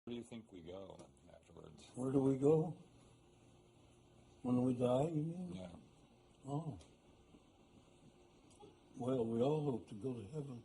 Where do you think we go afterwards? Where do we go? When we die, you mean? Yeah. Oh. Well, we all hope to go to heaven.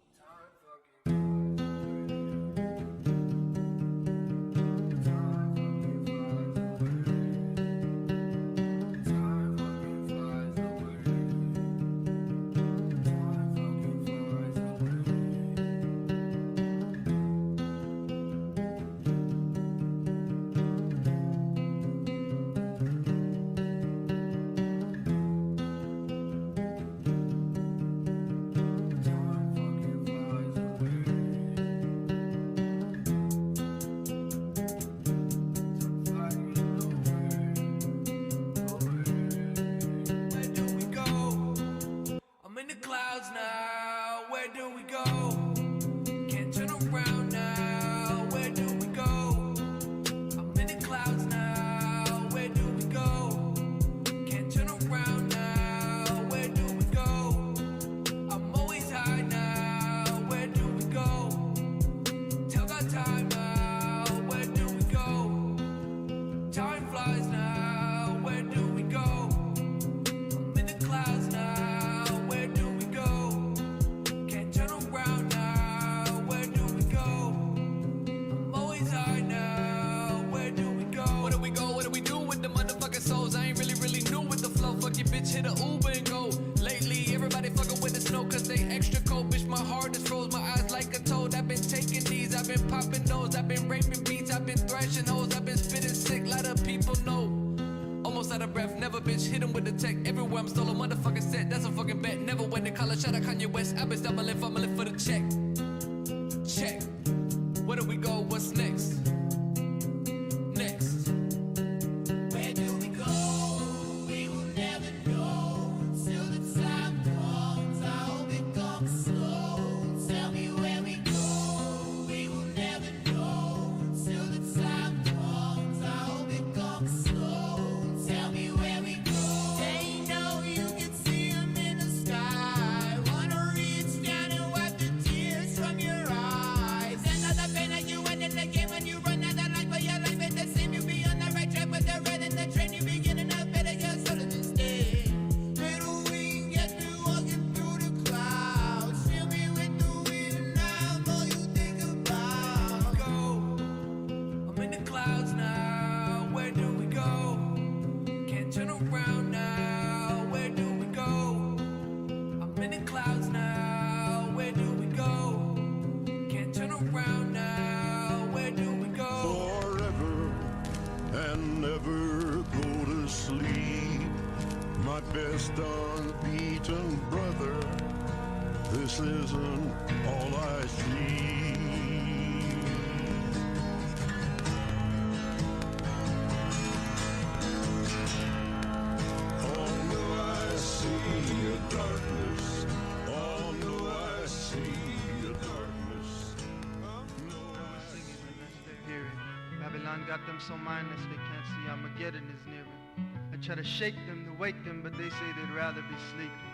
Try to shake them, to wake them, but they say they'd rather be sleeping.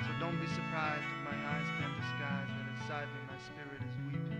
So don't be surprised if my eyes can't disguise that inside me my spirit is weeping.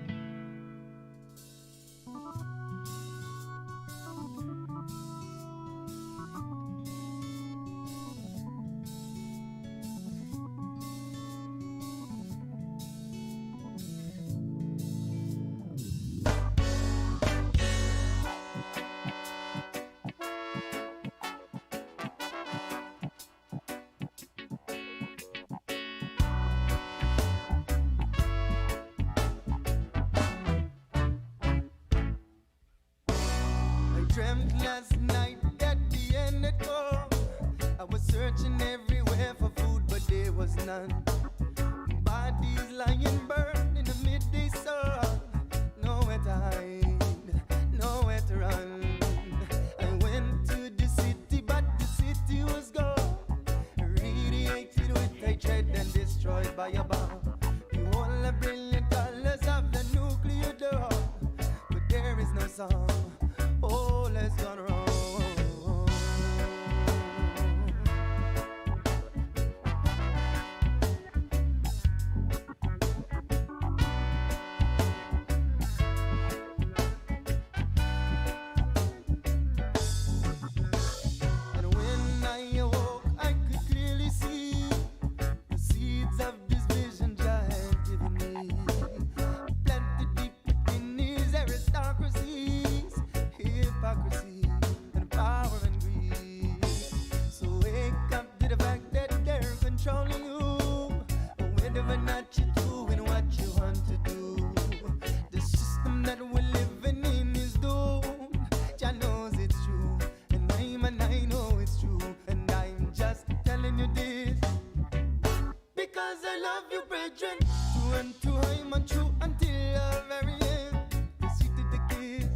children. True and true, I'm untrue until the very end. The sweeter the kiss,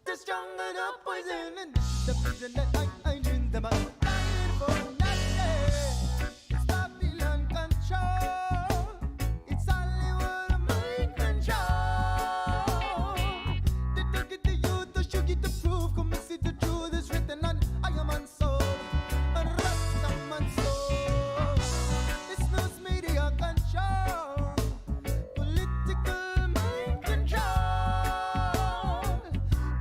the stronger the poison. And this is the poison that I drink them out. Dying for nothing. It's Babylon control. It's Hollywood mind control. They take it to you to show you the proof. Come and see the truth is written on iron and soul. And Rasta man soul. It's news media control. Political mind control.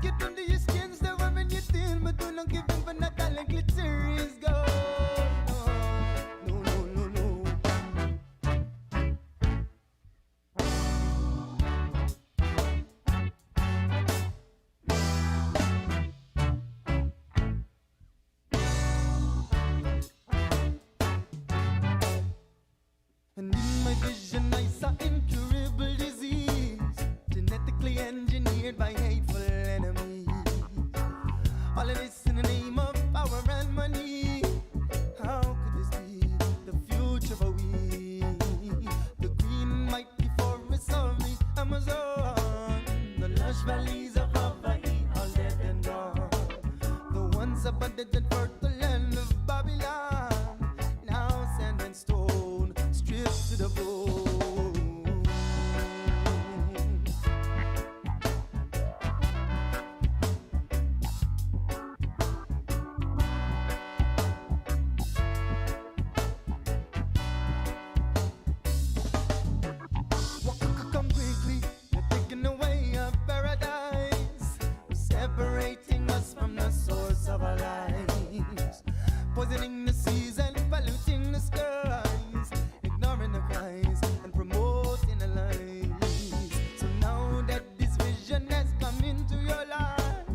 Get under your skins, they're wearing your thin, but do not give them for not talent. Glitter is gold. No, no, no, no. And in my vision I saw incurable disease, genetically engineered by hateful enemies. All of this in the name of power and money. How could this be the future for we? The green and mighty forests of the Amazon, the lush valleys of Hawaii, all dead and gone. The once abundant and fertile land of Babylon, now sand and stone, stripped to the bone. Come quickly, you're taking away our paradise, separating us from the source of our lives, poisoning the seas and polluting the skies, ignoring the cries and promoting the lies. So now that this vision has come into your life,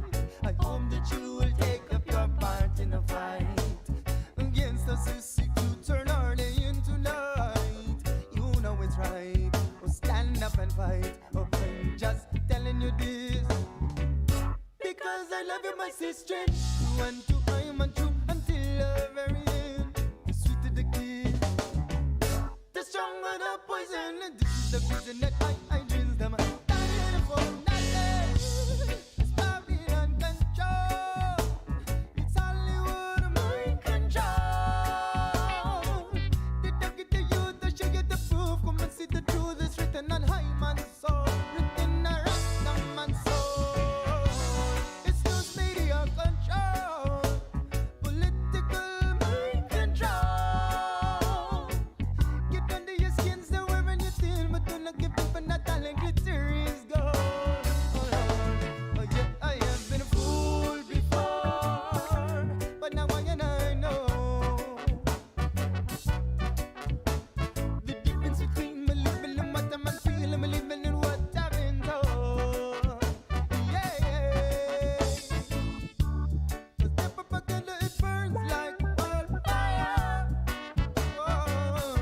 I hope that you will take up your part in the fight against the cute turn our day into night. You know it's right. Oh, stand up and fight. Oh, I'm just telling you this because I love you, my sister. You and two, I am untrue until the very end. The sweeter the kiss, the stronger the poison. And this is the reason that I drink them. Dying for nothing. It's Babylon control. It's Hollywood mind control. They take it to you to show you the proof. Come and see the truth is written on high man's soul, written on Rasta man's soul. It's news media control, political mind control. Get under your skins, they're wearing your thin, but do not give them for not talent. Glitter is gold. Oh Lord, oh yeah, I have been a fool before, but now I know the difference between me living and what I'm feeling, me living and what I've been told. Yeah, the propaganda, it burns like wildfire. Whoa.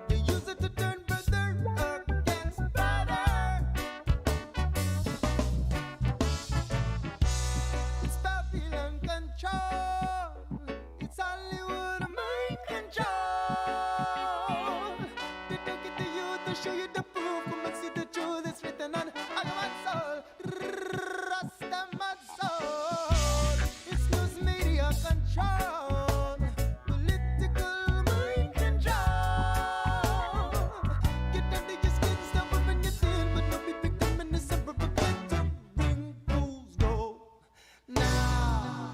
They use it to turn brother against brother. It's Babylon control. It's Hollywood mind control. They take it to you to show you the proof. Come and see the truth is written on all of my soul. Rasta my soul. It's news media control, political mind control. Get under your skin, stop when you're thin, but don't be victim in the suburb of to bring fools go now.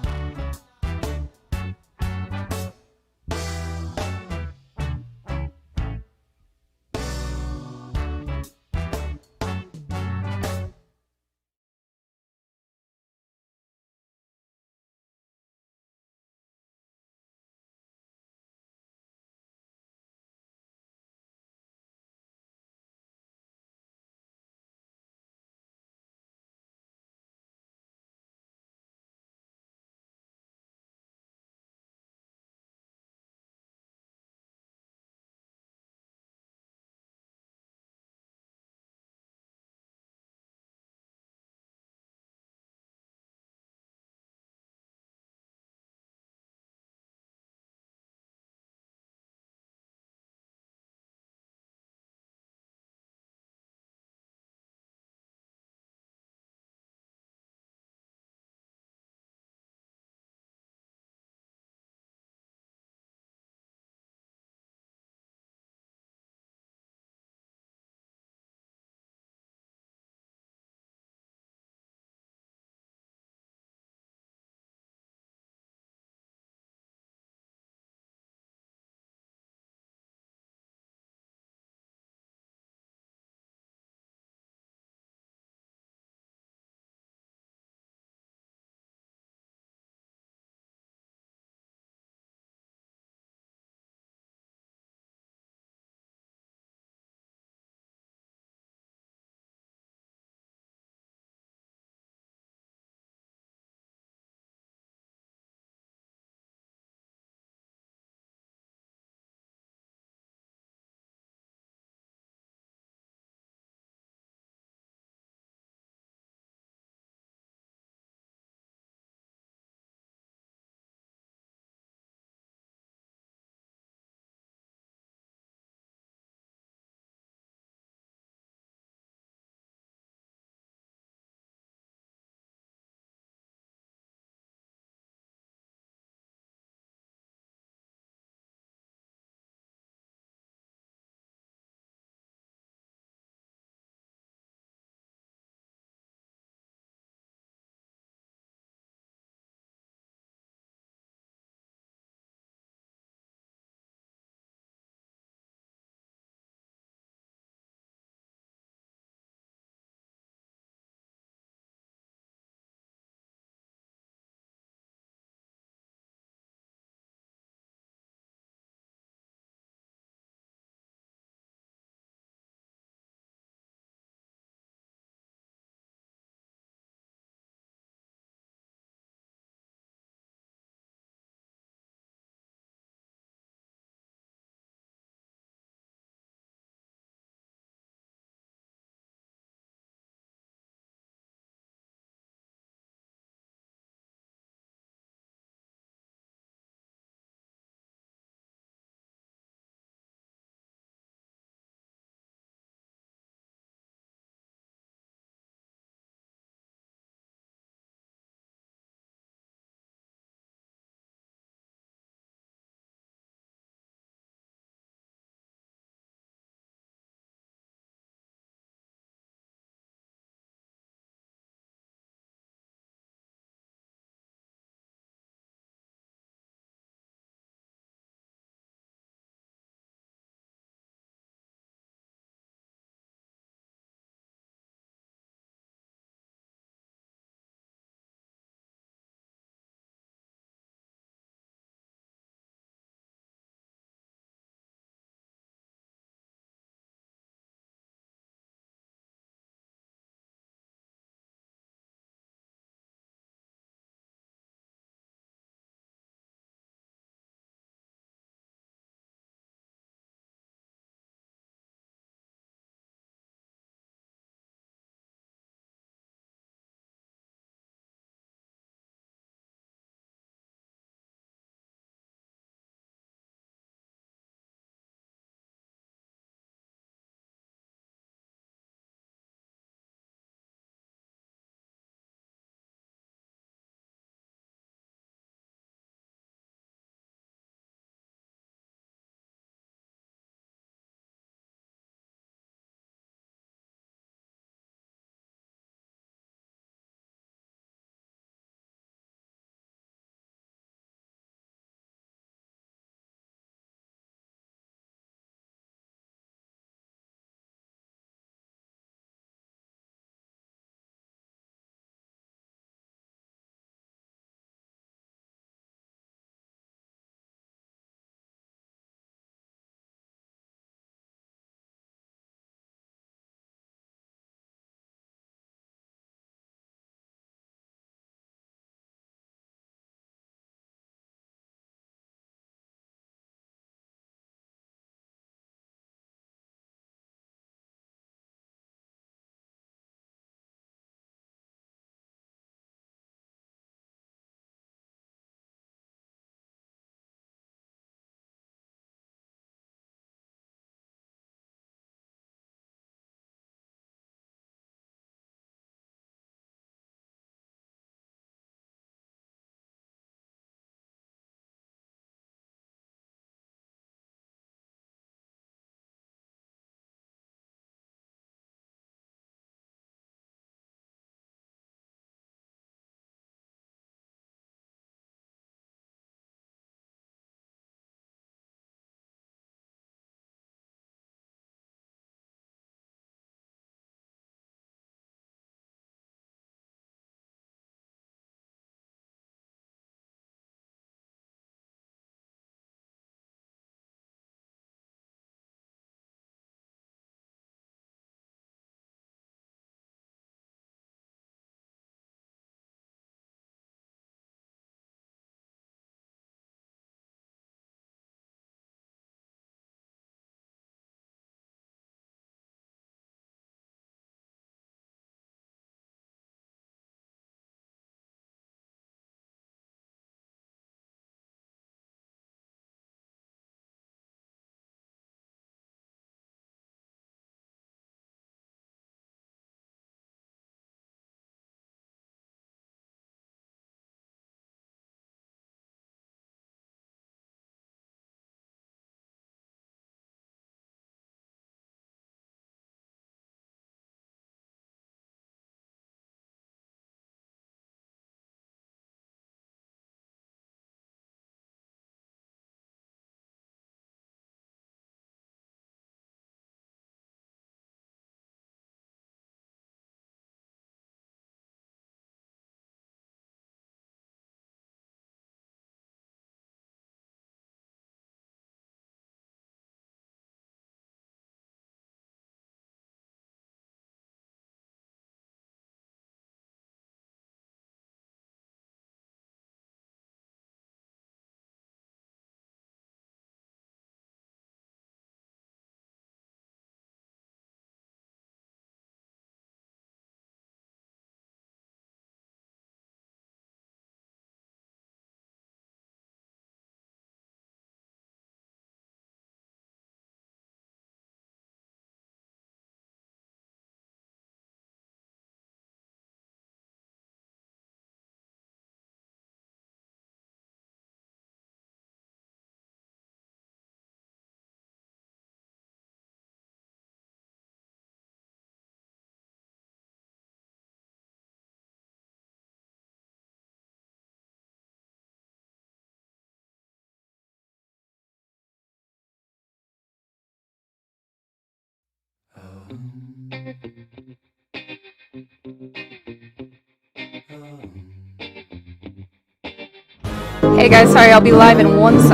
Hey guys, sorry, I'll be live in 1 sec.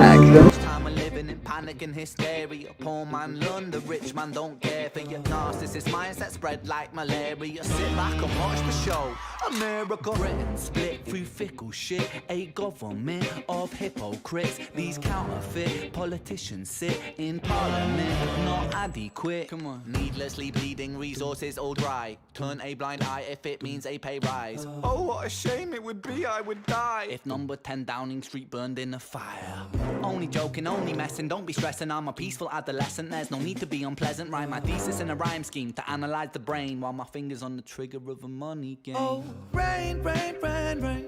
Time of living in panic and hysteria. Poor man learn, the rich man don't care for your narcissist mindset spread like malaria. Sit back and watch the show. America, Britain split through fickle shit. A government of hypocrites. These counterfeit politicians sit in parliament, not adequate. Come on, needlessly bleeding resources all dry. Turn a blind eye if it means a pay rise. Oh, what a shame it would be, I would die if number 10 Downing Street burned in a fire. Only joking, only messing, don't be stressing. I'm a peaceful adolescent, there's no need to be unpleasant. Write my thesis in a rhyme scheme to analyze the brain while my fingers on the trigger of a money game. Oh, rain, rain, rain, rain,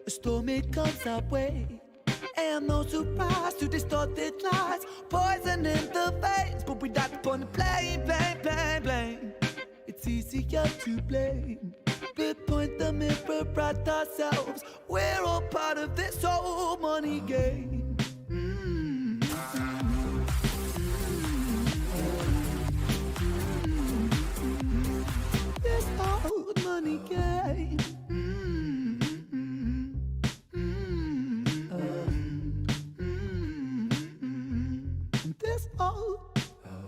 a storm it comes our way. And no surprise to distorted lies, poison in the veins, but we die upon the blame, blame, blame, blame. It's easier to blame. We point the mirror at ourselves. We're all part of this whole money game. This whole money game. This whole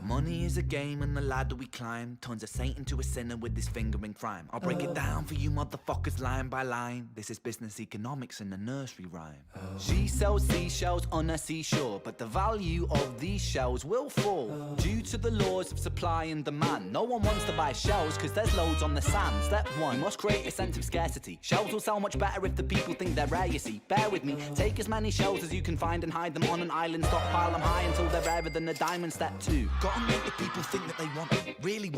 money is a game and the ladder we climb turns a saint into a sinner with his finger in crime. I'll break it down for you motherfuckers line by line. This is business economics in a nursery rhyme. She sells seashells on a seashore, but the value of these shells will fall due to the laws of supply and demand. No one wants to buy shells cause there's loads on the sand. Step one, you must create a sense of scarcity. Shells will sell much better if the people think they're rare, you see. Bear with me, take as many shells as you can find and hide them on an island. Stockpile them high until they're rarer than a diamond. Step two, gotta make the people think that they want them, really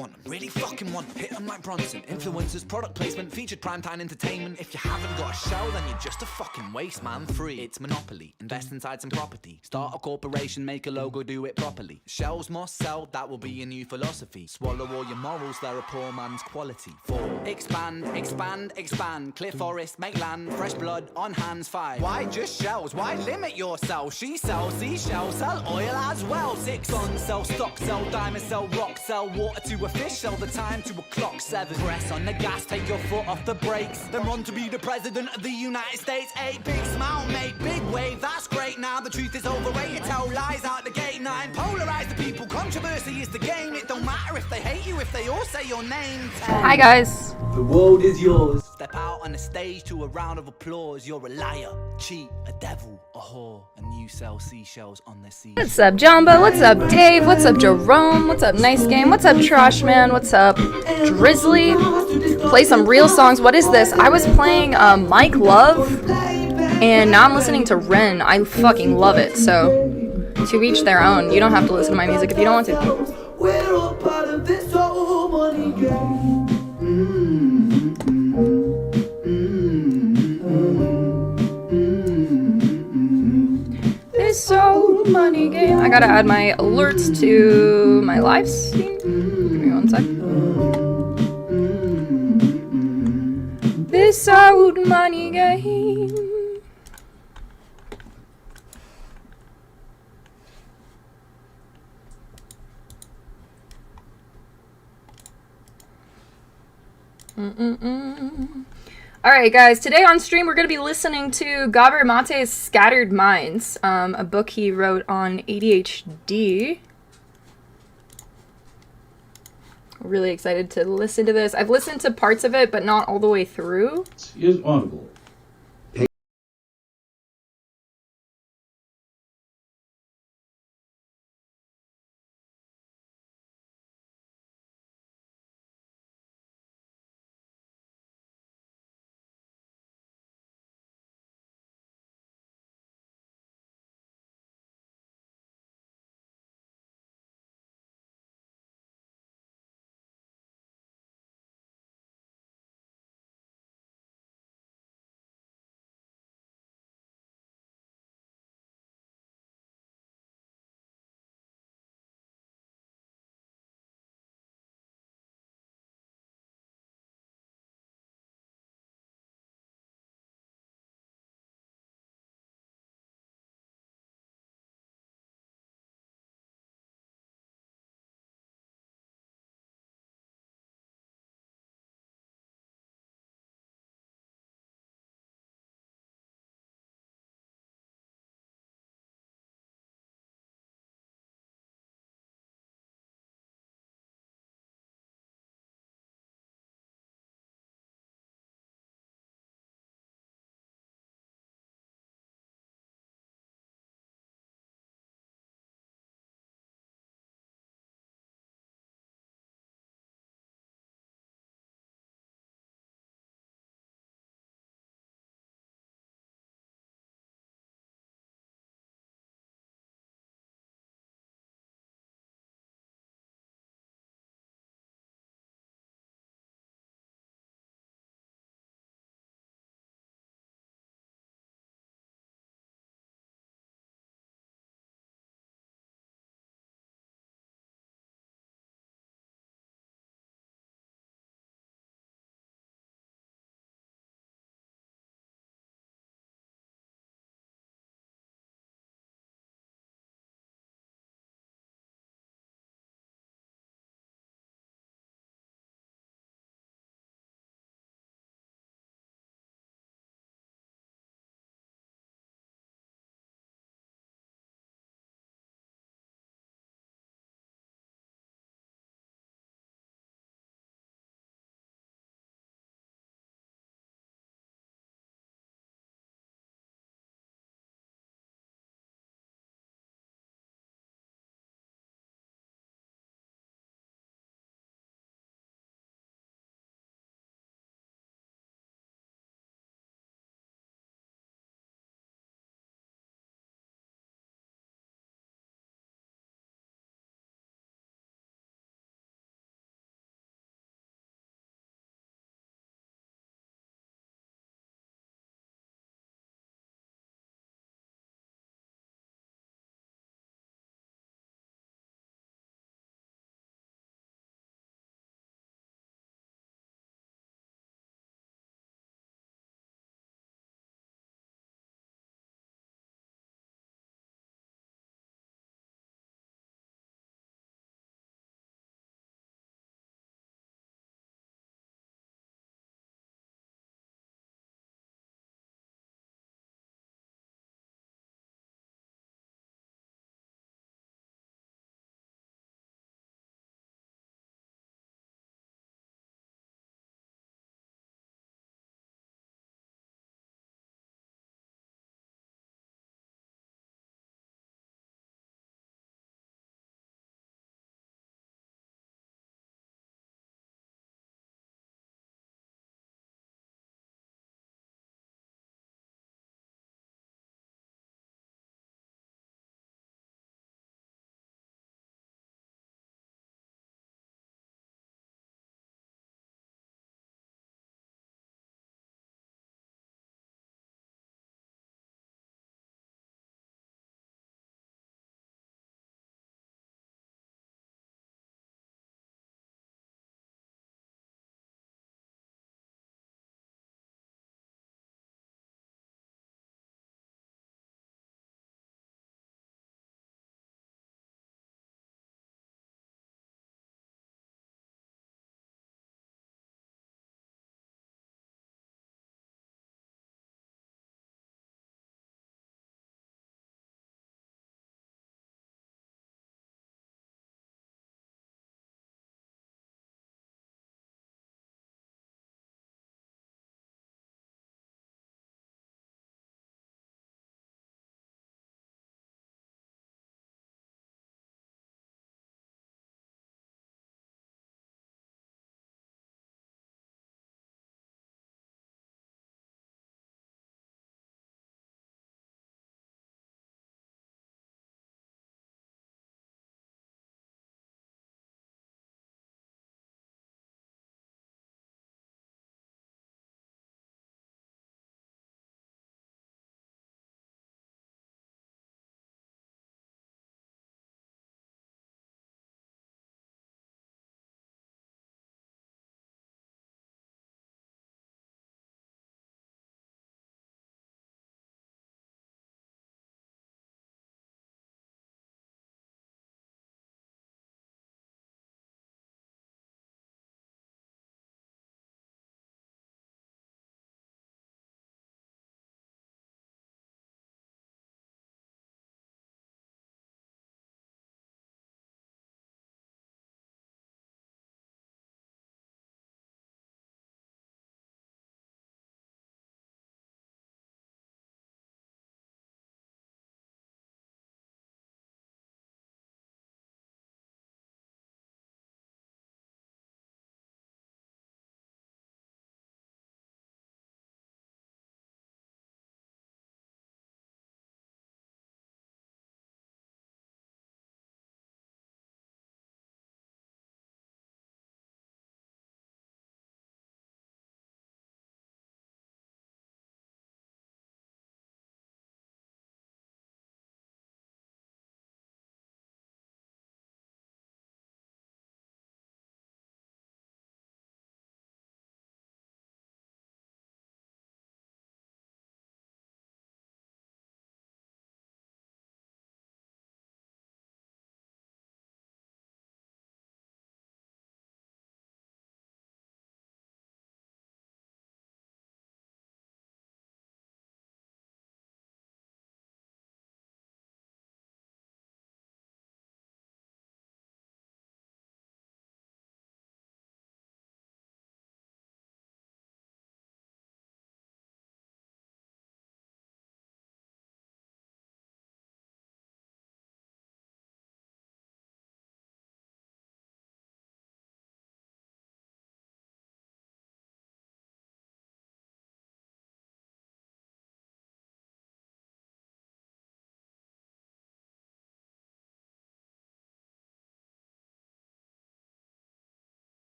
fucking want them. Hit them like Bronson. Influencers, product placement, featured primetime entertainment. If you haven't got a shell, then you're just a fucking waste, man. Free, it's monopoly. Invest inside some property. Start a corporation, make a logo, do it properly. Shells must sell, that will be your new philosophy. Swallow all your morals, they're a poor man's quality. 4. Expand, expand, expand. Clear forest, make land, fresh blood on hands. 5. Why just shells? Why limit yourself? She sells seashells, sell oil as well. 6. Guns, sell stock, sell diamonds, sell rock, sell water to a fish, sell the time to a clock. 7. Press on the gas, take your foot off the brakes, then run to be the president of the United States. 8. Big smile, make big wave, that's great. Now the truth is overrated, tell lies out the gate. 9. Polarize the people, controversy is the game. It don't matter if they hate you, if they all say your name. 10. Hi guys. The world is yours. Step out on the stage to a round of applause. You're a liar, cheat, a devil, a whore, and you sell seashells on the sea. What's up, Jamba? What's up, Dave? What's up, Jerome? What's up, Nice Game? What's up, Trash Man? What's up, Drizzly? Play some real songs. What is this? I was playing Mike Love, and now I'm listening to Ren. I fucking love it. So, to each their own. You don't have to listen to my music if you don't want to. We're all part of this whole money game. This old money game. I gotta add my alerts to my live stream. Give me 1 sec. This old money game. Alright guys, today on stream we're going to be listening to Gabor Mate's Scattered Minds, a book he wrote on ADHD. Really excited to listen to this. I've listened to parts of it, but not all the way through. Is audible.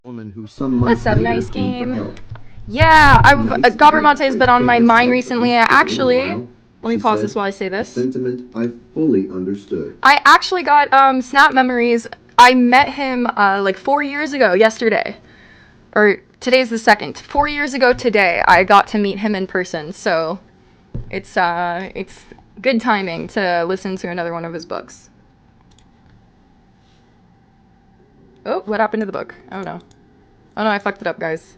woman who some might What's up, later nice came for game? help. Yeah, I've Gabor Mate has been on my mind recently. Let me pause this while I say this. Sentiment I fully understood. I actually got snap memories. I met him like 4 years ago yesterday, or today's the 2nd. 4 years ago today, I got to meet him in person. So it's good timing to listen to another one of his books. Oh, what happened to the book? I don't know. Oh no, I fucked it up, guys.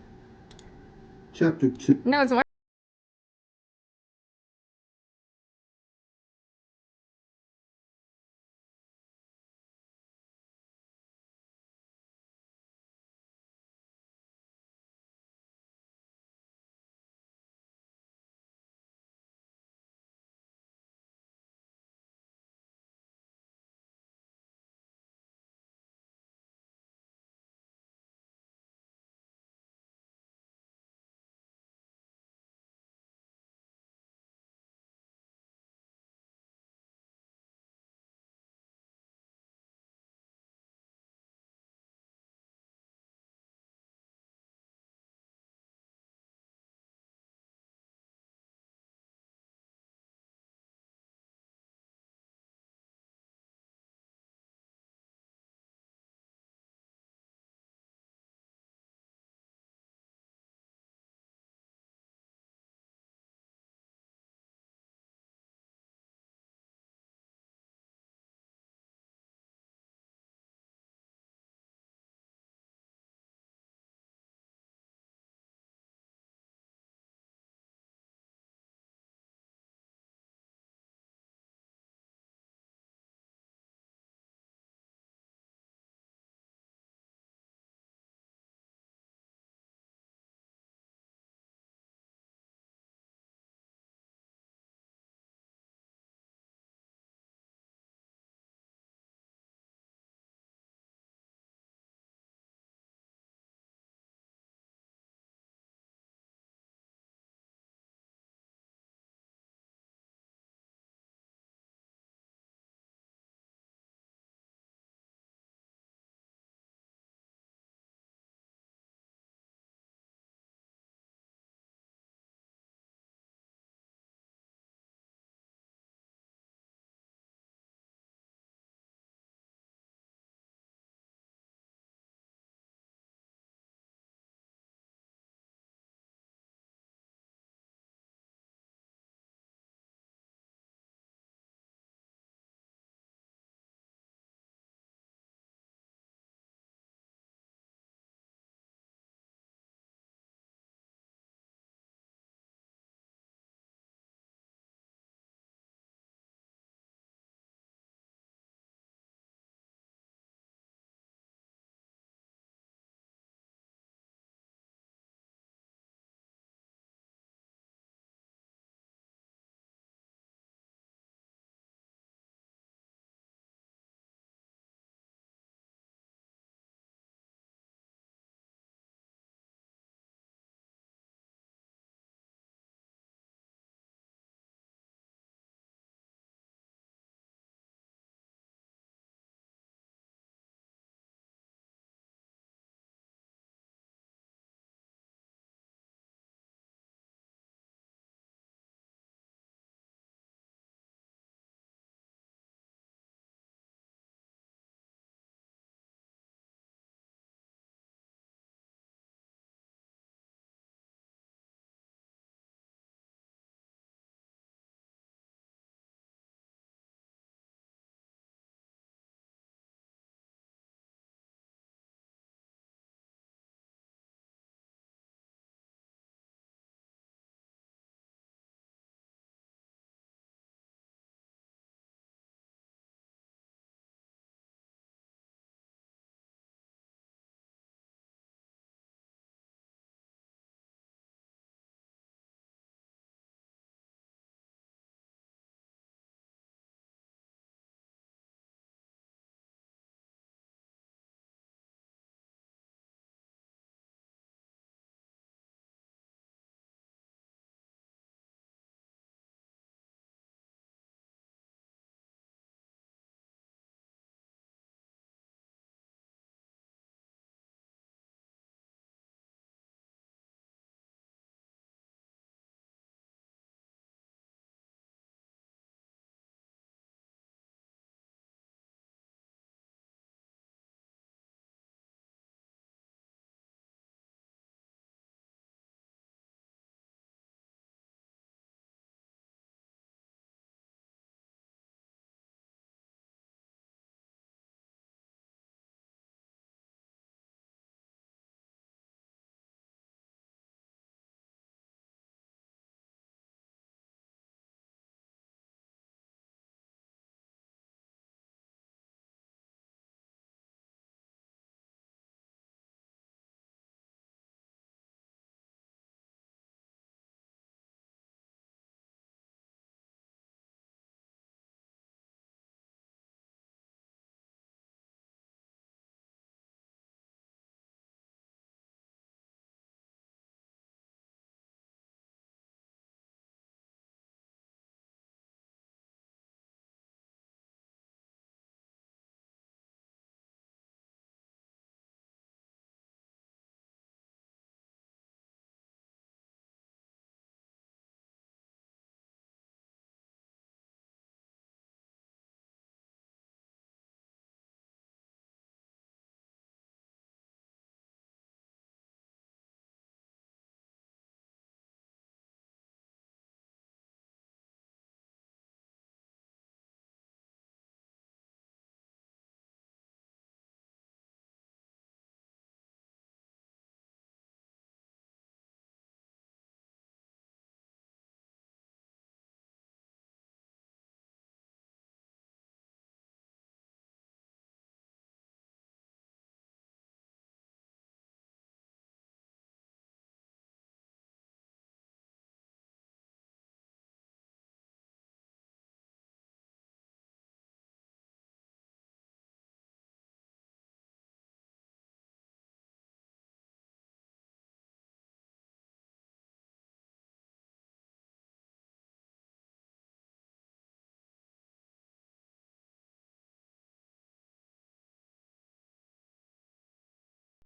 Chapter 2. No, it's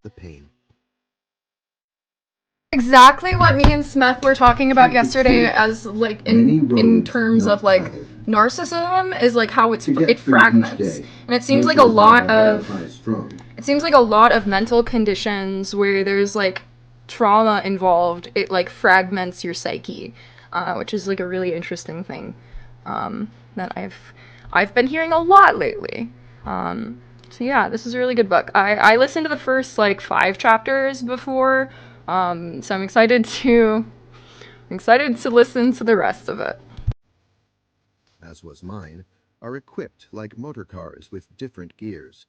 the pain. Exactly what me and Smith were talking about yesterday, as like in terms of like narcissism, is like how it fragments, and it seems like a lot of mental conditions where there's like trauma involved, it like fragments your psyche, which is like a really interesting thing that I've been hearing a lot lately. So yeah, this is a really good book. I listened to the first like 5 chapters before, so I'm excited to listen to the rest of it. As was mine, are equipped like motor cars with different gears.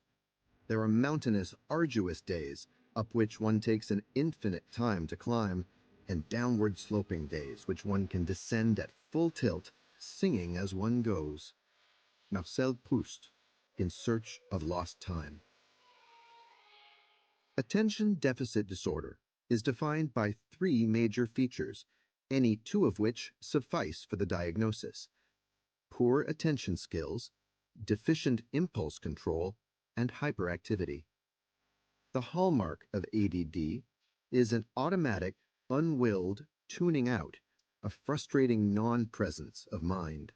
There are mountainous, arduous days up which one takes an infinite time to climb, and downward sloping days which one can descend at full tilt, singing as one goes. Marcel Proust, In Search of Lost Time. Attention deficit disorder is defined by 3 major features, any 2 of which suffice for the diagnosis: poor attention skills, deficient impulse control, and hyperactivity. The hallmark of ADD is an automatic, unwilled tuning out, a frustrating non-presence of mind.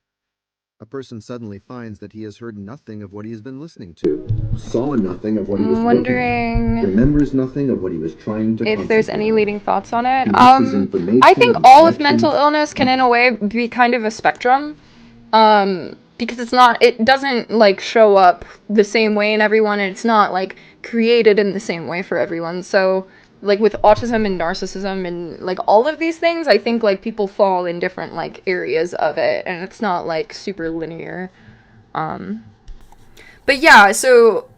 A person suddenly finds that he has heard nothing of what he has been listening to, Saw nothing of what he was I'm looking at, wondering remembers nothing of what he was trying to if there's any concentrate on. leading thoughts on it. He misses information I think and all of connections. mental illness can in a way be kind of a spectrum. Because it doesn't like show up the same way in everyone, and it's not like created in the same way for everyone. So like with autism and narcissism and like all of these things, I think like people fall in different like areas of it, and it's not like super linear. But yeah, so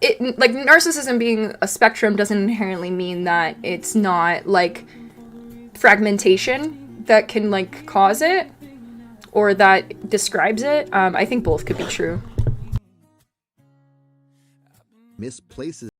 it like narcissism being a spectrum doesn't inherently mean that it's not like fragmentation that can like cause it or that describes it. I think both could be true. misplaces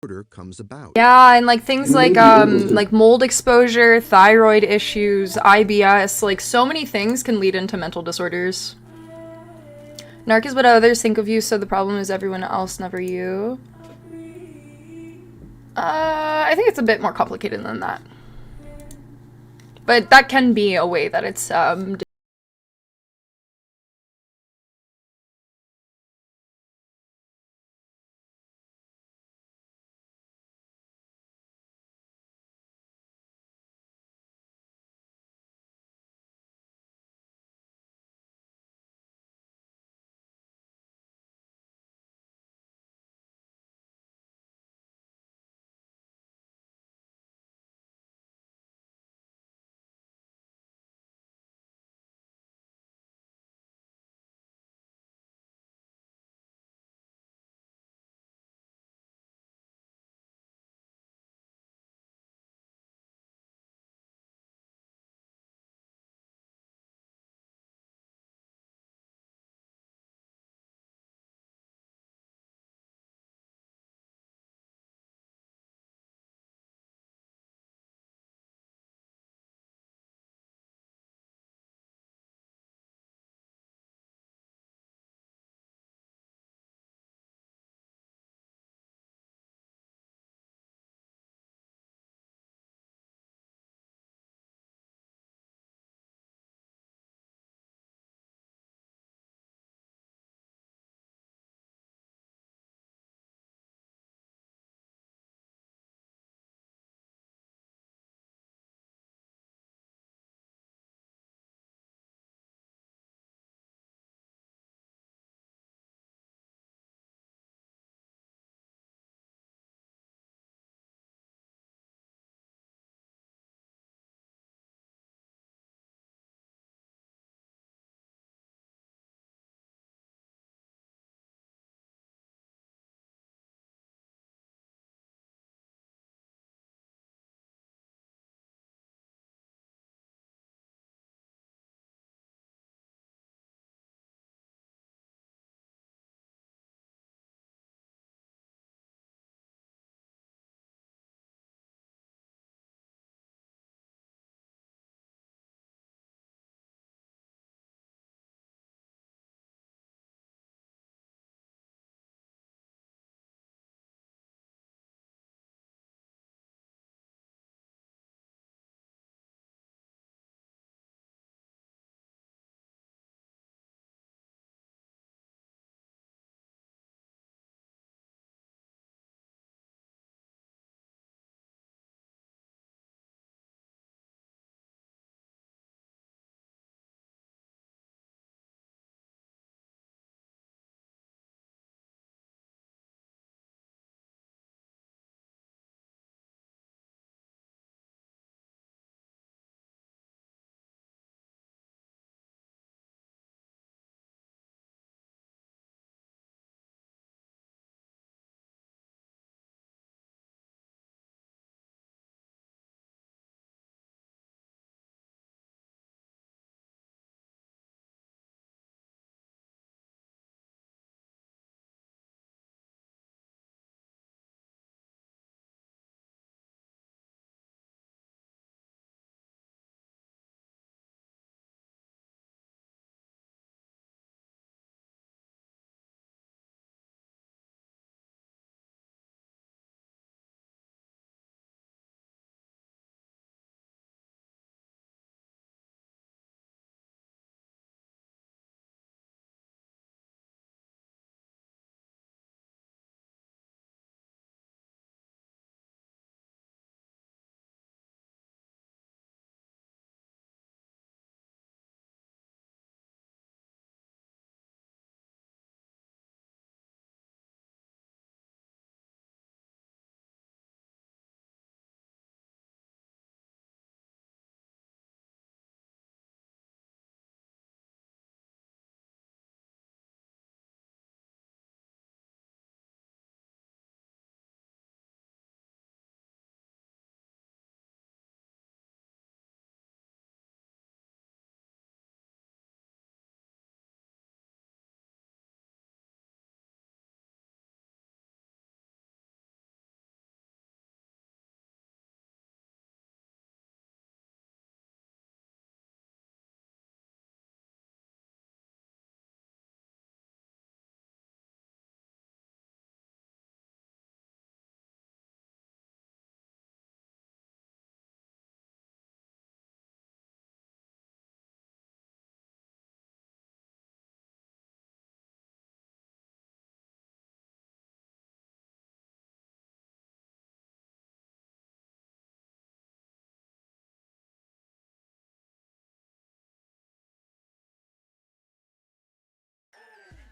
disorder comes about. Yeah, and like things like mold exposure, thyroid issues, IBS, like so many things can lead into mental disorders. Narc is what others think of you, so the problem is everyone else, never you. I think it's a bit more complicated than that. But that can be a way that it's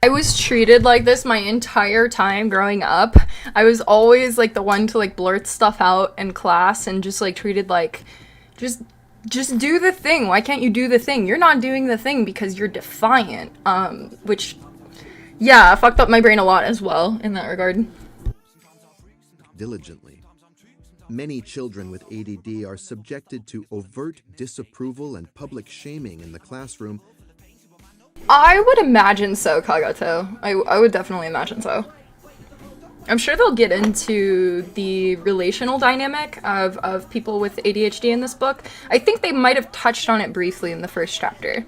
I was treated like this my entire time growing up. I was always like the one to like blurt stuff out in class and just like treated like just do the thing. Why can't you do the thing? You're not doing the thing because you're defiant. Which yeah, fucked up my brain a lot as well in that regard. Diligently. Many children with ADD are subjected to overt disapproval and public shaming in the classroom. I would imagine so, Kagato. I would definitely imagine so. I'm sure they'll get into the relational dynamic of people with ADHD in this book. I think they might have touched on it briefly in the first chapter.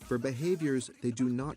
For behaviors they do not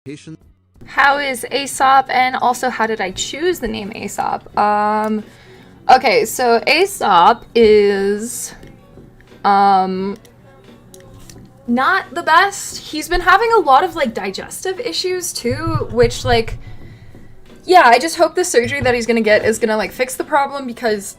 Patient How is Aesop, and also how did I choose the name Aesop? Okay, so Aesop is not the best. He's been having a lot of like digestive issues too, which like, yeah, I just hope the surgery that he's gonna get is gonna like fix the problem, because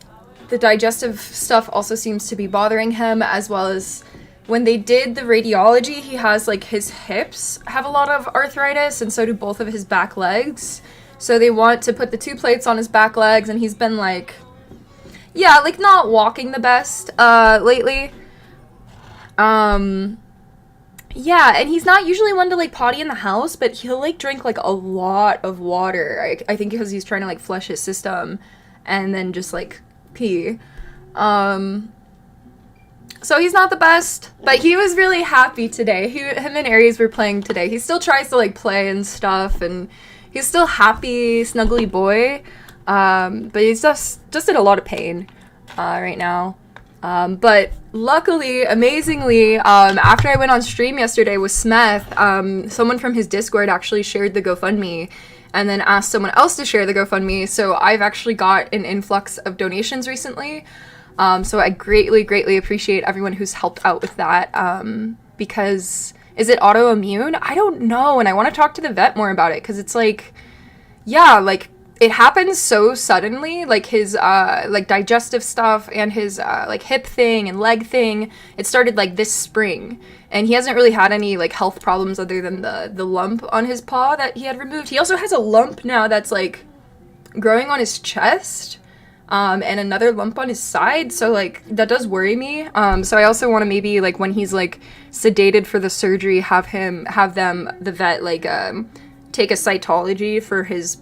the digestive stuff also seems to be bothering him, as well as when they did the radiology, he has like his hips have a lot of arthritis, and so do both of his back legs. So they want to put the 2 plates on his back legs, and he's been like, yeah, like not walking the best lately. Yeah, and he's not usually one to like potty in the house, but he'll like drink like a lot of water. I think because he's trying to like flush his system and then just like pee. So he's not the best, but he was really happy today. Him and Aries were playing today. He still tries to like play and stuff, and he's still happy, snuggly boy. But he's just in a lot of pain right now. But luckily, amazingly, after I went on stream yesterday with Smeth, someone from his Discord actually shared the GoFundMe and then asked someone else to share the GoFundMe. So I've actually got an influx of donations recently. So I greatly appreciate everyone who's helped out with that. Because is it autoimmune? I don't know. And I want to talk to the vet more about it, because it's like, yeah, like it happens so suddenly, like his like digestive stuff and his like hip thing and leg thing. It started like this spring, and he hasn't really had any like health problems other than the lump on his paw that he had removed. He also has a lump now that's like growing on his chest, and another lump on his side, so like that does worry me. So I also want to maybe like when he's like sedated for the surgery, have the vet like take a cytology for his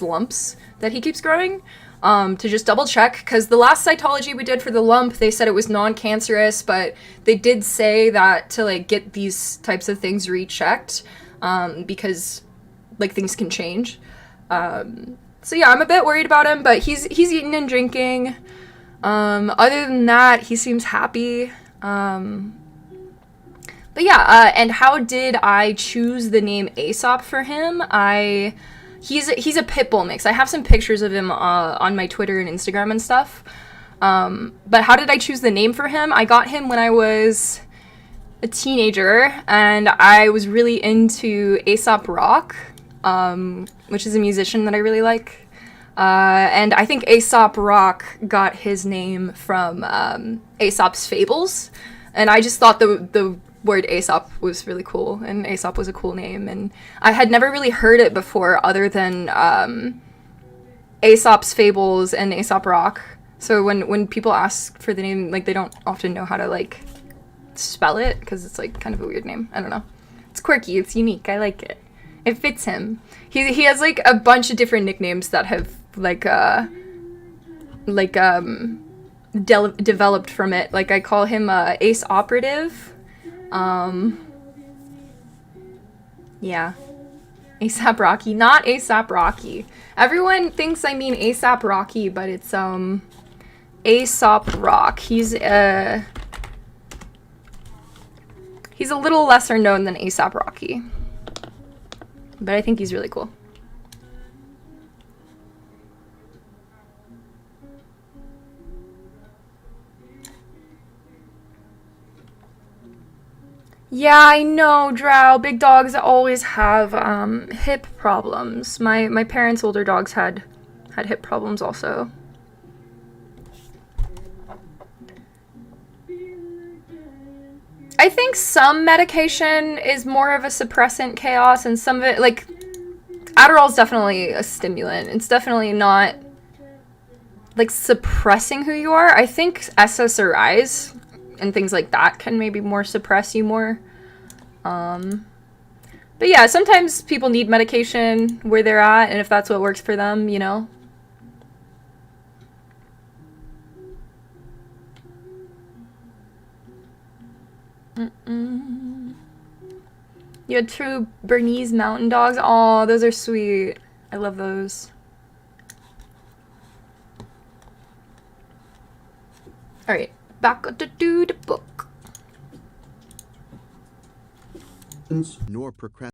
lumps that he keeps growing, to just double check, because the last cytology we did for the lump, they said it was non-cancerous, but they did say that to like get these types of things rechecked, because like things can change. So yeah, I'm a bit worried about him, but he's eating and drinking. Other than that, he seems happy. But yeah, and how did I choose the name Aesop for him? He's a pit bull mix. I have some pictures of him on my Twitter and Instagram and stuff. But how did I choose the name for him? I got him when I was a teenager, and I was really into Aesop Rock, which is a musician that I really like. And I think Aesop Rock got his name from Aesop's Fables. And I just thought the word Aesop was really cool, and Aesop was a cool name, and I had never really heard it before other than Aesop's Fables and Aesop Rock. So when people ask for the name, like they don't often know how to like spell it, because it's like kind of a weird name. I don't know. It's quirky, it's unique, I like it. It fits him. He has like a bunch of different nicknames that have developed from it. Like I call him Ace Operative. Yeah. ASAP Rocky, not ASAP Rocky. Everyone thinks I mean ASAP Rocky, but it's Aesop Rock. He's a little lesser known than ASAP Rocky, but I think he's really cool. Yeah, I know, Drow. Big dogs always have hip problems. My parents' older dogs had hip problems also. I think some medication is more of a suppressant chaos, and some of it, like, Adderall's definitely a stimulant. It's definitely not, like, suppressing who you are. I think SSRIs and things like that can maybe more suppress you more. But yeah, sometimes people need medication where they're at, and if that's what works for them, you know. You had true Bernese mountain dogs. Aw, those are sweet. I love those. Alright, back to do the book. Nor procrastinate.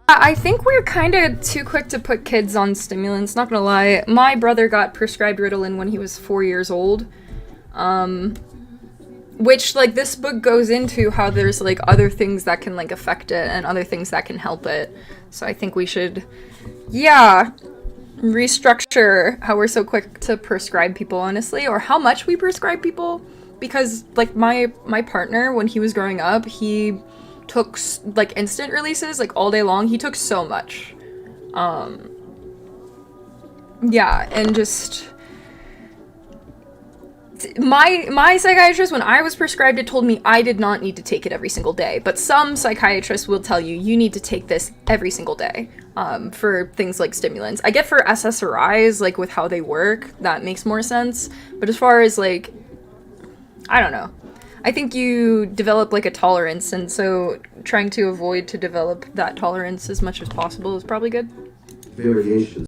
I think we're kind of too quick to put kids on stimulants, not gonna lie. My brother got prescribed Ritalin when he was 4 years old. Which, like, this book goes into how there's, like, other things that can, like, affect it and other things that can help it. So I think we should, yeah, restructure how we're so quick to prescribe people, honestly, or how much we prescribe people. Because, like, my partner, when he was growing up, he took, like, instant releases, like, all day long. He took so much. Yeah, and just... My psychiatrist, when I was prescribed it, told me I did not need to take it every single day. But some psychiatrists will tell you need to take this every single day for things like stimulants. I get for SSRIs, like with how they work, that makes more sense. But as far as like, I don't know. I think you develop like a tolerance, and so trying to avoid to develop that tolerance as much as possible is probably good. Variations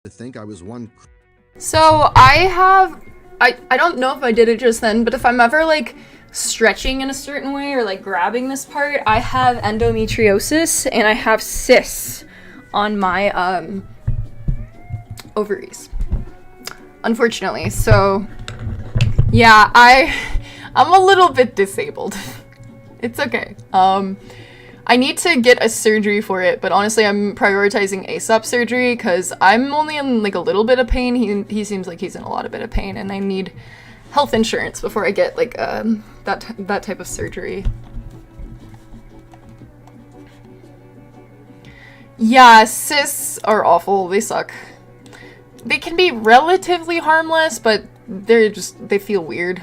to think I was one. So I don't know if I did it just then, but if I'm ever like stretching in a certain way or like grabbing this part, I have endometriosis and I have cysts on my ovaries, unfortunately. So yeah, I'm a little bit disabled. It's okay. I need to get a surgery for it, but honestly, I'm prioritizing ASAP surgery because I'm only in like a little bit of pain. He seems like he's in a lot of bit of pain, and I need health insurance before I get like that type of surgery. Yeah, cysts are awful. They suck. They can be relatively harmless, but they feel weird.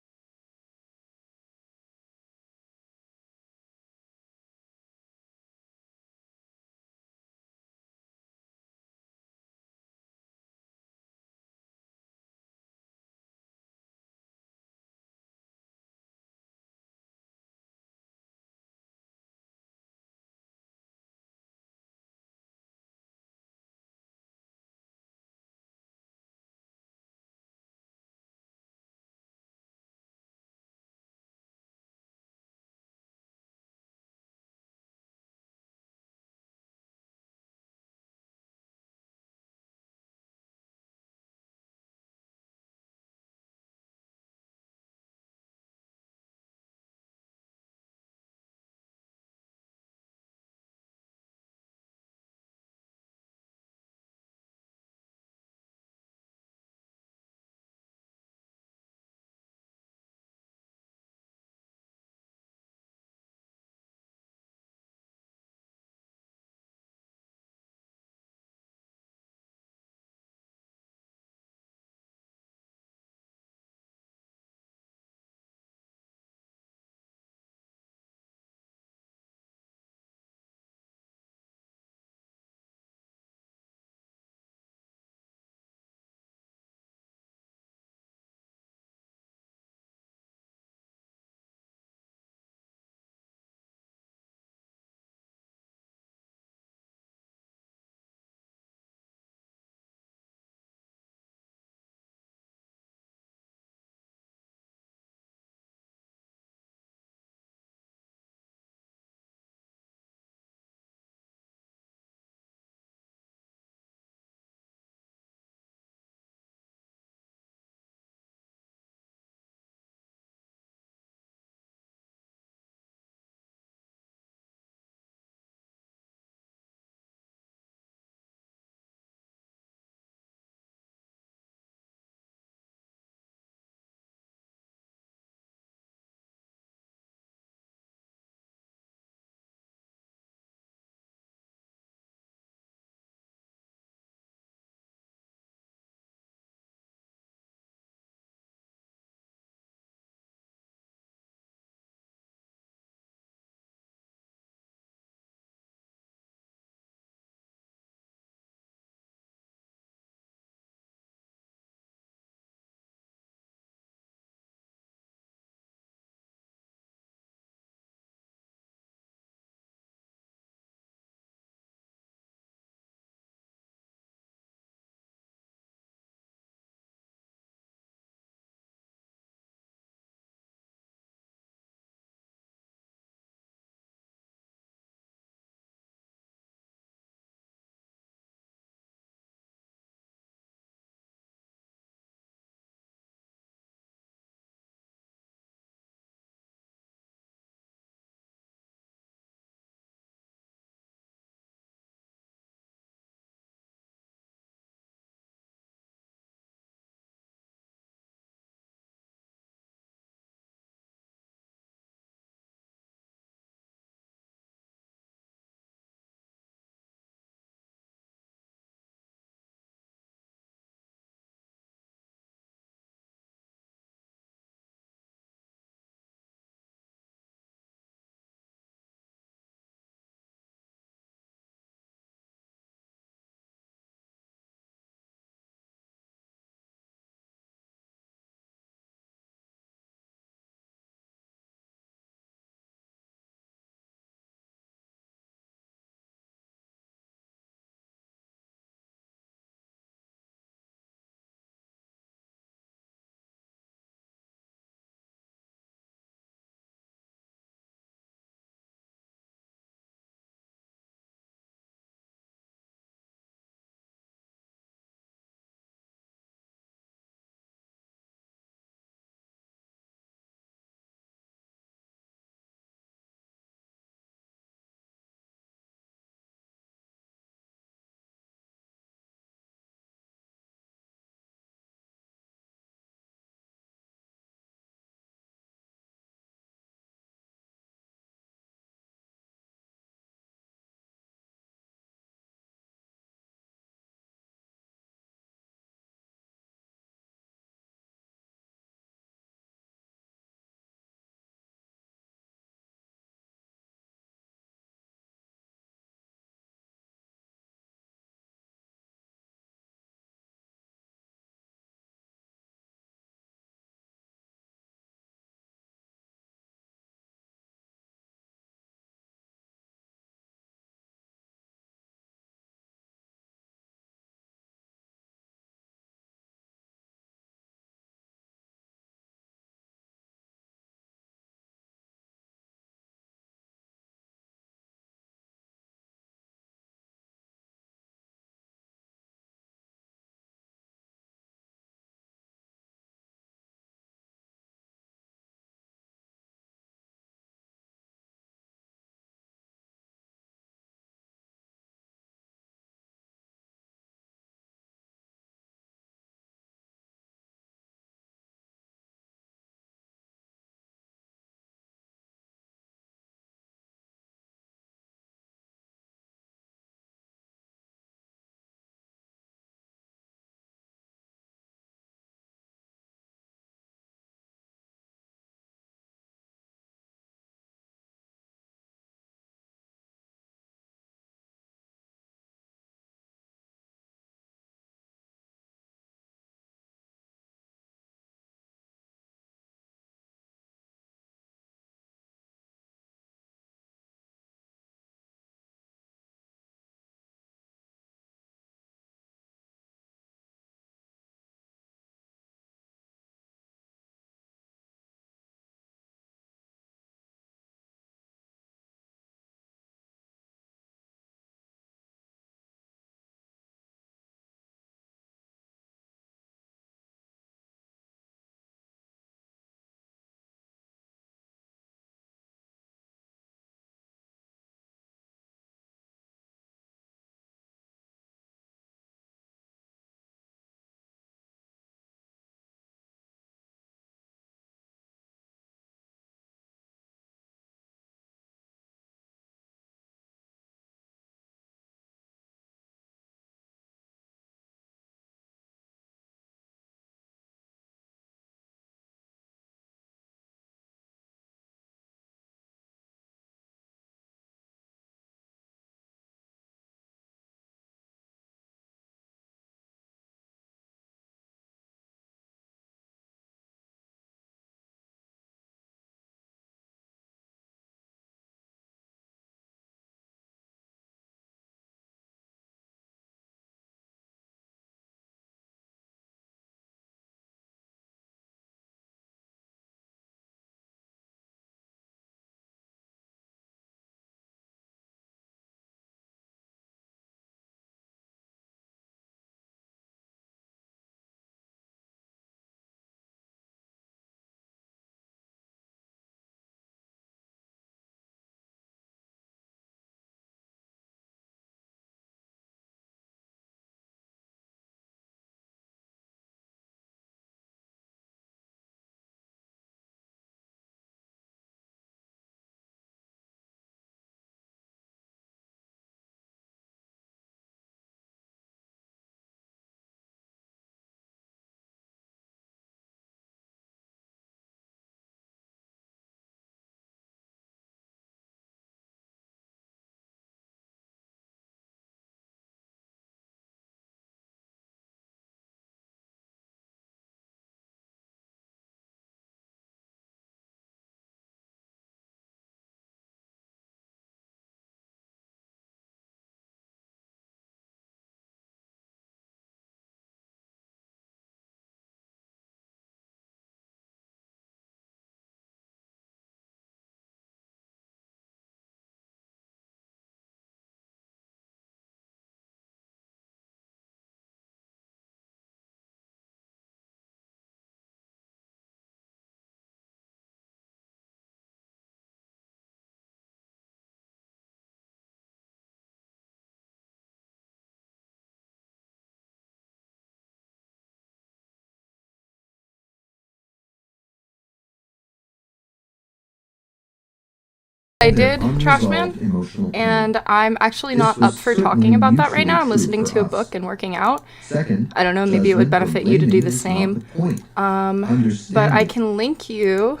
I did, Trashman, and I'm actually not up for talking about that right now. I'm listening to a book and working out. Second, I don't know, maybe it would benefit you to do the same. But I can link you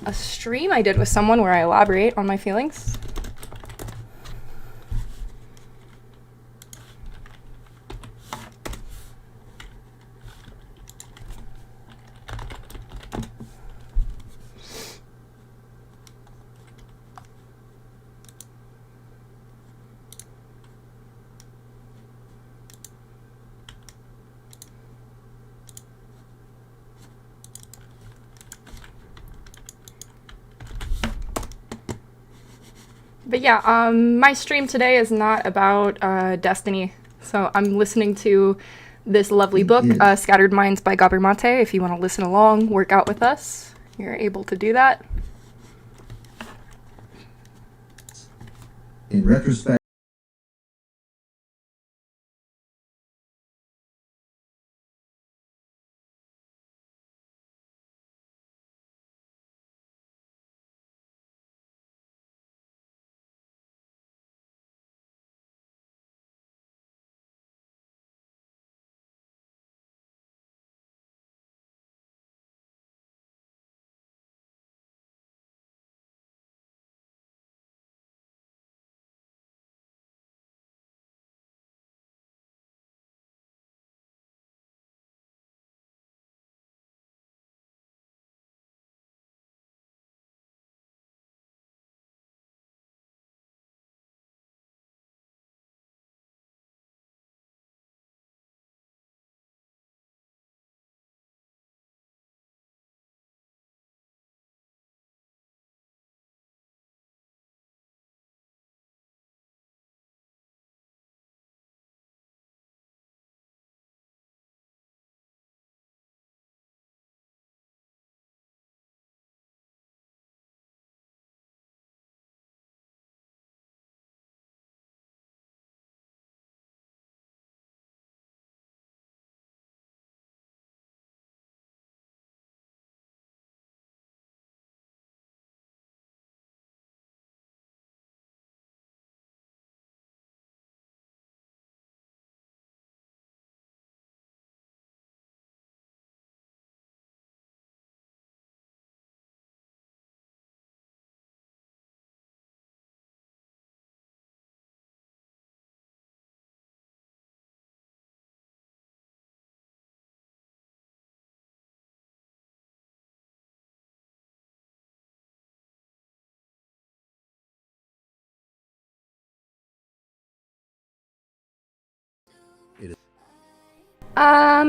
a stream I did with someone where I elaborate on my feelings. But yeah, my stream today is not about Destiny. So I'm listening to this lovely book, Scattered Minds by Gabor Mate. If you want to listen along, work out with us, you're able to do that. in retrospect,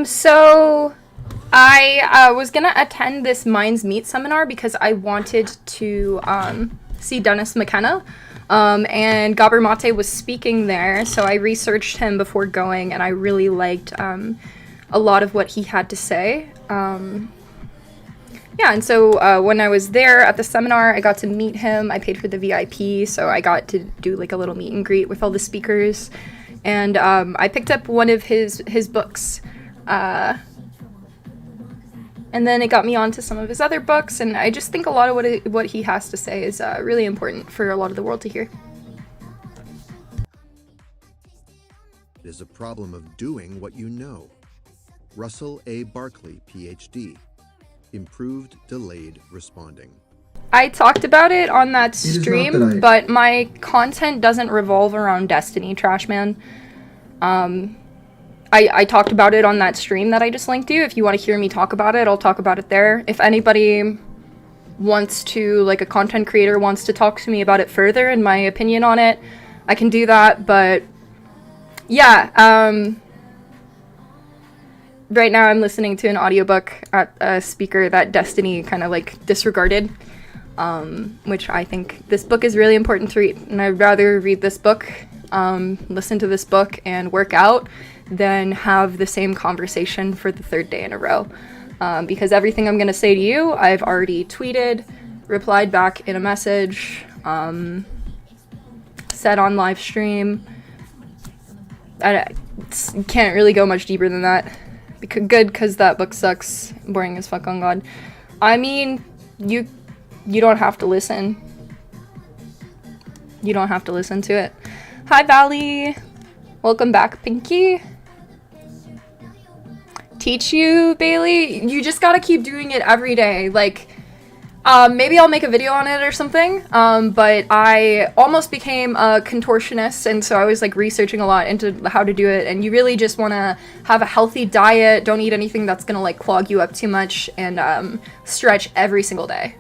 So I was gonna attend this Minds Meet seminar because I wanted to see Dennis McKenna, and Gabor Mate was speaking there, so I researched him before going, and I really liked a lot of what he had to say. Yeah, and so when I was there at the seminar, I got to meet him. I paid for the VIP, so I got to do like a little meet and greet with all the speakers. And I picked up one of his books. And then it got me onto some of his other books, and I just think a lot of what he has to say is really important for a lot of the world to hear. It is a problem of doing what you know. Russell A. Barkley, PhD. Improved delayed responding. I talked about it on that is not stream, that but my content doesn't revolve around Destiny, Trashman. I talked about it on that stream that I just linked you. If you want to hear me talk about it, I'll talk about it there. If anybody wants to, like a content creator wants to talk to me about it further and my opinion on it, I can do that. But yeah, right now I'm listening to an audiobook at a speaker that Destiny kind of like disregarded, which I think this book is really important to read, and I'd rather read this book, listen to this book, and work out than have the same conversation for the third day in a row. Because everything I'm going to say to you, I've already tweeted, replied back in a message, said on live stream. I can't really go much deeper than that. Good, because that book sucks. Boring as fuck, on God. I mean, you don't have to listen. You don't have to listen to it. Hi, Valley. Welcome back, Pinky. Teach you, Bailey? You just gotta keep doing it every day. Like, maybe I'll make a video on it or something, but I almost became a contortionist, and so I was like researching a lot into how to do it, and you really just want to have a healthy diet, don't eat anything that's gonna like clog you up too much, and stretch every single day.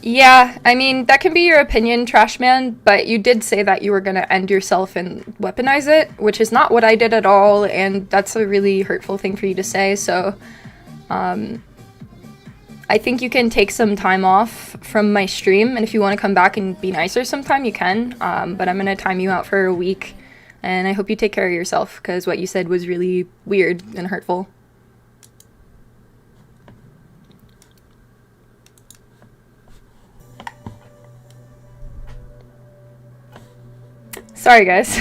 Yeah, I mean, that can be your opinion, Trash Man, but you did say that you were gonna end yourself and weaponize it, which is not what I did at all, and that's a really hurtful thing for you to say, so, I think you can take some time off from my stream, and if you want to come back and be nicer sometime, you can, but I'm gonna time you out for a week, and I hope you take care of yourself, because what you said was really weird and hurtful. Sorry, guys.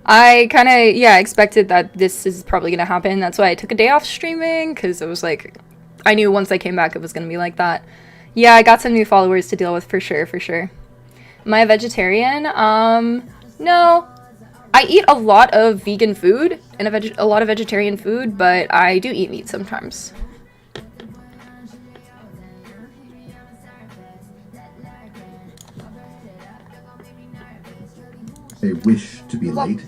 I kind of, yeah, expected that this is probably going to happen. That's why I took a day off streaming, because it was like, I knew once I came back it was going to be like that. Yeah, I got some new followers to deal with, for sure, for sure. Am I a vegetarian? No. I eat a lot of vegan food and a lot of vegetarian food, but I do eat meat sometimes. They wish to be late.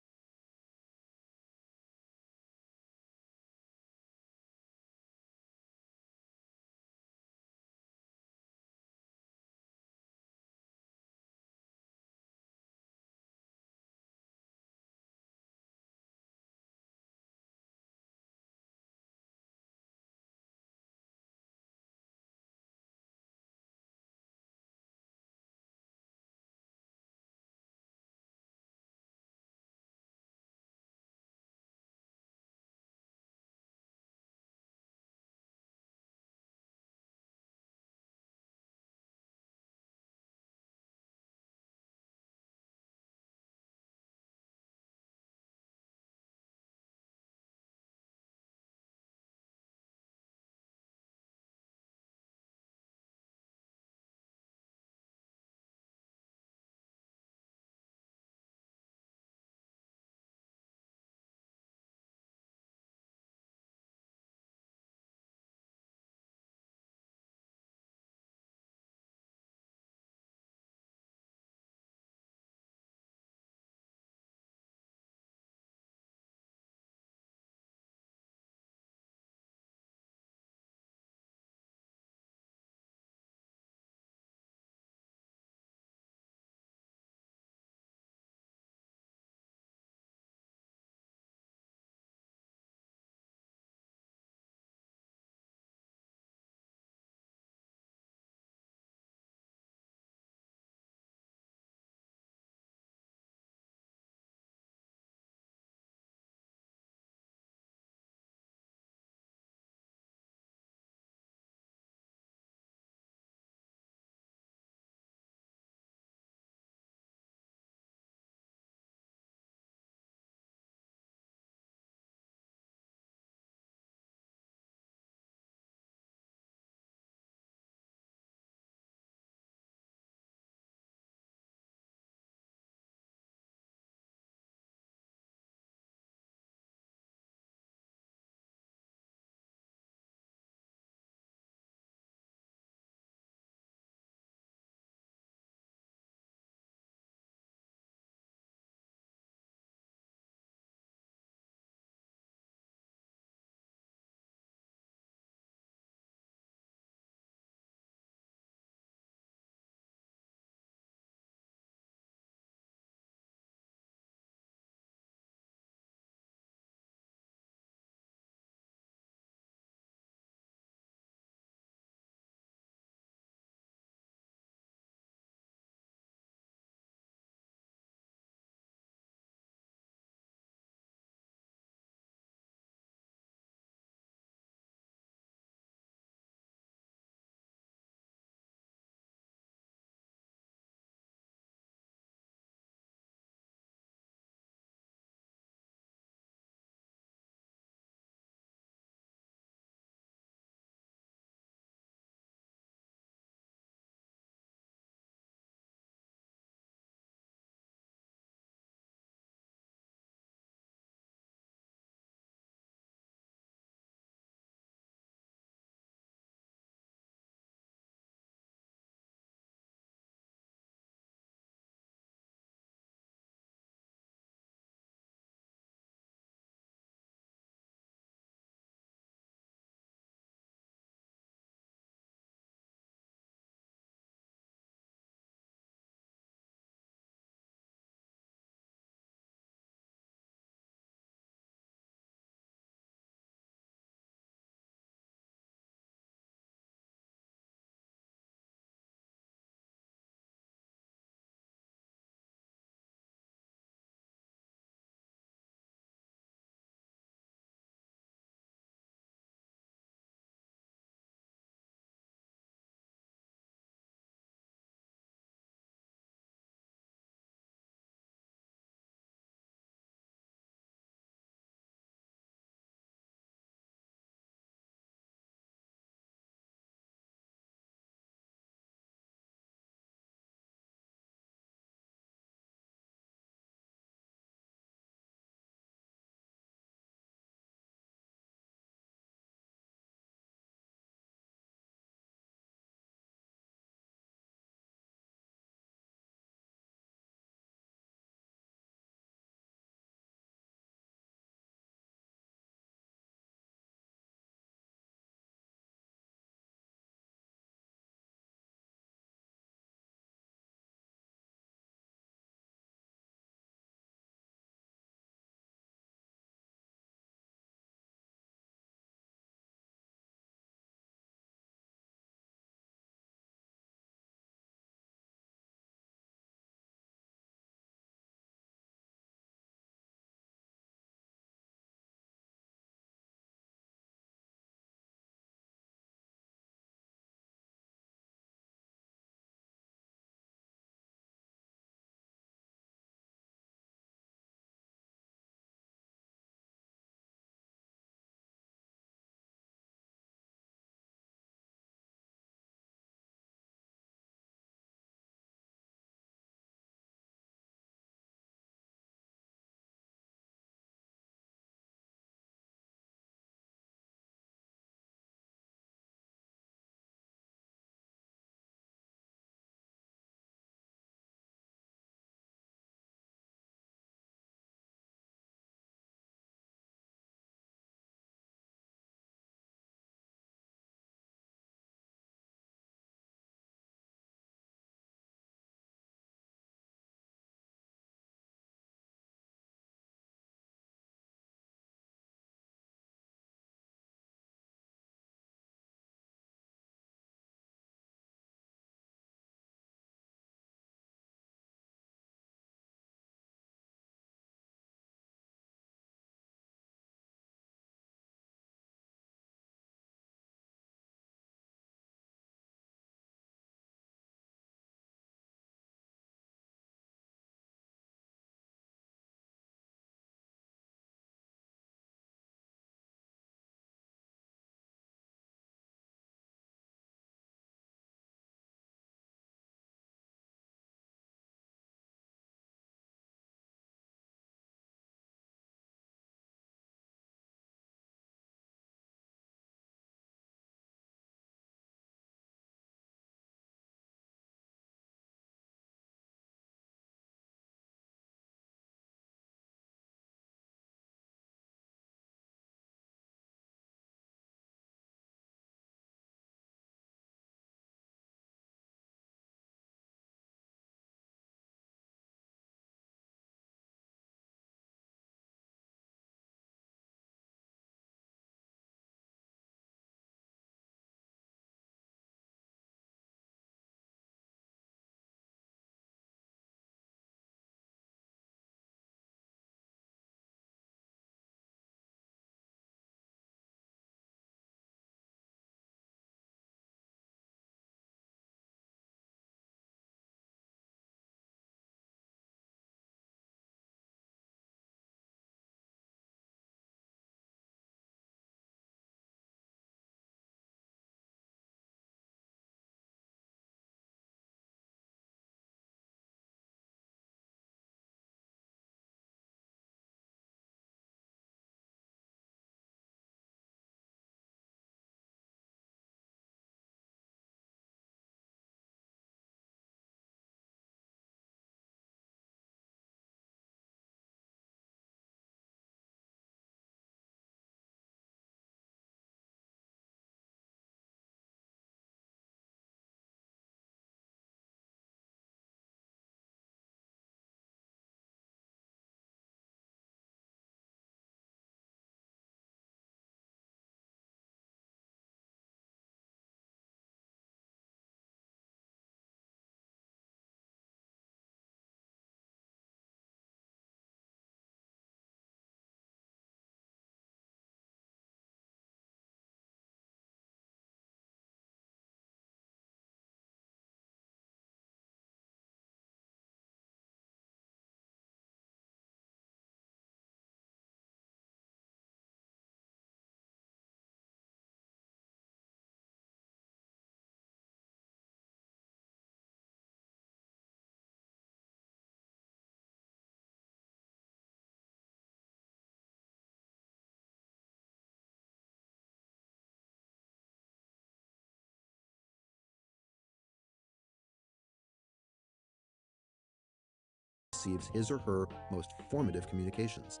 receives his or her most formative communications.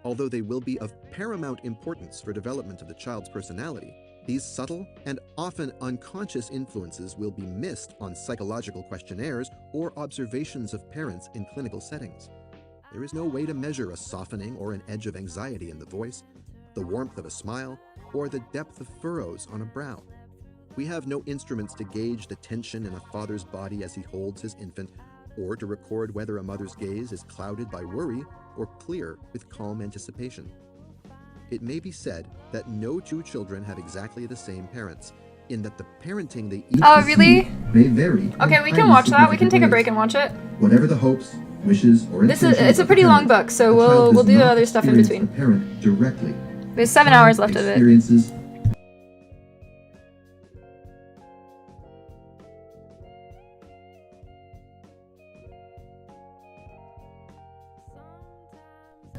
Although they will be of paramount importance for development of the child's personality, these subtle and often unconscious influences will be missed on psychological questionnaires or observations of parents in clinical settings. There is no way to measure a softening or an edge of anxiety in the voice, the warmth of a smile, or the depth of furrows on a brow. We have no instruments to gauge the tension in a father's body as he holds his infant, or to record whether a mother's gaze is clouded by worry or clear with calm anticipation. It may be said that no two children have exactly the same parents, in that the parenting they each Oh, really? may vary. Okay, we can watch that. We can take a break and watch it. Whatever the hopes, wishes, or It's a pretty long book, so we'll do other stuff in between. Parent directly. There's 7 hours left of it. Experiences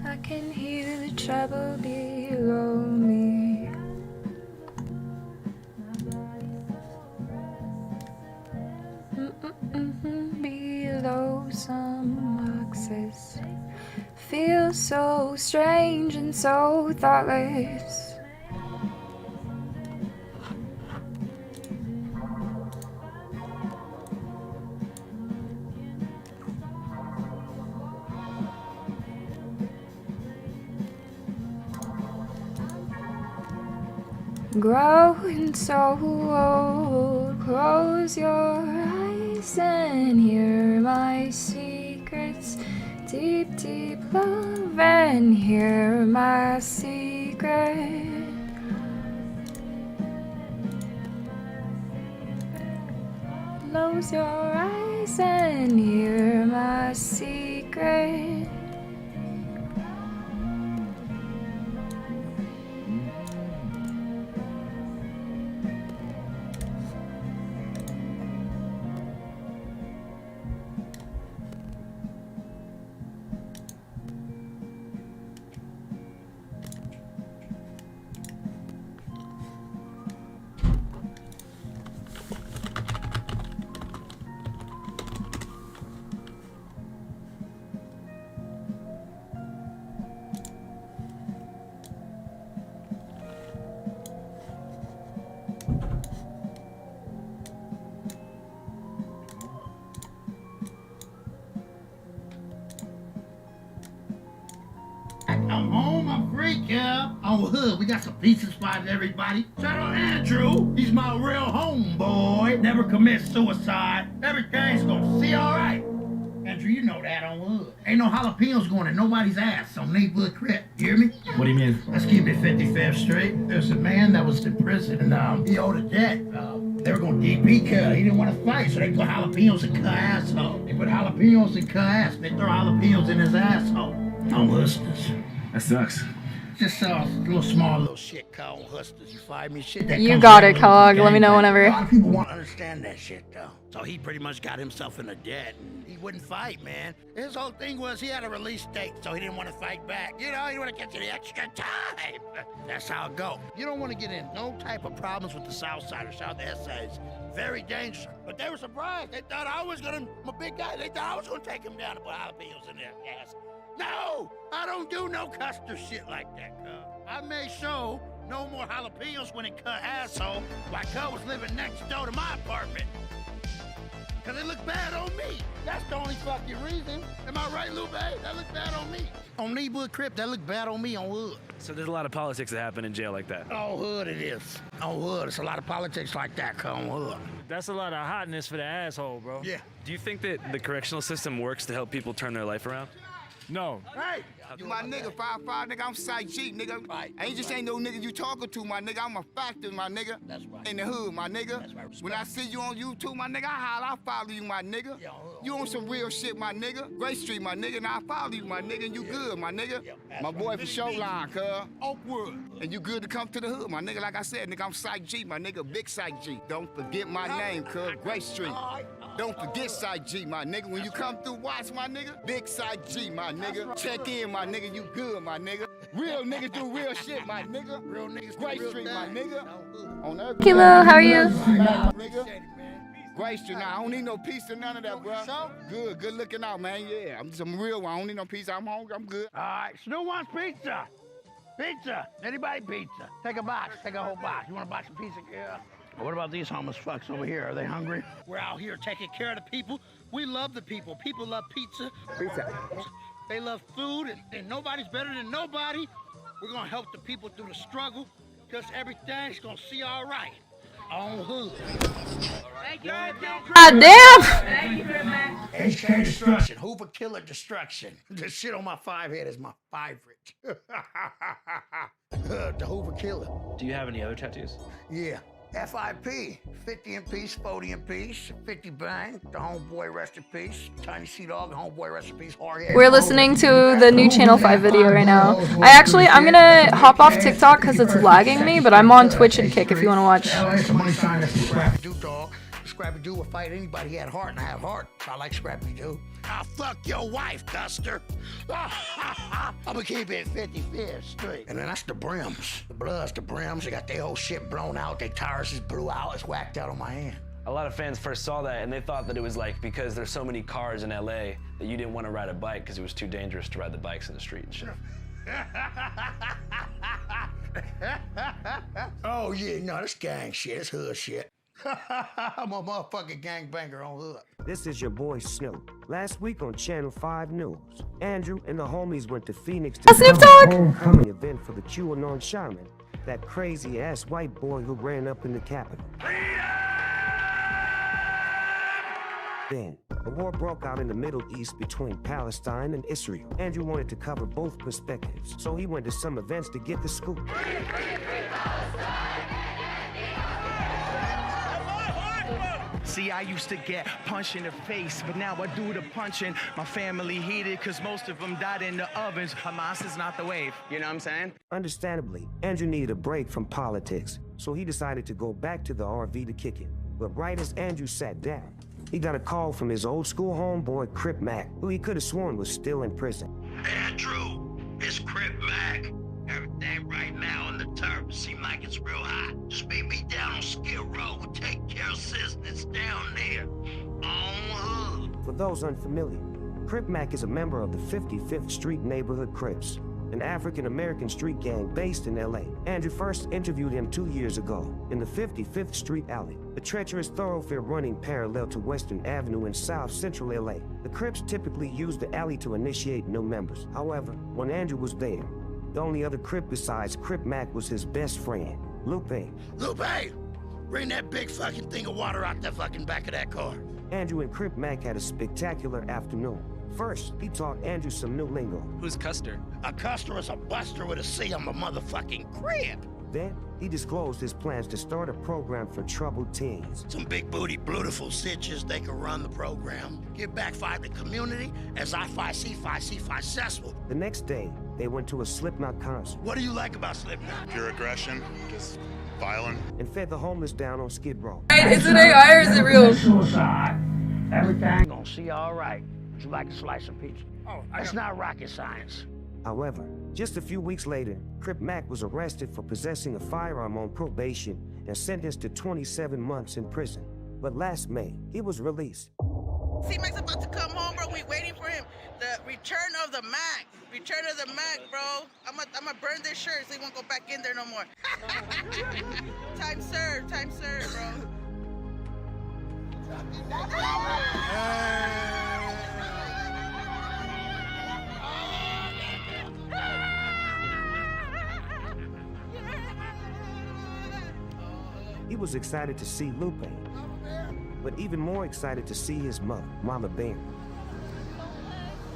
I can hear the trouble below me. Below some boxes. Feel so strange and so thoughtless. Growing so old, close your eyes and hear my secrets. Deep, deep love and hear my secret. Close your eyes and hear my secret. I'm home, I'm great, yeah. On Hood, we got some pizza spots, everybody. Shout out Andrew, he's my real homeboy. Never commits suicide. Everything's gonna see alright. Andrew, you know that on Hood. Ain't no jalapenos going in nobody's ass on neighborhood crib. You hear me? What do you mean? Let's keep it 55th Street. There's a man that was in prison and he owed a debt. They were gonna DP cut. He didn't want to fight, so they put jalapenos in cut asshole. They put jalapenos in cut ass. They throw jalapenos in his asshole. On Hustlers. That sucks. Just a little shit called Hustlers. You find me? Shit that You comes got out it, with Cog. the Let me know gangbang. whenever. A lot of people won't understand that shit, though. So he pretty much got himself in a debt, and he wouldn't fight, man. His whole thing was he had a release date, so he didn't want to fight back. You know, he didn't want to get you the extra time. That's how it go. You don't want to get in no type of problems with the South Side or South Essays. Very dangerous. But they were surprised. They thought I was gonna, I'm a big guy. They thought I was gonna take him down and put jalapenos in their ass. No, I don't do no Custer shit like that, cuz. I made sure no more jalapenos when it cut asshole while cuz was living next door to my apartment. Cause it looked bad on me. That's the only fucking reason. Am I right, Lupe? That looked bad on me. On neighborhood crib, that looked bad on me on Hood. So there's a lot of politics that happen in jail like that. On Hood it is. On Hood, it's a lot of politics like that, cuz on Hood. That's a lot of hotness for the asshole, bro. Yeah. Do you think that the correctional system works to help people turn their life around? No. Hey! You my nigga, 5'5", nigga, I'm Psych G, nigga. Right. I ain't just ain't no nigga you talking to, my nigga. I'm a factor, my nigga. That's right. In the hood, my nigga. That's right. When I see you on YouTube, my nigga, I holler, I follow you, my nigga. Yeah, You on some real shit, my nigga. Great Street, my nigga, and I follow you, my nigga, and you good, my nigga. Yeah, that's My boy right. from Showline, cuz. Oakwood. And you good to come to the hood, my nigga. Like I said, nigga, I'm Psych G, my nigga, big Psych G. Don't forget my name, cuz. Great Street. Don't forget Psych G, my nigga. When you come through, watch, my nigga. Big Psych G, my nigga. Check in, my nigga. You good, my nigga. Real niggas do real shit, my nigga. Real niggas do Great real Street, my things. nigga. On every Kilo, how are you? nigga. Grace Street. Now, I don't need no pizza, none of that, bro. Good, good looking out, man. Yeah, I'm some real one. I don't need no pizza. I'm hungry. I'm good. All right, Stu wants pizza. Pizza. Anybody pizza? Take a box. Take a whole box. You want to buy some pizza? Yeah. What about these homeless fucks over here? Are they hungry? We're out here taking care of the people. We love the people. People love pizza. Pizza. They love food, and nobody's better than nobody. We're gonna help the people through the struggle, because everything's gonna see all right. On hood. God damn! HK Destruction, Hoover Killer Destruction. The shit on my 5 head is my favorite. The Hoover Killer. Do you have any other tattoos? Yeah. FIP, 50 in peace, 40 in peace, 50 bang, the homeboy rest in peace, Tiny Sea Dog, the homeboy rest in peace, hard-head. We're listening to the new Channel 5 video right now. I'm gonna hop off TikTok because it's lagging me, but I'm on Twitch and Kick if you want to watch. Scrappy-Doo dog. Scrappy-Doo will fight anybody. He had heart and I have heart. I like Scrappy-Doo. I'll fuck your wife, Duster. I'm gonna keep it 55th Street. And then that's the brims. The bloods, the brims. They got their whole shit blown out. Their tires is blew out. It's whacked out on my hand. A lot of fans first saw that and they thought that it was like because there's so many cars in LA that you didn't want to ride a bike because it was too dangerous to ride the bikes in the street and shit. Oh yeah, no, this gang shit. It's hood shit. I'm a motherfucking gangbanger on hood. This is your boy Snoop. Last week on Channel 5 News, Andrew and the homies went to Phoenix to Snoop Dogg! a homecoming event for the QAnon shaman, that crazy-ass white boy who ran up in the Capitol. Then, a war broke out in the Middle East between Palestine and Israel. Andrew wanted to cover both perspectives, so he went to some events to get the scoop. See, I used to get punched in the face, but now I do the punching. My family heated, cause most of them died in the ovens. Hamas is not the wave, you know what I'm saying? Understandably, Andrew needed a break from politics, so he decided to go back to the RV to kick it. But right as Andrew sat down, he got a call from his old school homeboy, Crip Mac, who he could have sworn was still in prison. Andrew, it's Crip Mac. Everything right now in the turf seem like it's real hot. Just meet me down on Skid Row. We'll take care of business down there. On hood. For those unfamiliar, Crip Mac is a member of the 55th Street Neighborhood Crips, an African-American street gang based in LA. Andrew first interviewed him 2 years ago in the 55th Street Alley, a treacherous thoroughfare running parallel to Western Avenue in South Central LA. The Crips typically use the alley to initiate new members. However, when Andrew was there, the only other Crip besides Crip Mac was his best friend, Lupe. Lupe, bring that big fucking thing of water out the fucking back of that car. Andrew and Crip Mac had a spectacular afternoon. First, he taught Andrew some new lingo. Who's Custer? A Custer is a buster with a C on the motherfucking crib. Then, he disclosed his plans to start a program for troubled teens. Some big booty, beautiful sitches, they can run the program. Give back 5 to community as I 5 successful. The next day, they went to a Slipknot concert. What do you like about Slipknot? Pure aggression, just violent. And fed the homeless down on Skid Row. Is it AI or is it real? Suicide. Everything gonna see all right. Would you like a slice of pizza? Oh, it's not rocket science. However, just a few weeks later, Crip Mac was arrested for possessing a firearm on probation and sentenced to 27 months in prison. But last May, he was released. C-Mac's about to come home, bro. We waiting for him. The return of the Mac. Return of the Mac, bro. I'm gonna burn this shirt so he won't go back in there no more. Time served, bro. He was excited to see Lupe, but even more excited to see his mother, Mama Bear.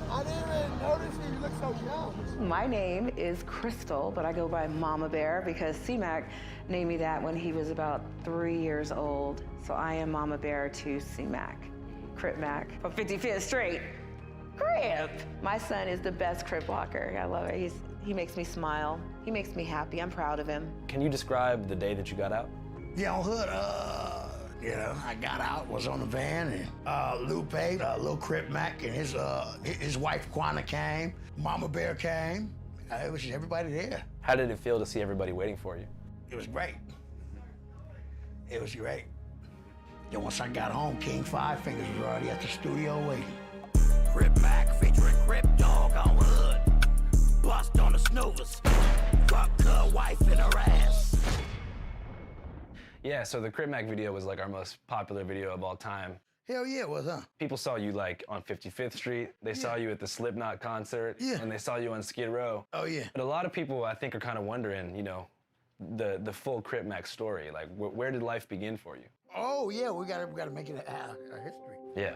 I didn't even notice you look so young. My name is Crystal, but I go by Mama Bear because C-Mac named me that when he was about 3 years old. So I am Mama Bear to C-Mac, Crip Mac from 55th Street. Crip! My son is the best Crip walker. I love it. He makes me smile. He makes me happy. I'm proud of him. Can you describe the day that you got out? Yeah, on hood, I got out, was on the van, and Lupe, Lil Crip Mac, and his wife Quana came, Mama Bear came. It was everybody there. How did it feel to see everybody waiting for you? It was great. It was great. Then once I got home, King Five Fingers was already at the studio waiting. Crip Mac featuring Crip Dog on Hood. Bust on the snoovers. Fuck her wife in her ass. Yeah, so the Crip Mac video was like our most popular video of all time. Hell yeah, it was, huh? People saw you like on 55th Street. They saw you at the Slipknot concert. Yeah. And they saw you on Skid Row. Oh yeah. But a lot of people, I think, are kind of wondering, you know, the full Crip Mac story. Like, where did life begin for you? Oh yeah, we gotta make it a history. Yeah.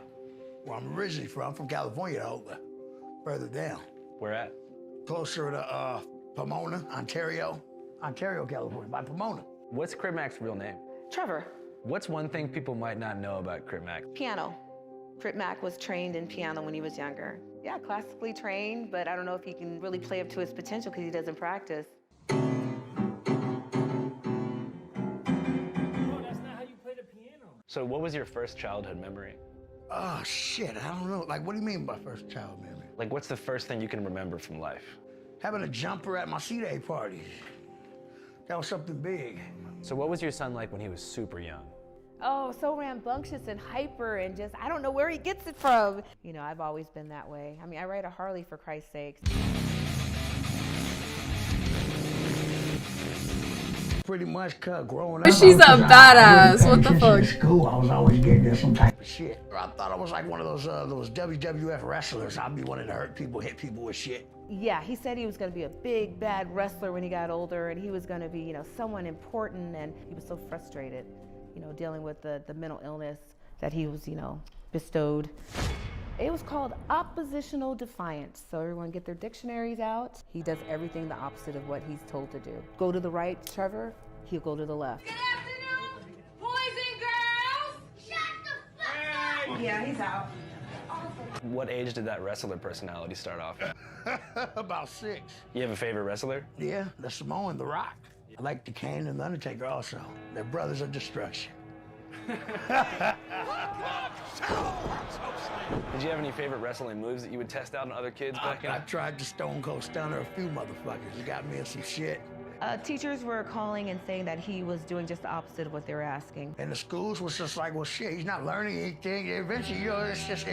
Where I'm originally from California though, but further down. Where at? Closer to Pomona, Ontario, California, by Pomona. What's Crip Mac's real name? Trevor. What's one thing people might not know about Crip Mac? Piano. Crip Mac was trained in piano when he was younger. Yeah, classically trained, but I don't know if he can really play up to his potential because he doesn't practice. Oh, that's not how you play the piano. So what was your first childhood memory? Oh shit, I don't know. Like, what do you mean by first child memory? Like, what's the first thing you can remember from life? Having a jumper at my C-Day parties. That was something big. So what was your son like when he was super young? Oh, so rambunctious and hyper and just, I don't know where he gets it from. You know, I've always been that way. I mean, I ride a Harley for Christ's sakes. Pretty much growing up. She's a badass. What the fuck? In school, I was always getting into some type of shit. I thought I was like one of those WWF wrestlers. I'd be wanting to hurt people, hit people with shit. Yeah, he said he was gonna be a big, bad wrestler when he got older, and he was gonna be, you know, someone important, and he was so frustrated, you know, dealing with the mental illness that he was, you know, bestowed. It was called oppositional defiance. So everyone get their dictionaries out. He does everything the opposite of what he's told to do. Go to the right, Trevor, he'll go to the left. Good afternoon, boys and girls. Shut the fuck up. Yeah, he's out. What age did that wrestler personality start off at? About 6. You have a favorite wrestler? Yeah, the Samoan, The Rock. I like the Kane and the Undertaker also. They're brothers of destruction. Did you have any favorite wrestling moves that you would test out on other kids back in? I tried to Stone Cold Stunner a few motherfuckers. You got me in some shit. Teachers were calling and saying that he was doing just the opposite of what they were asking. And the schools was just like, well, shit, he's not learning anything. Eventually, you know, it's just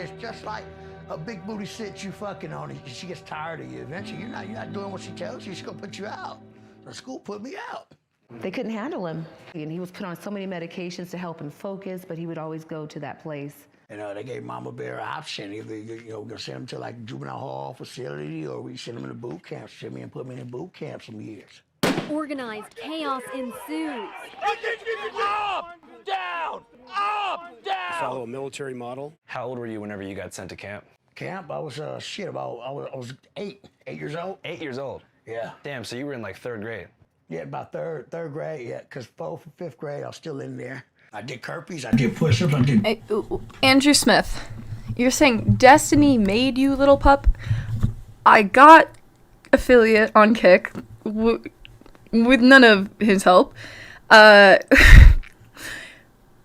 like a big booty sit you fucking on. She gets tired of you. Eventually, you're not doing what she tells you. She's gonna put you out. The school put me out. They couldn't handle him. And he was put on so many medications to help him focus, but he would always go to that place. You know, they gave Mama Bear an option. Either, you know, we're gonna send him to like juvenile hall facility, or we send him in a boot camp. Send me and put me in boot camp some years. Organized chaos ensues. Up, down, up, down. Follow a military model. How old were you whenever you got sent to camp? Camp, I was I was 8 years old. 8 years old? Yeah. Damn, so you were in like 3rd grade. Yeah, about third grade, yeah, because 4th and 5th grade, I was still in there. I did burpees, I did push-ups, I did... Hey, Andrew Smith, you're saying Destiny made you, little pup? I got affiliate on Kick with none of his help. I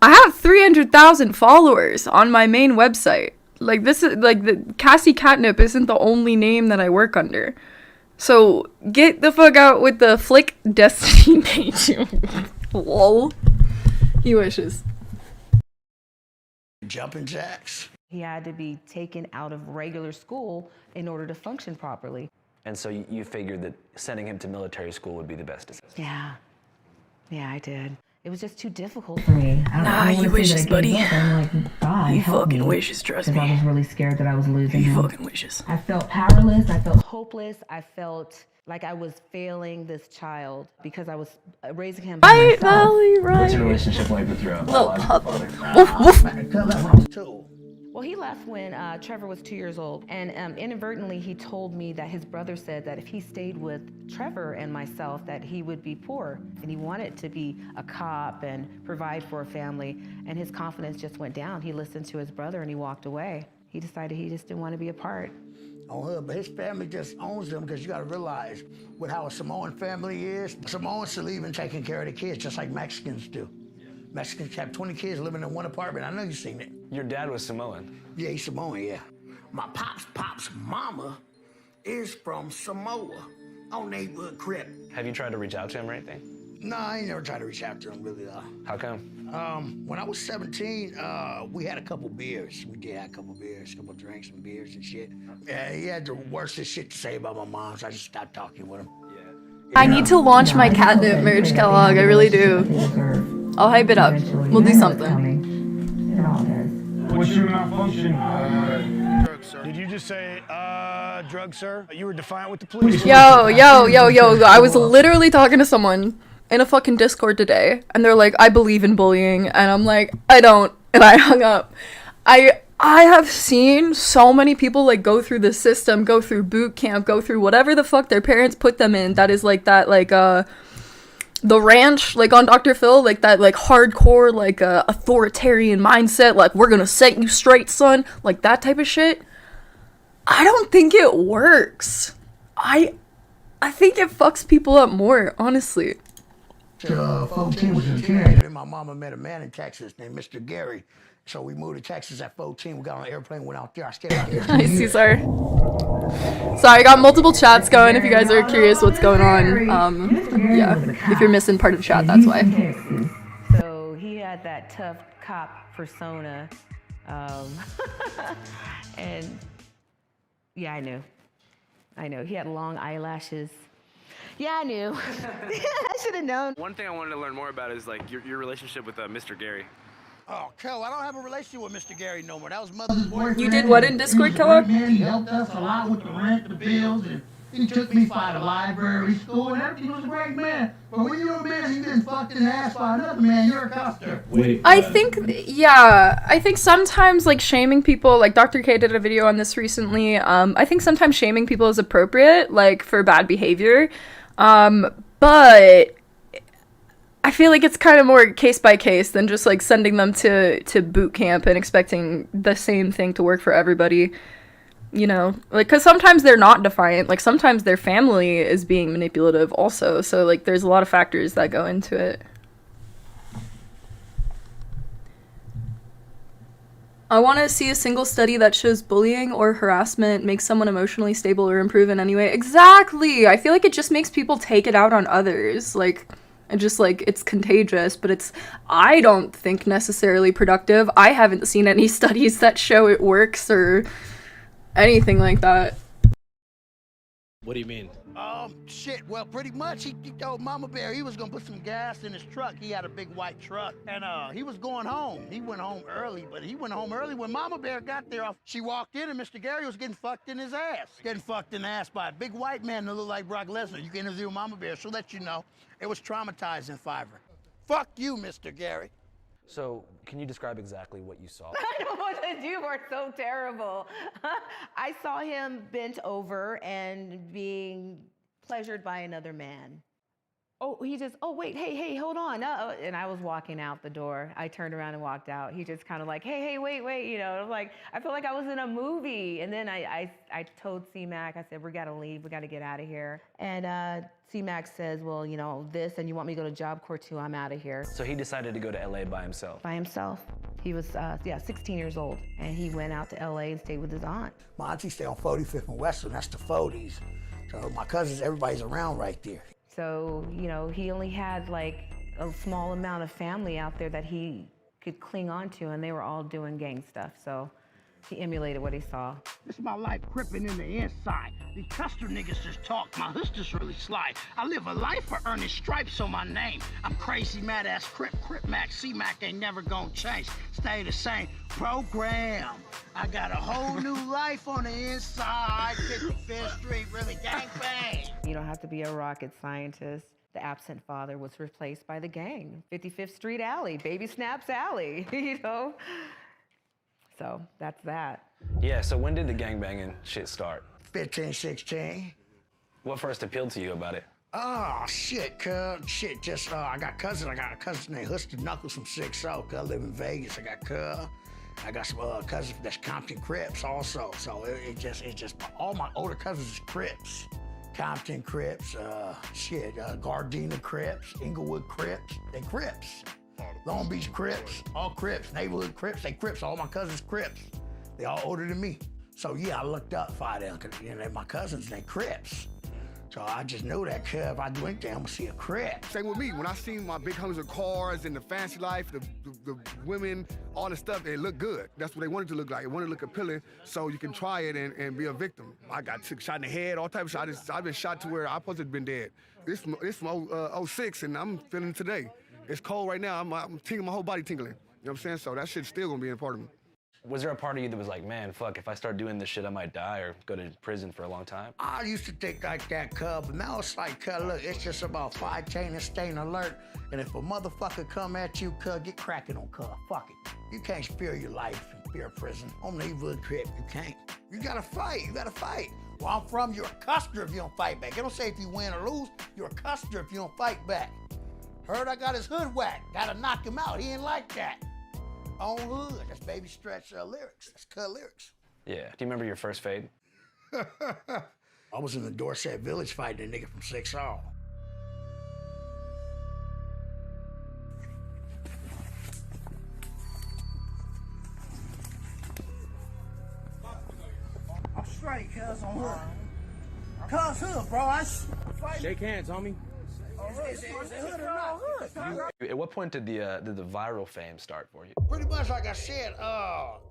have 300,000 followers on my main website. Like, this is, like, the Cassie Catnip isn't the only name that I work under. So, get the fuck out with the flick Destiny made you. Lol. He wishes. Jumping jacks. He had to be taken out of regular school in order to function properly. And so you figured that sending him to military school would be the best decision? Yeah, I did. It was just too difficult for me. Nah, you wishes, buddy. I'm like, God, You help fucking me. wishes, trust me. Because I was really scared that I was losing him. You fucking wishes. I felt powerless. I felt hopeless. I felt like I was failing this child because I was raising him by Right, myself. Valley, right. What's your relationship like with your Little pup. Well, he left when Trevor was 2 years old, and inadvertently he told me that his brother said that if he stayed with Trevor and myself, that he would be poor, and he wanted to be a cop and provide for a family, and his confidence just went down. He listened to his brother and he walked away. He decided he just didn't want to be a part. But his family just owns them, because you got to realize with how a Samoan family is, Samoans are leaving taking care of the kids just like Mexicans do. Mexicans have 20 kids living in one apartment. I know you've seen it. Your dad was Samoan? Yeah, he's Samoan, yeah. My pop's mama is from Samoa on neighborhood crib. Have you tried to reach out to him or anything? No, I ain't never tried to reach out to him, really, though. How come? When I was 17, we had a couple beers. We did have a couple beers, a couple drinks and beers and shit. Yeah, he had the worstest shit to say about my mom, so I just stopped talking with him. I need to launch my catnip merch, Kellogg. I really do. I'll hype it up. We'll do something. What's your malfunction? Drugs, sir. Did you just say, drugs, sir? You were defiant with the police. Yo. I was literally talking to someone in a fucking Discord today, and they're like, I believe in bullying, and I'm like, I don't, and I hung up. I have seen so many people like go through the system, go through boot camp, go through whatever the fuck their parents put them in, that is like that, like, the ranch, like on Dr. Phil, like that, like hardcore, like authoritarian mindset, like we're gonna set you straight, son, like that type of shit. I don't think it works. I think it fucks people up more, honestly. 14 was a teenager. My mama met a man in Texas named Mr. Gary. So we moved to Texas at 14. We got on an airplane, went out there. I stayed out there. I see, sir. Sorry, I got multiple chats going. If you guys are curious what's going on, yeah. If you're missing part of the chat, that's why. So he had that tough cop persona, and yeah, I know. He had long eyelashes. Yeah, I knew. I should have known. One thing I wanted to learn more about is like your relationship with Mr. Gary. Oh, Kel, I don't have a relationship with Mr. Gary no more. That was mother's boyfriend. You did what in Discord, Kellogg? He helped us a lot with the rent, the bills, and he took me by the library, school, and everything. He was a great man. But when you're a man, you've been fucked in the ass by another man, you're a custer. I think sometimes like shaming people, like Dr. K did a video on this recently. I think sometimes shaming people is appropriate, like for bad behavior. But I feel like it's kind of more case by case than just like sending them to boot camp and expecting the same thing to work for everybody, you know, like, because sometimes they're not defiant, like sometimes their family is being manipulative also, so like there's a lot of factors that go into it. I want to see a single study that shows bullying or harassment makes someone emotionally stable or improve in any way. Exactly! I feel like it just makes people take it out on others, like, and just like it's contagious, but it's, I don't think necessarily productive. I haven't seen any studies that show it works or anything like that. What do you mean? Shit, well, pretty much he told Mama Bear he was gonna put some gas in his truck. He had a big white truck, and he was going home. He went home early, but he went home early when Mama Bear got there. She walked in, and Mr. Gary was getting fucked in his ass. Getting fucked in the ass by a big white man that looked like Brock Lesnar. You can interview Mama Bear, she'll let you know. It was traumatizing for her. Fuck you, Mr. Gary. So, can you describe exactly what you saw? I don't know what to do. You are so terrible. I saw him bent over and being pleasured by another man. Oh, wait, hey, hold on. And I was walking out the door. I turned around and walked out. He just kind of like, hey, wait, you know, like, I felt like I was in a movie. And then I told C-Mac, I said, we gotta leave, we gotta get out of here. And C-Mac says, well, you know, this, and you want me to go to Job Corps too, I'm out of here. So he decided to go to LA by himself? By himself. He was, 16 years old. And he went out to LA and stayed with his aunt. My auntie stayed on 45th and Western, that's the 40s. So my cousins, everybody's around right there. So, you know, he only had like a small amount of family out there that he could cling on to, and they were all doing gang stuff. So he emulated what he saw. This is my life crippin' in the inside. These custer niggas just talk, my hood's just really sly. I live a life for earning stripes on my name. I'm crazy, mad ass Crip Mac, C-Mac ain't never gonna change. Stay the same program. I got a whole new life on the inside. 55th Street, really gang bang. You don't have to be a rocket scientist. The absent father was replaced by the gang. 55th Street Alley, Baby Snaps Alley, you know? So that's that. Yeah, so when did the gangbanging shit start? 15, 16. What first appealed to you about it? Oh, shit, cuz. I got cousins. I got a cousin named Huston Knuckles from 6-0, cuz I live in Vegas. I got some cousins that's Compton Crips also. So it just, all my older cousins is Crips. Compton Crips, Gardena Crips, Inglewood Crips, they Crips. Long Beach Crips, all Crips, neighborhood Crips, they Crips, all my cousins Crips. They all older than me. So yeah, I looked up for them, cause you know, my cousins, they Crips. So I just knew that if I went there, I'm gonna see a Crip. Same with me. When I seen my big homies with cars and the fancy life, the women, all the stuff, they look good. That's what they wanted to look like. They wanted to look appealing, so you can try it and be a victim. I got shot in the head, all type of shit. I've been shot to where I supposed to have been dead. This from 06, and I'm feeling it today. It's cold right now. I'm tingling, my whole body tingling. You know what I'm saying? So that shit's still gonna be a part of me. Was there a part of you that was like, man, fuck, if I start doing this shit, I might die or go to prison for a long time? I used to think like that, but now it's like, look, it's just about fighting and staying alert. And if a motherfucker come at you, get cracking on, fuck it. You can't fear your life and fear prison. On neighborhood Crip, you can't. You gotta fight, Where I'm from, you're a customer if you don't fight back. They don't say if you win or lose, you're a customer if you don't fight back. Heard I got his hood whacked, gotta knock him out, he ain't like that. On hood, that's Baby Stretch lyrics, that's cut lyrics. Yeah, do you remember your first fade? I was in the Dorset Village fighting a nigga from 6R. I'm straight, cuz, on hood. Cuz hood, bro, Shake hands, homie. Is it hood or not hood? At what point did the viral fame start for you? Pretty much like I said,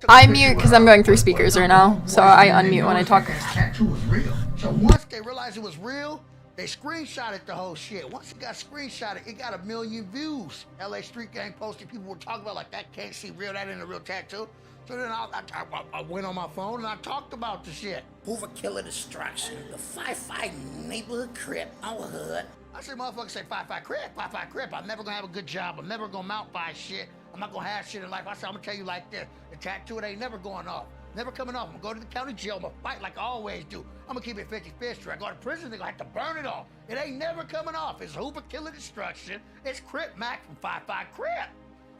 I mute because I'm going through speakers right now, so I unmute when I talk. Tattoo was real. So once they realized it was real, they screenshotted the whole shit. Once it got screenshotted, it got 1 million views. LA Street Gang posted, people were talking about like, that can't see real, that ain't a real tattoo. So then I went on my phone and I talked about the shit. Hoover Killer Destruction, the fighting neighborhood Crip on hood. I said, motherfuckers say 5-5 Crip. I'm never gonna have a good job. I'm never gonna mount by shit. I'm not gonna have shit in life. I said, I'm gonna tell you like this. The tattoo, it ain't never going off. Never coming off. I'm gonna go to the county jail. I'm gonna fight like I always do. I'm gonna keep it 55th Street. I go to prison, they're gonna have to burn it off. It ain't never coming off. It's Hoover Killer Destruction. It's Crip Mac from 5-5 Crip.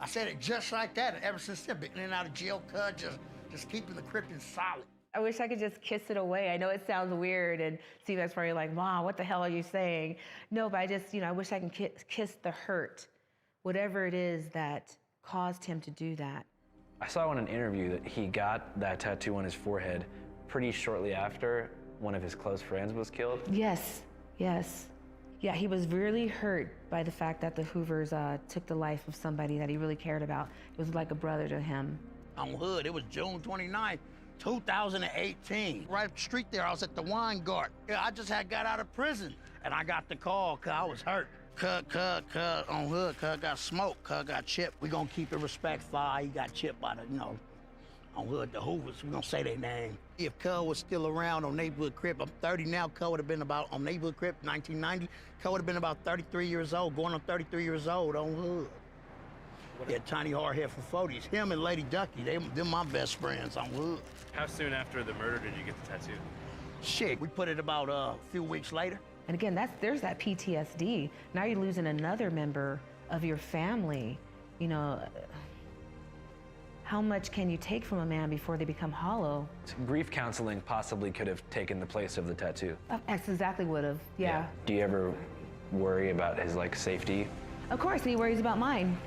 I said it just like that, and ever since then, been in and out of jail, just keeping the Krypton solid. I wish I could just kiss it away. I know it sounds weird, and C-Mac's probably like, Mom, what the hell are you saying? No, but I just, I wish I can kiss the hurt, whatever it is that caused him to do that. I saw in an interview that he got that tattoo on his forehead pretty shortly after one of his close friends was killed. Yes. Yeah, he was really hurt by the fact that the Hoovers took the life of somebody that he really cared about. It was like a brother to him. On hood, it was June 29th. 2018. Right up the street there, I was at the wine guard. Yeah, I just got out of prison, and I got the call because I was hurt. On hood, got smoked, got chipped. We gonna keep it respectful. He got chipped by the, on hood, the Hoovers. We gonna say their name. If Cub was still around on Neighborhood Crip, I'm 30 now. Cub would have been about, on Neighborhood Crip, 1990. Cub would have been about 33 years old, going on 33 years old on hood. Yeah, Tiny Hardhead for 40s. Him and Lady Ducky, they're my best friends on hood. How soon after the murder did you get the tattoo? Shit, we put it about a few weeks later. And again, there's that PTSD. Now you're losing another member of your family. How much can you take from a man before they become hollow? Grief counseling possibly could have taken the place of the tattoo. That's exactly would have, yeah. Do you ever worry about his safety? Of course, and he worries about mine.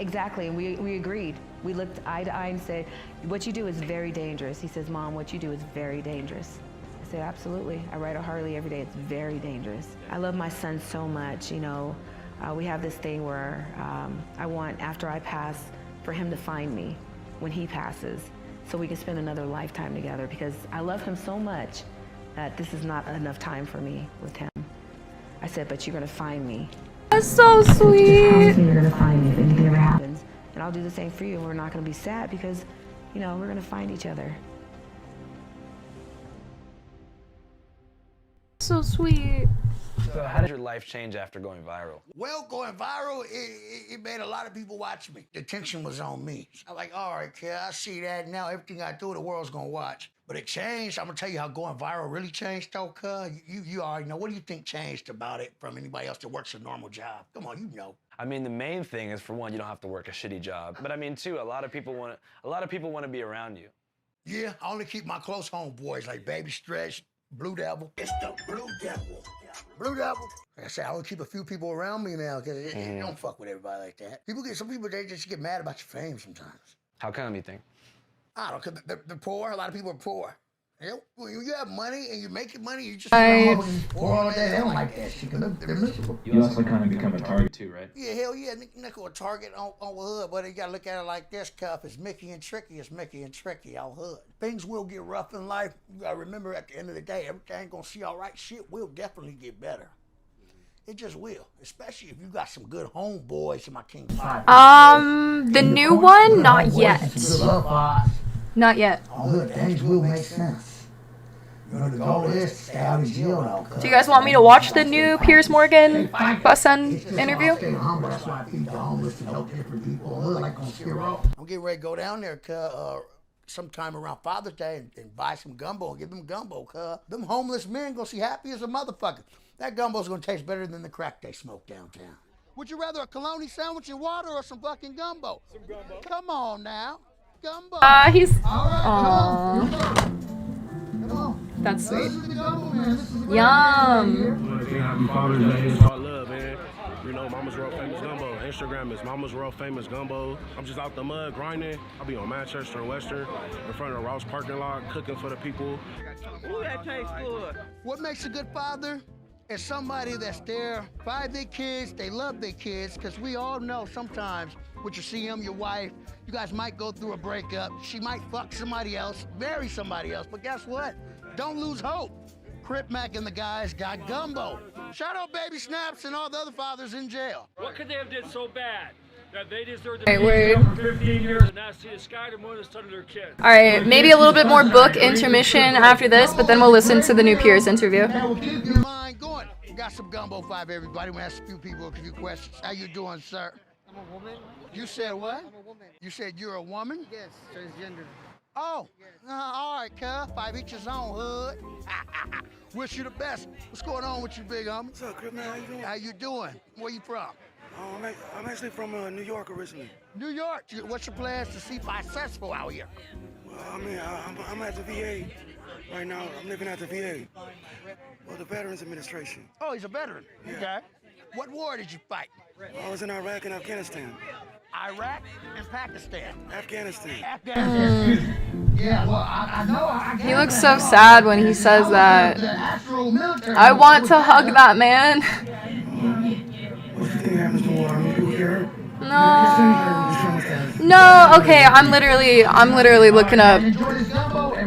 Exactly, and we agreed. We looked eye to eye and said, what you do is very dangerous. He says, Mom, what you do is very dangerous. I said, absolutely. I ride a Harley every day. It's very dangerous. I love my son so much, We have this thing where I want, after I pass, for him to find me when he passes so we can spend another lifetime together because I love him so much that this is not enough time for me with him. I said, but you're going to find me. That's so sweet. You're gonna find me if anything ever happens, and I'll do the same for you. We're not gonna be sad because, we're gonna find each other. So sweet. So how did your life change after going viral? Well, going viral, it made a lot of people watch me. The attention was on me. I'm like, all right, kid, I see that now. Everything I do, the world's gonna watch. But it changed. I'm gonna tell you how going viral really changed, though, cuz. You already know. What do you think changed about it from anybody else that works a normal job? Come on, you know. I mean, the main thing is, for one, you don't have to work a shitty job. But I mean, two, a lot of people want to be around you. Yeah, I only keep my close homeboys like Baby Stretch, Blue Devil. It's the Blue Devil. Blue Devil. Like I said, I only keep a few people around me now because you don't fuck with everybody like that. Some people, they just get mad about your fame sometimes. How come, you think? I don't know, because they're poor. A lot of people are poor. When you have money and you're making money, you just Pour all day. They don't like that shit. They're miserable. You also kind of become a target too, right? Yeah, hell yeah, nickel a target on hood, but you gotta look at it like this, cuff. It's Mickey and Tricky, on hood. Things will get rough in life. You gotta remember at the end of the day, everything ain't gonna see all right. Shit will definitely get better. It just will, especially if you got some good homeboys in my King 5. The new one? Not yet. Not yet. On hood, things will make sense. You know, the goal is to stay out of jail now. Do you guys want me to watch the new Piers Morgan Bus End interview? That's why I feed the homeless and help different people. I'm getting ready to go down there, sometime around Father's Day and buy some gumbo and give them gumbo, them homeless men gonna see happy as a motherfucker. That gumbo's gonna taste better than the crack they smoke downtown. Would you rather a bologna sandwich and water or some fucking gumbo? Some gumbo. Come on now. Gumbo. He's... Come on. That's sweet. Yum. Happy Father's Day. It's all love, man. You know, Mama's World Famous Gumbo. Instagram is Mama's World Famous Gumbo. I'm just out the mud grinding. I'll be on Manchester and Western in front of the Rouse parking lot cooking for the people. Ooh, that tastes good. What makes a good father is somebody that's there by their kids. They love their kids, because we all know sometimes when you see them, your wife, you guys might go through a breakup. She might fuck somebody else, marry somebody else, but guess what? Don't lose hope. Crip Mac and the guys got gumbo. Shout out Baby Snaps and all the other fathers in jail. What could they have did so bad that they deserve to Hey, be wait. in jail for 15 years and not see the sky, the moon, and the sun of their kids? Alright, maybe a little bit more book intermission after this, but then we'll listen to the new Piers interview. That will keep your mind going. Got some gumbo 5, everybody. We'll ask a few people a few questions. How you doing, sir? I'm a woman. You said what? I'm a woman. You said you're a woman? Yes, transgender. Oh, all right, cuz. 5 each his own, hood. Wish you the best. What's going on with you, big homie? What's up, Crip, man? How you doing? How you doing? Where you from? I'm actually from New York originally. New York. What's your plans to see successful out here? Well, I mean, I'm at the VA right now. I'm living at the VA. Well, the Veterans Administration. Oh, he's a veteran. Yeah. Okay. What war did you fight? I was in Iraq and Afghanistan. Iraq and Pakistan. Afghanistan. Yeah, well, I know. He looks so sad when he says that. I want to hug that man. What do you think happens to war? No, okay, I'm literally looking up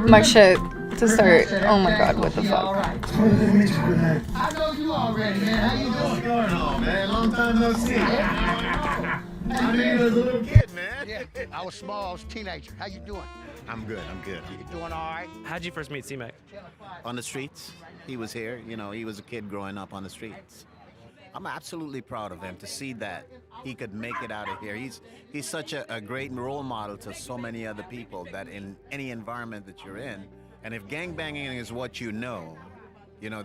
my shit to start. Oh my god, what the fuck? I know you already, man. How you doing? What's going on, man? Long time no see. I mean, as a little kid, man. Yeah, I was small. I was a teenager. How you doing? I'm good. You doing all right? How'd you first meet C-Mac? On the streets. He was here. You know, he was a kid growing up on the streets. I'm absolutely proud of him to see that he could make it out of here. He's such a great role model to so many other people that in any environment that you're in, and if gangbanging is what you know,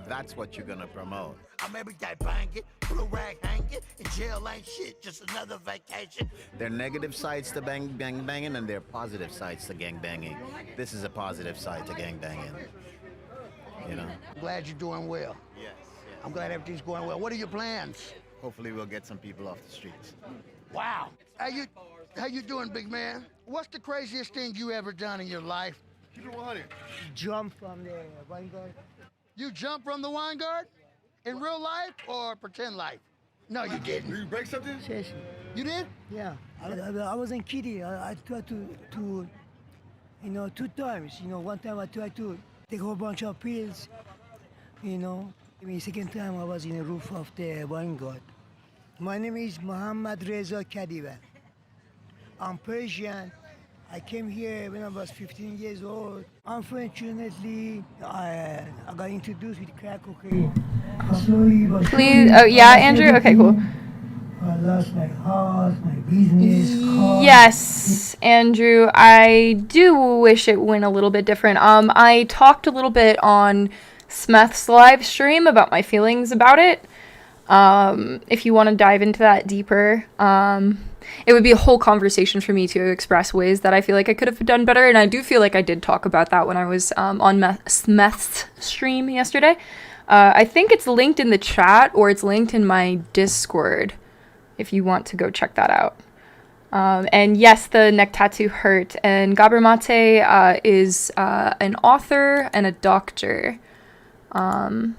that's what you're gonna promote. I'm everyday banging, blue rag hanging, in jail ain't shit, just another vacation. There are negative sides to banging, and there are positive sides to gangbanging. This is a positive side to gangbanging. I'm glad you're doing well. Yes. I'm glad everything's going well. What are your plans? Hopefully we'll get some people off the streets. Wow. How you doing, big man? What's the craziest thing you ever done in your life? Jump from the wine guard. You jumped from the wine guard? In real life or pretend life? No, you didn't. Did you break something? Seriously. You did? Yeah. I wasn't kidding. I tried to 2 times. One time I tried to take a whole bunch of pills. Second time I was in the roof of the wine guard. My name is Muhammad Reza Kadiva. I'm Persian. I came here when I was 15 years old. Unfortunately, I got introduced with crack cocaine. Please, oh yeah, Andrew? Okay, cool. I lost my house, my business, car. Yes, Andrew, I do wish it went a little bit different. I talked a little bit on Smeth's live stream about my feelings about it. If you want to dive into that deeper, it would be a whole conversation for me to express ways that I feel like I could have done better, and I do feel like I did talk about that when I was on Smeth's stream yesterday. I think it's linked in the chat, or it's linked in my Discord, if you want to go check that out. And yes, the neck tattoo hurt. And Gabor Mate is an author and a doctor. But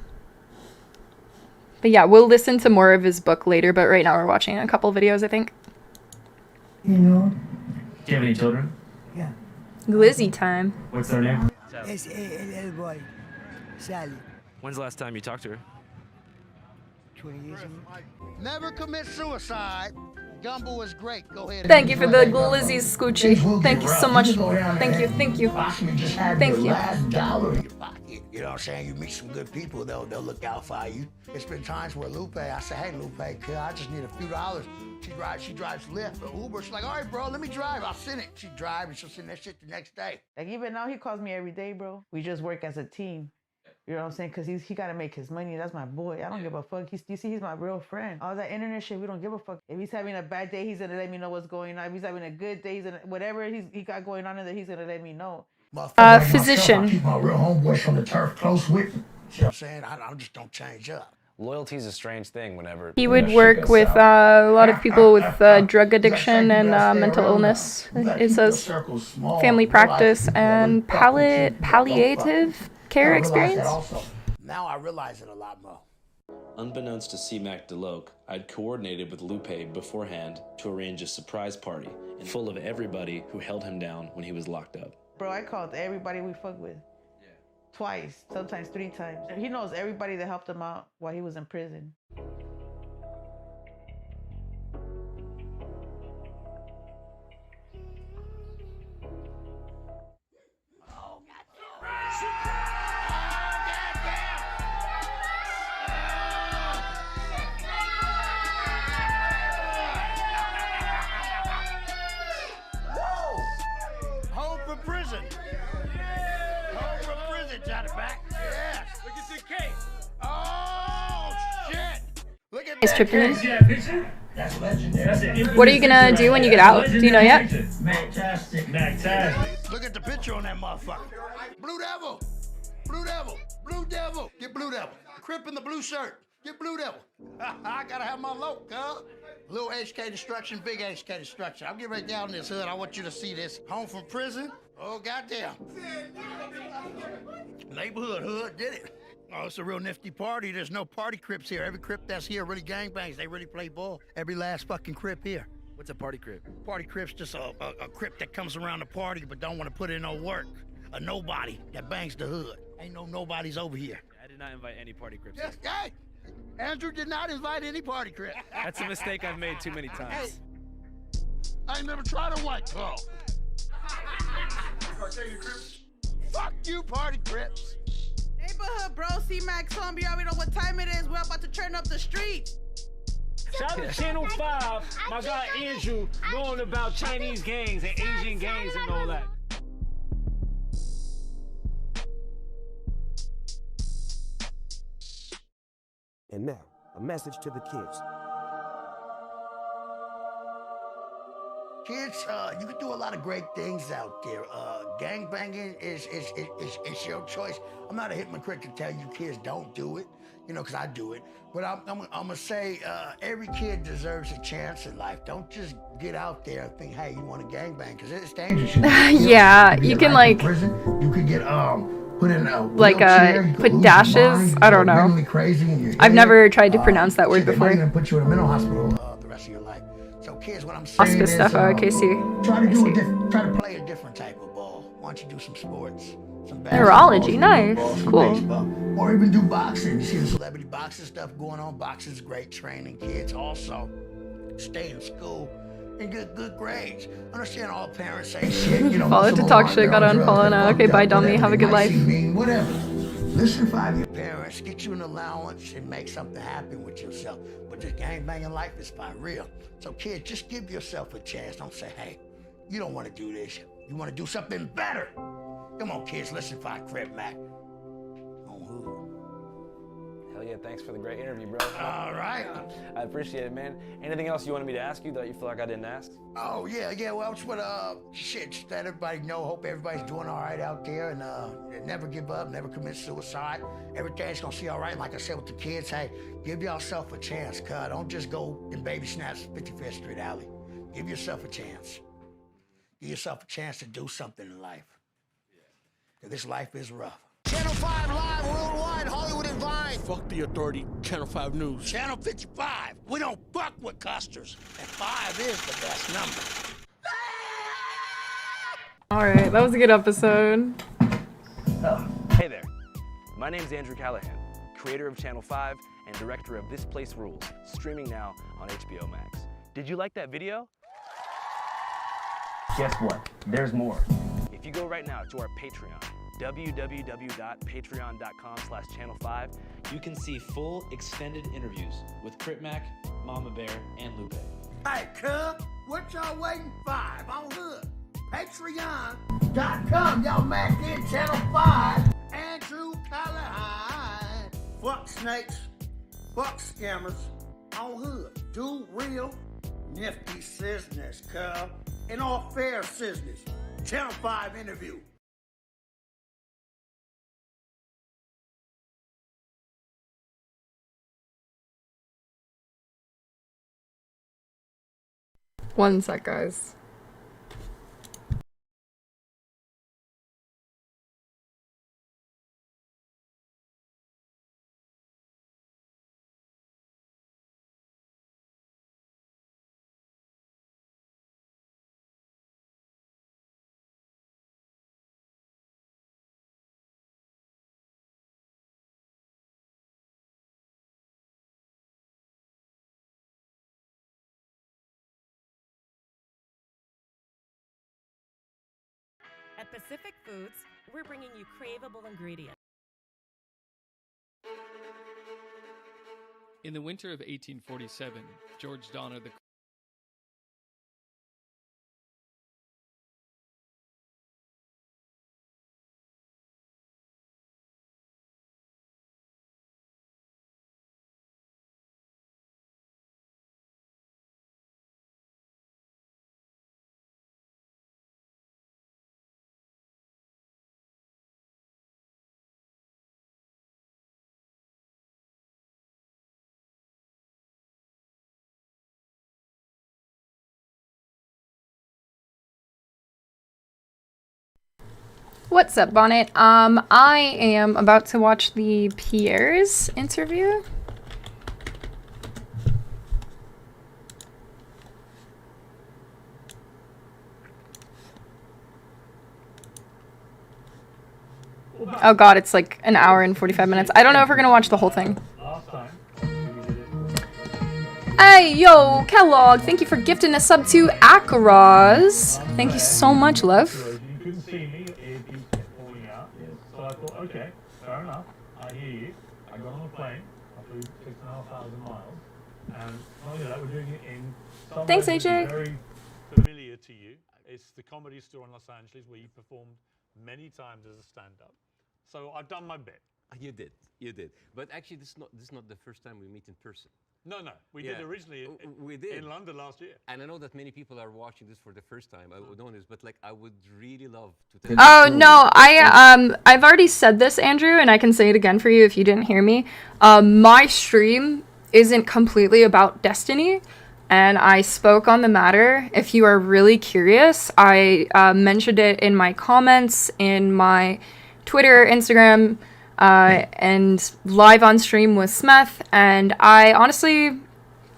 yeah, we'll listen to more of his book later, but right now we're watching a couple videos, I think. You know? Do you have any children? Yeah. Glizzy time. What's their name? S-A-L-L boy. Sally. When's the last time you talked to her? 20 years ago. Never commit suicide. Gumbo is great. Go ahead. Thank you for the glizzy scoochie. Thank you so much. Thank you, thank you. Thank you. You know what I'm saying? You meet some good people, they'll look out for you. It's been times where Lupe, I say, hey Lupe, kid, I just need a few dollars. She drives Lyft or Uber. She's like, all right, bro, let me drive. I'll send it. She drives and she'll send that shit the next day. Like even now, he calls me every day, bro. We just work as a team. You know what I'm saying? Because he got to make his money. That's my boy. I don't give a fuck. You see, he's my real friend. All that internet shit, we don't give a fuck. If he's having a bad day, he's going to let me know what's going on. If he's having a good day, whatever he got going on in there, he's going to let me know. Physician. I keep my real homeboys from the turf close with me. You know what I'm saying? I just don't change up. Loyalty is a strange thing whenever... He would work with a lot of people with drug addiction and mental illness. It says family practice and palliative care experience. Now I realize it a lot more. Unbeknownst to C-Mac DeLoke, I'd coordinated with Lupe beforehand to arrange a surprise party full of everybody who held him down when he was locked up. Bro, I called everybody we fuck with. Twice, sometimes 3 times. He knows everybody that helped him out while he was in prison. Home from prison. Home from prison, Johnny back. Yes. Look at the cake. Oh, shit. Look at Is that tripping cake. in? That's legendary. What are you gonna do when you get out? Do you know yet? Fantastic. Look at the picture on that motherfucker. Blue Devil. Blue Devil. Blue Devil. Get Blue Devil. Crip in the blue shirt. Get Blue Devil. I gotta have my look, huh? Little HK destruction, big HK destruction. I'm getting right down this hood. I want you to see this. Home from prison. Oh, goddamn. Neighborhood hood did it. Oh, it's a real nifty party. There's no party crips here. Every crip that's here really gangbangs. They really play ball. Every last fucking crip here. What's a party crib? Party crip's just a crip that comes around the party but don't want to put in no work. A nobody that bangs the hood. Ain't no nobodies over here. I did not invite any party cribs. Yes, hey, Andrew did not invite any party crip. That's a mistake I've made too many times. Hey, I ain't never tried a white claw. Fuck you, party crips. Neighborhood, bro. C-Mac told me, you already know what time it is. We're about to turn up the street. Shout out to Channel 5, my guy Andrew, knowing about Chinese gangs and Asian gangs and all that. And now, a message to the kids. Kids, you can do a lot of great things out there. Gang banging is your choice. I'm not a hypocrite to tell you kids don't do it, you know, because I do it. But I'm gonna say every kid deserves a chance in life. Don't just get out there and think, hey, you want to gang bang, because it's dangerous. Yeah, you can like Prison, you could get put in a like wheelchair, you could put lose your dashes. mind, I don't know. mentally crazy in your I've head. never tried to pronounce that word Shit, they might before. even put you in a mental hospital The rest of your life. So kids, what I'm saying Hospice is, stuff. Okay, see. try to try to play a different type of ball. Why don't you do some sports? Some Neurology, basketball, nice, football, some cool. baseball, or even do boxing. You see the celebrity boxing stuff going on. Boxing's great, training kids. Also, stay in school and get good grades. Understand all parents say shit. You know, Follow to talk shit, gotta unfollow now. Okay, bye, dummy. Have a good life. Whatever. Listen to your parents, get you an allowance, and make something happen with yourself. But this gangbanging life is for real. So kids, just give yourself a chance. Don't say, hey, you don't want to do this. You want to do something better. Come on, kids, listen for Crip Mac. Hell yeah, thanks for the great interview, bro. All right. I appreciate it, man. Anything else you wanted me to ask you that you feel like I didn't ask? Oh, yeah, well, it's what, shit, just let everybody know. Hope everybody's doing all right out there, and never give up, never commit suicide. Everything's gonna see all right. Like I said with the kids, hey, give yourself a chance, cuz. Don't just go and baby snatch 55th Street Alley. Give yourself a chance. Give yourself a chance to do something in life. Because this life is rough. Channel 5 live worldwide, Hollywood and Vine. Fuck the authority, Channel 5 News. Channel 55. We don't fuck with custers. And 5 is the best number. Alright, that was a good episode. Hey there. My name's Andrew Callahan, creator of Channel 5 and director of This Place Rules, streaming now on HBO Max. Did you like that video? Guess what? There's more. If you go right now to our Patreon, www.patreon.com/channel5, You can see full extended interviews with Crip Mac, Mama Bear, and Lupe. Hey, cub, what y'all waiting for? On hood. Patreon.com, y'all Mac in Channel 5. Andrew Callahan. Fuck snakes. Fuck scammers. On hood. Do real nifty business, cub. And all fair business. Channel 5 interview. One sec, guys. At Pacific Foods, we're bringing you craveable ingredients. In the winter of 1847, George Donner, the What's up, Bonnet? I am about to watch the Pierre's interview. Oh god, it's like an hour and 45 minutes. I don't know if we're gonna watch the whole thing. Hey, yo, Kellogg, thank you for gifting a sub to Akaraz. Thank you so much, love. You couldn't see me, earpiece kept falling out. So I thought, okay, fair enough. I hear you. I got on a plane. I flew 6,500 miles. And not only that, we're doing it in somewhere Thanks, that's AJ. very familiar to you. It's the Comedy Store in Los Angeles where you performed many times as a stand-up. So I've done my bit. You did. But actually, this is not the first time we meet in person. No, we did originally in London last year. And I know that many people are watching this for the first time. I would know this, but like I would really love to. Oh no, I've already said this, Andrew, and I can say it again for you if you didn't hear me. My stream isn't completely about Destiny, and I spoke on the matter. If you are really curious, I mentioned it in my comments, in my Twitter, Instagram, and live on stream with Smeth, and I honestly,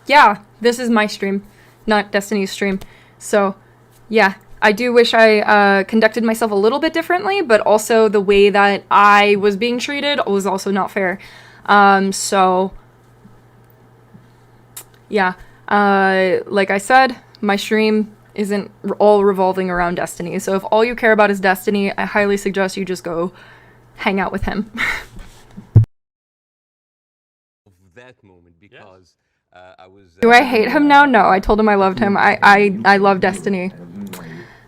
yeah, this is my stream, not Destiny's stream. So, yeah, I do wish I conducted myself a little bit differently, but also the way that I was being treated was also not fair. So, yeah, like I said, my stream isn't all revolving around Destiny. So if all you care about is Destiny, I highly suggest you just go hang out with him. That moment because I was. Do I hate him now? No, I told him I loved him. I love Destiny,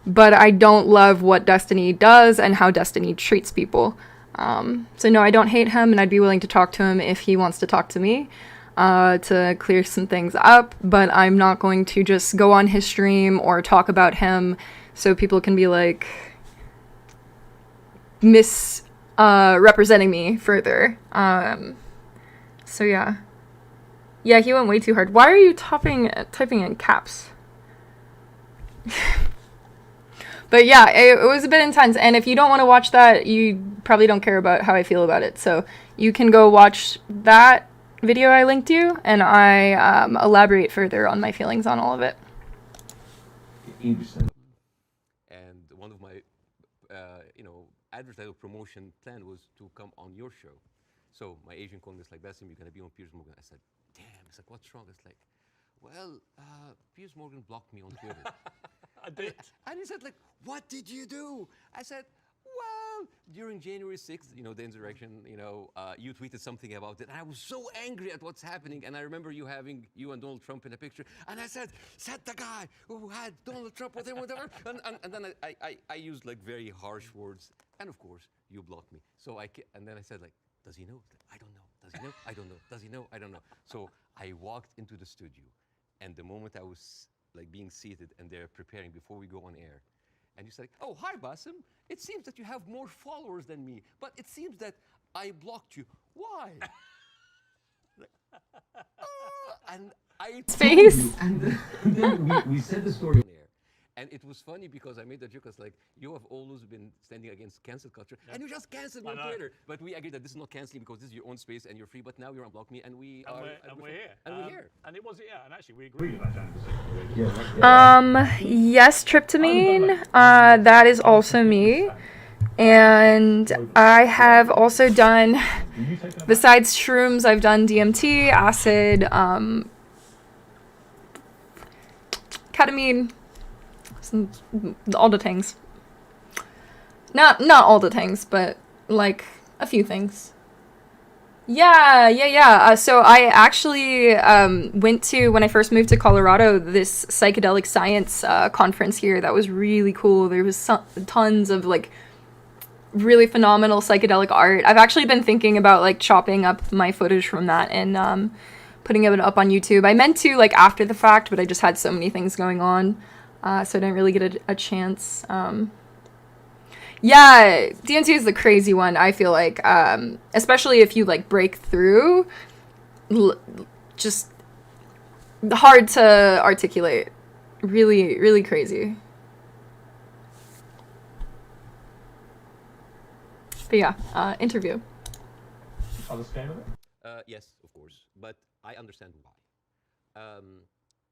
but I don't love what Destiny does and how Destiny treats people. So no, I don't hate him, and I'd be willing to talk to him if he wants to talk to me to clear some things up. But I'm not going to just go on his stream or talk about him so people can be like representing me further. So yeah, he went way too hard. Why are you typing in caps? But yeah, it was a bit intense. And if you don't want to watch that, you probably don't care about how I feel about it. So you can go watch that video I linked you, and I elaborate further on my feelings on all of it. Interesting. And one of my, advertising promotion plan was to come on your show. So my agent called me, it's like, Basim, you're gonna be on Piers Morgan. I said, damn. It's like, what's wrong? It's like, well, Piers Morgan blocked me on Twitter. I did. And he said, like, what did you do? I said, well, during January 6th, the insurrection, you tweeted something about it. And I was so angry at what's happening. And I remember you having you and Donald Trump in a picture. And I said the guy who had Donald Trump with him, whatever. And then I used like very harsh words. And of course, you blocked me. And then I said, like, does he know? I don't know. Does he know? I don't know. Does he know? I don't know. So I walked into the studio. And the moment I was like being seated and they're preparing before we go on air, and you said, oh, hi, Basim. It seems that you have more followers than me, but it seems that I blocked you. Why? And I face. And then we said the story on air. And it was funny because I made the joke, I was like, you have always been standing against cancel culture, and you just canceled me on Twitter. But we agreed that this is not canceling because this is your own space and you're free, but now you're on Block Me, and we're here. And we're here. And it was, and actually we agree with that. Yes, tryptamine. That is also me. And I have also done, besides shrooms, I've done DMT, acid, ketamine, all the things. Not all the things, but like a few things. Yeah. So I actually went to, when I first moved to Colorado, this psychedelic science conference here that was really cool. There was tons of like really phenomenal psychedelic art. I've actually been thinking about like chopping up my footage from that and putting it up on YouTube. I meant to like after the fact, but I just had so many things going on, so I didn't really get a chance. Yeah, DMT is the crazy one, I feel like, especially if you like break through, just hard to articulate. Really, really crazy. But yeah, interview. Other scale of it? Yes, of course, but I understand why.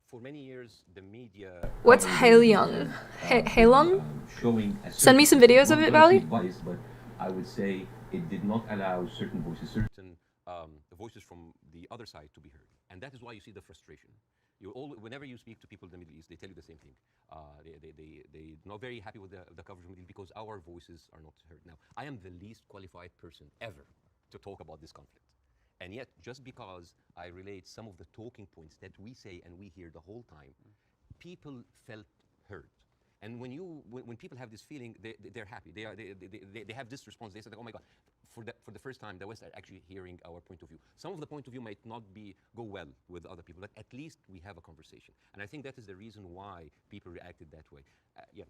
For many years, the media... What's Hailung? Hailung? Send me some videos of it, Valley. But I would say it did not allow certain voices, voices from the other side to be heard. And that is why you see the frustration. Whenever you speak to people in the Middle East, they tell you the same thing. They're not very happy with the coverage of the Middle East because our voices are not heard. Now, I am the least qualified person ever to talk about this conflict. And yet, just because I relate some of the talking points that we say and we hear the whole time, people felt heard. And when people have this feeling, they're happy. They have this response. They say, oh my God, for the first time, the West are actually hearing our point of view. Some of the point of view might not go well with other people, but at least we have a conversation. And I think that is the reason why people reacted that way. Yeah.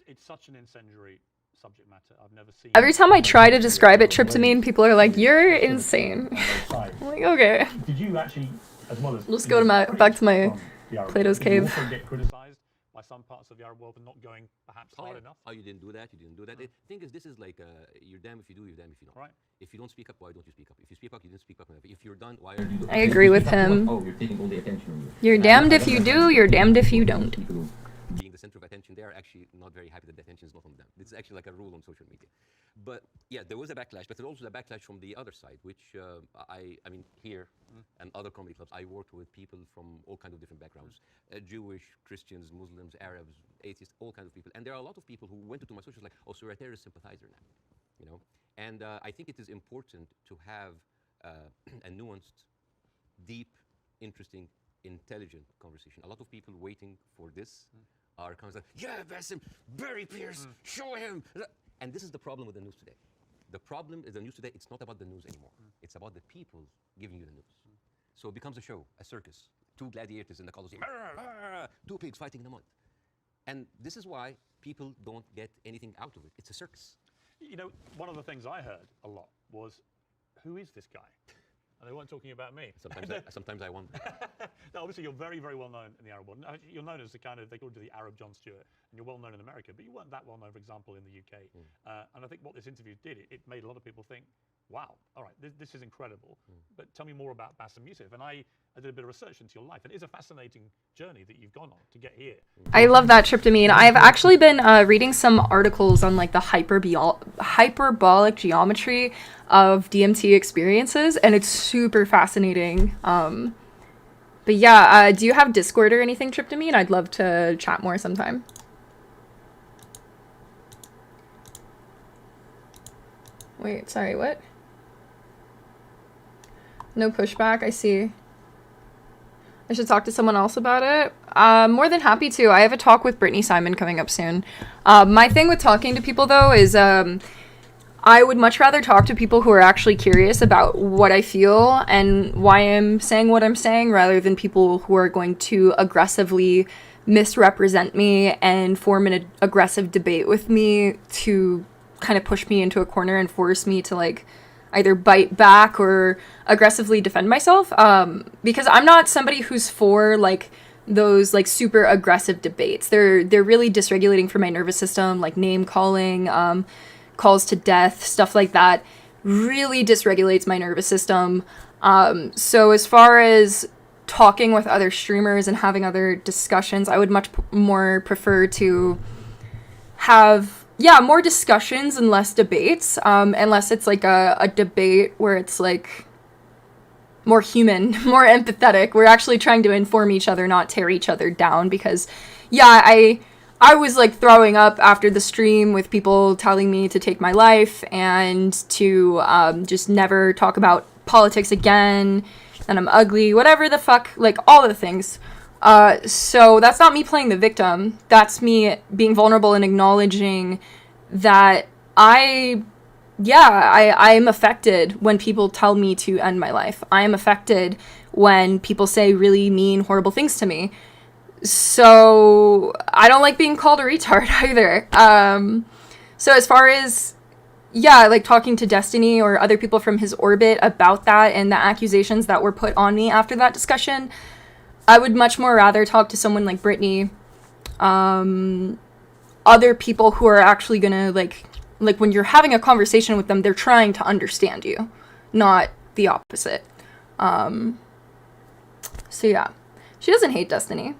It's such an incendiary subject matter. I've never seen. Every time I try to describe it, tryptamine, people are like, "You're insane." I'm like, okay. Did you actually, as well as? Let's go to back to my Plato's cave. Did you also get criticized by some parts of the Arab world for not going perhaps hard enough? Oh, you didn't do that. You didn't do that. The thing is, this is like you're damned if you do, you're damned if you don't. Right. If you don't speak up, why don't you speak up? If you speak up, you didn't speak up enough. If you're done, why are you? I agree with him. Oh, you're taking all the attention on you. You're damned if you do. You're damned if you don't. Being the center of attention, they are actually not very happy that the attention is not on them. This is actually like a rule on social media. But yeah, there was a backlash, but there was also a backlash from the other side, which I mean, here and other comedy clubs, I worked with people from all kinds of different backgrounds, Jewish, Christians, Muslims, Arabs, atheists, all kinds of people. And there are a lot of people who went into my socials like, oh, so you're a terrorist sympathizer now, you know? And I think it is important to have a nuanced, deep, interesting, intelligent conversation. A lot of people waiting for this are kind of like, yeah, Basim, bury Piers, show him. And this is the problem with the news today. The problem is the news today, it's not about the news anymore. It's about the people giving you the news. So it becomes a show, a circus. Two gladiators in the Colosseum, two pigs fighting in the mud. And this is why people don't get anything out of it. It's a circus. You know, one of the things I heard a lot was, who is this guy? and they weren't talking about me. Sometimes I wonder. No, obviously, you're very, very well known in the Arab world. You're known as the kind of, they call you the Arab Jon Stewart, and you're well known in America, but you weren't that well known, for example, in the UK. And I think what this interview did, it made a lot of people think, wow, all right, this is incredible, but tell me more about Bassem Youssef. And I did a bit of research into your life. It is a fascinating journey that you've gone on to get here. I love that, Tryptamine. I've actually been reading some articles on like the hyperbolic geometry of DMT experiences, and it's super fascinating. But yeah, do you have Discord or anything, Tryptamine? I'd love to chat more sometime. Wait, sorry, what? No pushback, I see. I should talk to someone else about it. More than happy to. I have a talk with Brittany Simon coming up soon. My thing with talking to people, though, is I would much rather talk to people who are actually curious about what I feel and why I'm saying what I'm saying, rather than people who are going to aggressively misrepresent me and form an aggressive debate with me to kind of push me into a corner and force me to, like, either bite back or aggressively defend myself, because I'm not somebody who's for like those like super aggressive debates. They're really dysregulating for my nervous system, like name calling, calls to death, stuff like that really dysregulates my nervous system. So as far as talking with other streamers and having other discussions, I would much more prefer to have more discussions and less debates, unless it's like a debate where it's like more human, more empathetic. We're actually trying to inform each other, not tear each other down, because I was like throwing up after the stream with people telling me to take my life and to just never talk about politics again, and I'm ugly, whatever the fuck, like all the things. So that's not me playing the victim. That's me being vulnerable and acknowledging that I am affected when people tell me to end my life. I am affected when people say really mean, horrible things to me. So I don't like being called a retard either. So as far as, like talking to Destiny or other people from his orbit about that and the accusations that were put on me after that discussion, I would much more rather talk to someone like Brittany, other people who are actually gonna like when you're having a conversation with them, they're trying to understand you, not the opposite. So yeah, she doesn't hate Destiny.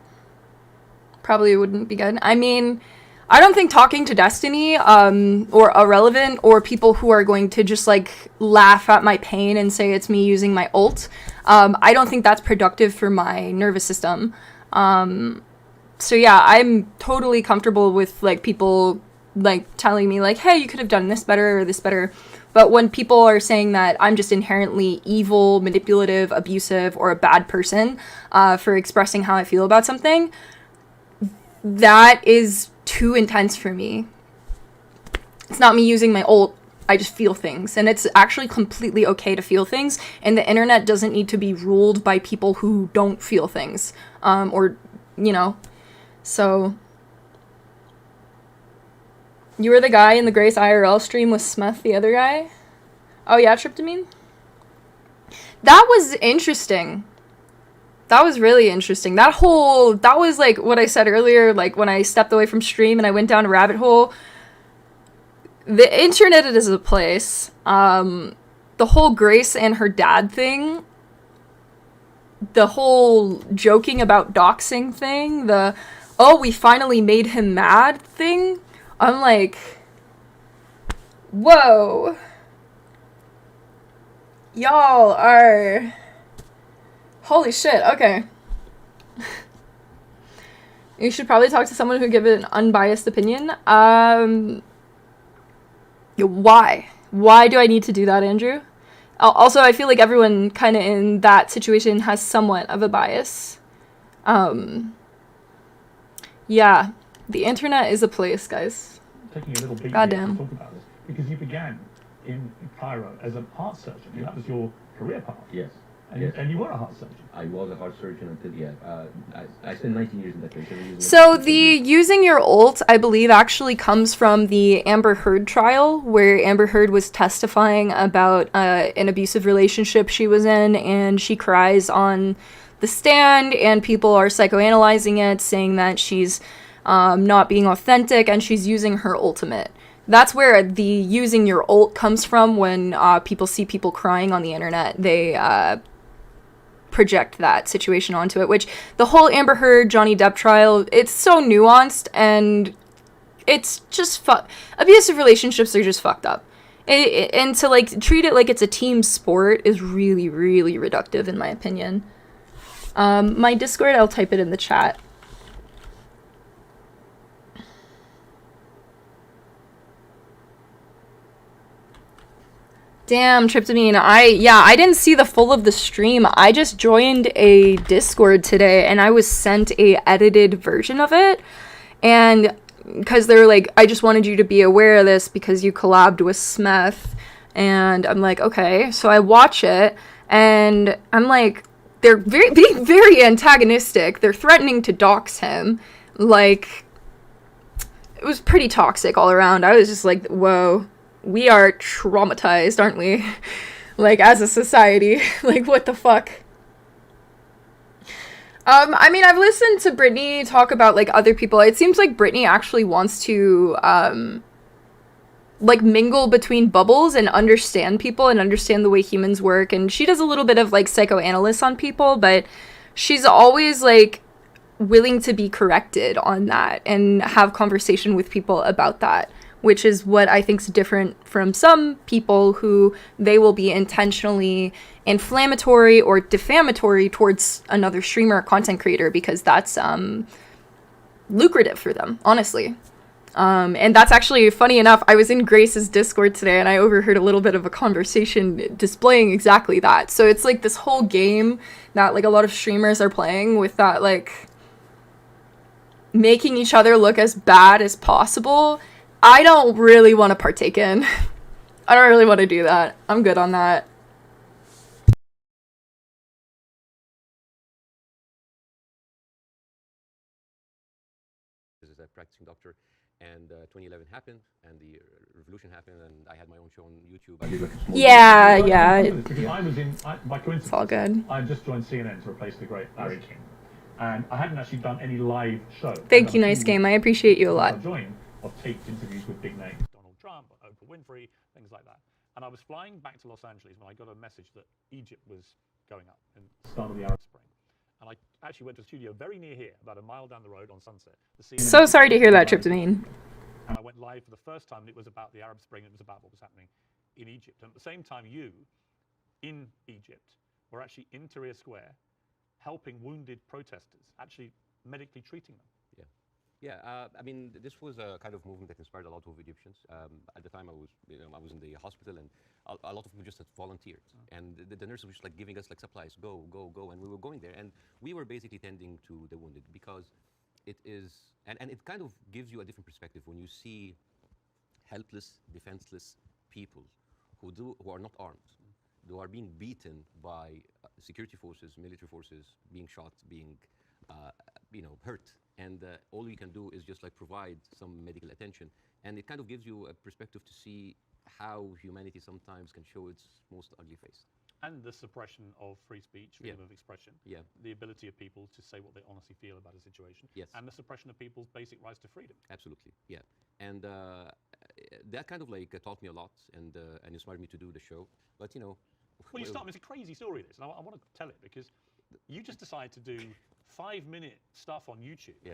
Probably wouldn't be good. I mean, I don't think talking to Destiny, or Irrelevant, or people who are going to just like laugh at my pain and say it's me using my ult, I don't think that's productive for my nervous system. So yeah, I'm totally comfortable with like people like telling me like, hey, you could have done this better or this better. But when people are saying that I'm just inherently evil, manipulative, abusive, or a bad person for expressing how I feel about something, that is too intense for me. It's not me using my ult. I just feel things, and it's actually completely okay to feel things, and the internet doesn't need to be ruled by people who don't feel things, or, you know, so. You were the guy in the Grace IRL stream with Smith, the other guy? Oh yeah, Tryptamine? That was interesting. That was really interesting. That was like what I said earlier, like when I stepped away from stream and I went down a rabbit hole. The internet is a place. The whole Grace and her dad thing, the whole joking about doxing thing, we finally made him mad thing, I'm like, whoa. Y'all are... Holy shit, okay. You should probably talk to someone who give an unbiased opinion. Why? Why do I need to do that, Andrew? Also, I feel like everyone kind of in that situation has somewhat of a bias. Yeah, the internet is a place, guys. Taking a little beat Goddamn. to talk about this, because you began in Cairo as an art surgeon. That was your career path. Yes. And you were a heart surgeon. I was a heart surgeon until, I spent 19 years in that place. So the using your ult, I believe, actually comes from the Amber Heard trial, where Amber Heard was testifying about an abusive relationship she was in, and she cries on the stand, and people are psychoanalyzing it, saying that she's not being authentic, and she's using her ultimate. That's where the using your ult comes from. When people see people crying on the internet, they project that situation onto it, which the whole Amber Heard Johnny Depp trial, it's so nuanced, and it's just abusive relationships are just fucked up. And to like treat it like it's a team sport is really, really reductive in my opinion. My Discord, I'll type it in the chat. Damn, Tryptamine. I didn't see the full of the stream. I just joined a Discord today, and I was sent a edited version of it. And because they were like, I just wanted you to be aware of this because you collabed with Smeth. And I'm like, okay. So I watch it, and I'm like, they're being very antagonistic. They're threatening to dox him. Like, it was pretty toxic all around. I was just like, whoa. We are traumatized, aren't we? Like, as a society. Like, what the fuck? I mean, I've listened to Brittany talk about, like, other people. It seems like Brittany actually wants to, like, mingle between bubbles and understand people and understand the way humans work. And she does a little bit of, like, psychoanalysis on people, but she's always, like, willing to be corrected on that and have conversation with people about that. Which is what I think is different from some people who they will be intentionally inflammatory or defamatory towards another streamer or content creator because that's lucrative for them, honestly. And that's actually, funny enough, I was in Grace's Discord today and I overheard a little bit of a conversation displaying exactly that. So it's like this whole game that like a lot of streamers are playing with that, like, making each other look as bad as possible. I don't really want to partake in. I don't really want to do that. I'm good on that. As a practicing doctor, and 2011 happened, and the revolution happened, and I had my own show on YouTube. Yeah. By coincidence, it's all good. I just joined CNN to replace the great Larry King, and I hadn't actually done any live show. Thank you, Nice Game. I appreciate you a lot. I joined of taped interviews with big names, Donald Trump, Oprah Winfrey, things like that. And I was flying back to Los Angeles when I got a message that Egypt was going up and start of the Arab Spring. And I actually went to a studio very near here, about a mile down the road on Sunset. So sorry to hear that, Tryptamine. And I went live for the first time, and it was about the Arab Spring, it was about what was happening in Egypt. And at the same time, you, in Egypt, were actually in Tahrir Square, helping wounded protesters, actually medically treating them. Yeah, I mean, this was a kind of movement that inspired a lot of Egyptians. At the time, I was in the hospital, and a lot of them just had volunteered. And the nurses were just like giving us like supplies, go, and we were going there, and we were basically tending to the wounded because it is, and it kind of gives you a different perspective when you see helpless, defenseless people who are not armed, who are being beaten by security forces, military forces, being shot, being hurt. And all we can do is just like provide some medical attention. And it kind of gives you a perspective to see how humanity sometimes can show its most ugly face. And the suppression of free speech, freedom of expression. Yeah. The ability of people to say what they honestly feel about a situation. Yes. And the suppression of people's basic rights to freedom. Absolutely, yeah. And that kind of like taught me a lot and inspired me to do the show. But Well, it's a crazy story, this, and I want to tell it because you just decided to do 5-minute stuff on YouTube. Yeah.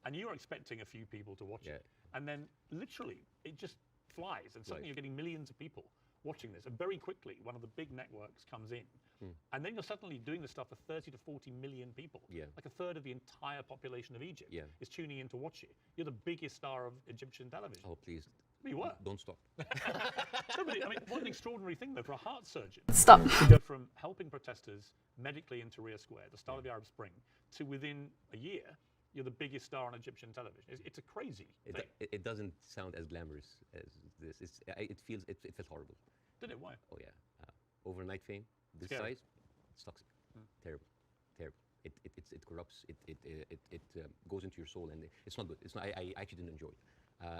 And you're expecting a few people to watch it. And then literally it just flies and suddenly you're getting millions of people watching this. And very quickly one of the big networks comes in. And then you're suddenly doing this stuff for 30 to 40 million people. Yeah. Like a third of the entire population of Egypt is tuning in to watch it. You're the biggest star of Egyptian television. Oh, please. You were. Don't stop. No, but I mean, what an extraordinary thing, though, for a heart surgeon. Stop. To go from helping protesters medically in Tahrir Square, the start of the Arab Spring, to within a year, you're the biggest star on Egyptian television. It's a crazy thing. It doesn't sound as glamorous as this. It felt horrible. Did it? Why? Oh yeah, overnight fame, this Scary. size, It's toxic. Terrible. Terrible. It corrupts. It goes into your soul, and it's not good. It's not. I actually didn't enjoy it.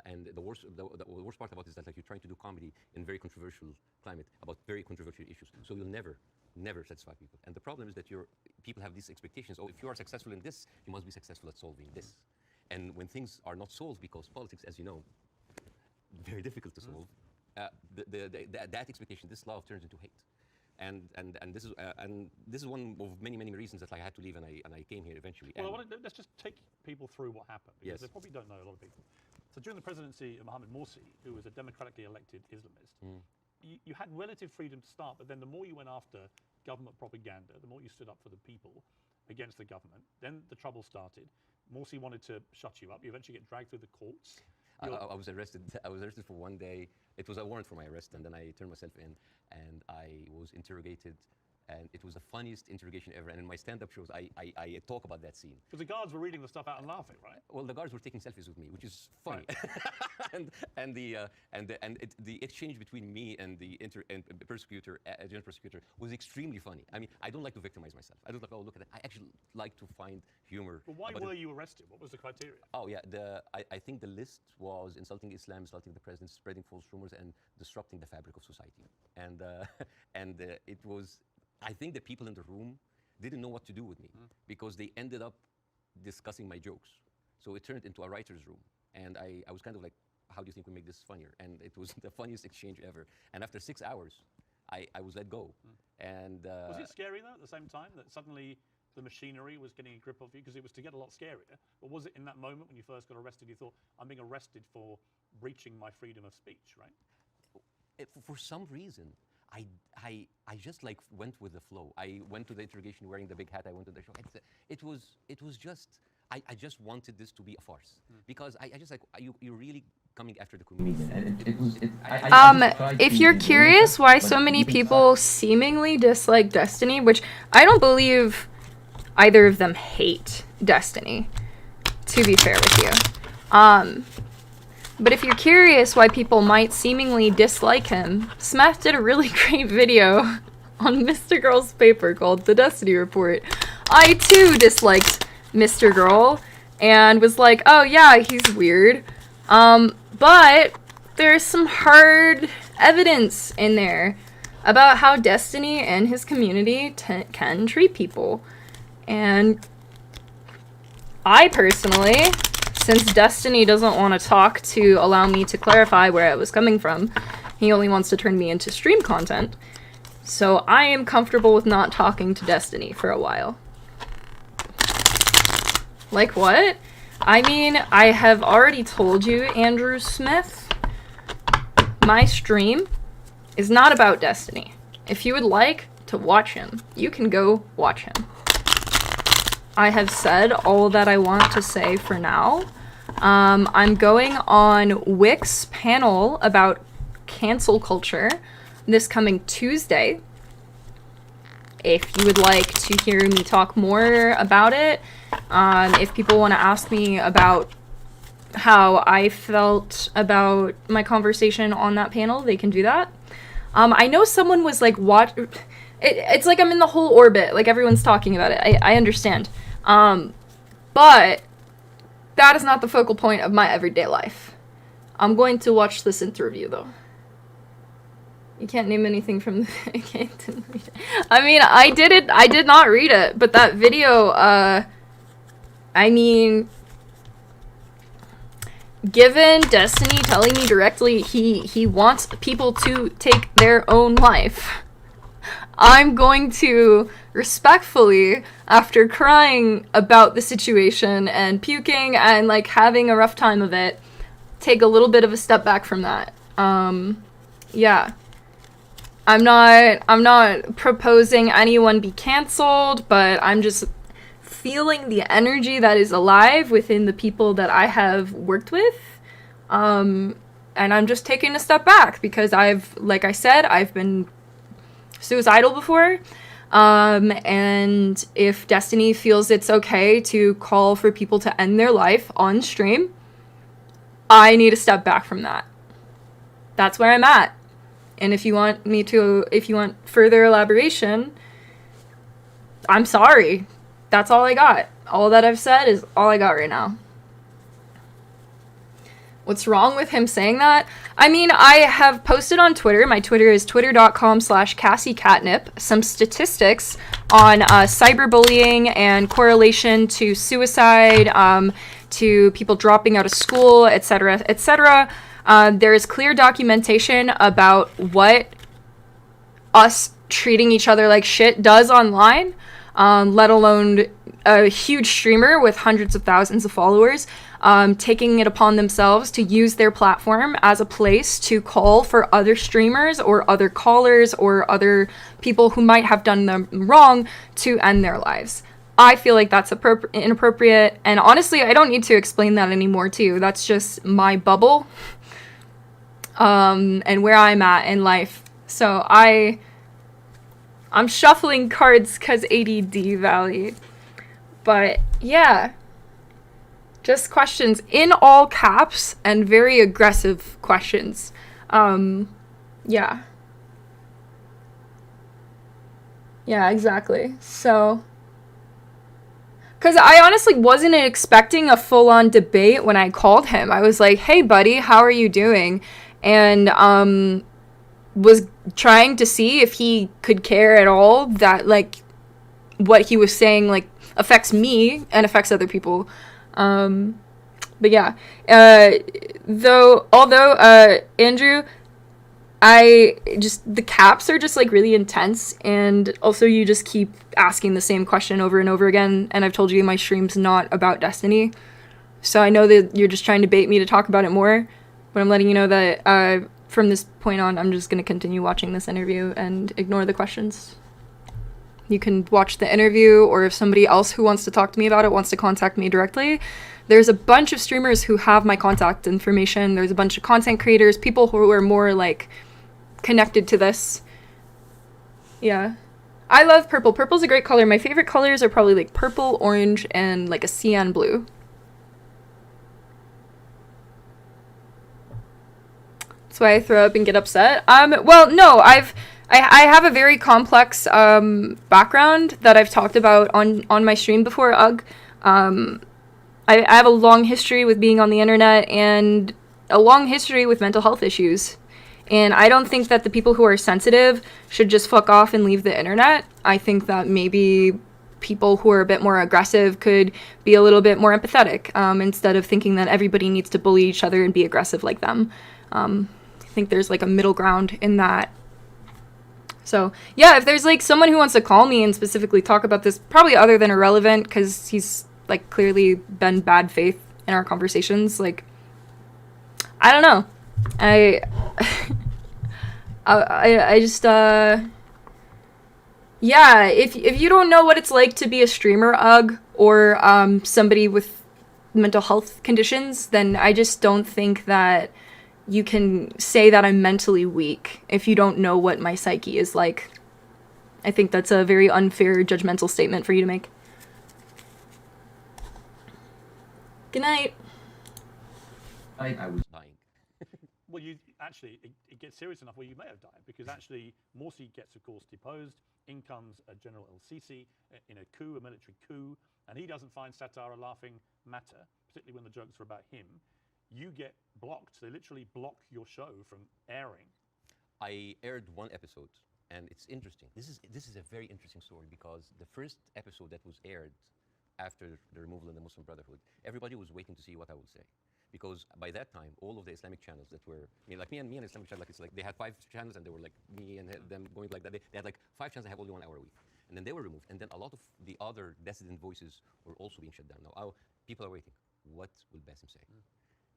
And the worst part about it is that like you're trying to do comedy in very controversial climate about very controversial issues. So you'll never satisfy people. And the problem is that people have these expectations. Oh, if you are successful in this, you must be successful at solving this. And when things are not solved, because politics, as you know, very difficult to solve, that expectation, this love turns into hate. And this is one of many reasons that I had to leave and I came here eventually. Well, let's just take people through what happened, because Yes. they probably don't know, a lot of people. So during the presidency of Mohammed Morsi, who was a democratically elected Islamist, you had relative freedom to start, but then the more you went after government propaganda, the more you stood up for the people against the government, then the trouble started. Morsi wanted to shut you up. You eventually get dragged through the courts. I was arrested. I was arrested for one day. It was a warrant for my arrest, and then I turned myself in, and I was interrogated, and it was the funniest interrogation ever. And in my stand-up shows, I talk about that scene. Because the guards were reading the stuff out and laughing, right? Well, the guards were taking selfies with me, which is funny. Right. and the exchange between me and the prosecutor, adjunct prosecutor, was extremely funny. I mean, I don't like to victimize myself. I don't like, oh, look at that. I actually like to find humor. But why were you arrested? What was the criteria? Oh yeah, I think the list was insulting Islam, insulting the president, spreading false rumors, and disrupting the fabric of society. And it was. I think the people in the room didn't know what to do with me because they ended up discussing my jokes. So it turned into a writer's room. And I was kind of like, how do you think we make this funnier? And it was the funniest exchange ever. And after 6 hours, I was let go. And was it scary, though, at the same time, that suddenly the machinery was getting a grip of you? Because it was to get a lot scarier. But was it in that moment when you first got arrested, you thought, I'm being arrested for breaching my freedom of speech, right? For some reason, I just like went with the flow. I went to the interrogation wearing the big hat. I went to the show. It was just, I just wanted this to be a farce. Because I just like, you're really coming after the comedian. If you're curious why so many people seemingly dislike Destiny, which I don't believe either of them hate Destiny, to be fair with you. But if you're curious why people might seemingly dislike him, Smeth did a really great video on Mr. Girl's paper called The Destiny Report. I too disliked Mr. Girl and was like, oh yeah, he's weird. But there's some hard evidence in there about how Destiny and his community can treat people. And I personally, since Destiny doesn't want to talk to allow me to clarify where I was coming from, he only wants to turn me into stream content. So I am comfortable with not talking to Destiny for a while. Like what? I mean, I have already told you, Andrew Smith, my stream is not about Destiny. If you would like to watch him, you can go watch him. I have said all that I want to say for now. I'm going on Wick's panel about cancel culture this coming Tuesday. If you would like to hear me talk more about it, if people want to ask me about how I felt about my conversation on that panel, they can do that. I know someone was like, it's like I'm in the whole orbit, like everyone's talking about it. I understand. But that is not the focal point of my everyday life. I'm going to watch this interview though. You can't name anything from the didn't read it. I mean, I did not read it, but that video, I mean, given Destiny telling me directly he wants people to take their own life, I'm going to respectfully, after crying about the situation and puking and like having a rough time of it, take a little bit of a step back from that. Yeah. I'm not proposing anyone be canceled, but I'm just feeling the energy that is alive within the people that I have worked with. And I'm just taking a step back because like I said, I've been suicidal before. And if Destiny feels it's okay to call for people to end their life on stream, I need to step back from that. That's where I'm at. And if you want further elaboration, I'm sorry. That's all I got. All that I've said is all I got right now. What's wrong with him saying that? I mean, I have posted on Twitter. My Twitter is twitter.com/CassieCatnip. Some statistics on cyberbullying and correlation to suicide, to people dropping out of school, etc., etc. There is clear documentation about what us treating each other like shit does online, let alone a huge streamer with hundreds of thousands of followers taking it upon themselves to use their platform as a place to call for other streamers or other callers or other people who might have done them wrong to end their lives. I feel like that's inappropriate, and honestly, I don't need to explain that anymore to you. That's just my bubble, and where I'm at in life. So I'm shuffling cards because ADD Valley. But yeah, just questions in all caps and very aggressive questions. Yeah. Yeah, exactly. So, because I honestly wasn't expecting a full-on debate when I called him. I was like, hey, buddy, how are you doing? And was trying to see if he could care at all that, like, what he was saying, like, affects me and affects other people. But yeah, although Andrew, the caps are just like really intense, and also you just keep asking the same question over and over again, and I've told you my stream's not about Destiny, so I know that you're just trying to bait me to talk about it more, but I'm letting you know that from this point on, I'm just going to continue watching this interview and ignore the questions. You can watch the interview, or if somebody else who wants to talk to me about it wants to contact me directly. There's a bunch of streamers who have my contact information. There's a bunch of content creators, people who are more like connected to this. Yeah. I love purple. Purple's a great color. My favorite colors are probably like purple, orange, and like a cyan blue. That's why I throw up and get upset. Well, no, I have a very complex background that I've talked about on my stream before, Ugg. I have a long history with being on the internet and a long history with mental health issues. And I don't think that the people who are sensitive should just fuck off and leave the internet. I think that maybe people who are a bit more aggressive could be a little bit more empathetic, instead of thinking that everybody needs to bully each other and be aggressive like them. I think there's like a middle ground in that. So yeah, if there's like someone who wants to call me and specifically talk about this, probably other than irrelevant, because he's like clearly been bad faith in our conversations, like, I don't know. I just yeah, if you don't know what it's like to be a streamer, Ugg, or somebody with mental health conditions, then I just don't think that you can say that I'm mentally weak if you don't know what my psyche is like. I think that's a very unfair, judgmental statement for you to make. Good night. I was dying. Well, you actually, it gets serious enough where you may have died, because actually Morsi gets, of course, deposed. In comes General El-Sisi in a coup, a military coup, and he doesn't find satire a laughing matter, particularly when the jokes are about him. You get blocked. They literally block your show from airing. I aired one episode, and it's interesting. This is a very interesting story, because the first episode that was aired after the removal of the Muslim Brotherhood, everybody was waiting to see what I would say. Because by that time, all of the Islamic channels that were, me and Islamic channel, like, it's like they had 5 channels, and they were like me and them going like that. They had like 5 channels that have only 1 hour a week. And then they were removed. And then a lot of the other dissident voices were also being shut down. Now, people are waiting. What will Bassem say?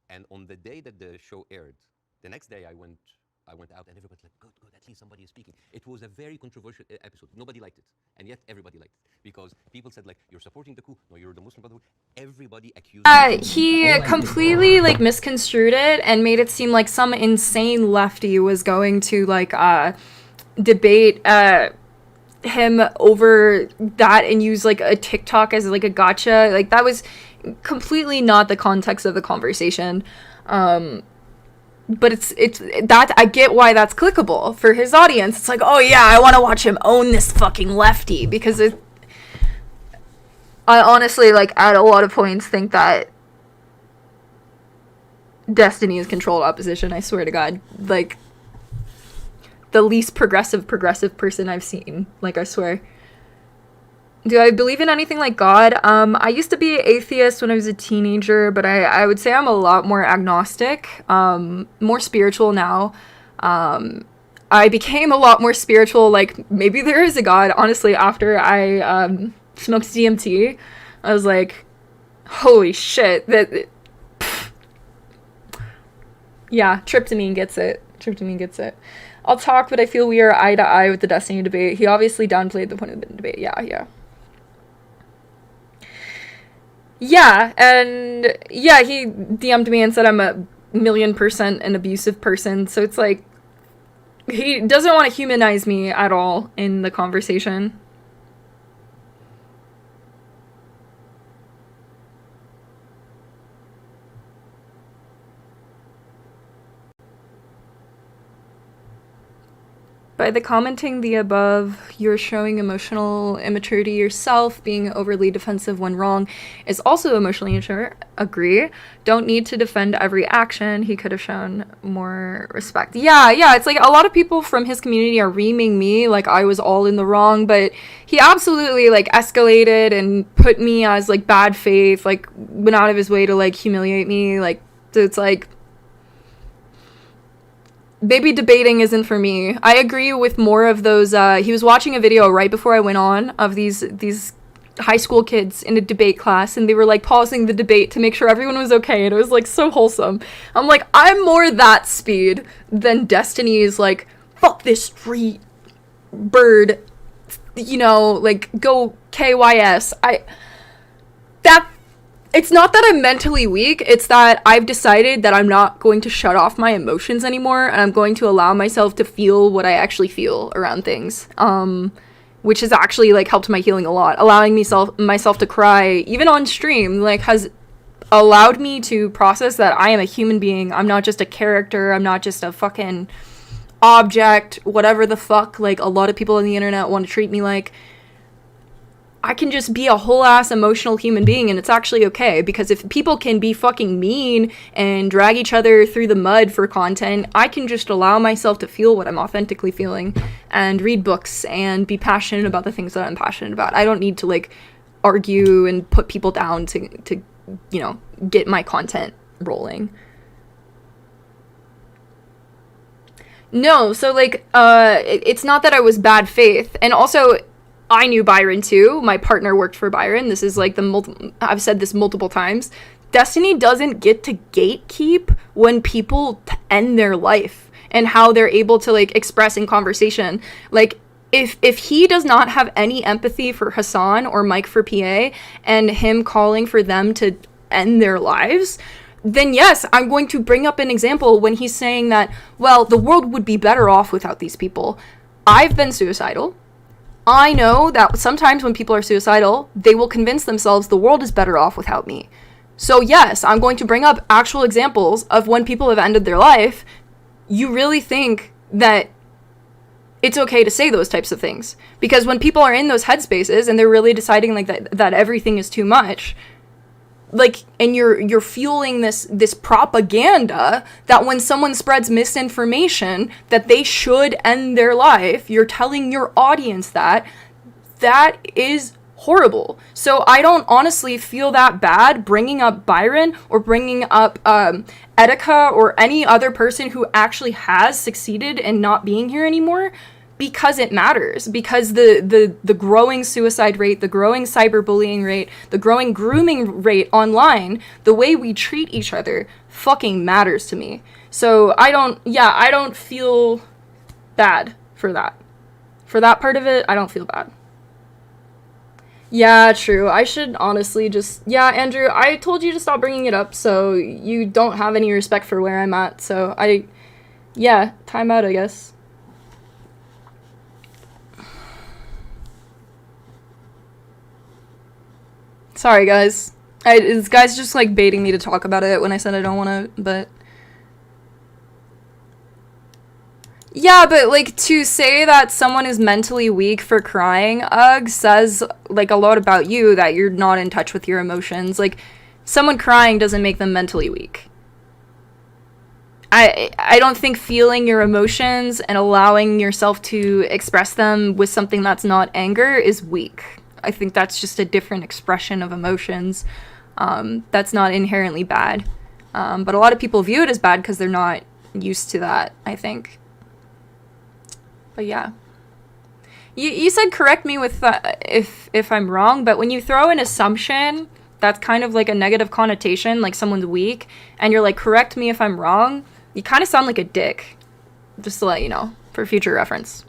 And on the day that the show aired, the next day I went out, and everybody's like, good, at least somebody is speaking. It was a very controversial episode. Nobody liked it. And yet everybody liked it. Because people said, like, you're supporting the coup. No, you're the Muslim Brotherhood. Everybody accused he completely, like, misconstrued it and made it seem like some insane lefty was going to, like, debate him over that and use, like, a TikTok as, like, a gotcha. Like, that was completely not the context of the conversation. But it's that I get why that's clickable for his audience. It's like, oh yeah, I want to watch him own this fucking lefty, because I honestly, like, at a lot of points think that Destiny is controlled opposition, I swear to God. Like, the least progressive person I've seen. Like, I swear. Do I believe in anything like God? I used to be an atheist when I was a teenager, but I would say I'm a lot more agnostic, more spiritual now. I became a lot more spiritual, like, maybe there is a God, honestly, after I smoked DMT. I was like, holy shit, yeah, tryptamine gets it. I'll talk, but I feel we are eye to eye with the Destiny debate. He obviously downplayed the point of the debate. Yeah. Yeah, and yeah, he DM'd me and said I'm a 1,000,000% an abusive person, so it's like, he doesn't want to humanize me at all in the conversation. By the commenting the above, you're showing emotional immaturity yourself. Being overly defensive when wrong is also emotionally immature. Agree. Don't need to defend every action. He could have shown more respect. Yeah, it's like a lot of people from his community are reaming me like I was all in the wrong, but he absolutely, like, escalated and put me as, like, bad faith, like, went out of his way to, like, humiliate me. Like, it's like, maybe debating isn't for me. I agree with more of those. He was watching a video right before I went on of these high school kids in a debate class, and they were, like, pausing the debate to make sure everyone was okay, and it was, like, so wholesome. I'm like, I'm more that speed than Destiny's, like, fuck this street bird, you know, like, go KYS. It's not that I'm mentally weak, it's that I've decided that I'm not going to shut off my emotions anymore, and I'm going to allow myself to feel what I actually feel around things, which has actually, like, helped my healing a lot. Allowing myself to cry, even on stream, like, has allowed me to process that I am a human being. I'm not just a character, I'm not just a fucking object, whatever the fuck, like, a lot of people on the internet want to treat me like. I can just be a whole ass emotional human being, and it's actually okay, because if people can be fucking mean and drag each other through the mud for content, I can just allow myself to feel what I'm authentically feeling and read books and be passionate about the things that I'm passionate about. I don't need to, like, argue and put people down to you know, get my content rolling. No, so, like, it's not that I was bad faith, and also, I knew Byron too. My partner worked for Byron. This is, like, I've said this multiple times. Destiny doesn't get to gatekeep when people end their life and how they're able to, like, express in conversation. Like, if he does not have any empathy for Hassan or Mike for PA and him calling for them to end their lives, then yes, I'm going to bring up an example when he's saying that, well, the world would be better off without these people. I've been suicidal. I know that sometimes when people are suicidal, they will convince themselves the world is better off without me. So yes, I'm going to bring up actual examples of when people have ended their life. You really think that it's okay to say those types of things? Because when people are in those headspaces and they're really deciding, like, that everything is too much, like, and you're fueling this propaganda that when someone spreads misinformation that they should end their life, you're telling your audience that is horrible. So I don't honestly feel that bad bringing up Byron or bringing up Etika or any other person who actually has succeeded in not being here anymore, because it matters, because the growing suicide rate, the growing cyberbullying rate, the growing grooming rate online, the way we treat each other fucking matters to me. So I don't feel bad for that. For that part of it, I don't feel bad. Yeah, true. I should honestly just... Yeah, Andrew, I told you to stop bringing it up, so you don't have any respect for where I'm at, so yeah, time out, I guess. Sorry, guys. This guy's just, like, baiting me to talk about it when I said I don't want to, but... Yeah, but like to say that someone is mentally weak for crying, says like a lot about you, that you're not in touch with your emotions. Like someone crying doesn't make them mentally weak. I don't think feeling your emotions and allowing yourself to express them with something that's not anger is weak. I think that's just a different expression of emotions. That's not inherently bad. But a lot of people view it as bad because they're not used to that, I think. But yeah. You said correct me with if I'm wrong, but when you throw an assumption that's kind of like a negative connotation, like someone's weak, and you're like, correct me if I'm wrong, you kind of sound like a dick. Just to let you know, for future reference.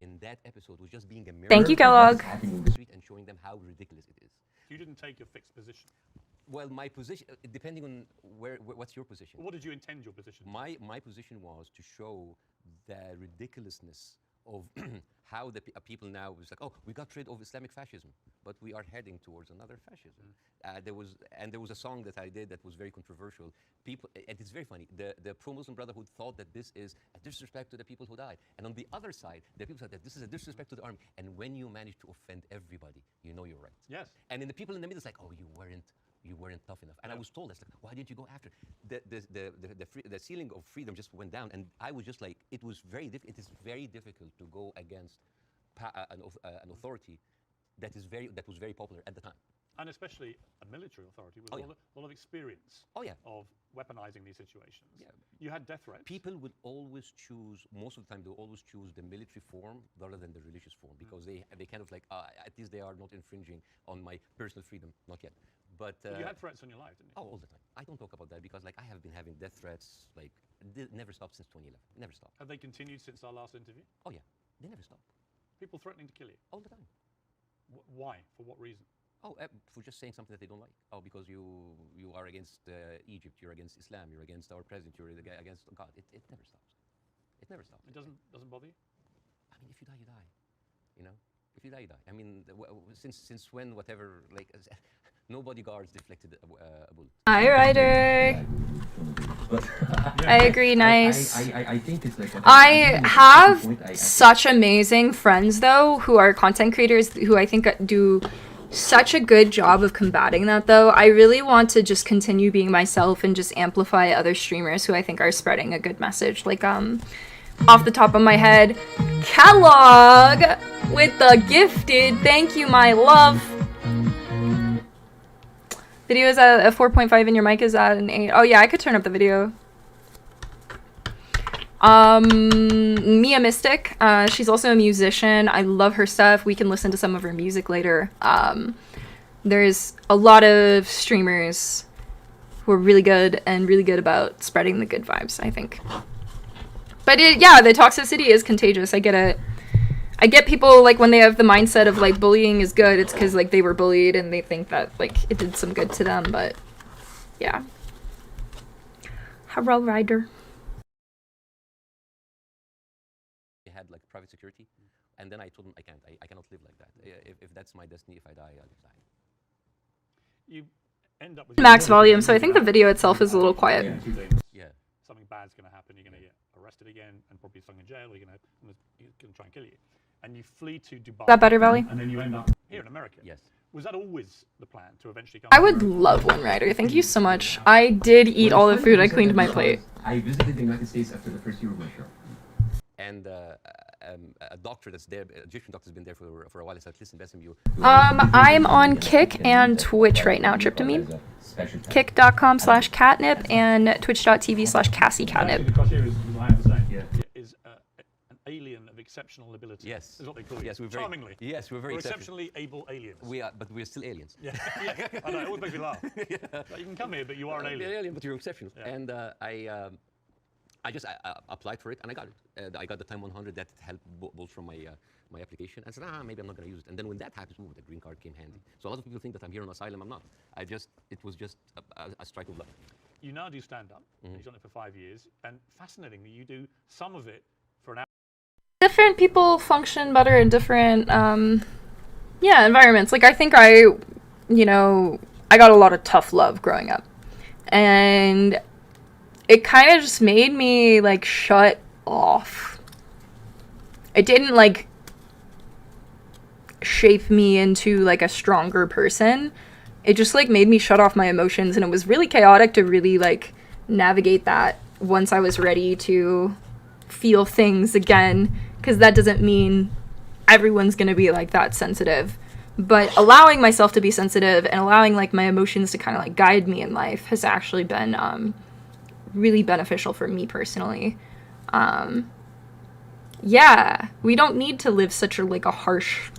In that episode was just being a mirror. Thank you, Kellogg. And showing them how ridiculous it is. You didn't take your fixed position. Well, my position, depending on what's your position? What did you intend your position? My position was to show the ridiculousness of how the people now was like, oh, we got rid of Islamic fascism, but we are heading towards another fascism. There was a song that I did that was very controversial. People, and it's very funny. The pro-Muslim Brotherhood thought that this is a disrespect to the people who died, and on the other side, the people said that this is a disrespect to the army. And when you manage to offend everybody, you know you're right. Yes. And then the people in the middle is like, oh, you weren't tough enough. And I was told, like, why didn't you go after? The ceiling of freedom just went down, and I was just like, it is very difficult to go against an authority that was very popular at the time. And especially a military authority with a lot of experience of weaponizing these situations. Yeah. You had death threats. People would always choose, most of the time, they always choose the military form rather than the religious form, because they kind of like, at least they are not infringing on my personal freedom. Not yet. But you had threats on your life, didn't you? Oh, all the time. I don't talk about that because, like, I have been having death threats, like, never stopped since 2011. Never stopped. Have they continued since our last interview? Oh, yeah. They never stopped. People threatening to kill you? All the time. Why? For what reason? Oh, for just saying something that they don't like. Oh, because you are against Egypt, you're against Islam, you're against our president, you're against God. It never stops. It never stops. It doesn't bother you? I mean, if you die, you die. You know? If you die, you die. I mean, since when, whatever, like, no bodyguards deflected a bullet. Hi, Ryder. I agree, nice. I think it's like... I have such amazing friends, though, who are content creators, who I think do such a good job of combating that, though. I really want to just continue being myself and just amplify other streamers who I think are spreading a good message. Like, off the top of my head, Kellogg with the gifted. Thank you, my love. Video is at a 4.5 and your mic is at an 8. Oh yeah, I could turn up the video. Mia Mystic, she's also a musician. I love her stuff. We can listen to some of her music later. There's a lot of streamers who are really good and really good about spreading the good vibes, I think. But yeah, the toxicity is contagious. I get it. I get people, like, when they have the mindset of, like, bullying is good, it's because, like, they were bullied and they think that, like, it did some good to them, but, yeah. Hello, Ryder. They had, like, private security, and then I told them, I cannot live like that. If that's my destiny, if I die, I'll die. You end up with... Max volume, so I think the video itself is a little quiet. Yeah. Something bad's going to happen, you're going to get arrested again and probably thrown in jail, or you're going to try and kill you. And you flee to Dubai. Is that better, Valley? And then you end up here in America. Yes. Was that always the plan, to eventually come I would love one, Ryder. Thank you so much. I did eat all the food. I cleaned my plate. I visited the United States after the first year of my show. And a doctor that's there, Egyptian doctor's been there for a while. It's like, listen, SMU. I'm on Kick and Twitch right now, Tryptamine. Kick.com/catnip and twitch.tv/CassieCatnip. Is an alien of exceptional ability. Yes. Is what they call you. Yes, we're very, charmingly. Yes, we're very exceptionally able aliens. We are, but we're still aliens. Yeah, yeah. I know, it always makes me laugh. Yeah. Like, you can come here, but you are an alien. You're an alien, but you're exceptional. Yeah. And I just applied for it, and I got it. I got the time 100 that helped both from my application. I said, maybe I'm not going to use it. And then when that happens, the green card came handy. So a lot of people think that I'm here on asylum. I'm not. It was just a strike of luck. You now do stand-up. You've done it for 5 years. And fascinatingly, you do some of it for an hour. Different people function better in different, environments. Like, I think I got a lot of tough love growing up. And it kind of just made me, like, shut off. It didn't like shape me into like a stronger person. It just like made me shut off my emotions, and it was really chaotic to really like navigate that once I was ready to feel things again, because that doesn't mean everyone's gonna be like that sensitive, but allowing myself to be sensitive and allowing like my emotions to kind of like guide me in life has actually been really beneficial for me personally. Yeah, we don't need to live such a like a harsh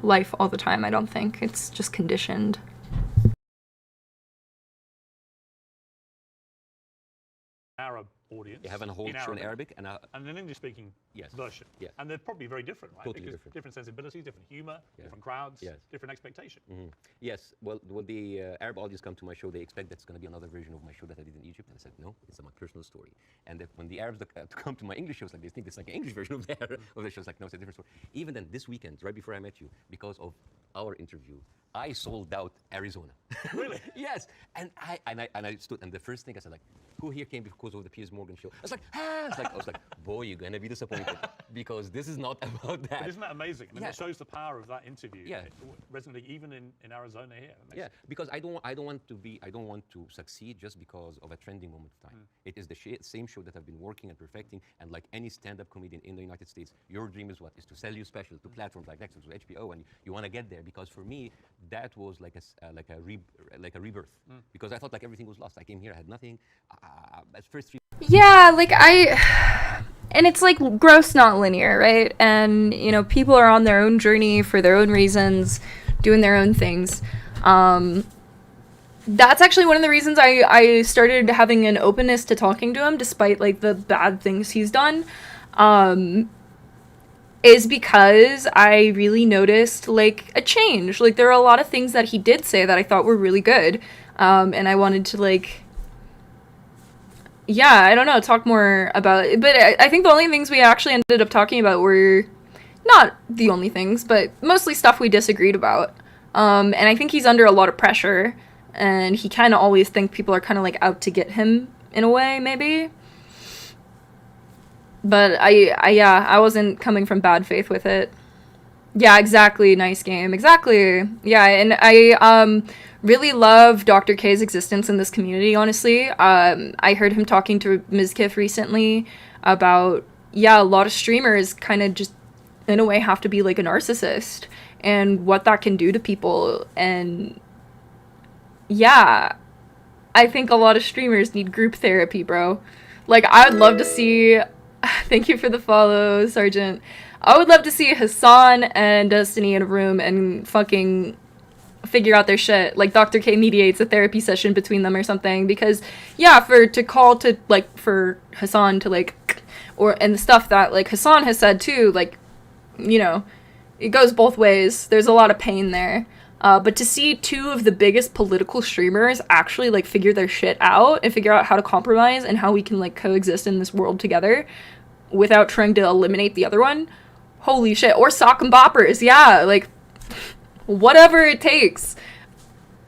life all the time. I don't think it's just conditioned. Arab audience. You have a whole show in Arabic and an English-speaking version. Yeah. And they're probably very different, right? Totally Because different. different sensibilities, different humor, different crowds, different expectation. Yes. Well, when the Arab audience come to my show, they expect that's going to be another version of my show that I did in Egypt. And I said, no, it's my personal story. And when the Arabs come to my English shows, like they think it's like an English version of the show. It's like, no, it's a different story. Even then, this weekend, right before I met you, because of our interview, I sold out Arizona. Really? Yes. And I stood, and the first thing I said, like, who here came because of the Piers Morgan show? I was like, I was like, boy, you're gonna be disappointed because this is not about that. But isn't that amazing? I mean, it shows the power of that interview. Yeah. Resonating even in Arizona here. Yeah, because I don't want to succeed just because of a trending moment of time. It is the same show that I've been working and perfecting, and like any stand-up comedian in the United States, your dream is what? Is to sell you special to platforms like Netflix or HBO, and you want to get there. Because for me, that was like a rebirth. Because I thought like everything was lost. I came here, I had nothing. At first 3 Yeah, like and it's like growth's not linear, right? And you know, people are on their own journey for their own reasons, doing their own things. That's actually one of the reasons I started having an openness to talking to him, despite like the bad things he's done, is because I really noticed like a change. Like there are a lot of things that he did say that I thought were really good, and I wanted to like, yeah, I don't know, talk more about it. But I think the only things we actually ended up talking about were not the only things, but mostly stuff we disagreed about. And I think he's under a lot of pressure, and he kind of always think people are kind of like out to get him in a way, maybe. But I wasn't coming from bad faith with it. Yeah, exactly. Nice game. Exactly. Yeah, and I really love Dr. K's existence in this community, honestly. I heard him talking to Mizkif recently about, yeah, a lot of streamers kind of just, in a way, have to be like a narcissist and what that can do to people. And yeah, I think a lot of streamers need group therapy, bro. Like, I would love to see... Thank you for the follow, Sergeant. I would love to see Hassan and Destiny in a room and fucking figure out their shit. Like, Dr. K mediates a therapy session between them or something. Because, yeah, for Hassan to, like... And the stuff that, like, Hassan has said, too, like, you know, it goes both ways. There's a lot of pain there. But to see two of the biggest political streamers actually, like, figure their shit out and figure out how to compromise and how we can, like, coexist in this world together without trying to eliminate the other one, holy shit. Or sock and boppers, yeah, like, whatever it takes.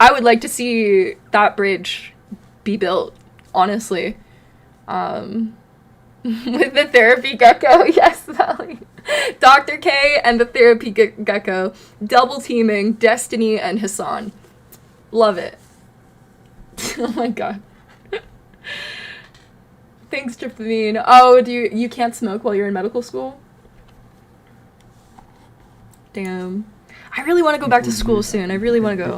I would like to see that bridge be built, honestly. With the therapy gecko, yes, Valley. Dr. K and the therapy gecko, double teaming Destiny and Hassan. Love it. Oh my god. Thanks, Tryptamine. Oh, you can't smoke while you're in medical school? Damn. I really want to go back to school soon. I really want to go. I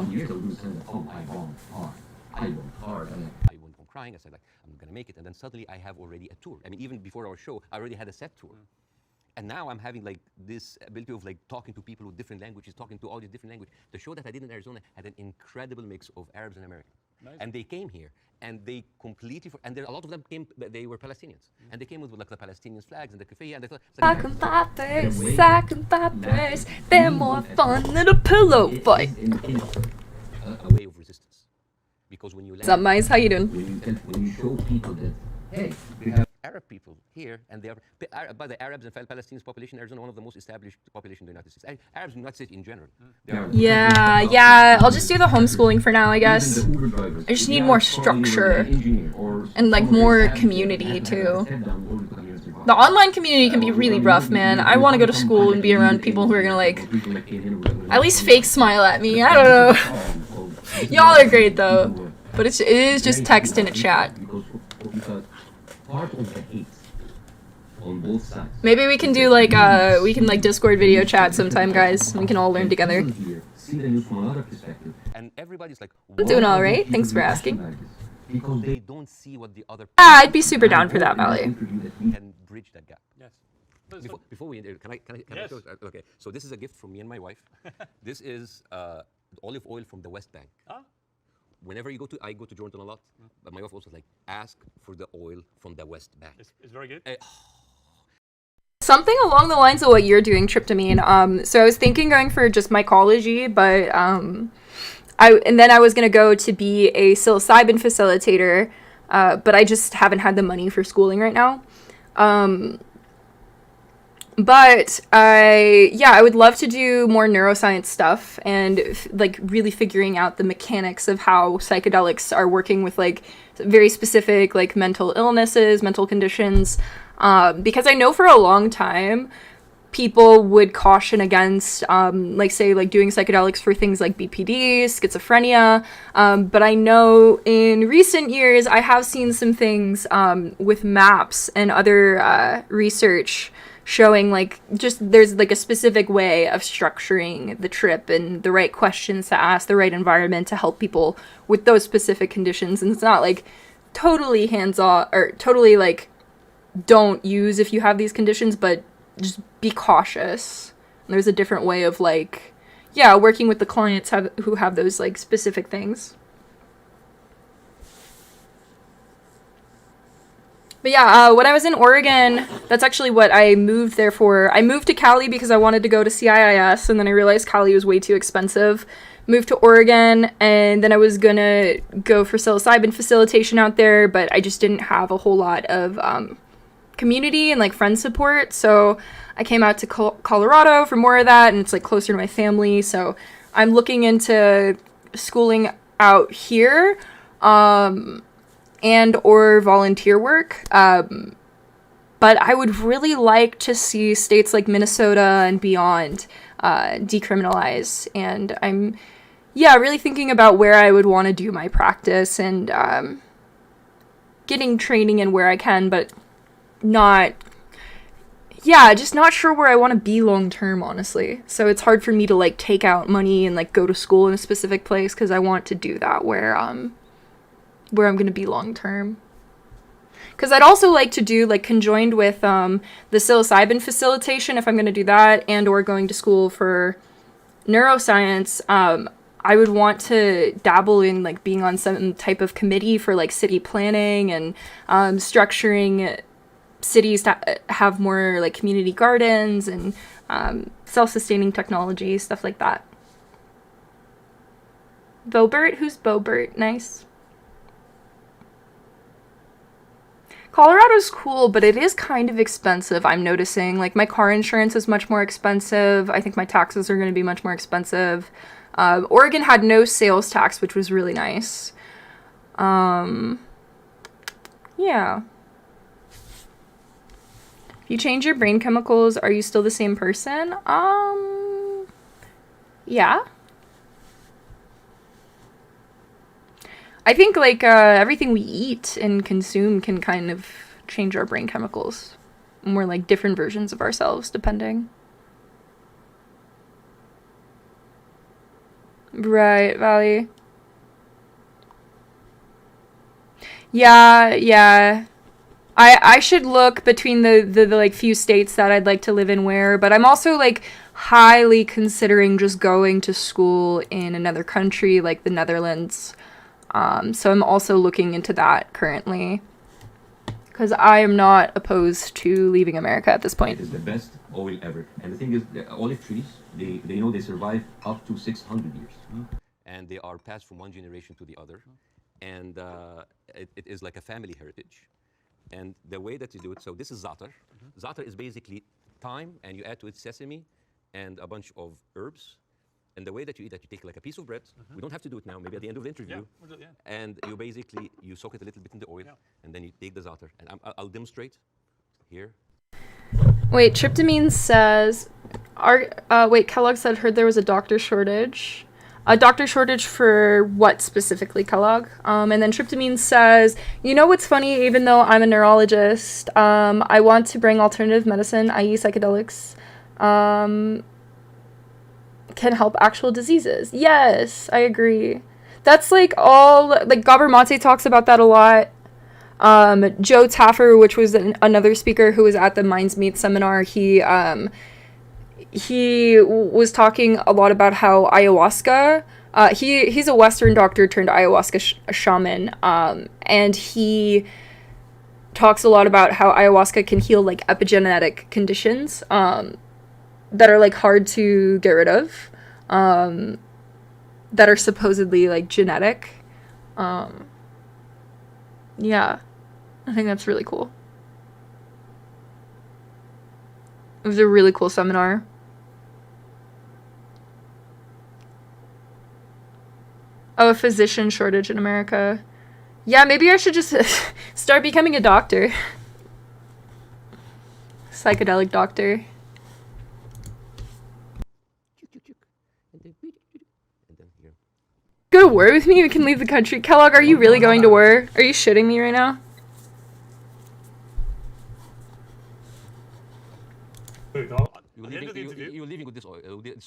went home crying. I said, like, I'm gonna make it. And then suddenly I have already a tour. I mean, even before our show, I already had a set tour. And now I'm having like this ability of like talking to people with different languages, talking to all these different languages. The show that I did in Arizona had an incredible mix of Arabs and Americans. Nice. And they came here and they completely, and there, a lot of them came, they were Palestinians. And they came with like the Palestinian flags and the keffiyeh, and they thought, Sock and boppers, they're more fun than a pillow fight. A way of resistance. Because when you What's up, Mice? How you doing? When you show people that, hey, we have Arab people here, and they are, by the Arabs and Palestinians population, Arizona, one of the most established population in the United States. Arabs in the United States in general. Yeah, I'll just do the homeschooling for now, I guess. I just need more structure and like more community too. The online community can be really rough, man. I want to go to school and be around people who are gonna like at least fake smile at me. I don't know. Y'all are great though, but it is just text in a chat. On both sides. Maybe we can do like Discord video chat sometime, guys. We can all learn together. And everybody's like, I'm doing all right. Thanks for asking. Because they don't see what the other. I'd be super down for that, Valley. Can bridge that gap. Yes. Before we end, can I Yes. show? Okay. So this is a gift from me and my wife. This is olive oil from the West Bank. Ah. Whenever I go to Jordan a lot, but my wife also like ask for the oil from the West Bank. It's very good. Something along the lines of what you're doing, Tryptamine. So I was thinking going for just mycology, but then I was gonna go to be a psilocybin facilitator, but I just haven't had the money for schooling right now. But I would love to do more neuroscience stuff and like really figuring out the mechanics of how psychedelics are working with like very specific like mental illnesses, mental conditions. Because I know for a long time people would caution against doing psychedelics for things like BPD, schizophrenia. But I know in recent years I have seen some things with MAPS and other research showing like just there's like a specific way of structuring the trip and the right questions to ask, the right environment to help people with those specific conditions. And it's not like totally hands-off or totally like don't use if you have these conditions, but just be cautious. And there's a different way of like, working with the clients who have those like specific things. But when I was in Oregon, that's actually what I moved there for. I moved to Cali because I wanted to go to CIIS, and then I realized Cali was way too expensive. Moved to Oregon, and then I was gonna go for psilocybin facilitation out there, but I just didn't have a whole lot of community and like friend support. So I came out to Colorado for more of that, and it's like closer to my family. So I'm looking into schooling out here. And or volunteer work. But I would really like to see states like Minnesota and beyond decriminalize. And I'm, really thinking about where I would want to do my practice and getting training in where I can, but just not sure where I want to be long term, honestly. So it's hard for me to like take out money and like go to school in a specific place because I want to do that where I'm going to be long term. Because I'd also like to do like conjoined with the psilocybin facilitation if I'm going to do that, and or going to school for neuroscience. I would want to dabble in like being on some type of committee for like city planning and structuring cities to have more like community gardens and self-sustaining technology, stuff like that. Bobert? Who's Bobert? Nice. Colorado's cool, but it is kind of expensive, I'm noticing. Like, my car insurance is much more expensive. I think my taxes are going to be much more expensive. Oregon had no sales tax, which was really nice. Yeah. If you change your brain chemicals, are you still the same person? Yeah. I think, like, everything we eat and consume can kind of change our brain chemicals. And we're, like, different versions of ourselves, depending. Right, Valley. Yeah. I should look between the like, few states that I'd like to live in where, but I'm also, like, highly considering just going to school in another country, like the Netherlands. So I'm also looking into that currently, because I am not opposed to leaving America at this point. It is the best oil ever. And the thing is, the olive trees, they know they survive up to 600 years. And they are passed from one generation to the other. And it is like a family heritage. And the way that you do it, so this is za'atar. Za'atar is basically thyme, and you add to it sesame and a bunch of herbs. And the way that you eat that, you take like a piece of bread. We don't have to do it now, maybe at the end of the interview. Yeah, we'll do it, yeah. And you basically, you soak it a little bit in the oil, and then you take the za'atar. And I'll demonstrate here. Wait, Tryptamine says, wait, Kellogg said heard there was a doctor shortage. A doctor shortage for what specifically, Kellogg? And then Tryptamine says, you know what's funny, even though I'm a neurologist, I want to bring alternative medicine, i.e. psychedelics, can help actual diseases. Yes, I agree. That's like all, like Gabor Mate talks about that a lot. Joe Taffer, which was another speaker who was at the Minds Meet seminar, he was talking a lot about how ayahuasca, he's a Western doctor turned ayahuasca shaman, and he talks a lot about how ayahuasca can heal like epigenetic conditions that are like hard to get rid of, that are supposedly like genetic. Yeah, I think that's really cool. It was a really cool seminar. Oh, a physician shortage in America. Yeah, maybe I should just start becoming a doctor. Psychedelic doctor. Go to war with me? You can leave the country. Kellogg, are you really going to war? Are you shitting me right now? You're leaving with this oil.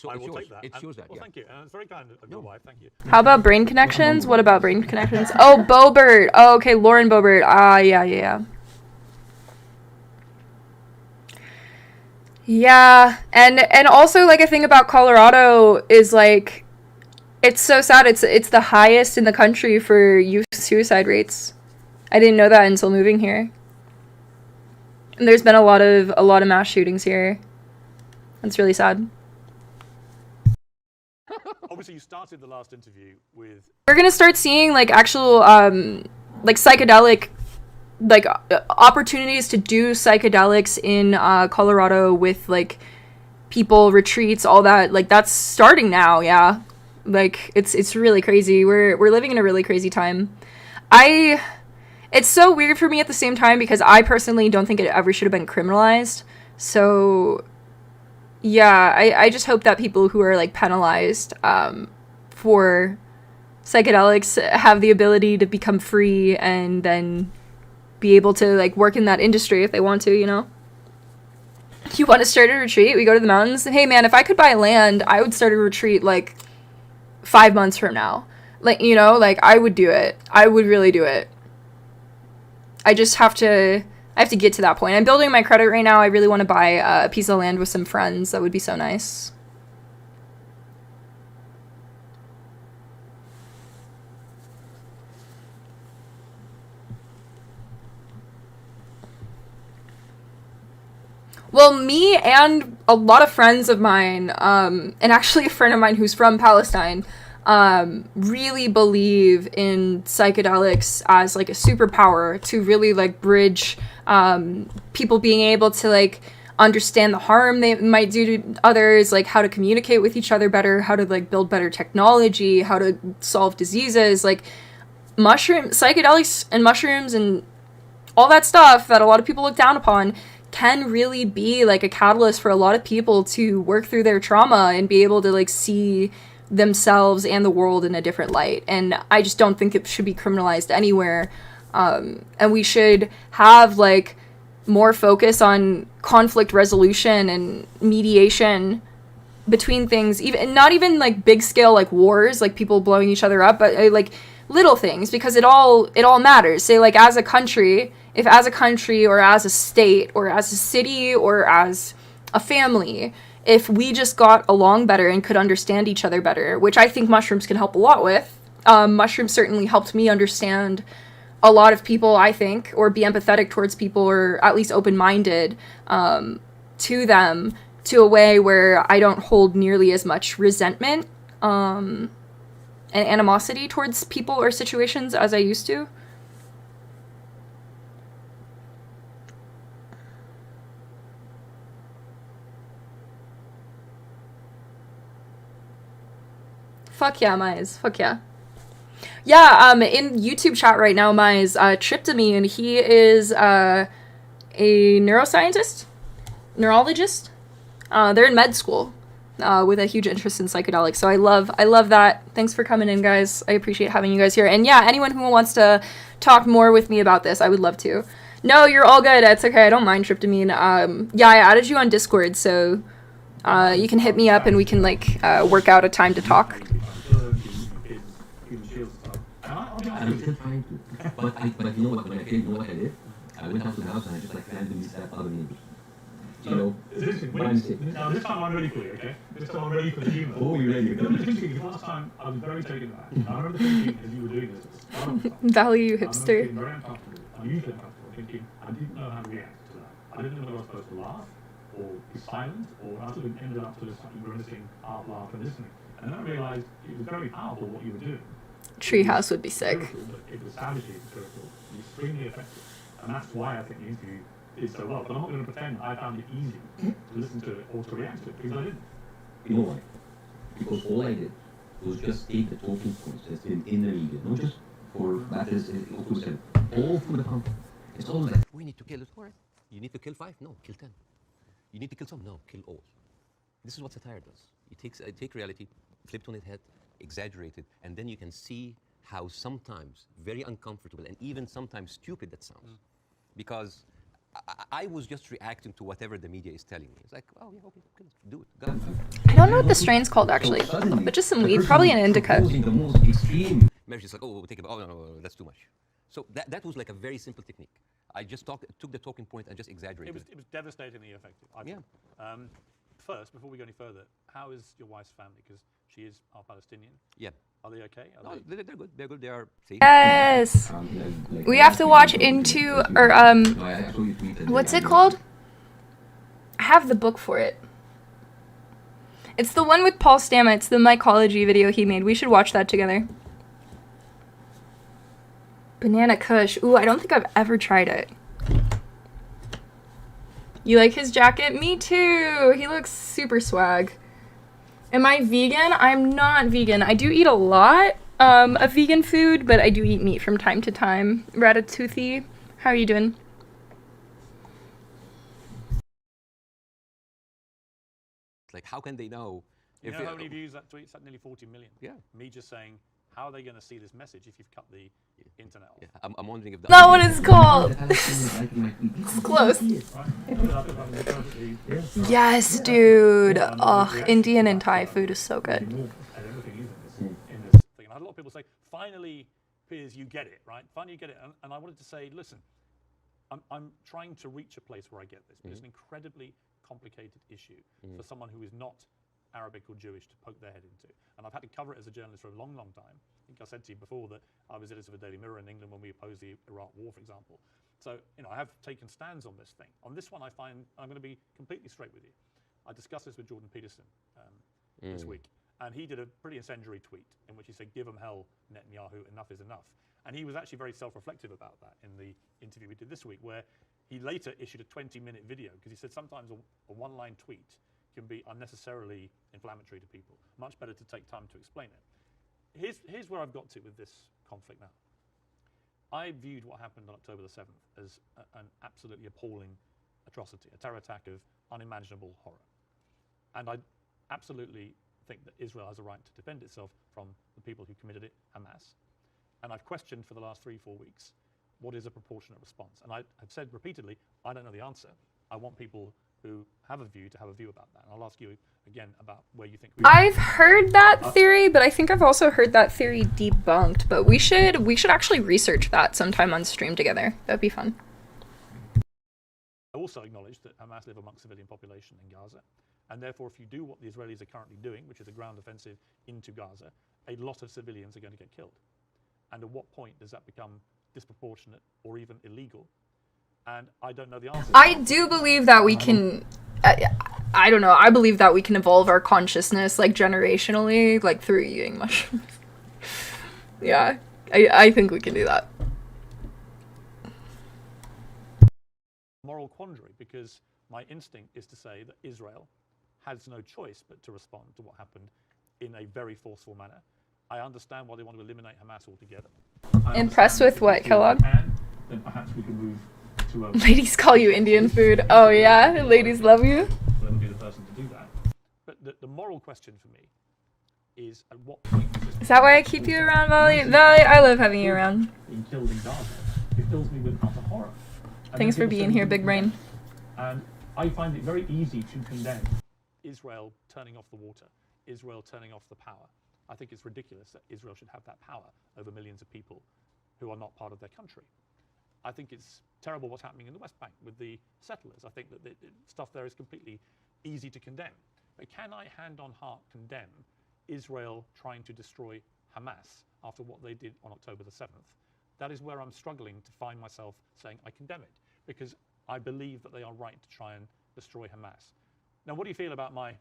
I will take that. It shows that. Well, Yeah. thank you. And it's very kind of your wife. Thank you. How about brain connections? What about brain connections? Oh, Bobert. Oh, okay, Lauren Bobert. Yeah. Yeah, and also like a thing about Colorado is like, it's so sad. It's the highest in the country for youth suicide rates. I didn't know that until moving here. And there's been a lot of mass shootings here. That's really sad. Obviously, you started the last interview with. We're gonna start seeing like actual like psychedelic like opportunities to do psychedelics in Colorado with like people, retreats, all that. Like that's starting now. Yeah, like it's really crazy. We're living in a really crazy time. It's so weird for me at the same time because I personally don't think it ever should have been criminalized. So yeah, I just hope that people who are like penalized for psychedelics have the ability to become free and then be able to like work in that industry if they want to, you know? You want to start a retreat? We go to the mountains. Hey man, if I could buy land, I would start a retreat like 5 months from now. Like, you know, like I would do it. I would really do it. I have to get to that point. I'm building my credit right now. I really want to buy a piece of land with some friends. That would be so nice. Well, me and a lot of friends of mine, and actually a friend of mine who's from Palestine, really believe in psychedelics as like a superpower to really like bridge people being able to like understand the harm they might do to others, like how to communicate with each other better, how to like build better technology, how to solve diseases, like psychedelics and mushrooms and all that stuff that a lot of people look down upon can really be like a catalyst for a lot of people to work through their trauma and be able to like see themselves and the world in a different light. And I just don't think it should be criminalized anywhere. And we should have like more focus on conflict resolution and mediation between things, even not even like big scale like wars, like people blowing each other up, but like little things, because it all matters. Say like as a country, if as a country or as a state or as a city or as a family, if we just got along better and could understand each other better, which I think mushrooms can help a lot with. Mushrooms certainly helped me understand a lot of people, I think, or be empathetic towards people, or at least open-minded to them, to a way where I don't hold nearly as much resentment and animosity towards people or situations as I used to. Fuck yeah, Mize. Fuck yeah. Yeah, in YouTube chat right now, Mize, Tryptamine, he is a neuroscientist. neurologist. They're in med school with a huge interest in psychedelics. So I love that. Thanks for coming in, guys. I appreciate having you guys here. And yeah, anyone who wants to talk more with me about this, I would love to. No, you're all good. It's okay. I don't mind tryptamine. Yeah, I added you on Discord, so you can hit me up and we can like work out a time to talk. I'm still trying to, but you know what? When I came, you know what I did? I went out to the house and I just like randomly sat out of the neighbors. You know, by mistake. Now this time I'm ready for you, okay? This time I'm ready for the humour. Oh, you're ready. No, it's interesting because last time I was very taken aback. I remember thinking as you were doing this. Value hipster. I remember feeling very uncomfortable, unusually uncomfortable, thinking I didn't know how to react to that. I didn't know whether I was supposed to laugh or be silent, or I sort of ended up sort of slightly grimacing, half laugh and listening. And then I realised it was very powerful what you were doing. Treehouse would be sick. It was savagely spiritual, extremely effective, and that's why I think the interview did so well. But I'm not going to pretend I found it easy to listen to it or to react to it, because I didn't. You know why? Because all I did was just take the talking points that's been in the media, not just for matters all through the country. It's all like, we need to kill it. All right. You need to kill 5? No, kill 10. You need to kill some? No, kill all. This is what satire does. It takes reality, flip it on its head, exaggerate it, and then you can see how sometimes very uncomfortable and even sometimes stupid that sounds. Because I was just reacting to whatever the media is telling me. It's like, oh yeah, okay, do it. Go. I don't know what the strain's called actually, but just some weed, probably an indica. Mary's like, oh, take it. Oh no, that's too much. So that was like a very simple technique. I just took the talking point and just exaggerated. It was devastatingly effective. First, before we go any further, how is your wife's family? Because she is half Palestinian. Yeah. Are they okay? They're good. They're good. They are safe. Yes. We have to watch Into, or what's it called? I have the book for it. It's the one with Paul Stamets, it's the mycology video he made. We should watch that together. Banana Kush. Ooh, I don't think I've ever tried it. You like his jacket? Me too. He looks super swag. Am I vegan? I'm not vegan. I do eat a lot of vegan food, but I do eat meat from time to time. Ratatouille, how are you doing? Like, how can they know? You know how many views that tweet's had? Nearly 40 million. Yeah. Me just saying, how are they going to see this message if you've cut the internet off? Yeah, I'm wondering if that's not what it's called. It's close. Yes, dude. Ugh, Indian and Thai food is so good. I had a lot of people say, finally, Piers, you get it, right? Finally, you get it. And I wanted to say, listen, I'm trying to reach a place where I get this, but it's an incredibly complicated issue for someone who is not Arabic or Jewish to poke their head into. And I've had to cover it as a journalist for a long, long time. I think I said to you before that I was editor of the Daily Mirror in England when we opposed the Iraq War, for example. So, I have taken stands on this thing. On this one, I find I'm going to be completely straight with you. I discussed this with Jordan Peterson this week, and he did a pretty incendiary tweet in which he said, "Give them hell, Netanyahu, enough is enough." And he was actually very self-reflective about that in the interview we did this week, where he later issued a 20-minute video, because he said sometimes a one-line tweet can be unnecessarily inflammatory to people. Much better to take time to explain it. Here's where I've got to with this conflict now. I viewed what happened on October the 7th as an absolutely appalling atrocity, a terror attack of unimaginable horror. And I absolutely think that Israel has a right to defend itself from the people who committed it, Hamas. And I've questioned for the last 3-4 weeks, what is a proportionate response? And I have said repeatedly, I don't know the answer. I want people who have a view to have a view about that. And I'll ask you again about where you think we are. I've heard that theory, but I think I've also heard that theory debunked. But we should actually research that sometime on stream together. That'd be fun. I also acknowledge that Hamas live amongst civilian population in Gaza. And therefore, if you do what the Israelis are currently doing, which is a ground offensive into Gaza, a lot of civilians are going to get killed. And at what point does that become disproportionate or even illegal? And I don't know the answer. I do believe that we can, I don't know, I believe that we can evolve our consciousness, like, generationally, like, through eating mushrooms. Yeah, I think we can do that. Moral quandary, because my instinct is to say that Israel has no choice but to respond to what happened in a very forceful manner. I understand why they want to eliminate Hamas altogether. Impressed with what, Kellogg? Then perhaps we can move to Ladies call you Indian food. Oh yeah, ladies love you. let them be the person to do that. But the moral question for me is, at what point Is that why I keep you around, Valley? Valley, I love having you around. being killed in Gaza, it fills me with utter horror. And Thanks then for people being say, here, Big Brain. And I find it very easy to condemn Israel turning off the water, Israel turning off the power. I think it's ridiculous that Israel should have that power over millions of people who are not part of their country. I think it's terrible what's happening in the West Bank with the settlers. I think that the stuff there is completely easy to condemn. But can I hand on heart condemn Israel trying to destroy Hamas after what they did on October the 7th? That is where I'm struggling to find myself saying I condemn it, because I believe that they are right to try and destroy Hamas. Now, what do you feel about my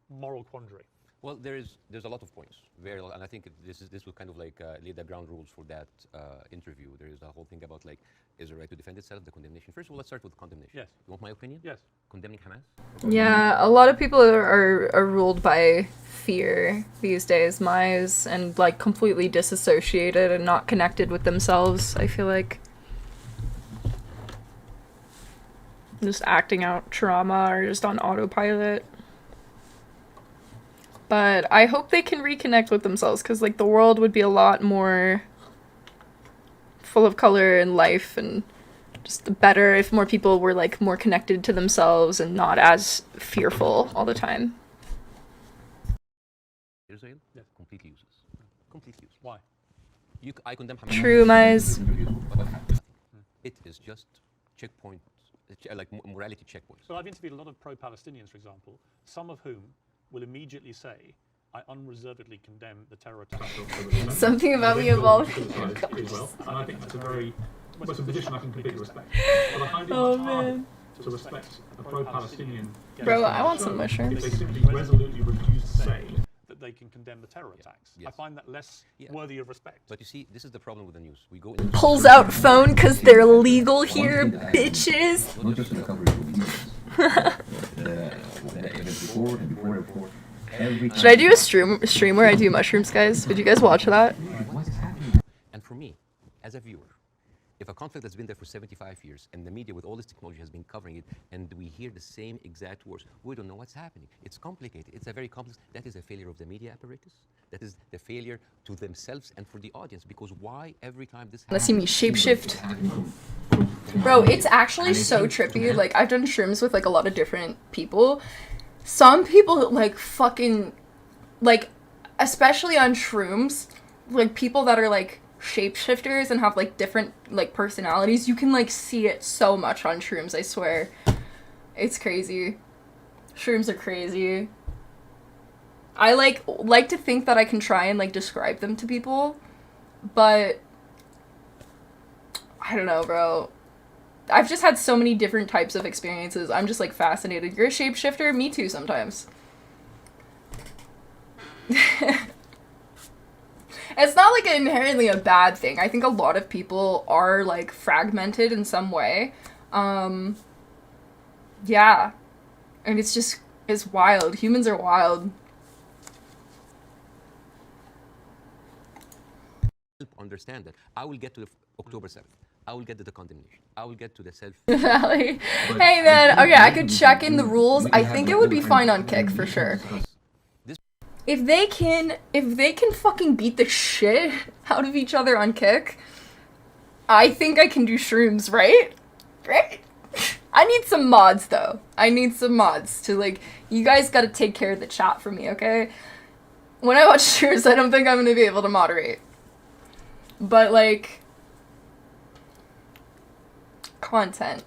moral quandary? Well, there's a lot of points, and I think this will kind of like lay the ground rules for that interview. There is a whole thing about like, is the right to defend itself, the condemnation. First of all, let's start with condemnation. Yes. You want my opinion? Yes. Condemning Hamas? Yeah, a lot of people are ruled by fear these days, Mize, and like completely disassociated and not connected with themselves, I feel like. Just acting out trauma or just on autopilot. But I hope they can reconnect with themselves, because like the world would be a lot more full of color and life, and just better if more people were like more connected to themselves and not as fearful all the time. Israel? Yes. Completely useless. Completely useless. Why? I condemn Hamas. True, Mize. It is just checkpoint, like morality checkpoints. So I've interviewed a lot of pro-Palestinians, for example, some of whom will immediately say, I unreservedly condemn the terror attack. Something about me evolved. Israel, and I think that's a very, well, it's a position I can completely respect. But I find it Oh, much harder man. to respect a pro-Palestinian. Bro, I want some mushrooms. If they simply resolutely refuse to say that they can condemn the terror attacks. I find that less worthy of respect. But you see, this is the problem with the news. We go Pulls out phone because they're legal here, bitches. Not just in the coverage of the before and before and before. Should I do a stream where I do mushrooms, guys? Would you guys watch that? And for me, as a viewer, if a conflict has been there for 75 years and the media with all this technology has been covering it and we hear the same exact words, we don't know what's happening. It's complicated. It's a very complex. That is a failure of the media apparatus. That is the failure to themselves and for the audience, because why every time this Wanna see me shapeshift? Bro, it's actually so trippy. Like, I've done shrooms with like a lot of different people. Some people like fucking, like, especially on shrooms, like people that are like shapeshifters and have like different like personalities, you can like see it so much on shrooms, I swear. It's crazy. Shrooms are crazy. I like to think that I can try and like describe them to people, but I don't know, bro. I've just had so many different types of experiences. I'm just like fascinated. You're a shapeshifter? Me too sometimes. It's not like inherently a bad thing. I think a lot of people are like fragmented in some way. Yeah. And it's wild. Humans are wild. understand that. I will get to the October 7th. I will get to the condemnation. I will get to the self. Valley. Hey man, okay, I could check in the rules. I think it would be fine on Kick for sure. If they can fucking beat the shit out of each other on Kick, I think I can do shrooms, right? Right? I need some mods though. I need some mods to like, you guys gotta take care of the chat for me, okay? When I watch shrooms, I don't think I'm gonna be able to moderate. But like, content.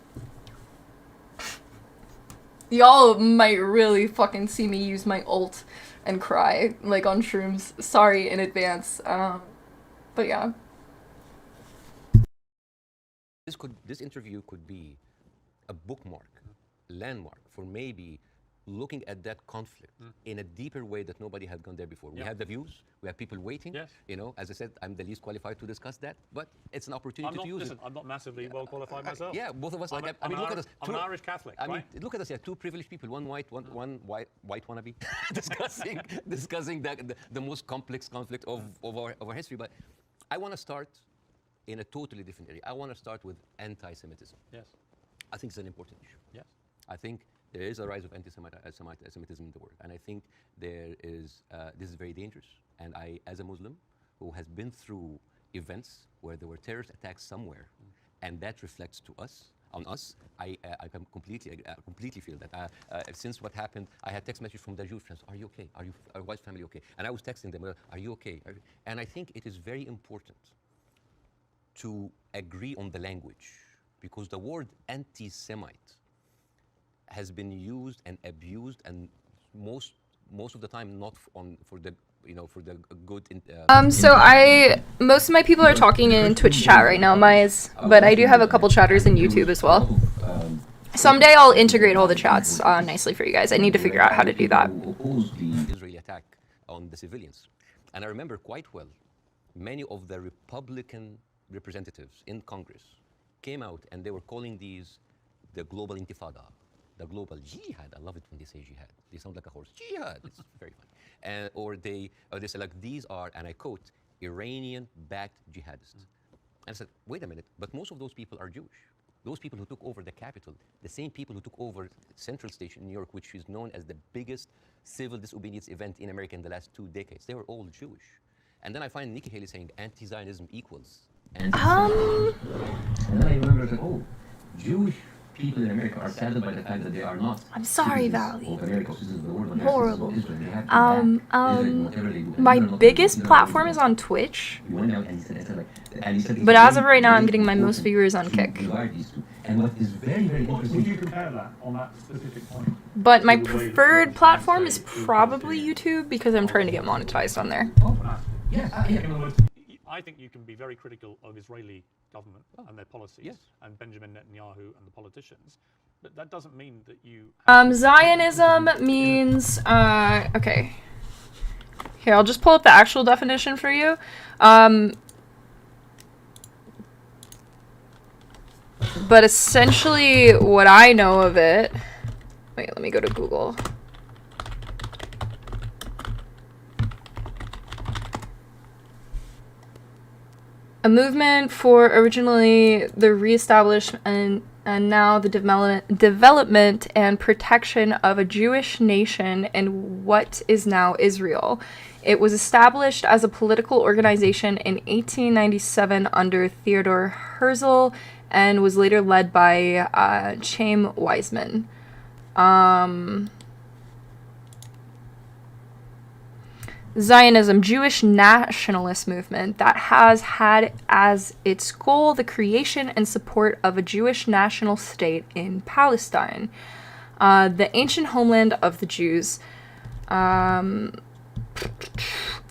Y'all might really fucking see me use my ult and cry, like on shrooms. Sorry in advance. But yeah. This interview could be a bookmark, landmark for maybe looking at that conflict in a deeper way that nobody had gone there before. We had the views, we have people waiting. Yes. You know, as I said, I'm the least qualified to discuss that, but it's an opportunity to use it. I'm not massively well qualified myself. Yeah, both of us. I mean, look at us. I'm an Irish Catholic, I mean, right? look at us. Yeah, two privileged people, one white wannabe, discussing the most complex conflict of our history. But I want to start in a totally different area. I want to start with anti-Semitism. Yes. I think it's an important issue. Yes. I think there is a rise of anti-Semitism in the world, and I think this is very dangerous. And I, as a Muslim who has been through events where there were terrorist attacks somewhere, and that reflects on us, I can completely feel that. Since what happened, I had text message from their Jewish friends, are you okay? Are your wife's family okay? And I was texting them, are you okay? And I think it is very important to agree on the language, because the word anti-Semite has been used and abused, and most of the time not for the good. So most of my people are talking in Twitch chat right now, but I do have a couple chatters in YouTube as well. Someday I'll integrate all the chats nicely for you guys. I need to figure out how to do that. The Israeli attack on the civilians, and I remember quite well, many of the Republican representatives in Congress came out and they were calling these the global intifada, the global jihad. I love it when they say jihad. They sound like a horse. Jihad. It's very funny. Or they say, like, these are, and I quote, Iranian-backed jihadists. And I said, wait a minute, but most of those people are Jewish. Those people who took over the Capitol, the same people who took over Central Station in New York, which is known as the biggest civil disobedience event in America in the last 2 decades, they were all Jewish. And then I find Nikki Haley saying anti-Zionism equals. And then I remember that, Jewish people in America are saddened by the fact that they are not. I'm sorry, Valley. Of America, citizens of the world, Horrible. Israel, My biggest platform is on Twitch. He went out and he said, But as of right now, I'm getting my most viewers on Kick. And what is very, very interesting. Would you compare that on that specific point? But my preferred platform is probably YouTube, because I'm trying to get monetized on there. I think you can be very critical of Israeli government and their policies, and Benjamin Netanyahu and the politicians, but that doesn't mean that you... Zionism means, okay. Here, I'll just pull up the actual definition for you. But essentially, what I know of it... Wait, let me go to Google. A movement for originally the reestablishment and now the development and protection of a Jewish nation in what is now Israel. It was established as a political organization in 1897 under Theodor Herzl and was later led by Chaim Weizmann. Zionism, Jewish nationalist movement that has had as its goal the creation and support of a Jewish national state in Palestine, the ancient homeland of the Jews.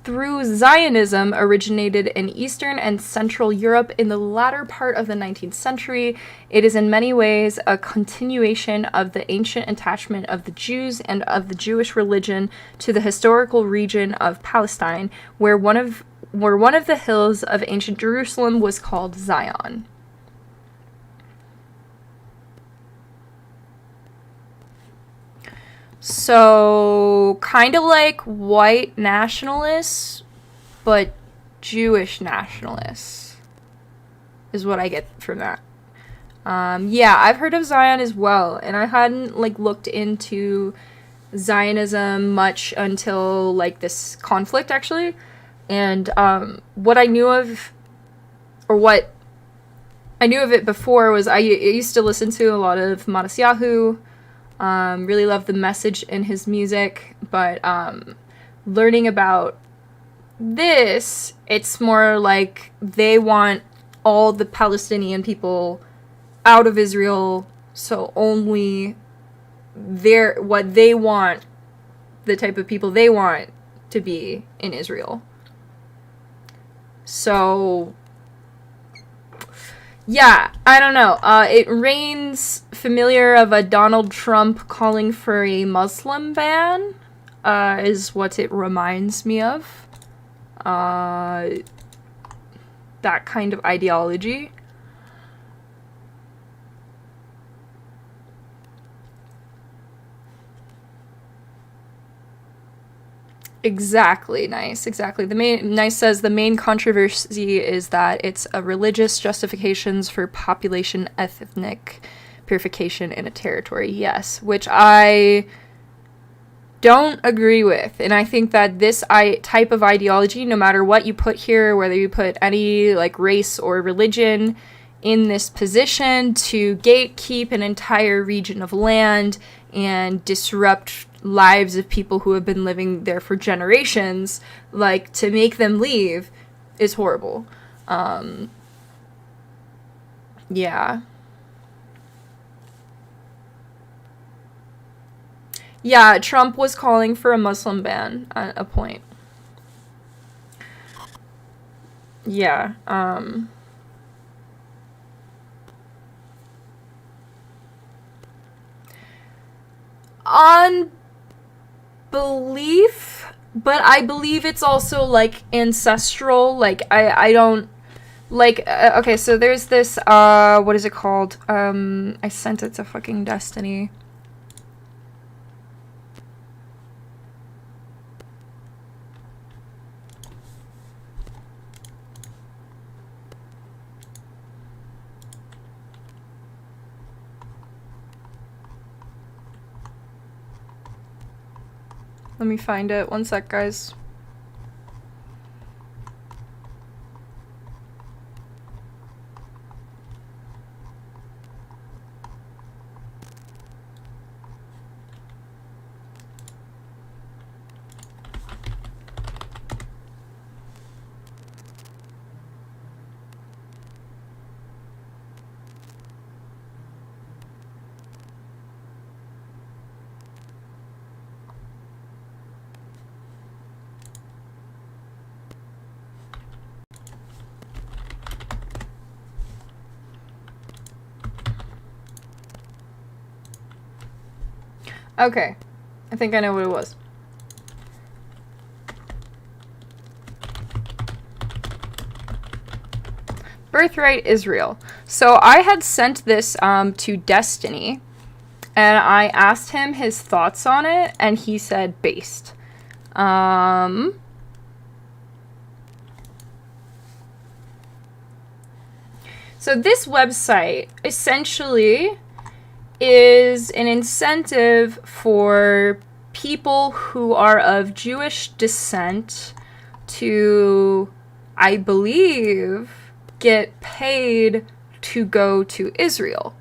Through Zionism originated in Eastern and Central Europe in the latter part of the 19th century. It is in many ways a continuation of the ancient attachment of the Jews and of the Jewish religion to the historical region of Palestine, where one of the hills of ancient Jerusalem was called Zion. So, kind of like white nationalists, but Jewish nationalists is what I get from that. Yeah, I've heard of Zion as well, and I hadn't looked into Zionism much until this conflict, actually. And what I knew of, or what I knew of it before, was I used to listen to a lot of Matisyahu. Really love the message in his music, but learning about this, it's more like they want all the Palestinian people out of Israel, so only what they want, the type of people they want to be in Israel. So yeah, I don't know. It reigns familiar of a Donald Trump calling for a Muslim ban, is what it reminds me of. That kind of ideology. Exactly, Nice. Exactly. Nice says the main controversy is that it's a religious justifications for population ethnic purification in a territory. Yes, which I don't agree with. And I think that this type of ideology, no matter what you put here, whether you put any like race or religion in this position to gatekeep an entire region of land and disrupt lives of people who have been living there for generations, like to make them leave is horrible. Yeah. Yeah, Trump was calling for a Muslim ban at a point. Yeah, on belief, but I believe it's also like ancestral. Like I don't like okay, so there's this what is it called? I sent it to fucking Destiny. Let me find it. One sec, guys. Okay, I think I know what it was. Birthright Israel. So I had sent this to Destiny, and I asked him his thoughts on it, and he said based. So this website essentially is an incentive for people who are of Jewish descent to, I believe, get paid to go to Israel.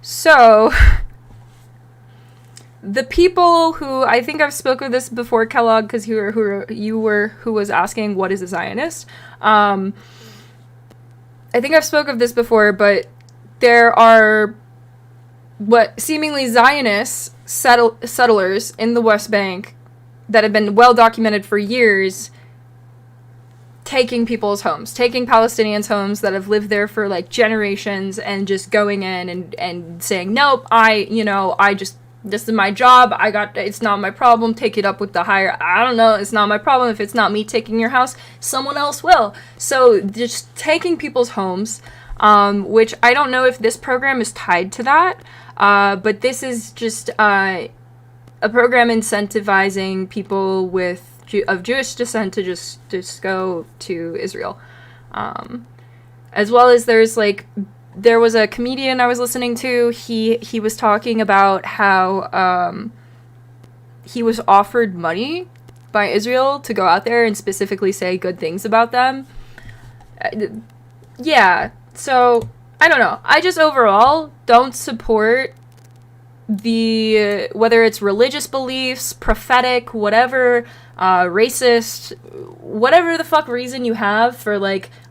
So the people who, I think I've spoken of this before, Kellogg, because who was asking what is a Zionist. I think I've spoken of this before, but there are what seemingly Zionist settlers in the West Bank that have been well documented for years taking people's homes, taking Palestinians' homes that have lived there for like generations and just going in and saying, nope, this is my job, it's not my problem, take it up with the higher, I don't know, it's not my problem, if it's not me taking your house, someone else will. So just taking people's homes, which I don't know if this program is tied to that, but this is just a program incentivizing people of Jewish descent to just go to Israel. As well as there was a comedian I was listening to, he was talking about how he was offered money by Israel to go out there and specifically say good things about them. Yeah, so I don't know. I just overall don't support whether it's religious beliefs, prophetic, whatever, racist, whatever the fuck reason you have for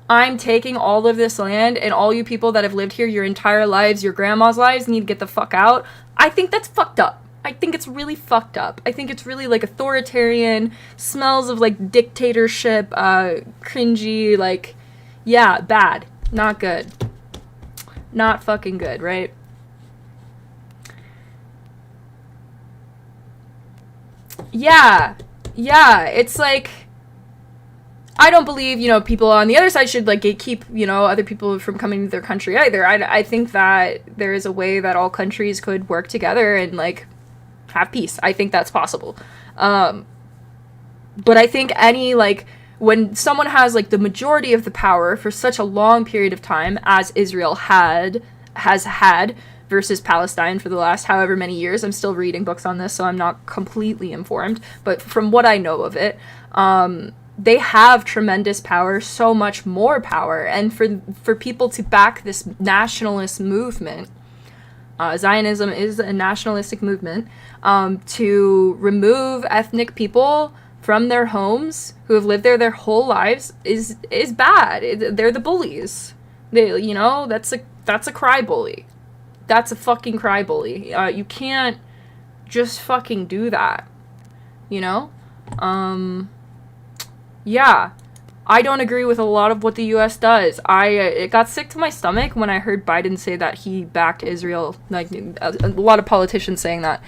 I'm taking all of this land and all you people that have lived here your entire lives, your grandma's lives, need to get the fuck out. I think that's fucked up. I think it's really fucked up. I think it's really authoritarian, smells of dictatorship, cringy, yeah, bad. Not good. Not fucking good, right? Yeah, it's I don't believe, people on the other side should gatekeep, other people from coming to their country either. I think that there is a way that all countries could work together and have peace. I think that's possible. But I think when someone has like the majority of the power for such a long period of time as Israel has had versus Palestine for the last however many years, I'm still reading books on this, so I'm not completely informed, but from what I know of it, they have tremendous power, so much more power, and for people to back this nationalist movement, Zionism is a nationalistic movement, to remove ethnic people from their homes who have lived there their whole lives is bad. They're the bullies. That's a cry bully. That's a fucking cry bully. You can't just fucking do that. Yeah. I don't agree with a lot of what the U.S. does. It got sick to my stomach when I heard Biden say that he backed Israel. Like, a lot of politicians saying that.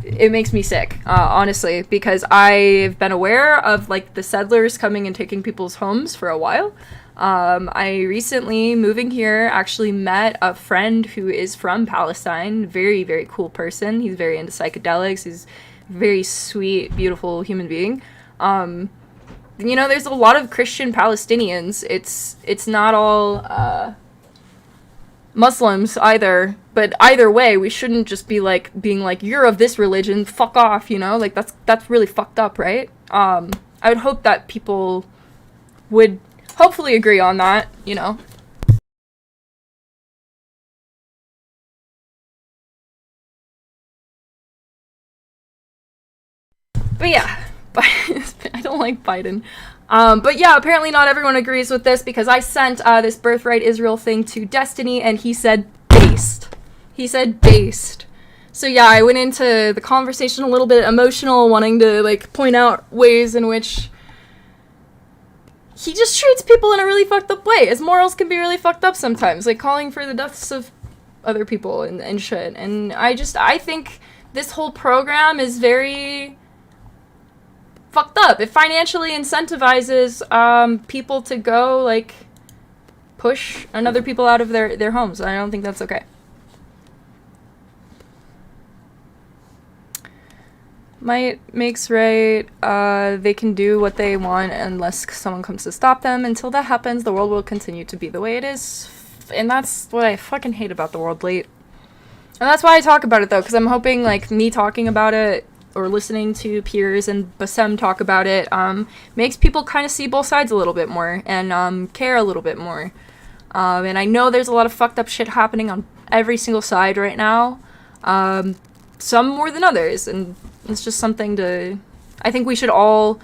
It makes me sick, honestly, because I've been aware of, like, the settlers coming and taking people's homes for a while. I recently, moving here, actually met a friend who is from Palestine. Very, very cool person. He's very into psychedelics. He's a very sweet, beautiful human being. There's a lot of Christian Palestinians. It's not all Muslims either, but either way, we shouldn't just be like being like, you're of this religion, fuck off, like that's really fucked up, right? I would hope that people would hopefully agree on that, But yeah, I don't like Biden. But yeah, apparently not everyone agrees with this, because I sent this Birthright Israel thing to Destiny, and he said based. He said based. So yeah, I went into the conversation a little bit emotional, wanting to like point out ways in which he just treats people in a really fucked up way. His morals can be really fucked up sometimes, like calling for the deaths of other people and shit. And I think this whole program is very fucked up. It financially incentivizes people to go like push other people out of their homes. I don't think that's okay. Might makes right. They can do what they want unless someone comes to stop them. Until that happens, the world will continue to be the way it is. And that's what I fucking hate about the world late. And that's why I talk about it, though, because I'm hoping, like, me talking about it or listening to peers and Bassem talk about it makes people kind of see both sides a little bit more and care a little bit more. And I know there's a lot of fucked up shit happening on every single side right now. Some more than others, and it's just something I think we should all,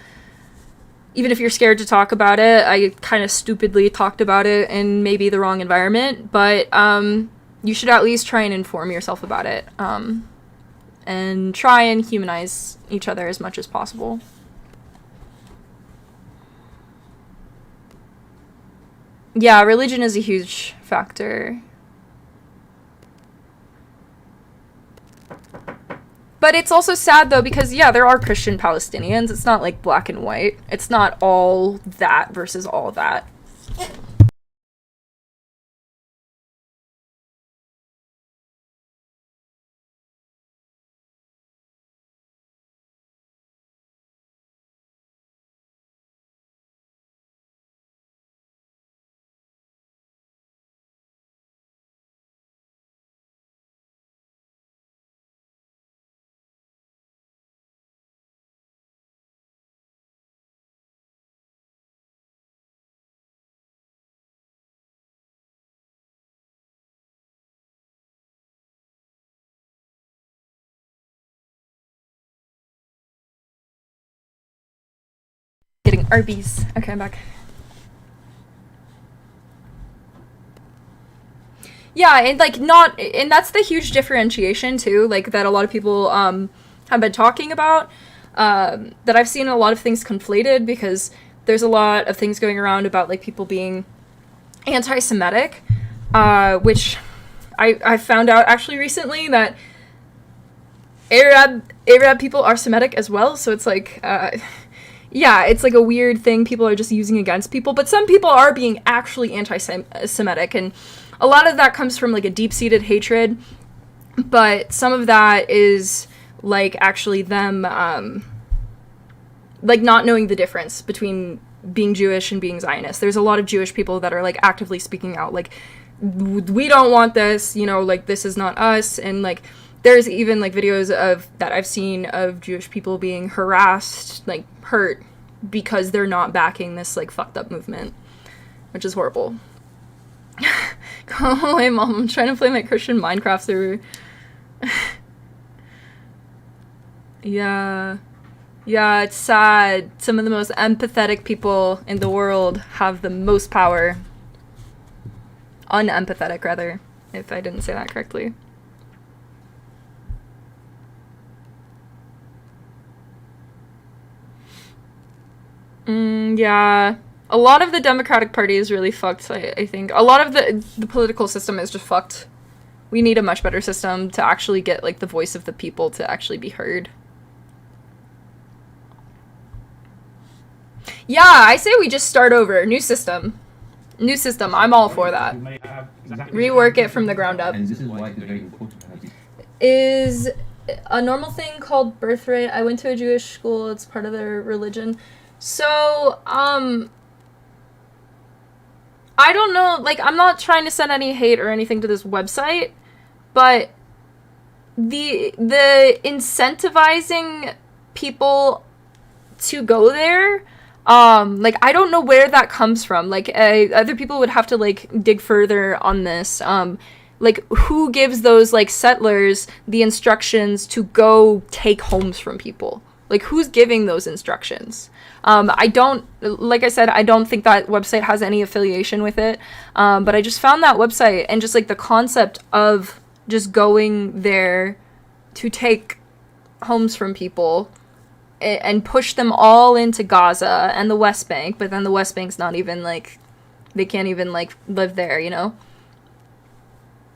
even if you're scared to talk about it, I kind of stupidly talked about it in maybe the wrong environment, but you should at least try and inform yourself about it, and try and humanize each other as much as possible. Yeah, religion is a huge factor. But it's also sad, though, because, yeah, there are Christian Palestinians. It's not, like, black and white. It's not all that versus all that. Getting Arby's. Okay, I'm back. Yeah, and and that's the huge differentiation too, like that a lot of people have been talking about, that I've seen a lot of things conflated, because there's a lot of things going around about like people being anti-Semitic, which I found out actually recently that Arab people are Semitic as well, so it's like yeah, it's like a weird thing people are just using against people, but some people are being actually anti-Semitic, and a lot of that comes from like a deep-seated hatred, but some of that is like actually them like not knowing the difference between being Jewish and being Zionist. There's a lot of Jewish people that are like actively speaking out, like, we don't want this, you know, like, this is not us. And like, there's even like videos of that I've seen of Jewish people being harassed, like hurt, because they're not backing this like fucked up movement, which is horrible. Go away, Mom. I'm trying to play my Christian Minecraft server. Yeah, it's sad. Some of the most empathetic people in the world have the most power. Unempathetic, rather, if I didn't say that correctly. Yeah. A lot of the Democratic Party is really fucked, I think. A lot of the political system is just fucked. We need a much better system to actually get, like, the voice of the people to actually be heard. Yeah, I say we just start over. New system. New system. I'm all for that. Rework it from the ground up. And this is why it's very important to have Is a normal thing called birthright. I went to a Jewish school. It's part of their religion. So, I don't know, like, I'm not trying to send any hate or anything to this website, but the incentivizing people to go there, like, I don't know where that comes from. Like, other people would have to, like, dig further on this. Like, who gives those, like, settlers the instructions to go take homes from people? Like, who's giving those instructions? I don't, like I said, I don't think that website has any affiliation with it. But I just found that website, and just like the concept of just going there to take homes from people and push them all into Gaza and the West Bank, but then the West Bank's not even like, they can't even like live there, you know?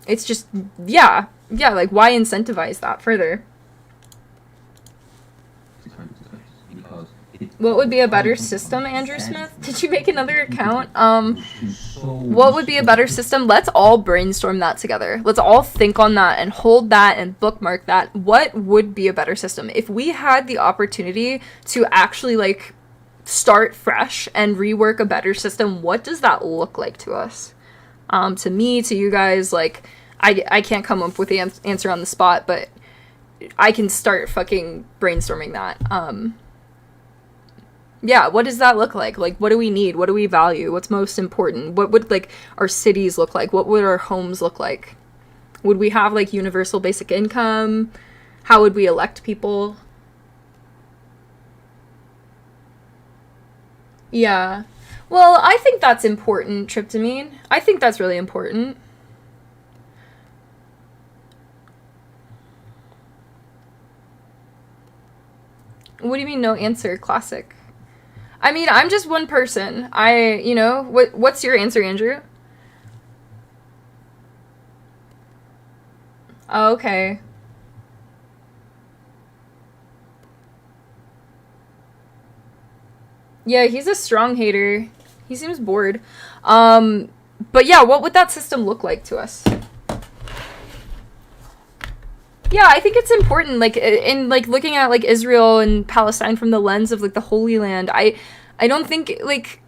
It's just, yeah, like why incentivize that further? What would be a better system, Andrew Smith? Did you make another account? What would be a better system? Let's all brainstorm that together. Let's all think on that and hold that and bookmark that. What would be a better system? If we had the opportunity to actually, like, start fresh and rework a better system, what does that look like to us? To me, to you guys, like, I can't come up with the answer on the spot, but I can start fucking brainstorming that. Yeah, what does that look like? Like, what do we need? What do we value? What's most important? What would, like, our cities look like? What would our homes look like? Would we have, like, universal basic income? How would we elect people? Yeah. Well, I think that's important, tryptamine. I think that's really important. What do you mean no answer? Classic. I mean, I'm just one person. You know, what's your answer, Andrew? Oh, okay. Yeah, he's a strong hater. He seems bored. But yeah, what would that system look like to us? Yeah, I think it's important, like, in, like, looking at, like, Israel and Palestine from the lens of, like, the Holy Land. I don't think, like,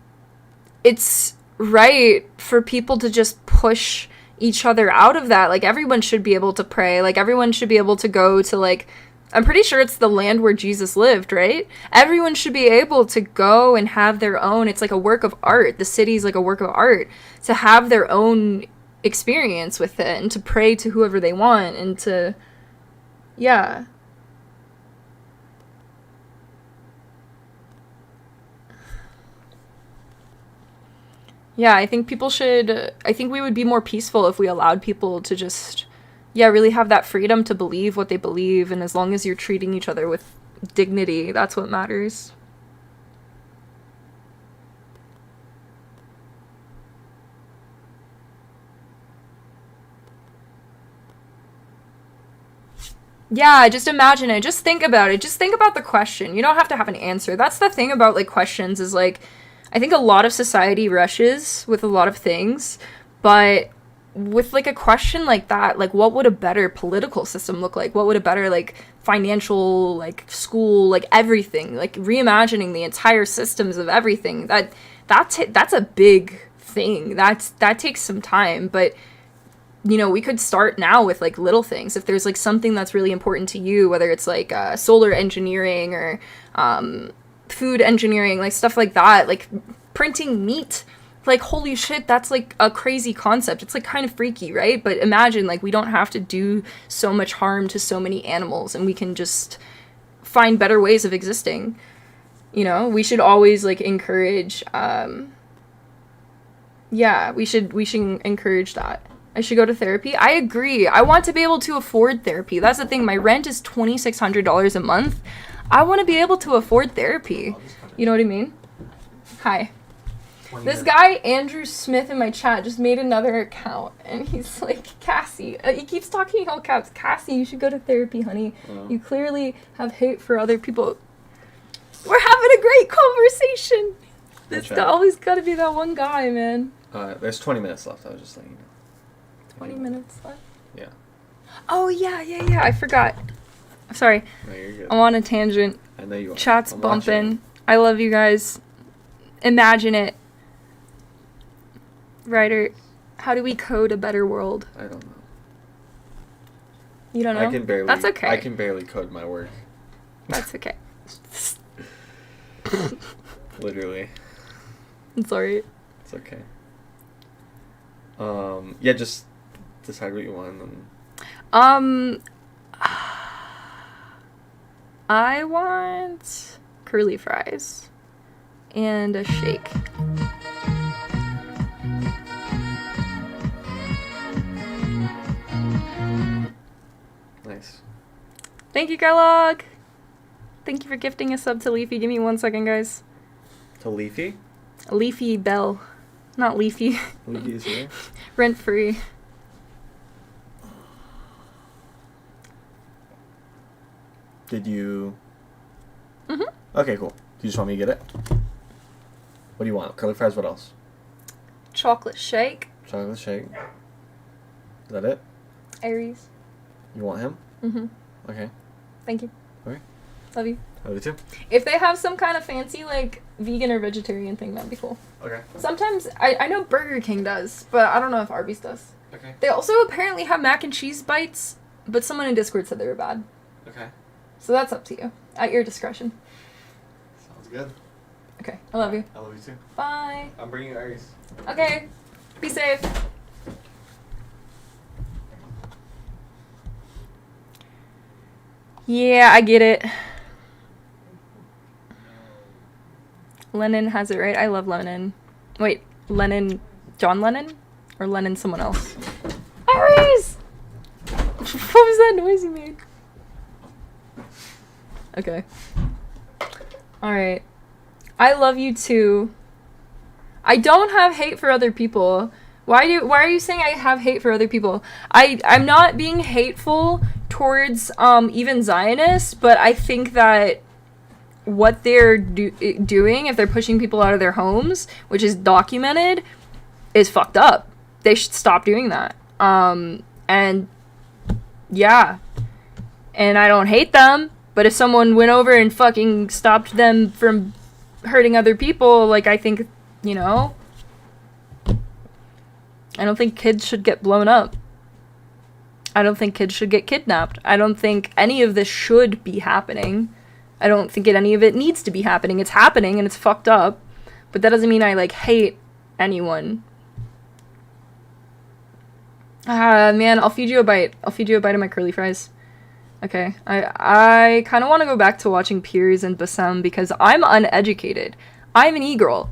it's right for people to just push each other out of that. Like, everyone should be able to pray. Like, everyone should be able to go to, like, I'm pretty sure it's the land where Jesus lived, right? Everyone should be able to go and have their own, it's like a work of art. The city's like a work of art. To have their own experience with it and to pray to whoever they want and to... Yeah. Yeah, I think people should... I think we would be more peaceful if we allowed people to just... Yeah, really have that freedom to believe what they believe, and as long as you're treating each other with dignity, that's what matters. Yeah, just imagine it. Just think about it. Just think about the question. You don't have to have an answer. That's the thing about, like, questions is, like, I think a lot of society rushes with a lot of things, but with like a question like that, like what would a better political system look like? What would a better like financial, like school, like everything, like reimagining the entire systems of everything? That's a big thing. That takes some time, but you know, we could start now with like little things. If there's like something that's really important to you, whether it's like solar engineering or food engineering, like stuff like that, like printing meat, like holy shit, that's like a crazy concept. It's like kind of freaky, right? But imagine like we don't have to do so much harm to so many animals, and we can just find better ways of existing. You know, we should always like encourage we should encourage that. I should go to therapy. I agree. I want to be able to afford therapy. That's the thing. My rent is $2,600 a month. I want to be able to afford therapy. You know what I mean? Hi. This guy, Andrew Smith, in my chat just made another account, and he's like, Cassie, he keeps talking in all caps, Cassie, you should go to therapy, honey. You clearly have hate for other people. We're having a great conversation. There's always got to be that one guy, man. There's 20 minutes left. I was just letting you know. 20 minutes left? Yeah. Oh, yeah. I forgot. Sorry. No, you're good. I'm on a tangent. I know you are. Chat's I'm bumping. watching. I love you guys. Imagine it. Ryder, how do we code a better world? I don't know. You don't know? I can barely. That's okay. I can barely code my work. That's okay. Literally. It's alright. It's okay. Yeah, just decide what you want and I want curly fries and a shake. Nice. Thank you, Garlog. Thank you for gifting a sub to Leafy. Give me 1 second, guys. To Leafy? Leafy Bell. Not Leafy. Leafy is here. Rent free. Did you... Mhm. Okay, cool. Do you just want me to get it? What do you want? Curly fries, what else? Chocolate shake. Chocolate shake. Is that it? Aries. You want him? Mhm. Okay. Thank you. Okay. Love you. Love you too. If they have some kind of fancy, like, vegan or vegetarian thing, that'd be cool. Okay. Sometimes, I know Burger King does, but I don't know if Arby's does. Okay. They also apparently have mac and cheese bites, but someone in Discord said they were bad. Okay. So that's up to you. At your discretion. Sounds good. Okay. I love you. I love you too. Bye. I'm bringing you Aries. Okay. Be safe. Yeah, I get it. Lennon has it right. I love Lennon. Wait, Lennon, John Lennon? Or Lennon someone else? Aries! What was that noise you made? Okay. Alright. I love you too. I don't have hate for other people. Why are you saying I have hate for other people? I'm not being hateful towards even Zionists, but I think that what they're doing, if they're pushing people out of their homes, which is documented, is fucked up. They should stop doing that. And yeah. And I don't hate them, but if someone went over and fucking stopped them from hurting other people, like, I think, you know, I don't think kids should get blown up. I don't think kids should get kidnapped. I don't think any of this should be happening. I don't think any of it needs to be happening. It's happening and it's fucked up. But that doesn't mean I, like, hate anyone. Man, I'll feed you a bite. I'll feed you a bite of my curly fries. Okay. I kind of want to go back to watching Piers and Bassem because I'm uneducated. I'm an e-girl.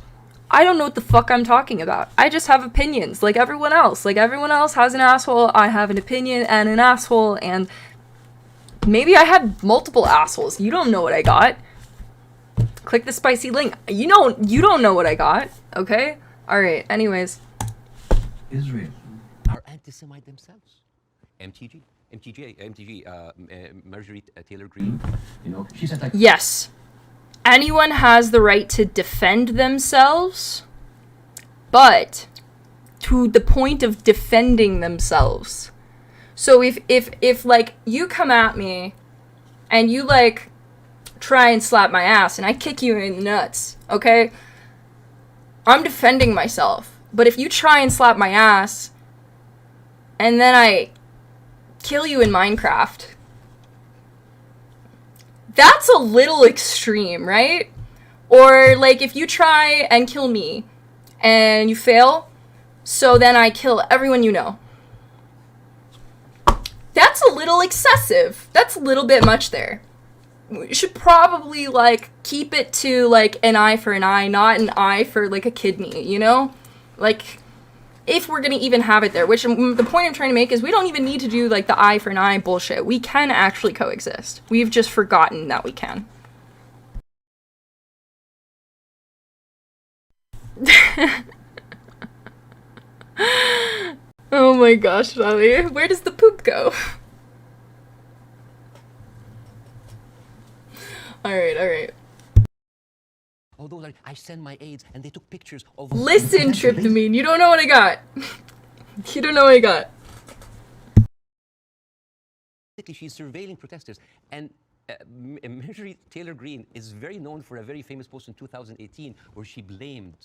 I don't know what the fuck I'm talking about. I just have opinions like everyone else. Like everyone else has an asshole. I have an opinion and an asshole, and maybe I had multiple assholes. You don't know what I got. Click the spicy link. You don't know what I got. Okay? Alright, anyways. Israel are anti-Semite themselves. MTG, Marjorie Taylor Greene. You know, she said like... Yes. Anyone has the right to defend themselves, but to the point of defending themselves. So if like you come at me and you like try and slap my ass and I kick you in the nuts, okay? I'm defending myself. But if you try and slap my ass and then I kill you in Minecraft, that's a little extreme, right? Or like if you try and kill me and you fail, so then I kill everyone you know. That's a little excessive. That's a little bit much there. We should probably like keep it to like an eye for an eye, not an eye for like a kidney, you know? Like if we're gonna even have it there, which the point I'm trying to make is we don't even need to do like the eye for an eye bullshit. We can actually coexist. We've just forgotten that we can. Oh my gosh, Shelly. Where does the poop go? Alright. Although like, I sent my aides and they took pictures of... Listen, Tryptamine, you don't know what I got. You don't know what I got. She's surveilling protesters. And Marjorie Taylor Greene is very known for a very famous post in 2018 where she blamed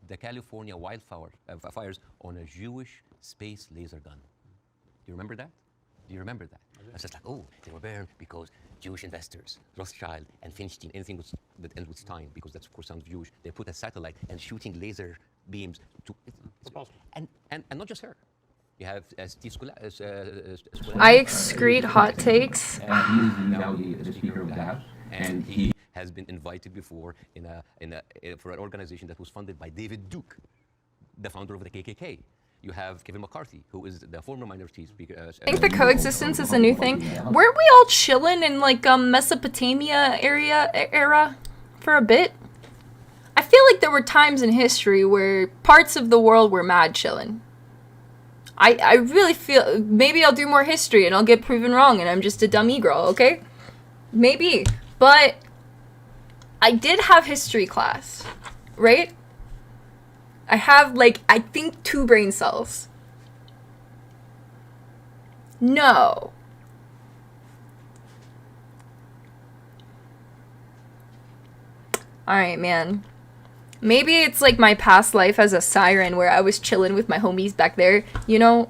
the California wildfires on a Jewish space laser gun. Do you remember that? Do you remember that? It's just like, oh, they were burned because Jewish investors, Rothschild and Finstein, anything that ends with Stein, because that of course sounds Jewish, they put a satellite and shooting laser beams to... And not just her. You have Steve I excrete hot takes. He is now the Speaker of the House. And he has been invited before for an organization that was funded by David Duke, the founder of the KKK. You have Kevin McCarthy, who is the former minority speaker. I think the coexistence is a new thing. Weren't we all chilling in like Mesopotamia era for a bit? I feel like there were times in history where parts of the world were mad chilling. I really feel maybe I'll do more history and I'll get proven wrong and I'm just a dummy girl, okay? Maybe. But I did have history class, right? I have, like, I think 2 brain cells. No. Alright, man. Maybe it's like my past life as a siren where I was chilling with my homies back there, you know?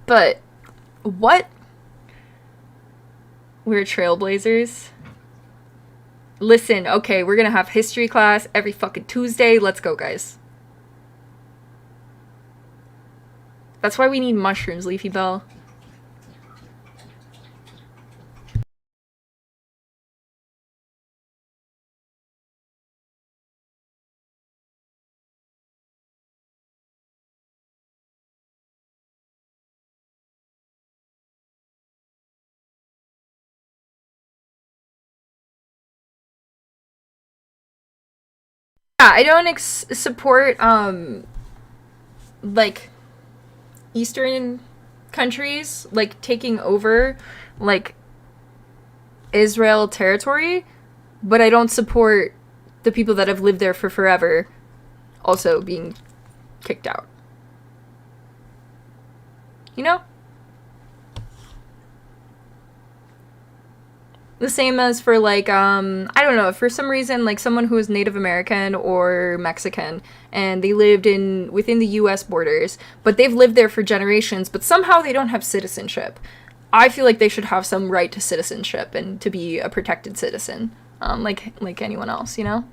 But what? We're trailblazers. Listen, okay, we're gonna have history class every fucking Tuesday. Let's go, guys. That's why we need mushrooms, Leafy Bell. Yeah, I don't support, like, Eastern countries, like, taking over, like, Israel territory, but I don't support the people that have lived there for forever also being kicked out. You know? The same as for, like, I don't know, for some reason, like, someone who is Native American or Mexican, and they lived within the U.S. borders, but they've lived there for generations, but somehow they don't have citizenship. I feel like they should have some right to citizenship and to be a protected citizen, like anyone else, you know?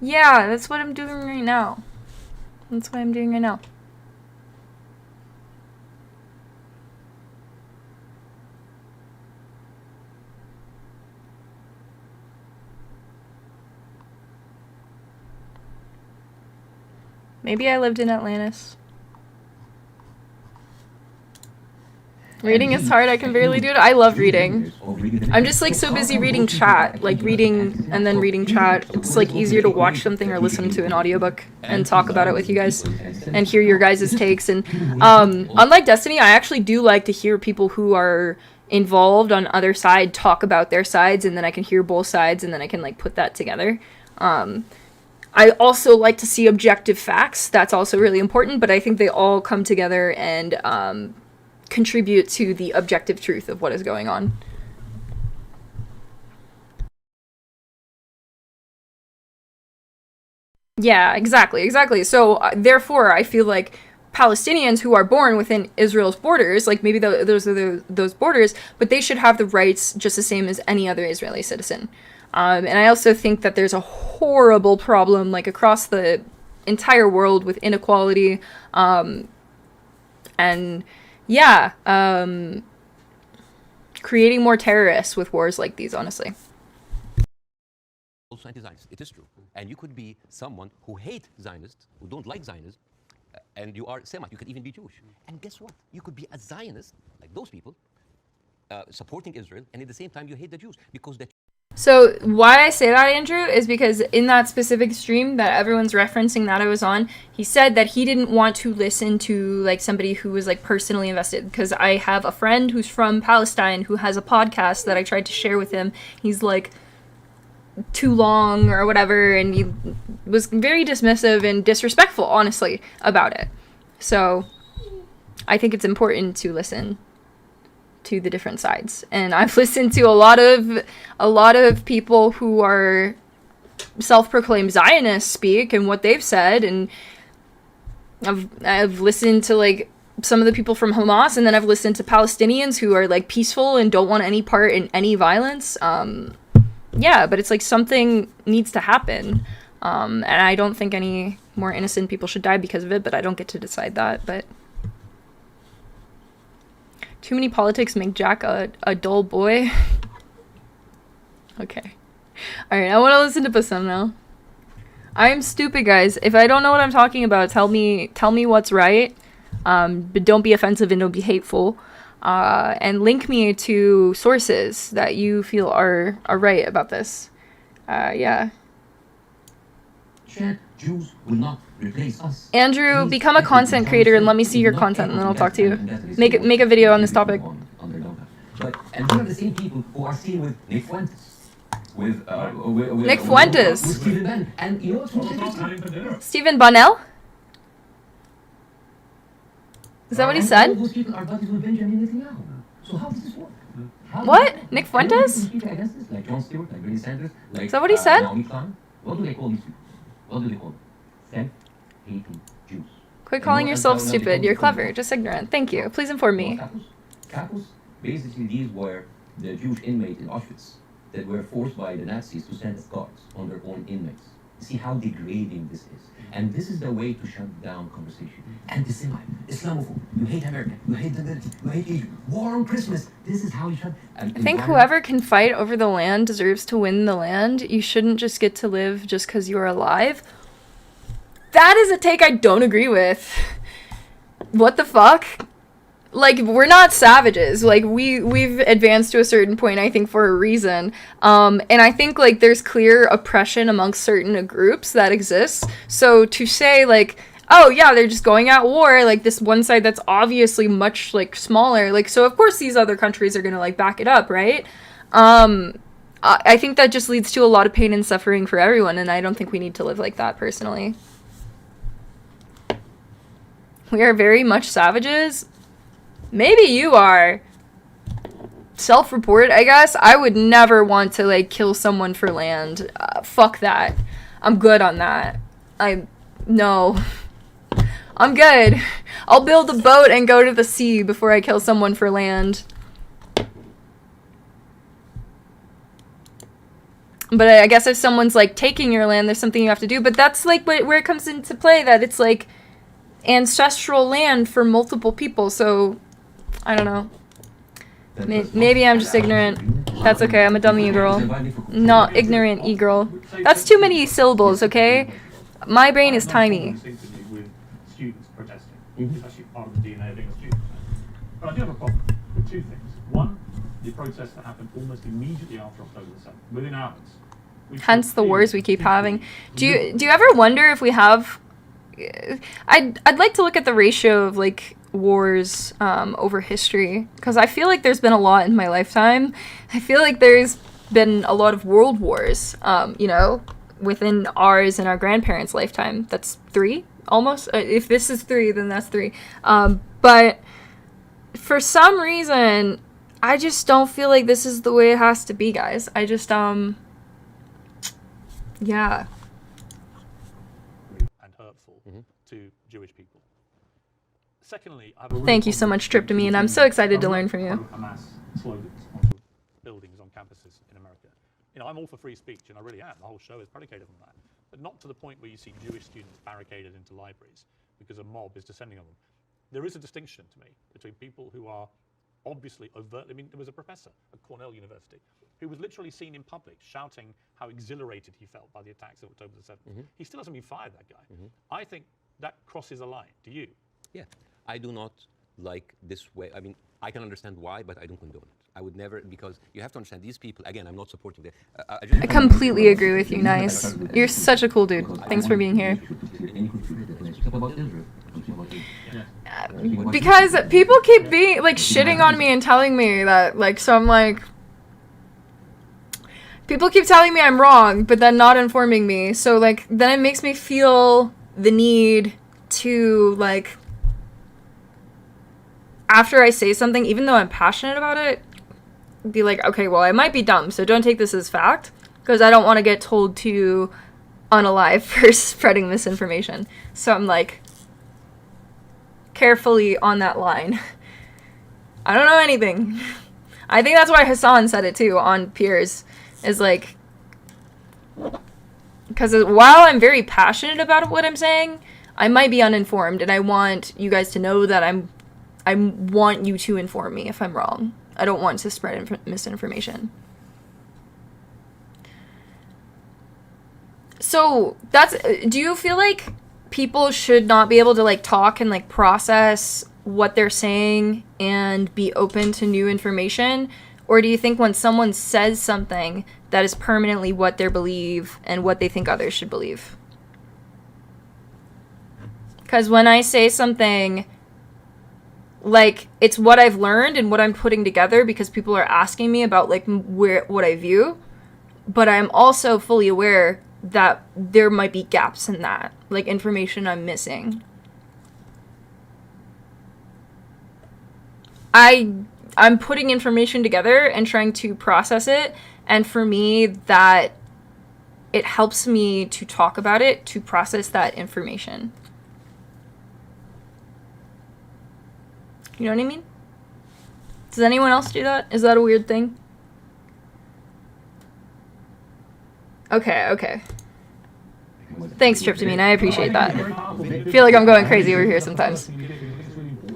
Yeah, that's what I'm doing right now. That's what I'm doing right now. Maybe I lived in Atlantis. Reading is hard, I can barely do it. I love reading. I'm just like so busy reading chat, like reading and then reading chat. It's like easier to watch something or listen to an audiobook and talk about it with you guys and hear your guys' takes. And unlike Destiny, I actually do like to hear people who are involved on other side talk about their sides, and then I can hear both sides, and then I can like put that together. I also like to see objective facts. That's also really important, but I think they all come together and contribute to the objective truth of what is going on. Yeah, exactly. So, therefore, I feel like Palestinians who are born within Israel's borders, like maybe those are those borders, but they should have the rights just the same as any other Israeli citizen. And I also think that there's a horrible problem, like, across the entire world with inequality. And, yeah, creating more terrorists with wars like these, honestly. Also anti-Zionist, it is true. And you could be someone who hate Zionists, who don't like Zionists, and you are Semite, you could even be Jewish. And guess what? You could be a Zionist, like those people, supporting Israel, and at the same time you hate the Jews, because the So why I say that, Andrew, is because in that specific stream that everyone's referencing that I was on, he said that he didn't want to listen to like somebody who was like personally invested, because I have a friend who's from Palestine who has a podcast that I tried to share with him. He's like too long or whatever, and he was very dismissive and disrespectful, honestly, about it. So I think it's important to listen to the different sides, and I've listened to a lot of people who are self-proclaimed Zionists speak and what they've said, and I've listened to like some of the people from Hamas, and then I've listened to Palestinians who are like peaceful and don't want any part in any violence. Yeah, but it's like something needs to happen, and I don't think any more innocent people should die because of it, but I don't get to decide that. But too many politics make Jack a dull boy. Okay. Alright, I want to listen to Bassem now. I'm stupid, guys. If I don't know what I'm talking about, tell me what's right. But don't be offensive and don't be hateful. And link me to sources that you feel are right about this. Yeah. Jews will not replace us. Andrew, become a content creator and let me see your content, and then I'll talk to you. Make a video on this topic. And these are the same people who are seen with Nick Fuentes. With Nick Fuentes. With Stephen Bannon. And you know what's interesting? Stephen Bonnell? Is that what he said? All those people are buddies with Benjamin Netanyahu. So how does this work? What? Nick Fuentes? Like Jon Stewart, like Bernie Sanders, like Is that what he said? Naomi Klein. What do they call these people? What do they call them? Self-hating Jews. Quit calling yourself stupid. You're clever, just ignorant. Thank you. Please inform me. Kapos, basically these were the Jewish inmates in Auschwitz that were forced by the Nazis to send as guards on their own inmates. See how degrading this is. And this is the way to shut down conversation. Anti-Semite, Islamophobe, you hate America, you hate the military, you hate Egypt, war on Christmas. This is how you shut. I think whoever can fight over the land deserves to win the land. You shouldn't just get to live just because you're alive. That is a take I don't agree with. What the fuck? Like, we're not savages. Like, we've advanced to a certain point, I think, for a reason. And I think, like, there's clear oppression amongst certain groups that exists. So to say, like, oh, yeah, they're just going at war, like, this one side that's obviously much, like, smaller. Like, so, of course, these other countries are gonna, like, back it up, right? I think that just leads to a lot of pain and suffering for everyone, and I don't think we need to live like that, personally. We are very much savages. Maybe you are. Self-report, I guess. I would never want to, like, kill someone for land. Fuck that. I'm good on that. No. I'm good. I'll build a boat and go to the sea before I kill someone for land. But I guess if someone's, like, taking your land, there's something you have to do. But that's, like, where it comes into play, that it's, like, ancestral land for multiple people, so I don't know. Maybe I'm just ignorant. That's okay, I'm a dumb e-girl. Not ignorant e-girl. That's too many syllables, okay? My brain is tiny. With students protesting. It's actually part of the DNA of being a student. But I do have a problem with two things. One, the protests that happened almost immediately after October the 7th, within hours. Hence the wars we keep having. Do you ever wonder if we have... I'd like to look at the ratio of, like, wars over history, because I feel like there's been a lot in my lifetime. I feel like there's been a lot of world wars, you know, within ours and our grandparents' lifetime. That's 3 almost. If this is 3, then that's 3. But for some reason, I just don't feel like this is the way it has to be, guys. I just yeah. And hurtful to Jewish people. Secondly, I have Thank you so much, Trip to Me, and I'm so excited to learn from you. Buildings on campuses in America. You know, I'm all for free speech, and I really am. The whole show is predicated on that. But not to the point where you see Jewish students barricaded into libraries because a mob is descending on them. There is a distinction to me between people who are obviously overtly, I mean, there was a professor at Cornell University who was literally seen in public shouting how exhilarated he felt by the attacks of October the 7th. He still hasn't been fired, that guy. I think that crosses a line. Do you? Yeah, I do not like this way. I mean, I can understand why, but I don't condone it. I would never, because you have to understand these people, again, I'm not supporting them. I completely agree with you, Nice. You're such a cool dude. Thanks for being here. Because people keep being, like, shitting on me and telling me that, like, so I'm like, people keep telling me I'm wrong, but then not informing me. So, like, then it makes me feel the need to, like, after I say something, even though I'm passionate about it, be like, okay, well, I might be dumb, so don't take this as fact, because I don't want to get told to unalive for spreading misinformation. So I'm like, carefully on that line. I don't know anything. I think that's why Hassan said it too on Peers, is like, because while I'm very passionate about what I'm saying, I might be uninformed, and I want you guys to know that I want you to inform me if I'm wrong. I don't want to spread misinformation. So do you feel like people should not be able to like talk and like process what they're saying and be open to new information? Or do you think when someone says something, that is permanently what they believe and what they think others should believe? Because when I say something, like, it's what I've learned and what I'm putting together because people are asking me about, like, what I view. But I'm also fully aware that there might be gaps in that, like, information I'm missing. I'm putting information together and trying to process it. And for me, that it helps me to talk about it, to process that information. You know what I mean? Does anyone else do that? Is that a weird thing? Okay. Thanks, Tryptamine. I appreciate that. I feel like I'm going crazy over here sometimes.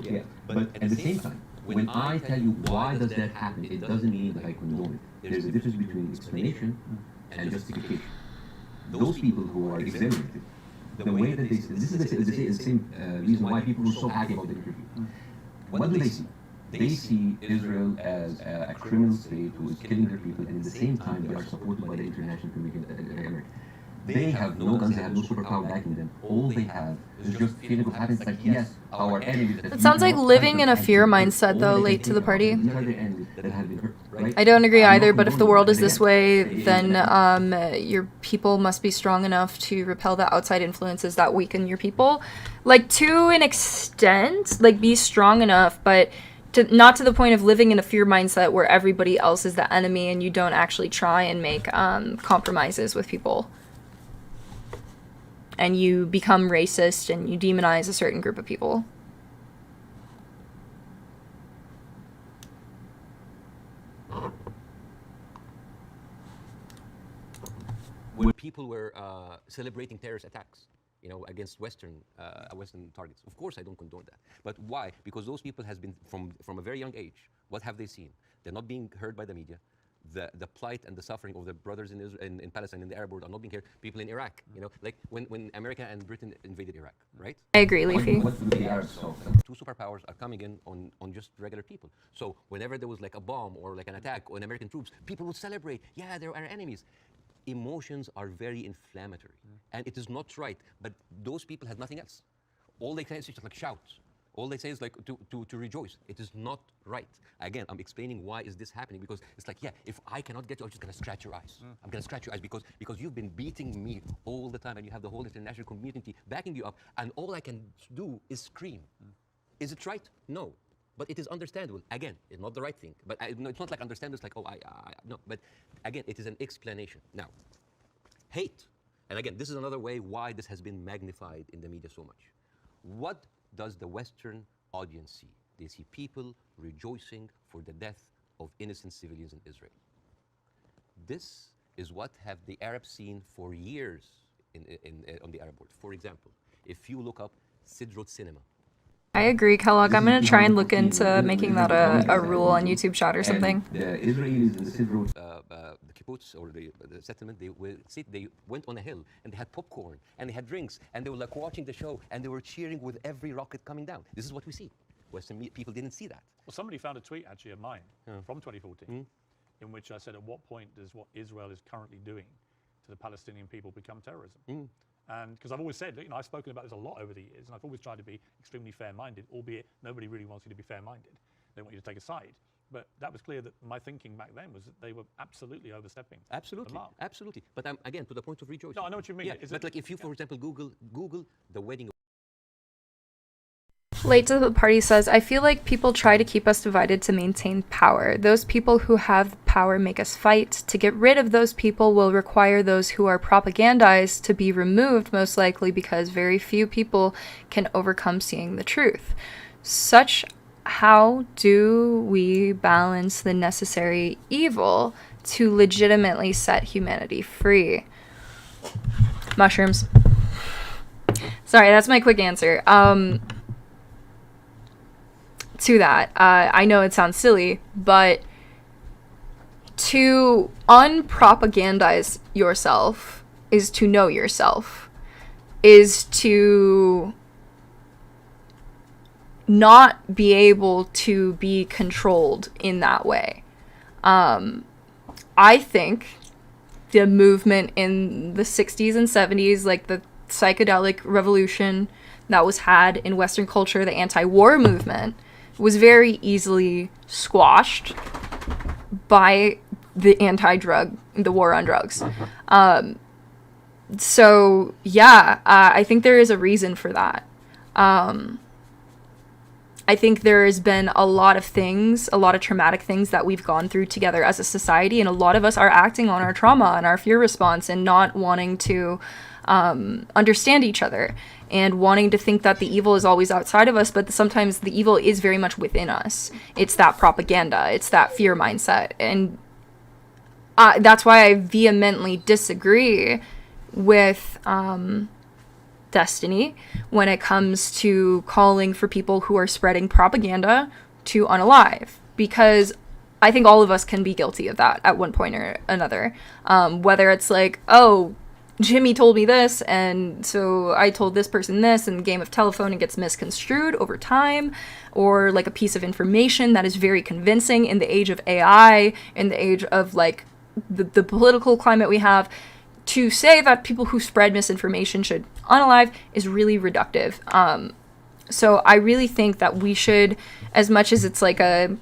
Yeah, but at the same time, when I tell you why does that happen, it doesn't mean that I condone it. There's a difference between explanation and justification. Those people who are exonerated, the way that this is the same reason why people were so happy about the interview. What do they see? They see Israel as a criminal state who is killing their people, and at the same time they are supported by the international community of America. They have no guns, they have no superpower backing them. All they have is just feeling of happiness, like, yes, our enemies... It sounds like living in a fear mindset, though, late to the party. I don't agree either, but if the world is this way, then your people must be strong enough to repel the outside influences that weaken your people. Like, to an extent, like, be strong enough, but not to the point of living in a fear mindset where everybody else is the enemy and you don't actually try and make compromises with people. And you become racist and you demonize a certain group of people. When people were celebrating terrorist attacks, you know, against Western targets, of course I don't condone that. But why? Because those people has been from a very young age. What have they seen? They're not being heard by the media. The plight and the suffering of the brothers in Israel, in Palestine, in the Arab world are not being heard. People in Iraq, you know, like when America and Britain invaded Iraq, right? I agree, Leafy. Two superpowers are coming in on just regular people. So whenever there was like a bomb or like an attack on American troops, people would celebrate. Yeah, they're our enemies. Emotions are very inflammatory, and it is not right. But those people have nothing else. All they can is just like shout All they say is like to rejoice. It is not right. Again, I'm explaining why is this happening, because it's like, yeah, if I cannot get you, I'm just gonna scratch your eyes. I'm gonna scratch your eyes because you've been beating me all the time, and you have the whole international community backing you up, and all I can do is scream. Is it right? No. But it is understandable. Again, it's not the right thing. But no, it's not like understandable. It's like, oh, no. But again, it is an explanation. Now, hate. And again, this is another way why this has been magnified in the media so much. What does the Western audience see? They see people rejoicing for the death of innocent civilians in Israel. This is what have the Arabs seen for years on the Arab world. For example, if you look up Sidrot Cinema. I agree, Kellogg. I'm going to try and look into making that a rule on YouTube Shot or something. The Israelis in the Sidrot, the kibbutz or the settlement, they went on a hill and they had popcorn and they had drinks and they were like watching the show and they were cheering with every rocket coming down. This is what we see. Western people didn't see that. Well, somebody found a tweet actually of mine from 2014 in which I said, at what point does what Israel is currently doing to the Palestinian people become terrorism? And because I've always said, I've spoken about this a lot over the years, and I've always tried to be extremely fair-minded, albeit nobody really wants you to be fair-minded. They want you to take a side. But that was clear that my thinking back then was that they were absolutely overstepping. Absolutely, absolutely. But again, to the point of rejoicing. No, I know what you mean. Yeah, but like if you, for example, Google the wedding. Late to the Party says, I feel like people try to keep us divided to maintain power. Those people who have power make us fight. To get rid of those people will require those who are propagandized to be removed, most likely because very few people can overcome seeing the truth. How do we balance the necessary evil to legitimately set humanity free? Mushrooms. Sorry, that's my quick answer. To that, I know it sounds silly, but to unpropagandize yourself is to know yourself, is to not be able to be controlled in that way. I think the movement in the 60s and 70s, like the psychedelic revolution that was had in Western culture, the anti-war movement, was very easily squashed by the the war on drugs. So yeah, I think there is a reason for that. I think there has been a lot of traumatic things that we've gone through together as a society, and a lot of us are acting on our trauma and our fear response and not wanting to understand each other and wanting to think that the evil is always outside of us, but sometimes the evil is very much within us. It's that propaganda, it's that fear mindset, and that's why I vehemently disagree with Destiny when it comes to calling for people who are spreading propaganda to unalive, because I think all of us can be guilty of that at one point or another. Whether it's like, oh, Jimmy told me this, and so I told this person this, and the game of telephone, it gets misconstrued over time, or like a piece of information that is very convincing in the age of AI, in the age of like the political climate we have. To say that people who spread misinformation should unalive is really reductive. So I really think that we should, as much as it's like a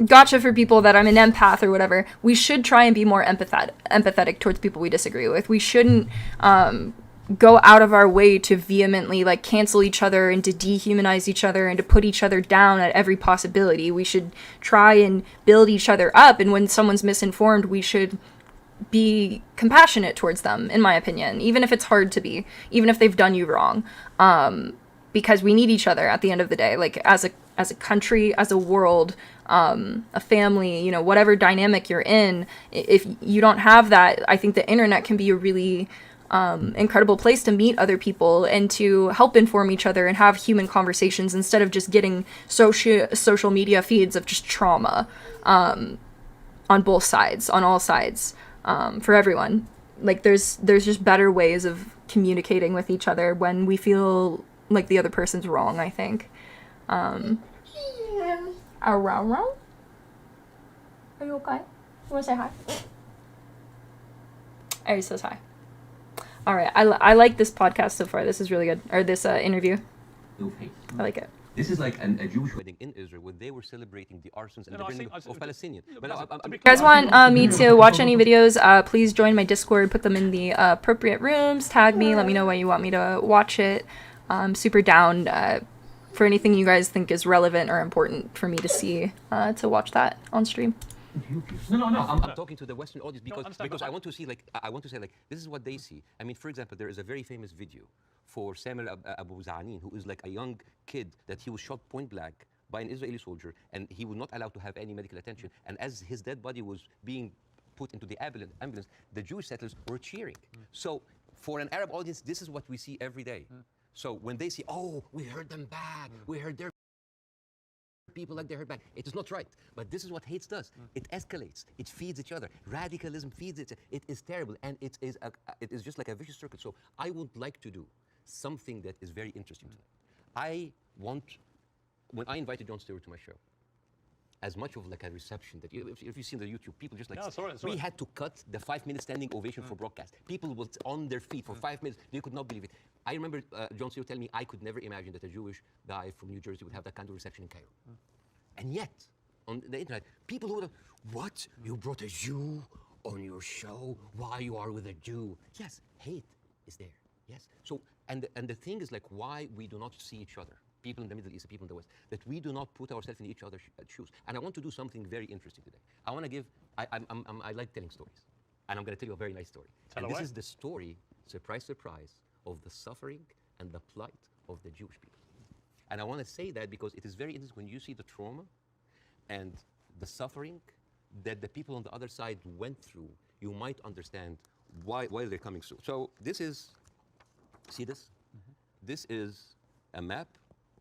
gotcha for people that I'm an empath or whatever, we should try and be more empathetic towards people we disagree with. We shouldn't go out of our way to vehemently like cancel each other and to dehumanize each other and to put each other down at every possibility. We should try and build each other up, and when someone's misinformed, we should be compassionate towards them, in my opinion, even if it's hard to be, even if they've done you wrong, because we need each other at the end of the day, like as a country, as a world, a family, whatever dynamic you're in. If you don't have that, I think the internet can be a really incredible place to meet other people and to help inform each other and have human conversations instead of just getting social media feeds of just trauma on both sides, on all sides. For everyone, like there's just better ways of communicating with each other when we feel like the other person's wrong, I think. Are you okay? You wanna say hi? He says hi. All right, I like this podcast so far. This is really good. Or this interview. I like it. This is like a Jewish wedding in Israel where they were celebrating the arsons and the burning of Palestinians. But If you guys want me to watch any videos, please join my Discord, put them in the appropriate rooms, tag me, let me know why you want me to watch it. I'm super down for anything you guys think is relevant or important for me to see, to watch that on stream. No. I'm talking to the Western audience because I want to see, like, I want to say, like, this is what they see. I mean, for example, there is a very famous video for Samuel Abu Zanin, who is like a young kid that he was shot point blank by an Israeli soldier, and he was not allowed to have any medical attention. And as his dead body was being put into the ambulance, the Jewish settlers were cheering. So for an Arab audience, this is what we see every day. So when they see, oh, we heard them back, we heard their people like they heard back. It is not right. But this is what hate does. It escalates. It feeds each other. Radicalism feeds it. It is terrible, and it is just like a vicious circle. So I would like to do something that is very interesting tonight. When I invited Jon Stewart to my show, as much of like a reception that if you see on the YouTube, people just like, we had to cut the 5-minute standing ovation for broadcast. People were on their feet for 5 minutes. They could not believe it. I remember Jon Stewart telling me I could never imagine that a Jewish guy from New Jersey would have that kind of reception in Cairo. And yet, on the internet, people would have, what? You brought a Jew on your show? Why you are with a Jew? Yes, hate is there. Yes. So, and the thing is, like, why we do not see each other, people in the Middle East and people in the West, that we do not put ourselves in each other's shoes. And I want to do something very interesting today. I want to give, I like telling stories. And I'm going to tell you a very nice story. And this is the story, surprise, surprise, of the suffering and the plight of the Jewish people. And I want to say that because it is very interesting when you see the trauma and the suffering that the people on the other side went through, you might understand why they're coming through. So this is, see this? This is a map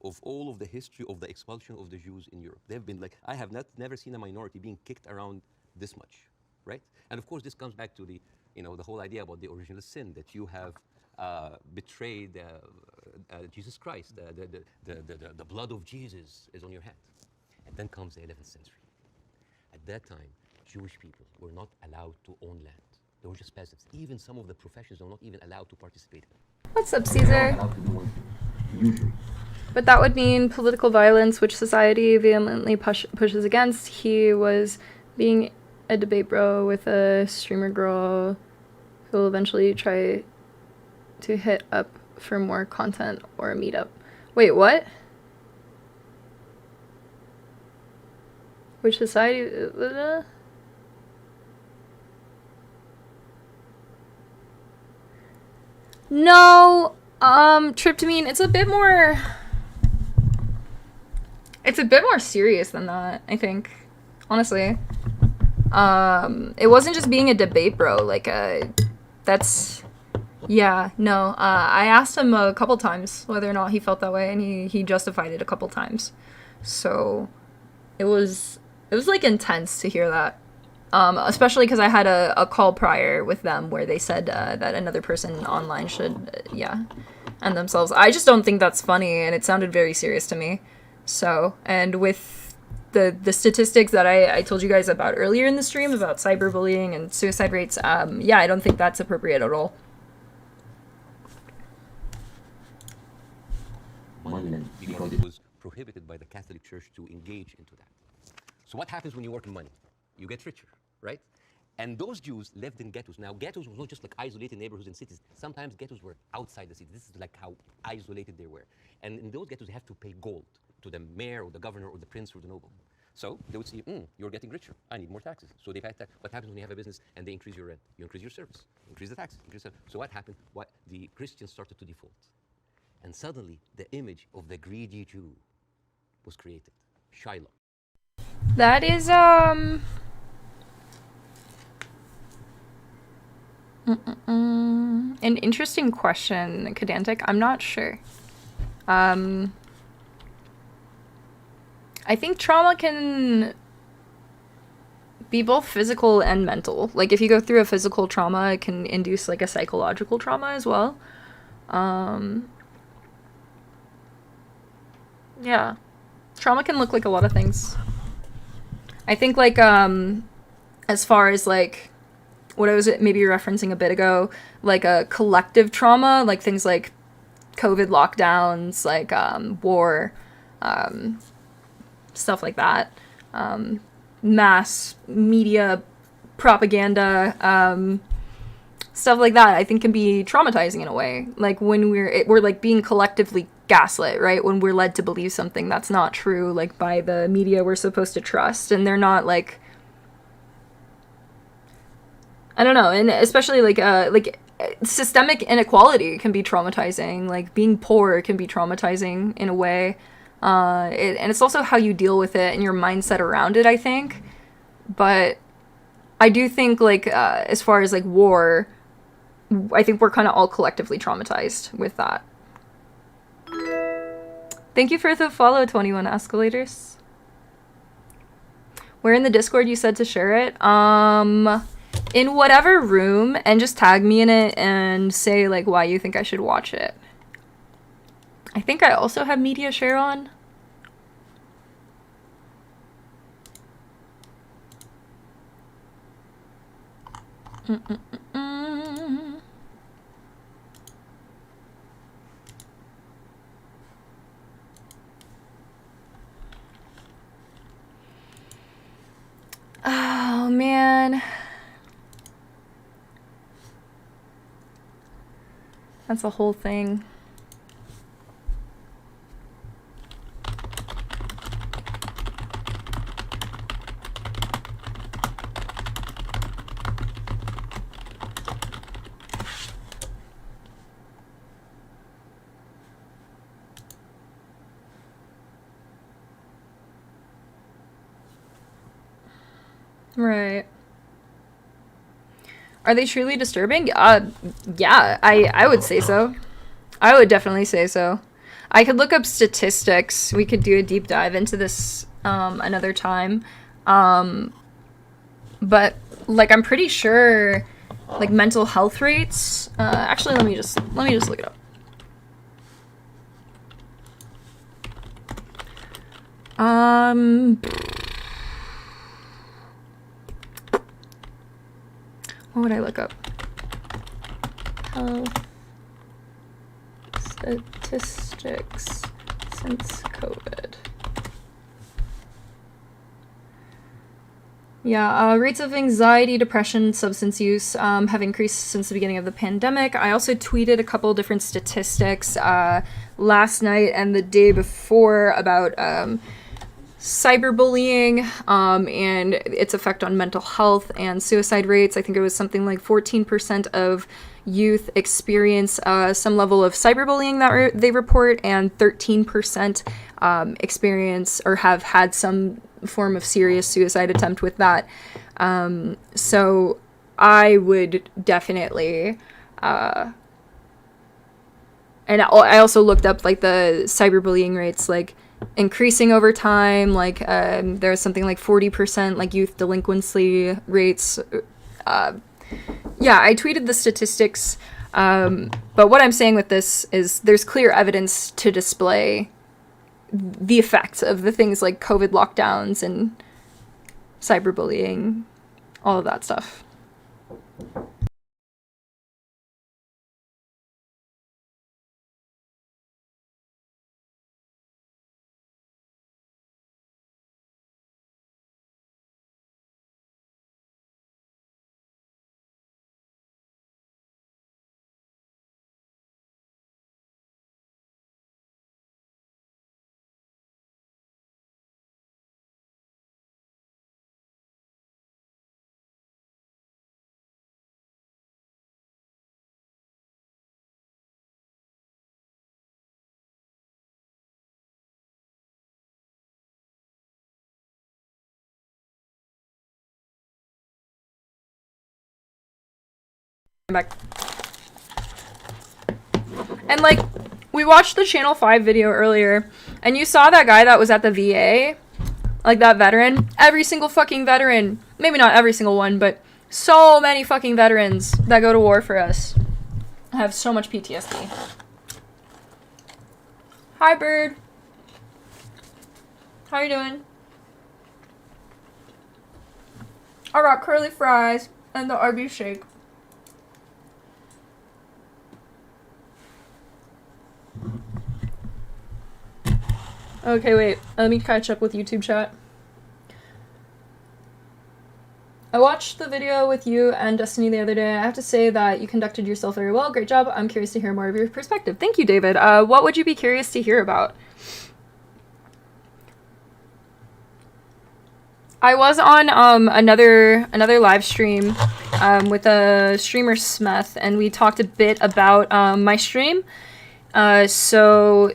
of all of the history of the expulsion of the Jews in Europe. They've been like, I have never seen a minority being kicked around this much, right? And of course, this comes back to the, the whole idea about the original sin, that you have betrayed Jesus Christ. The blood of Jesus is on your hand. And then comes the 11th century. At that time, Jewish people were not allowed to own land. They were just peasants. Even some of the professions were not even allowed to participate. What's up, Caesar? But that would mean political violence, which society vehemently pushes against. He was being a debate bro with a streamer girl who will eventually try to hit up for more content or a meetup. Wait, what? Which society? No, tryptamine, it's a bit more serious than that, I think, honestly. It wasn't just being a debate bro, like, that's, yeah, no, I asked him a couple times whether or not he felt that way, and he justified it a couple times, so it was like intense to hear that. Especially because I had a call prior with them where they said that another person online should, end themselves. I just don't think that's funny, and it sounded very serious to me. So, and with the statistics that I told you guys about earlier in the stream about cyberbullying and suicide rates, I don't think that's appropriate at all. Because it was prohibited by the Catholic Church to engage into that. So what happens when you work in money? You get richer, right? And those Jews lived in ghettos. Now, ghettos were not just like isolated neighborhoods in cities. Sometimes ghettos were outside the city. This is like how isolated they were. And in those ghettos, they have to pay gold to the mayor or the governor or the prince or the noble. So they would see, you're getting richer. I need more taxes. So they pay tax. What happens when you have a business and they increase your rent? You increase your service, increase the taxes, So what happened? The Christians started to default. And suddenly, the image of the greedy Jew was created. Shiloh. That is, an interesting question, Cadantic. I'm not sure. I think trauma can be both physical and mental. Like, if you go through a physical trauma, it can induce, like, a psychological trauma as well. Yeah. Trauma can look like a lot of things. I think, like, as far as, like, what I was maybe referencing a bit ago, like a collective trauma, like things like COVID lockdowns, like war, stuff like that. Mass media propaganda, stuff like that, I think can be traumatizing in a way. Like when we're like being collectively gaslit, right? When we're led to believe something that's not true, like by the media we're supposed to trust, and they're not like, I don't know, and especially like systemic inequality can be traumatizing. Like being poor can be traumatizing in a way. And it's also how you deal with it and your mindset around it, I think. But I do think, like, as far as, like, war, I think we're kind of all collectively traumatized with that. Thank you for the follow, 21 Escalators. Where in the Discord you said to share it? In whatever room, and just tag me in it and say, like, why you think I should watch it. I think I also have media share on. Oh, man. That's a whole thing. Right. Are they truly disturbing? Yeah, I would say so. I would definitely say so. I could look up statistics. We could do a deep dive into this another time. But like I'm pretty sure like mental health rates. Actually, let me just look it up. What would I look up? Health statistics since COVID. Yeah, rates of anxiety, depression, substance use have increased since the beginning of the pandemic. I also tweeted a couple different statistics last night and the day before about cyberbullying and its effect on mental health and suicide rates. I think it was something like 14% of youth experience some level of cyberbullying that they report, and 13% experience or have had some form of serious suicide attempt with that. So I would definitely and I also looked up like the cyberbullying rates, like increasing over time. Like there's something like 40% like youth delinquency rates. Yeah, I tweeted the statistics, but what I'm saying with this is there's clear evidence to display the effects of the things like COVID lockdowns and cyberbullying, all of that stuff. Back. And like we watched the Channel 5 video earlier and you saw that guy that was at the VA, like that veteran. Every single fucking veteran, maybe not every single one, but so many fucking veterans that go to war for us have so much PTSD. Hi, Bird. How you doing? I got curly fries and the Arby's shake. Okay, wait. Let me catch up with YouTube chat. I watched the video with you and Destiny the other day. I have to say that you conducted yourself very well. Great job. I'm curious to hear more of your perspective. Thank you, David. What would you be curious to hear about? I was on another live stream with a streamer Smeth, and we talked a bit about my stream. So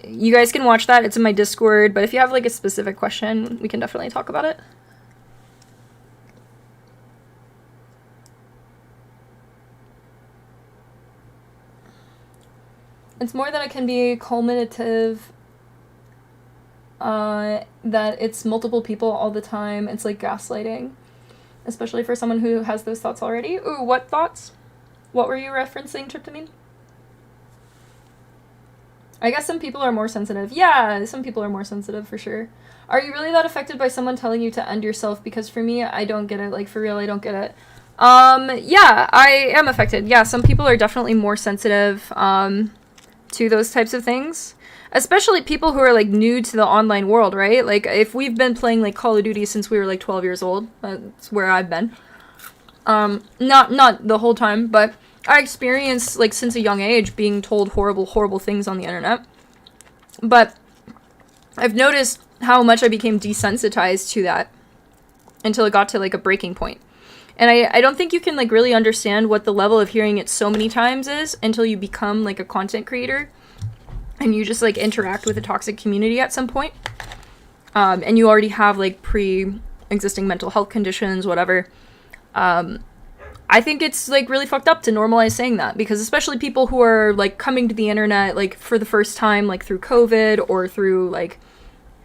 you guys can watch that. It's in my Discord. But if you have like a specific question, we can definitely talk about it. It's more that it can be culminative, that it's multiple people all the time. It's like gaslighting, especially for someone who has those thoughts already. Ooh, what thoughts? What were you referencing, Tryptamine? I guess some people are more sensitive. Yeah, some people are more sensitive for sure. Are you really that affected by someone telling you to end yourself? Because for me, I don't get it. Like, for real, I don't get it. Yeah, I am affected. Yeah, some people are definitely more sensitive, to those types of things, especially people who are like new to the online world, right? Like if we've been playing like Call of Duty since we were like 12 years old, that's where I've been. Not the whole time, but I experienced like since a young age being told horrible things on the internet. But I've noticed how much I became desensitized to that until it got to like a breaking point. And I don't think you can like really understand what the level of hearing it so many times is until you become like a content creator and you just like interact with a toxic community at some point. And you already have like pre-existing mental health conditions, whatever. I think it's like really fucked up to normalize saying that, because especially people who are like coming to the internet like for the first time, like through COVID or through like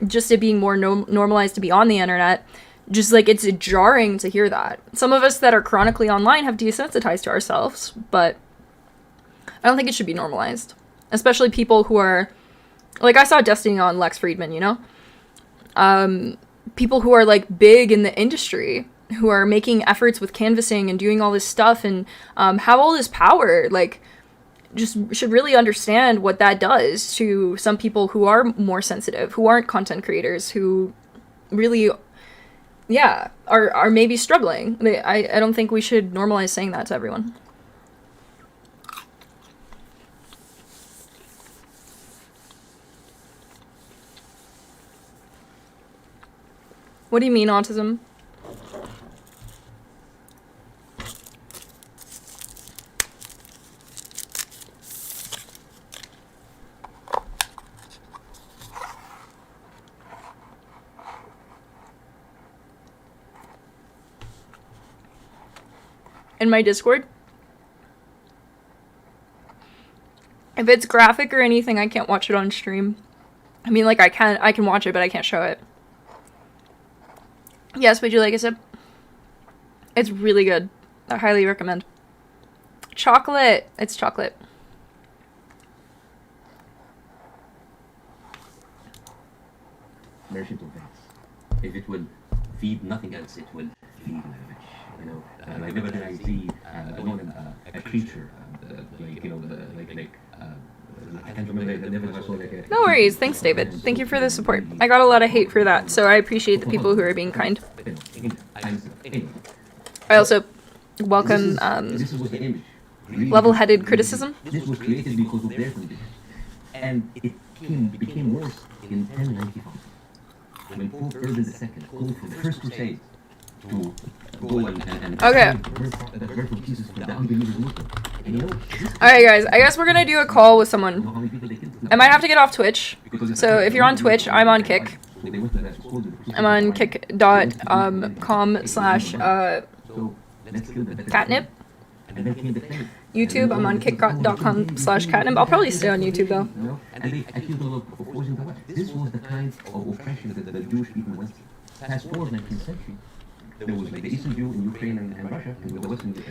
just it being more normalized to be on the internet. Just, like, it's jarring to hear that. Some of us that are chronically online have desensitized to ourselves, but I don't think it should be normalized. Especially people who are, like, I saw Destiny on Lex Friedman, you know? People who are, like, big in the industry, who are making efforts with canvassing and doing all this stuff and have all this power, like, just should really understand what that does to some people who are more sensitive, who aren't content creators, who really... yeah, are maybe struggling. I don't think we should normalize saying that to everyone. What do you mean, autism? In my Discord? If it's graphic or anything, I can't watch it on stream. I mean, like, I can watch it, but I can't show it. Yes, would you like a sip? It's really good. I highly recommend. Chocolate. It's chocolate. Nourishing things. If it will feed nothing else, it will feed language. You know, like whenever I see a creature, like, you know, I can't remember the name. I saw like a... No worries. Thanks, David. Thank you for the support. I got a lot of hate for that, so I appreciate the people who are being kind. I also welcome level-headed criticism. This was created because of their condition, and it became worse in 1095 when Pope Urban II called for the First Crusade to go and okay. the birth of Jesus for the unbelievers Muslim. And you know, alright guys, I guess we're gonna do a call with someone. I might have to get off Twitch. So if you're on Twitch, I'm on Kick. I'm on kick.com/catnip. YouTube, I'm on kick.com/catnip. I'll probably stay on YouTube though. And they accused them of opposing the West. This was the kind of oppression that the Jewish people went through. Fast forward 19th century. There was like the Eastern Jew in Ukraine and Russia, and the Western Jew.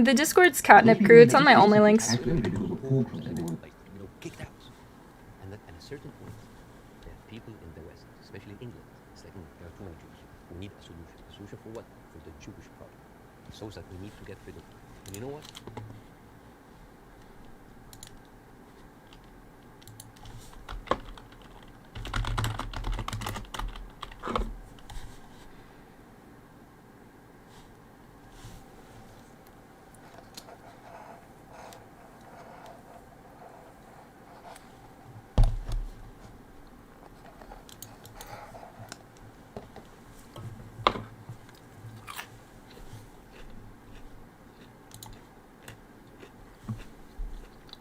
The Discord's Catnip crew. It's on my only links. Kicked out. And at a certain point, there are people in the West, especially England, it's like, there are too many Jews. We need a solution. A solution for what? For the Jewish problem. So that we need to get rid of it. And you know what?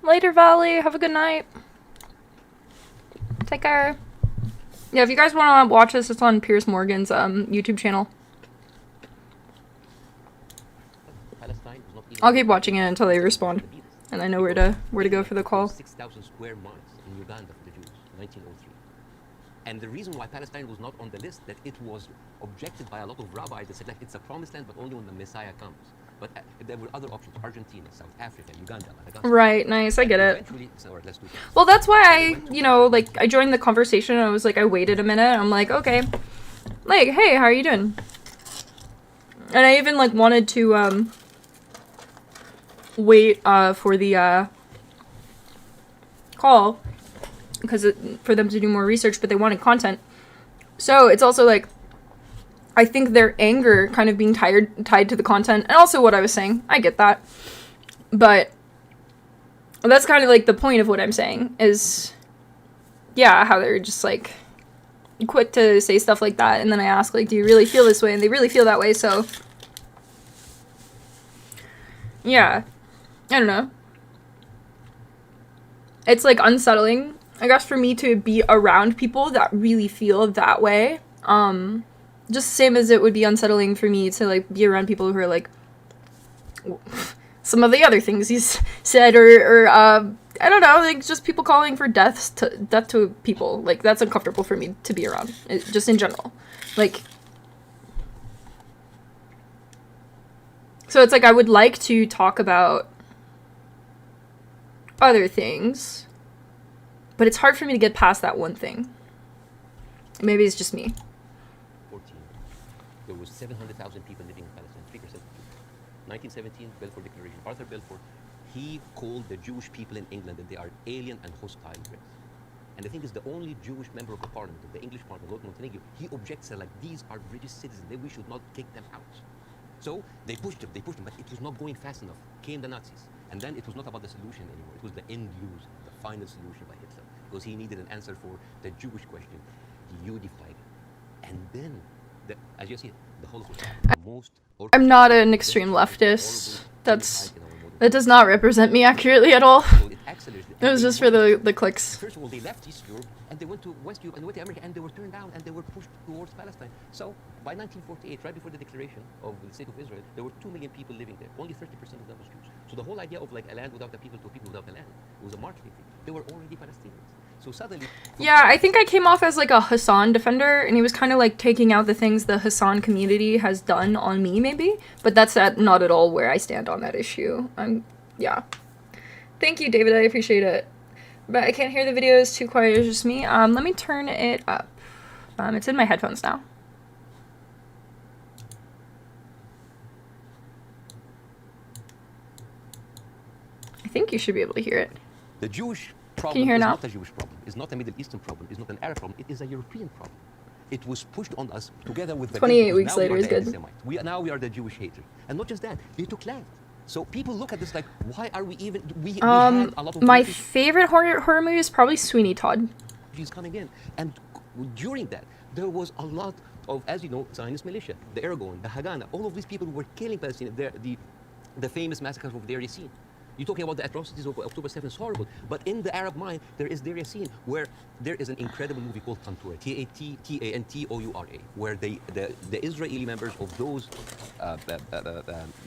Later, Valley. Have a good night. Take care. Yeah, if you guys want to watch this, it's on Piers Morgan's YouTube channel. I'll keep watching it until they respond, and I know where to go for the call. 6,000 square miles in Uganda for the Jews, 1903. And the reason why Palestine was not on the list, that it was objected by a lot of rabbis that said like it's a promised land, but only when the Messiah comes. But there were other options: Argentina, South Africa, Uganda, Madagascar. Right, nice, I get it. So, let's do that. Well, that's why I joined the conversation, and I was like, I waited a minute, and I'm like, okay, like, hey, how are you doing? And I even like wanted to wait for the call because for them to do more research, but they wanted content. So it's also like, I think their anger kind of being tied to the content, and also what I was saying. I get that. But that's kind of like the point of what I'm saying is, yeah, how they're just like quick to say stuff like that. And then I ask, like, do you really feel this way? And they really feel that way. So yeah, I don't know. It's like unsettling, I guess, for me to be around people that really feel that way. Just the same as it would be unsettling for me to like be around people who are like some of the other things he's said, or I don't know, like just people calling for death to people. Like that's uncomfortable for me to be around, just in general. Like, so it's like I would like to talk about other things, but it's hard for me to get past that one thing. Maybe it's just me. There was 700,000 people living in Palestine, 3% of the people. 1917, Balfour Declaration. Arthur Balfour, he called the Jewish people in England that they are alien and hostile race. And the thing is, the only Jewish member of the parliament, of the English parliament, Lord Montenegro, he objects, like, these are British citizens, we should not kick them out. So they pushed him, but it was not going fast enough. Came the Nazis. And then it was not about the solution anymore. It was the end use, the final solution by Hitler. Because he needed an answer for the Jewish question. He unified it. And then, as you see, the Holocaust. I'm not an extreme leftist. That does not represent me accurately at all. It was just for the clicks. First of all, they left East Europe and they went to West Europe and went to America, and they were turned down and they were pushed towards Palestine. So by 1948, right before the declaration of the State of Israel, there were 2 million people living there. Only 30% of them was Jews. So the whole idea of like a land without the people to a people without the land, it was a marketing thing. They were already Palestinians. So suddenly, yeah, I think I came off as like a Hassan defender, and he was kind of like taking out the things the Hassan community has done on me, maybe. But that's not at all where I stand on that issue. Yeah. Thank you, David. I appreciate it. But I can't hear the video. It's too quiet. It's just me. Let me turn it up. It's in my headphones now. I think you should be able to hear it. The Jewish problem Can you hear is now? not a Jewish problem. It's not a Middle Eastern problem. It's not an Arab problem. It is a European problem. It was pushed on us together with the 28 weeks later is good. Now we are the Jewish haters. And not just that, they took land. So people look at this like, why are we even... We had a lot of my favorite horror movie is probably Sweeney Todd. He's coming in. And during that, there was a lot of, as you know, Zionist militia, the Ergon, the Haganah, all of these people who were killing Palestinians, the famous massacres of Deir Yassin. You're talking about the atrocities of October 7th, it's horrible. But in the Arab mind, there is Deir Yassin, where there is an incredible movie called Tantoura, T-A-N-T-O-U-R-A, where the Israeli members of those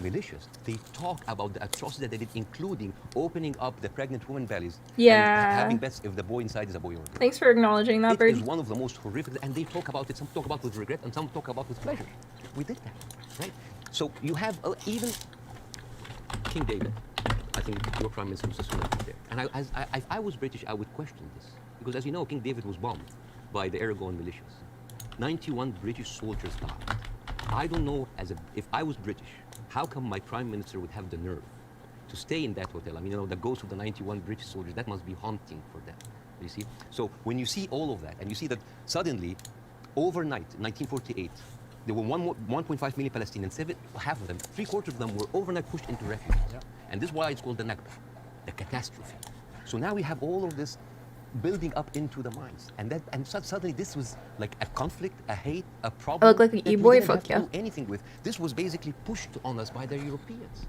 militias, they talk about the atrocities that they did, including opening up the pregnant women bellies. Yeah. And having bets if the boy inside is a boy or a girl. Thanks for acknowledging that, Bird. It is one of the most horrific, and they talk about it, some talk about it with regret, and some talk about it with pleasure. We did that, right? So you have even King David. I think your Prime Minister was just there. And if I was British, I would question this. Because as you know, King David was bombed by the Ergon militias. 91 British soldiers died. I don't know, if I was British, how come my Prime Minister would have the nerve to stay in that hotel? I mean, you know, the ghost of the 91 British soldiers, that must be haunting for them, you see? So when you see all of that, and you see that suddenly, overnight, 1948, there were 1.5 million Palestinians, half of them, 3/4 of them were overnight pushed into refuge. Yeah. And this is why it's called the Nakba, the catastrophe. So now we have all of this building up into the minds. And suddenly this was like a conflict, a hate, a problem. I look like an e-boy, fuck yeah. Do anything with. This was basically pushed on us by the Europeans.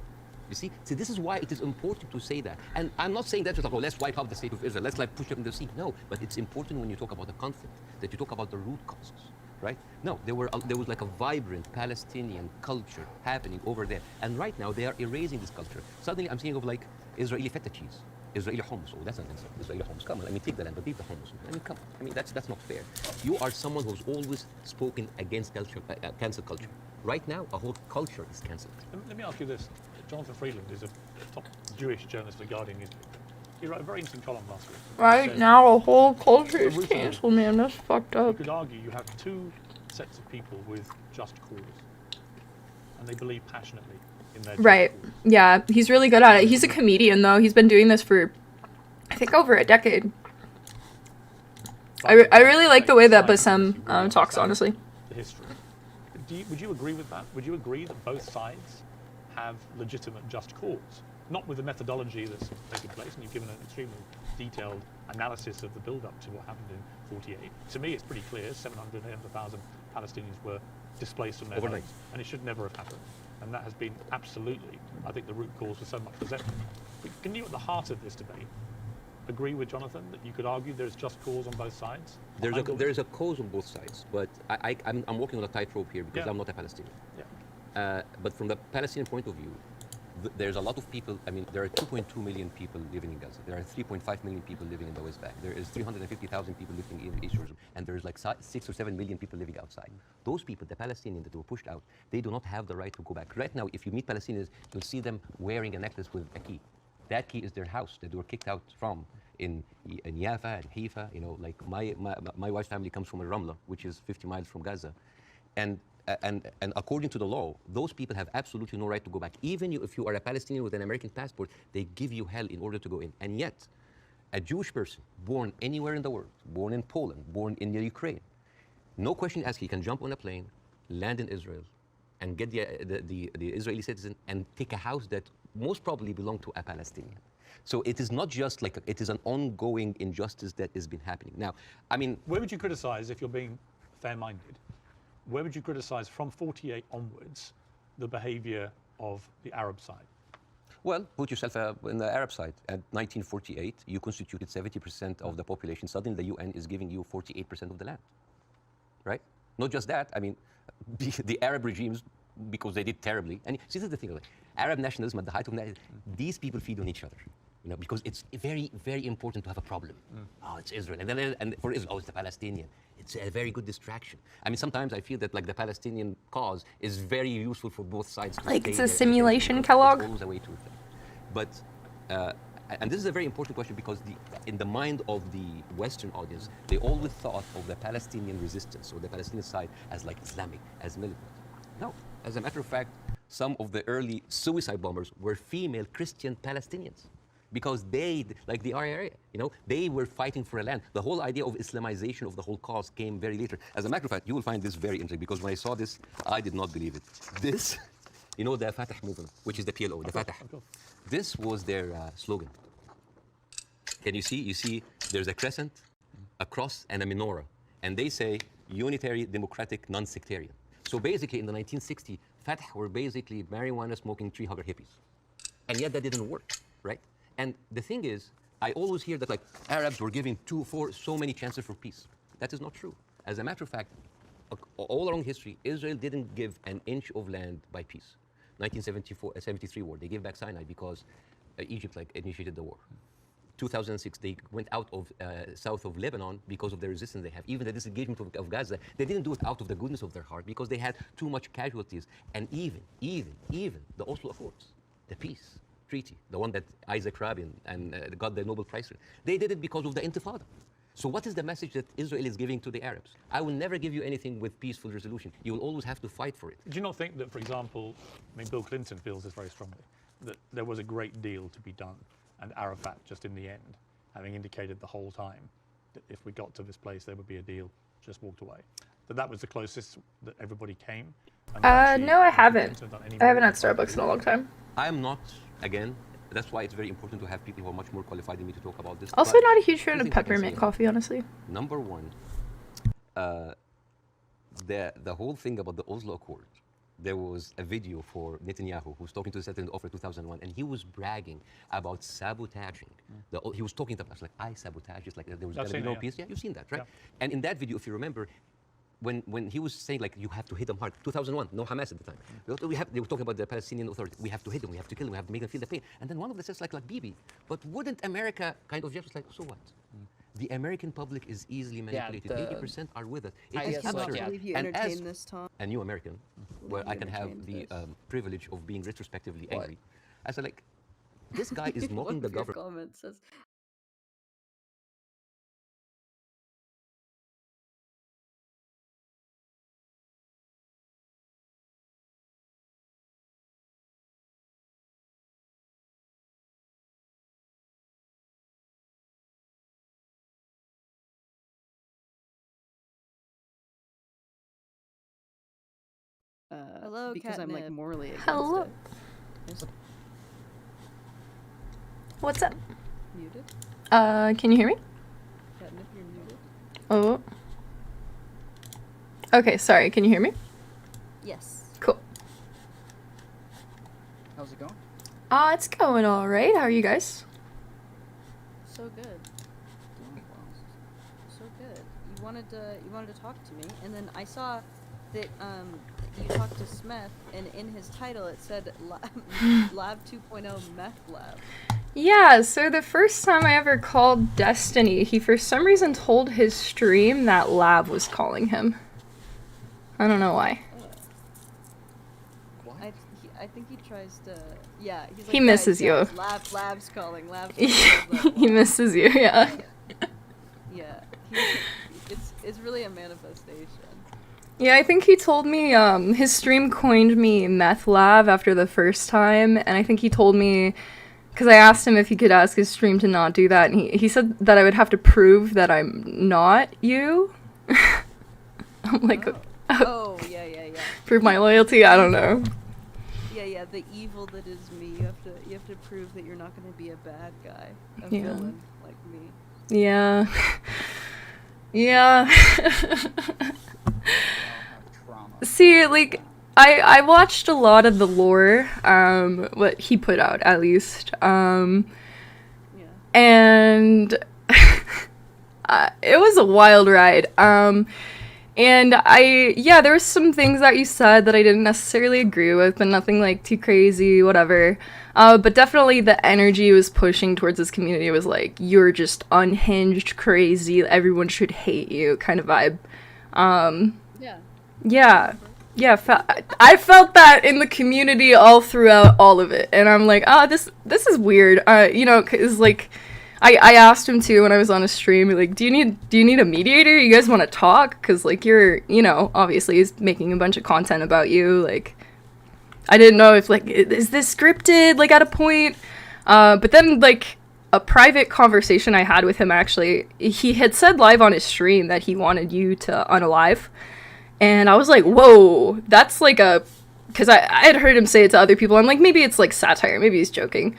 You see, this is why it is important to say that. And I'm not saying that just like, oh, let's wipe out the state of Israel, let's like push them in the sea. No, but it's important when you talk about a conflict that you talk about the root causes, right? No, there was like a vibrant Palestinian culture happening over there, and right now they are erasing this culture. Suddenly, I'm thinking of like Israeli feta cheese, Israeli hummus. Oh, that's an insult. Israeli hummus. Come on, I mean, take the land, but leave the hummus. I mean, come on. I mean, that's not fair. You are someone who's always spoken against cancel culture. Right now, a whole culture is cancelled. Let me ask you this. Jonathan Freeland is a top Jewish journalist for Guardian newspaper. He wrote a very interesting column last week. Right now, a whole culture is canceled, man. That's fucked up. You could argue you have two sets of people with just cause, and they believe passionately in their Right. Yeah, he's really good at it. He's a comedian, though. He's been doing this for, I think, over a decade. I really like the way that Bassem talks, honestly. The history. Would you agree with that? Would you agree that both sides have legitimate just cause? Not with the methodology that's taken place, and you've given an extremely detailed analysis of the build-up to what happened in 48. To me, it's pretty clear 700,000 Palestinians were displaced from their homes, and it should never have happened. And that has been absolutely, I think, the root cause for so much resentment. But can you, at the heart of this debate, agree with Jonathan that you could argue there's just cause on both sides? There's a cause on both sides, but I'm walking on a tightrope here because I'm not a Palestinian. Yeah. But from the Palestinian point of view, there's a lot of people. I mean, there are 2.2 million people living in Gaza. There are 3.5 million people living in the West Bank. There is 350,000 people living in East Jerusalem, and there's like 6 or 7 million people living outside. Those people, the Palestinians that were pushed out, they do not have the right to go back. Right now, if you meet Palestinians, you'll see them wearing a necklace with a key. That key is their house that they were kicked out from in Yafa and Haifa. You know, like my wife's family comes from Ramla, which is 50 miles from Gaza, and according to the law, those people have absolutely no right to go back. Even if you are a Palestinian with an American passport, they give you hell in order to go in. And yet, a Jewish person born anywhere in the world, born in Poland, born in Ukraine, no question asked, he can jump on a plane, land in Israel, and get the Israeli citizen and take a house that most probably belonged to a Palestinian. So it is not just like, it is an ongoing injustice that has been happening. Now, I mean... Where would you criticize, if you're being fair-minded, where would you criticize from 48 onwards the behavior of the Arab side? Well, put yourself in the Arab side. At 1948, you constituted 70% of the population. Suddenly, the UN is giving you 48% of the land, right? Not just that. I mean, the Arab regimes, because they did terribly. And see, this is the thing. Like, Arab nationalism at the height of that, these people feed on each other. You know, because it's very, very important to have a problem. Oh, it's Israel, and for Israel, oh, it's the Palestinian. It's a very good distraction. I mean, sometimes I feel that like the Palestinian cause is very useful for both sides. To like stay it's there. a simulation, Kellogg. It's a way to think. But, and this is a very important question because in the mind of the Western audience, they always thought of the Palestinian resistance or the Palestinian side as like Islamic, as militant. No, as a matter of fact, some of the early suicide bombers were female Christian Palestinians. Because they, like the area, you know, they were fighting for a land. The whole idea of Islamization of the whole cause came very later. As a matter of fact, you will find this very interesting because when I saw this, I did not believe it. This, you know, the Fatah movement, which is the PLO, the Fatah. This was their slogan. Can you see? You see, there's a crescent, a cross, and a menorah. And they say unitary, democratic, non-sectarian. So basically, in the 1960s, Fatah were basically marijuana-smoking, tree-hugger hippies. And yet that didn't work, right? And the thing is, I always hear that like Arabs were giving so many chances for peace. That is not true. As a matter of fact, all along history, Israel didn't give an inch of land by peace. 1973 war, they gave back Sinai because Egypt like initiated the war. 2006, they went out of south of Lebanon because of the resistance they have. Even the disengagement of Gaza, they didn't do it out of the goodness of their heart because they had too much casualties. And even the Oslo Accords, the peace treaty, the one that Isaac Rabin and got the Nobel Prize for, they did it because of the Intifada. So what is the message that Israel is giving to the Arabs? I will never give you anything with peaceful resolution. You will always have to fight for it. Do you not think that, for example, I mean, Bill Clinton feels this very strongly, that there was a great deal to be done, and Arafat, just in the end, having indicated the whole time that if we got to this place, there would be a deal, just walked away? That was the closest that everybody came? No, I haven't. I haven't had Starbucks in a long time. I am not, again, that's why it's very important to have people who are much more qualified than me to talk about this. Also, not a huge fan of peppermint coffee, honestly. Number one, the whole thing about the Oslo Accord, there was a video for Netanyahu who's talking to the settlement offer 2001, and he was bragging about sabotaging. He was talking to us like, I sabotage, just like there was going to be no peace. Yeah, you've seen that, right? Yeah. And in that video, if you remember, when he was saying like you have to hit them hard, 2001, no Hamas at the time. They were talking about the Palestinian Authority. We have to hit them, we have to kill them, we have to make them feel the pain. And then one of them says like Bibi, but wouldn't America kind of just like, so what? The American public is easily manipulated. 80% are with it. I cannot believe you entertained this, Tom. A new American, where I can have the privilege of being retrospectively angry. I said like, this guy is mocking the government. Comment says, hello, because I'm like morally against Hello. it. What's up? Muted? Can you hear me? Catnip, you're muted. Oh. Okay, sorry, can you hear me? Yes. Cool. How's it going? It's going alright. How are you guys? So good. So good. You wanted to talk to me, and then I saw that you talked to Smith, and in his title it said Lab 2.0 Meth Lab. Yeah, so the first time I ever called Destiny, he for some reason told his stream that Lab was calling him. I don't know why. I think he tries to. Yeah, he's like, He misses you. Lab's calling. Lab's He misses you, yeah. Yeah, it's really a manifestation. Yeah, I think he told me his stream coined me Meth Lab after the first time, and I think he told me, because I asked him if he could ask his stream to not do that, and he said that I would have to prove that I'm not you. I'm like, oh yeah. Prove my loyalty? I don't know. Yeah, the evil that is me. You have to prove that you're not going to be a bad guy, a Yeah. villain like me. Yeah. Yeah. See, like, I watched a lot of the lore, what he put out, at least, and it was a wild ride, and there were some things that you said that I didn't necessarily agree with, but nothing, like, too crazy, whatever, but definitely the energy was pushing towards this community was like, you're just unhinged, crazy, everyone should hate you, kind of vibe. Yeah, I felt that in the community all throughout all of it, and I'm like, this is weird, cause like, I asked him too when I was on a stream, like, do you need a mediator? You guys want to talk? Cause like you're, obviously he's making a bunch of content about you, like, I didn't know if like, is this scripted, like at a point, but then like, a private conversation I had with him actually, he had said live on his stream that he wanted you to unalive. And I was like, whoa, that's like because I had heard him say it to other people. I'm like, maybe it's like satire, maybe he's joking.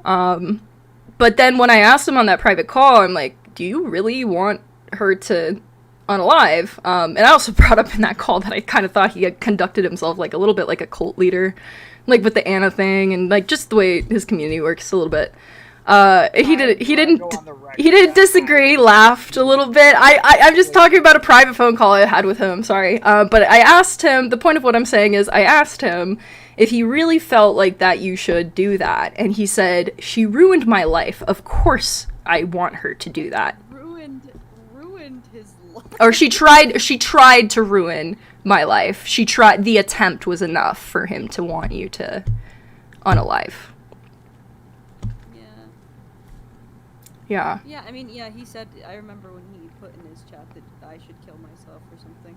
But then when I asked him on that private call, I'm like, do you really want her to unalive? And I also brought up in that call that I kind of thought he had conducted himself like a little bit like a cult leader, like with the Anna thing and like just the way his community works a little bit. He didn't disagree, laughed a little bit. I'm just talking about a private phone call I had with him, sorry. But I asked him, the point of what I'm saying is I asked him if he really felt like that you should do that. And he said, she ruined my life. Of course I want her to do that. Ruined his life. Or she tried to ruin my life. The attempt was enough for him to want you to unalive. Yeah. Yeah, I mean, he said, I remember when he put in his chat that I should kill myself or something.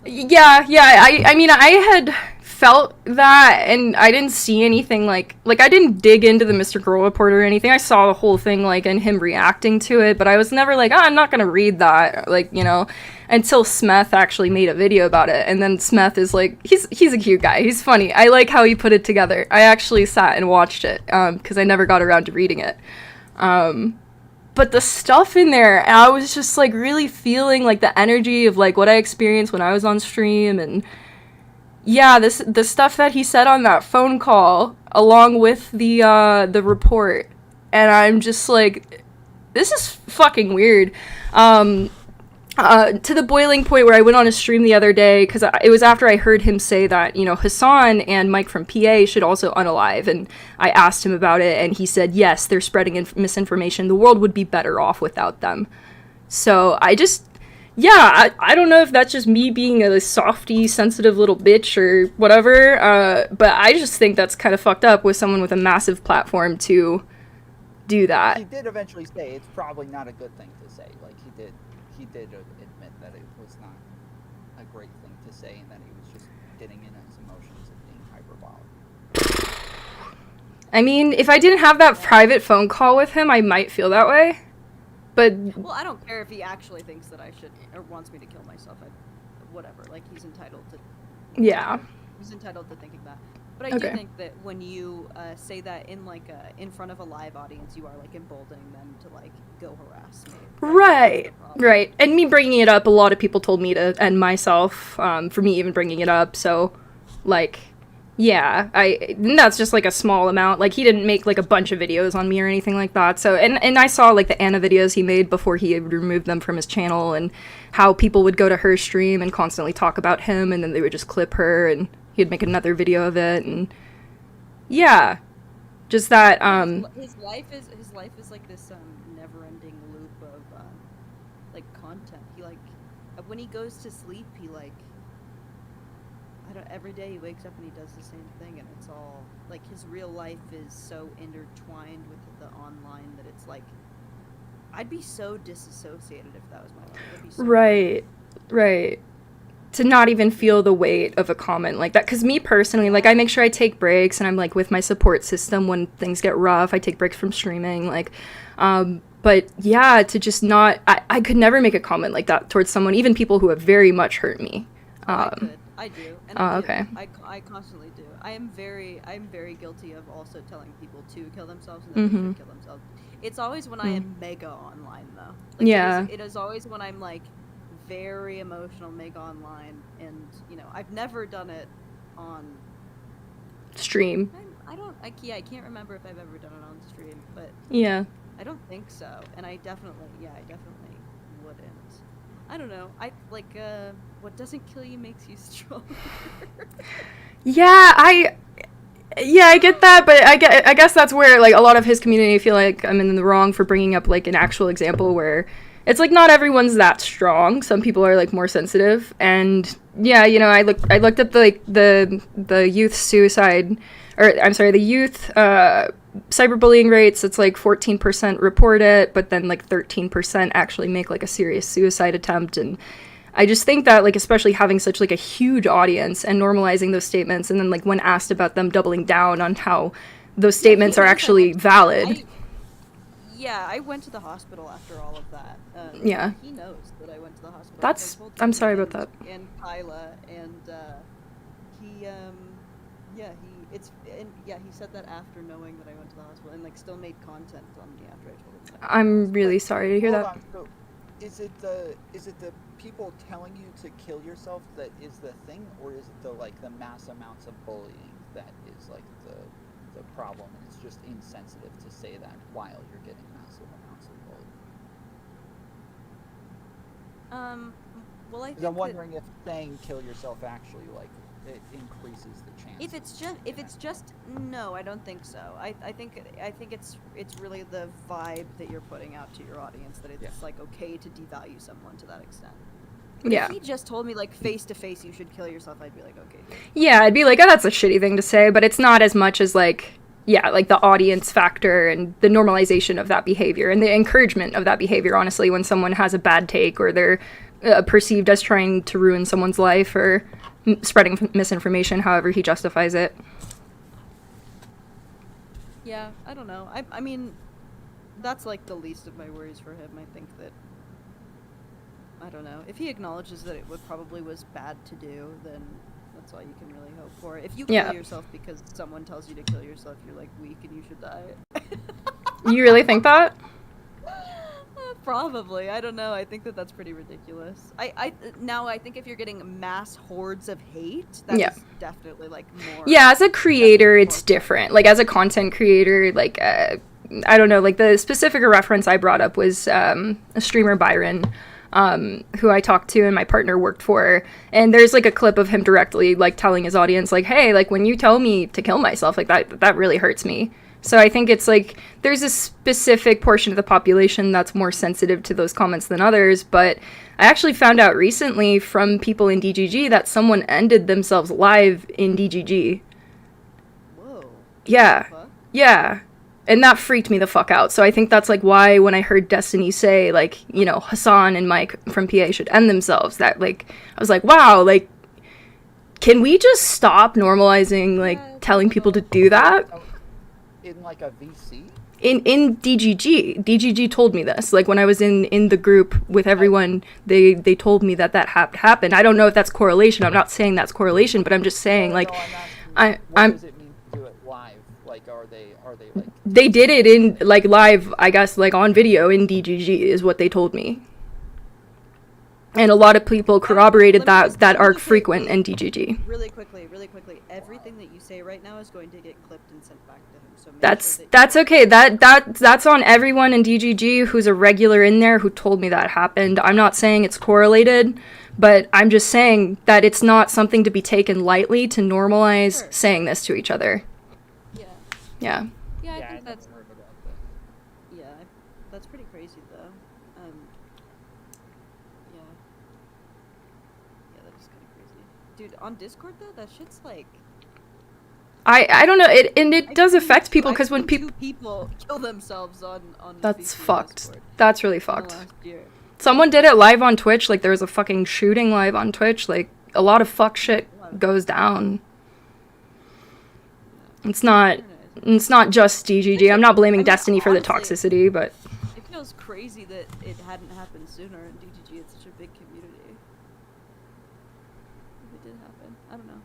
Yeah, I mean, I had felt that, and I didn't see anything like I didn't dig into the Mr. Girl report or anything. I saw the whole thing, like, and him reacting to it, but I was never like, I'm not gonna read that, like, until Smeth actually made a video about it, and then Smeth is like, he's a cute guy, he's funny. I like how he put it together. I actually sat and watched it, because I never got around to reading it. But the stuff in there, I was just like really feeling like the energy of like what I experienced when I was on stream, and yeah, the stuff that he said on that phone call, along with the report, and I'm just like, this is fucking weird. To the boiling point where I went on a stream the other day, because it was after I heard him say that, you know, Hassan and Mike from PA should also unalive, and I asked him about it, and he said, yes, they're spreading misinformation. The world would be better off without them. So I just, yeah, I don't know if that's just me being a softy, sensitive little bitch or whatever, but I just think that's kind of fucked up with someone with a massive platform to do that. He did eventually say it's probably not a good thing to say. Like, he did admit that it was not a great thing to say and that he was just getting in his emotions and being hyperbolic. I mean, if I didn't have that private phone call with him, I might feel that way. But well, I don't care if he actually thinks that I should or wants me to kill myself. Whatever, like he's entitled to. Yeah. He's entitled to thinking that. But I Okay. do think that when you say that in like in front of a live audience, you are like emboldening them to like go harass me. Right. And me bringing it up, a lot of people told me to end myself, for me even bringing it up. So, like, yeah, that's just like a small amount. Like, he didn't make like a bunch of videos on me or anything like that. So, and I saw like the Anna videos he made before he removed them from his channel, and how people would go to her stream and constantly talk about him, and then they would just clip her, and he'd make another video of it, and yeah, just that. His life is like this never-ending loop of like content. He like when he goes to sleep, he like every day he wakes up and he does the same thing, and it's all like his real life is so intertwined with the online that it's like I'd be so disassociated if that was my life. I'd be so Right. To not even feel the weight of a comment like that. Because me personally, like, I make sure I take breaks, and I'm, like, with my support system when things get rough. I take breaks from streaming, like, but, yeah, to just not... I could never make a comment like that towards someone, even people who have very much hurt me. I do. And I do. Okay. I constantly do. I'm very guilty of also telling people to kill themselves and that they should kill themselves. It's always when I am mega online, though. Like, Yeah. It is always when I'm, like, very emotional, mega online, and, you know, I've never done it on... Stream. I can't remember if I've ever done it on stream, but... Yeah. I don't think so, and I definitely wouldn't. I don't know, what doesn't kill you makes you stronger. Yeah, I get that, but I guess that's where, like, a lot of his community feel like I'm in the wrong for bringing up, like, an actual example where it's, like, not everyone's that strong. Some people are, like, more sensitive, and, yeah, you know, I looked at, the youth suicide, or, I'm sorry, the youth, cyberbullying rates. It's, like, 14% report it, but then, like, 13% actually make, like, a serious suicide attempt, and I just think that, like, especially having such, like, a huge audience and normalizing those statements, and then, like, when asked about them, doubling down on how those statements are actually valid. I went to the hospital after all of that. Yeah. He knows that I went to the hospital. I'm sorry about that. And Kyla, and he said that after knowing that I went to the hospital, and, like, still made content on me after I told him that. I'm really sorry to hear that. On. So, is it the people telling you to kill yourself that is the thing, or is it the mass amounts of bullying that is like the problem, and it's just insensitive to say that while you're getting massive amounts of bullying? Well, I think I'm wondering if saying kill yourself actually, like, it increases the chance. If it's just no, I don't think so. I think it's really the vibe that you're putting out to your audience, that it's like okay to devalue someone to that extent. But if he just told me, like, face to face you should kill yourself, I'd be like, okay. Yeah, I'd be like, oh, that's a shitty thing to say, but it's not as much as, like, like the audience factor and the normalization of that behavior and the encouragement of that behavior, honestly, when someone has a bad take or they're perceived as trying to ruin someone's life or spreading misinformation, however he justifies it. Yeah, I don't know. I mean, that's, like, the least of my worries for him. I think that, I don't know. If he acknowledges that it probably was bad to do, then that's all you can really hope for. If you kill yourself because someone tells you to kill yourself, you're, like, weak and you should die. You really think that? Probably. I don't know. I think that that's pretty ridiculous. Now I think if you're getting mass hordes of hate, that's Yeah. definitely like more. Yeah, as a creator, it's different. Like, as a content creator, like, I don't know, like, the specific reference I brought up was a streamer, Byron, who I talked to and my partner worked for. And there's, like, a clip of him directly, like, telling his audience, like, hey, like, when you tell me to kill myself, like, that really hurts me. So I think it's, like, there's a specific portion of the population that's more sensitive to those comments than others. But I actually found out recently from people in DGG that someone ended themselves live in DGG. Whoa. Yeah. Yeah. And that freaked me the fuck out. So I think that's, like, why when I heard Destiny say, like, you know, Hassan and Mike from PA should end themselves, that, like, I was like, wow, like, can we just stop normalizing, like, telling people to do that? In like a VC? In DGG told me this. Like, when I was in the group with everyone, they told me that happened. I don't know if that's correlation. I'm not saying that's correlation, but I'm just saying, like, What does it mean to do it live? Like, are they like? They did it in, like, live, I guess, like, on video in DGG is what they told me. And a lot of people corroborated that arc frequent in DGG. Really quickly, everything that you say right now is going to get clipped and sent back to him. So make That's okay. That's on everyone in DGG who's a regular in there who told me that happened. I'm not saying it's correlated, but I'm just saying that it's not something to be taken lightly to normalize saying this to each other. Yeah. Yeah, I think that's. Yeah, that's pretty crazy though. Yeah, that is kind of crazy. Dude, on Discord though, that shit's like. I don't know. It does affect people because when people kill themselves on. That's fucked. That's really fucked. Someone did it live on Twitch. Like, there was a fucking shooting live on Twitch. Like, a lot of fuck shit goes down. It's not just DGG. I'm not blaming Destiny for the toxicity, but It feels crazy that it hadn't happened sooner in DGG. It's such a big community. If it did happen, I don't know.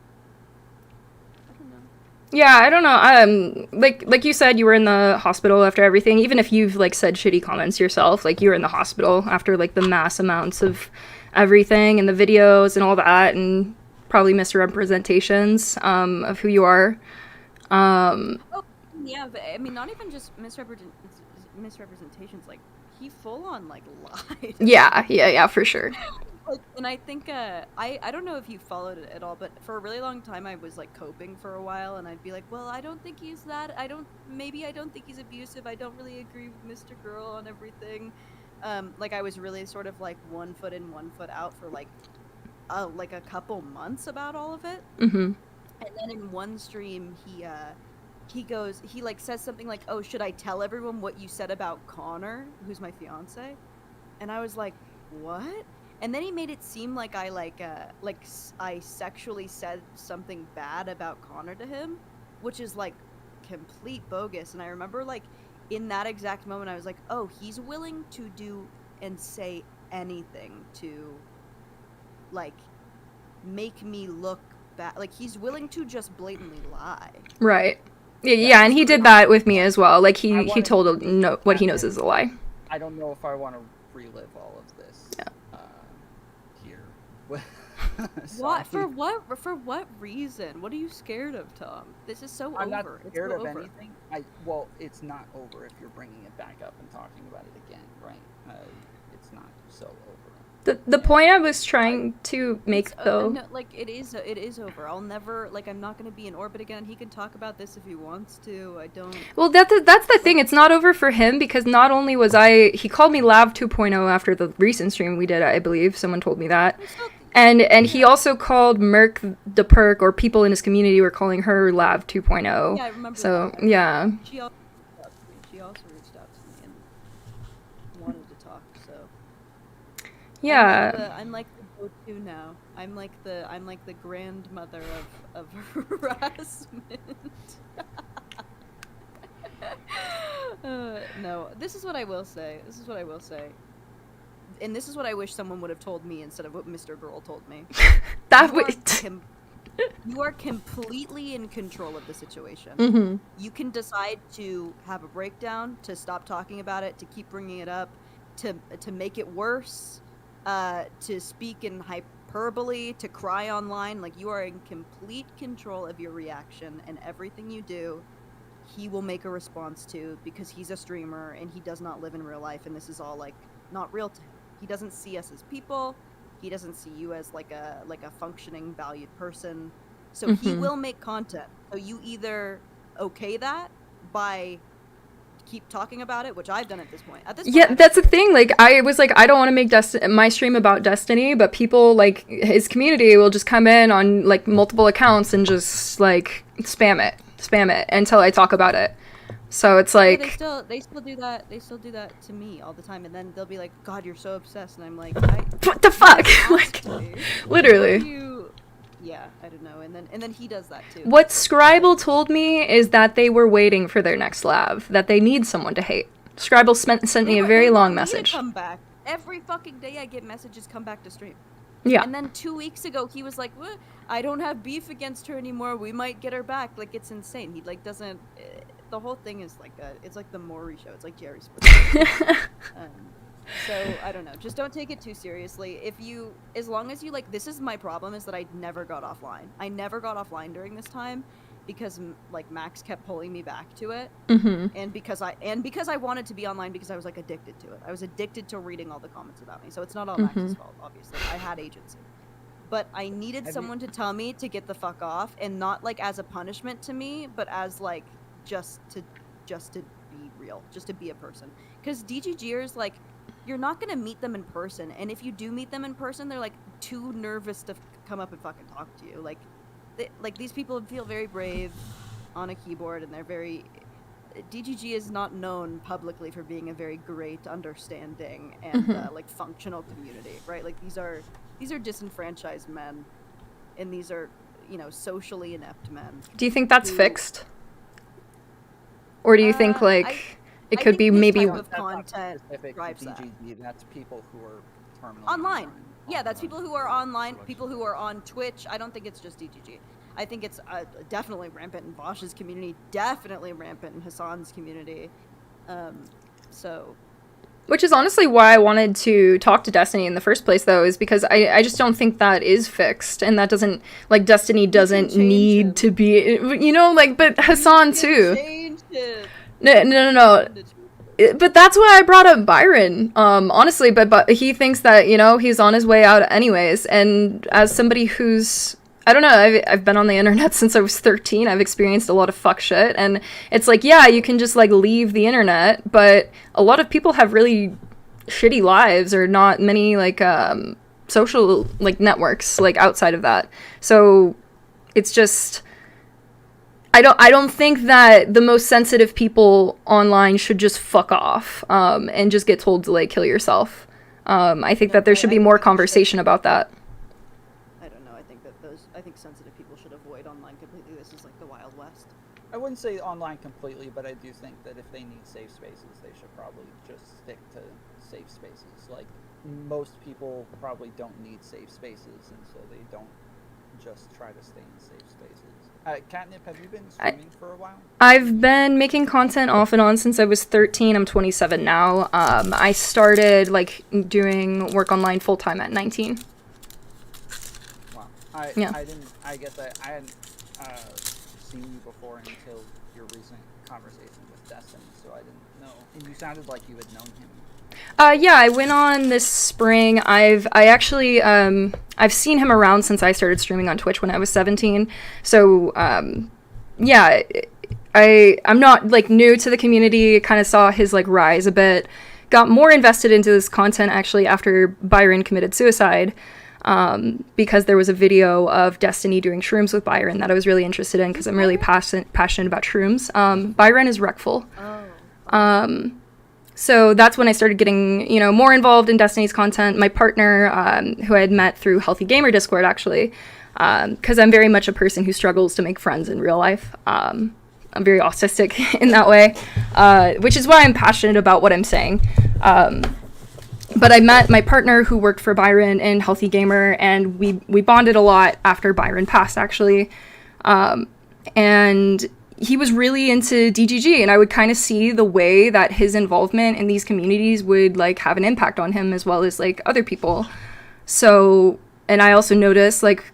yeah, I don't know. Like you said, you were in the hospital after everything. Even if you've, like, said shitty comments yourself, like, you were in the hospital after, like, the mass amounts of everything and the videos and all that, and probably misrepresentations of who you are. Yeah, but I mean, not even just misrepresentations. Like, he full on like lied. Yeah, for sure. Like, and I think I don't know if you followed it at all, but for a really long time I was like coping for a while, and I'd be like, well, I don't think he's that. I don't think he's abusive. I don't really agree with Mr. Girl on everything. Like, I was really sort of like 1 foot in, 1 foot out for like a couple months about all of it. Mm-hmm. And then in one stream, he like says something like, "Oh, should I tell everyone what you said about Connor, who's my fiance?" And I was like, "What?" And then he made it seem like I sexually said something bad about Connor to him, which is like complete bogus. And I remember, like, in that exact moment, I was like, "Oh, he's willing to do and say anything to, like, make me look bad. Like, he's willing to just blatantly lie." Right. Yeah, and he did that with me as well. Like, he told what he knows is a lie. I don't know if I want to relive all of this. Here. What? For what reason? What are you scared of, Tom? This is so I'm over. not scared it's of over. anything. Well, it's not over if you're bringing it back up and talking about it again, right? It's not so over. The point I was trying to make, though... No, like, it is over. I'll never, like, I'm not going to be in orbit again. He can talk about this if he wants to. I don't... Well, that's the thing. It's not over for him, because not only was he called me Lav 2.0 after the recent stream we did, I believe. Someone told me that. And he also called Merc the Perk, or people in his community were calling her Lav 2.0. Yeah, I remember so, that. yeah. She also reached out to me and wanted to talk, so... Yeah. I'm like the go-to now. I'm like the grandmother of harassment. No, this is what I will say. And this is what I wish someone would have told me instead of what Mr. Girl told me. You are completely in control of the situation. Mm-hmm. You can decide to have a breakdown, to stop talking about it, to keep bringing it up. to make it worse, to speak in hyperbole, to cry online. Like, you are in complete control of your reaction, and everything you do, he will make a response to, because he's a streamer and he does not live in real life, and this is all like not real to him. He doesn't see us as people. He doesn't see you as like a functioning, valued person. So he will make content. So you either okay that by keep talking about it, which I've done at this point. Yeah, that's the thing. Like, I was like, I don't want to make my stream about Destiny, but people, like, his community will just come in on, like, multiple accounts and just, like, spam it until I talk about it. So it's like... Yeah, they still do that. They still do that to me all the time, and then they'll be like, God, you're so obsessed, and I'm like, what the fuck? Like, literally. Yeah, I don't know. And then he does that too. What Scribble told me is that they were waiting for their next lav, that they need someone to hate. Scribble sent me a very long message. Come back. Every fucking day I get messages, come back to stream. Yeah. And then 2 weeks ago he was like, what? I don't have beef against her anymore. We might get her back. Like, it's insane. He like doesn't. The whole thing is like it's like the Maury show. It's like Jerry's. So I don't know. Just don't take it too seriously. As long as you like, this is my problem, is that I never got offline. I never got offline during this time because like Max kept pulling me back to it, and because I wanted to be online because I was like addicted to it. I was addicted to reading all the comments about me. So it's not all Max's fault, obviously. I had agency, but I needed someone to tell me to get the fuck off, and not like as a punishment to me, but as like just to be real, just to be a person. Because DGGers, like, you're not gonna meet them in person, and if you do meet them in person, they're like too nervous to come up and fucking talk to you. Like these people feel very brave on a keyboard, and they're very. DGG is not known publicly for being a very great, understanding, and like functional community, right? Like these are disenfranchised men, and these are socially inept men. Do you think that's fixed, or do you think like? It could be maybe of content drives that. That's people who are terminally online. Yeah, that's people who are online, people who are on Twitch. I don't think it's just DGG. I think it's definitely rampant in Bosch's community, definitely rampant in Hassan's community. Which is honestly why I wanted to talk to Destiny in the first place, though, is because I just don't think that is fixed, and that doesn't, like, Destiny doesn't need to be, like, but Hassan too. No. But that's why I brought up Byron, honestly, but he thinks that, he's on his way out anyways, and as somebody who's, I don't know, I've been on the internet since I was 13, I've experienced a lot of fuck shit, and it's like, yeah, you can just, like, leave the internet, but a lot of people have really shitty lives, or not many, like, social, like, networks, like, outside of that, so it's just... I don't think that the most sensitive people online should just fuck off and just get told to, like, kill yourself. I think that there should be more conversation about that. I don't know. I think sensitive people should avoid online completely. This is like the Wild West. I wouldn't say online completely, but I do think that if they need safe spaces, they should probably just stick to safe spaces. Like, most people probably don't need safe spaces, and so they don't just try to stay in safe spaces. Catnip, have you been streaming for a while? I've been making content off and on since I was 13. I'm 27 now. I started, like, doing work online full-time at 19. Wow. I guess I hadn't seen you before until your recent conversation with Destiny, so I didn't know. And you sounded like you had known him. Yeah, I went on this spring. I've seen him around since I started streaming on Twitch when I was 17. So, yeah, I'm not, like, new to the community. Kind of saw his, like, rise a bit. Got more invested into this content, actually, after Byron committed suicide, because there was a video of Destiny doing shrooms with Byron that I was really interested in, because I'm really passionate about shrooms. Byron is Wreckful. So that's when I started getting, more involved in Destiny's content. My partner, who I had met through Healthy Gamer Discord, actually, because I'm very much a person who struggles to make friends in real life. I'm very autistic in that way, which is why I'm passionate about what I'm saying. But I met my partner who worked for Byron in Healthy Gamer, and we bonded a lot after Byron passed, actually. And he was really into DGG, and I would kind of see the way that his involvement in these communities would like have an impact on him as well as like other people. So, and I also noticed like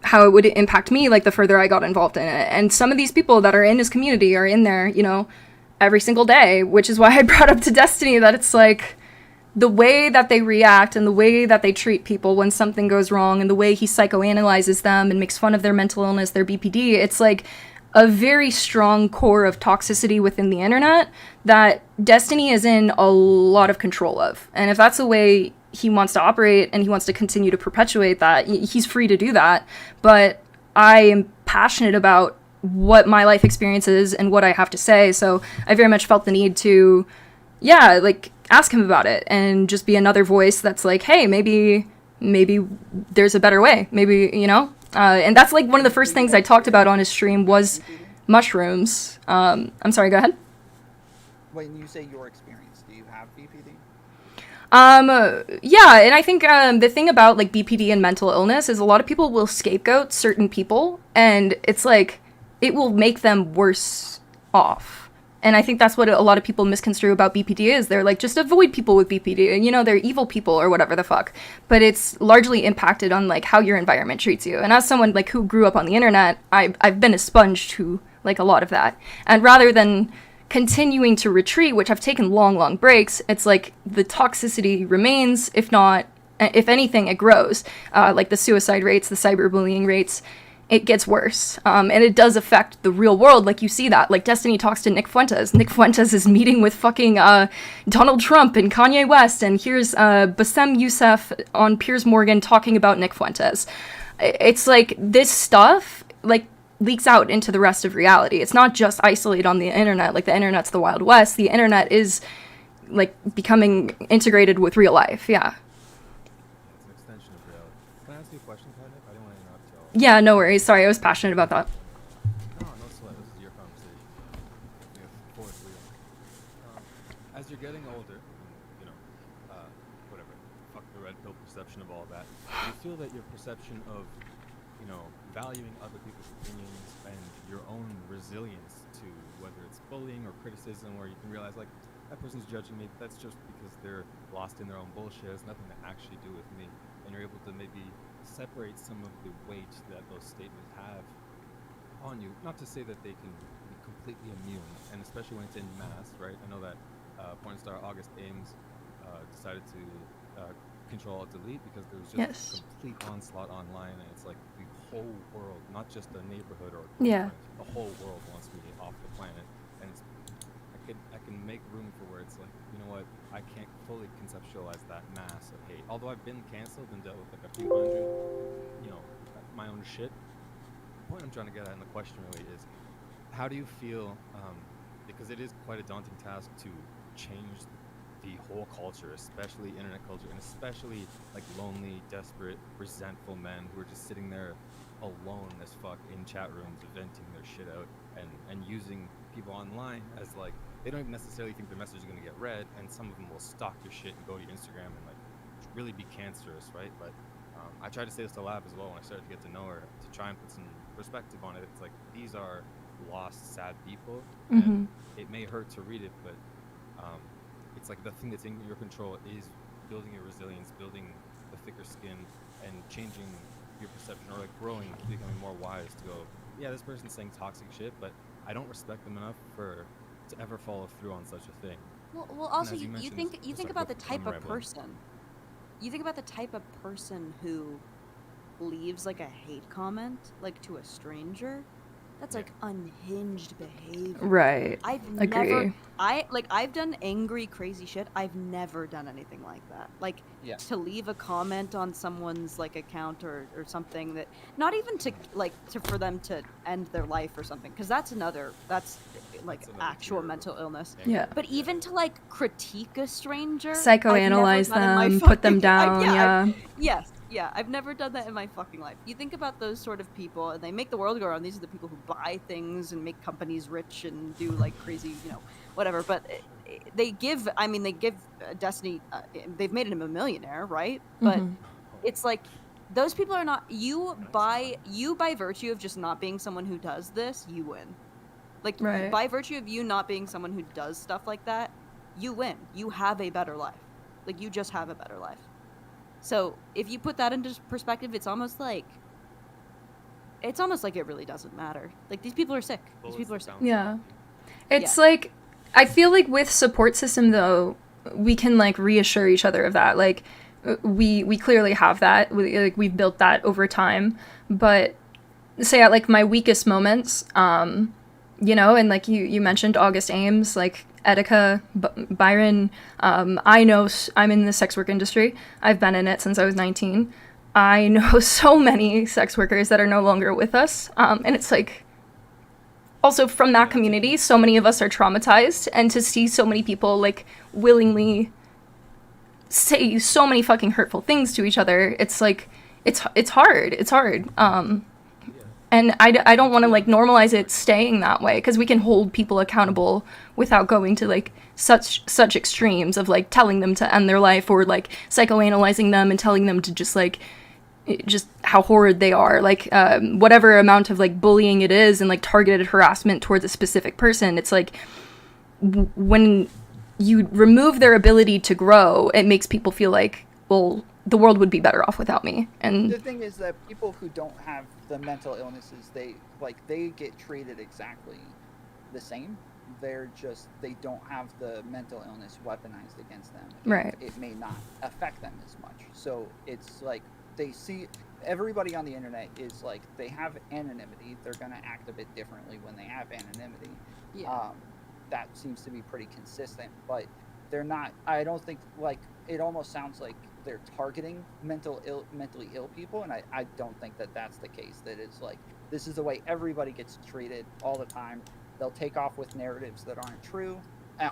how it would impact me like the further I got involved in it. And some of these people that are in his community are in there, you know, every single day, which is why I brought up to Destiny that it's like the way that they react and the way that they treat people when something goes wrong and the way he psychoanalyzes them and makes fun of their mental illness, their BPD, it's like a very strong core of toxicity within the internet that Destiny is in a lot of control of. And if that's the way he wants to operate and he wants to continue to perpetuate that, he's free to do that. But I am passionate about what my life experience is and what I have to say. So I very much felt the need to, yeah, like ask him about it and just be another voice that's like, hey, maybe there's a better way. Maybe, you know? And that's like one of the first things I talked about on his stream was mushrooms. I'm sorry, go ahead. When you say your experience, do you have BPD? Yeah, and I think the thing about like BPD and mental illness is a lot of people will scapegoat certain people, and it's like it will make them worse off. And I think that's what a lot of people misconstrue about BPD is. They're like, just avoid people with BPD, you know, they're evil people or whatever the fuck. But it's largely impacted on like how your environment treats you. And as someone like who grew up on the internet, I've been a sponge to like a lot of that. And rather than continuing to retreat, which I've taken long breaks, it's like the toxicity remains, if not, if anything, it grows. Like the suicide rates, the cyberbullying rates, it gets worse. And it does affect the real world. Like you see that, like Destiny talks to Nick Fuentes. Nick Fuentes is meeting with fucking Donald Trump and Kanye West. And here's Bassem Youssef on Piers Morgan talking about Nick Fuentes. It's like this stuff, like, leaks out into the rest of reality. It's not just isolated on the internet. Like the internet's the Wild West. The internet is like becoming integrated with real life. Yeah. It's an extension of reality. Can I ask you a question, kind of? I didn't want to interrupt y'all. Yeah, no worries. Sorry, I was passionate about that. No sweat. This is your conversation. Force wheel. As you're getting older, you know, whatever, fuck the red pill perception of all that. Do you feel that your perception of, you know, valuing other people's opinions and your own resilience to whether it's bullying or criticism, where you can realize like that person's judging me, but that's just because they're lost in their own bullshit, it has nothing to actually do with me, and you're able to maybe separate some of the weight that those statements have on you. Not to say that they can be completely immune, and especially when it's in mass, right? I know that porn star August Ames decided to control delete because there was just complete onslaught online, and it's like the whole world, not just a neighborhood or the whole world wants me off the planet. And it's, I can make room for where it's like, you know what, I can't fully conceptualize that mass of hate. Although I've been canceled and dealt with like a few hundred, you know, my own shit. The point I'm trying to get at in the question really is, how do you feel, because it is quite a daunting task to change the whole culture, especially internet culture, and especially like lonely, desperate, resentful men who are just sitting there alone as fuck in chat rooms venting their shit out and using people online as like, they don't even necessarily think their message is going to get read, and some of them will stalk your shit and go to your Instagram and like really be cancerous, right? But I tried to say this to Lab as well when I started to get to know her, to try and put some perspective on it. It's like, these are lost, sad people, and it may hurt to read it, but it's like the thing that's in your control is building your resilience, building the thicker skin, and changing your perception, or like growing, becoming more wise to go, yeah, this person's saying toxic shit, but I don't respect them enough to ever follow through on such a thing. Well also you think about the type of person. You think about the type of person who leaves like a hate comment like to a stranger. That's like unhinged behavior. Right. I've done angry, crazy shit. I've never done anything like that. Like to leave a comment on someone's like account or something that, not even to for them to end their life or something, because that's like actual mental illness. Yeah. But even to like critique a stranger, psychoanalyze them, put them down. Yeah, I've never done that in my fucking life. You think about those sort of people, and they make the world go around. These are the people who buy things and make companies rich and do like crazy, you know, whatever. But they give Destiny, they've made him a millionaire, right? But it's like, those people are not, you by virtue of just not being someone who does this, you win. Like, Right. by virtue of you not being someone who does stuff like that, you win. You have a better life. Like, you just have a better life. So, if you put that into perspective, it's almost like it really doesn't matter. Like, these people are sick. These people are sick. Yeah. It's like, I feel like with support system though, we can like reassure each other of that. Like, we clearly have that. We've built that over time. But say at like my weakest moments, you know, and like you mentioned August Ames, like Etika, Byron, I know I'm in the sex work industry. I've been in it since I was 19. I know so many sex workers that are no longer with us. And it's like, also from that community, so many of us are traumatized, and to see so many people like willingly say so many fucking hurtful things to each other, it's like, it's hard. It's hard. And I don't want to like normalize it staying that way, because we can hold people accountable without going to like such extremes of like telling them to end their life, or like psychoanalyzing them and telling them to just how horrid they are, like whatever amount of like bullying it is and like targeted harassment towards a specific person. It's like when you remove their ability to grow, it makes people feel like, well, the world would be better off without me. And the thing is that people who don't have the mental illnesses, they get treated exactly the same. They don't have the mental illness weaponized against them. Right. It may not affect them as much. So it's like they see everybody on the internet is like, they have anonymity. They're going to act a bit differently when they have anonymity. Yeah. That seems to be pretty consistent, but they're not, I don't think, like, it almost sounds like they're targeting mentally ill people, and I don't think that that's the case. That it's like, this is the way everybody gets treated all the time. They'll take off with narratives that aren't true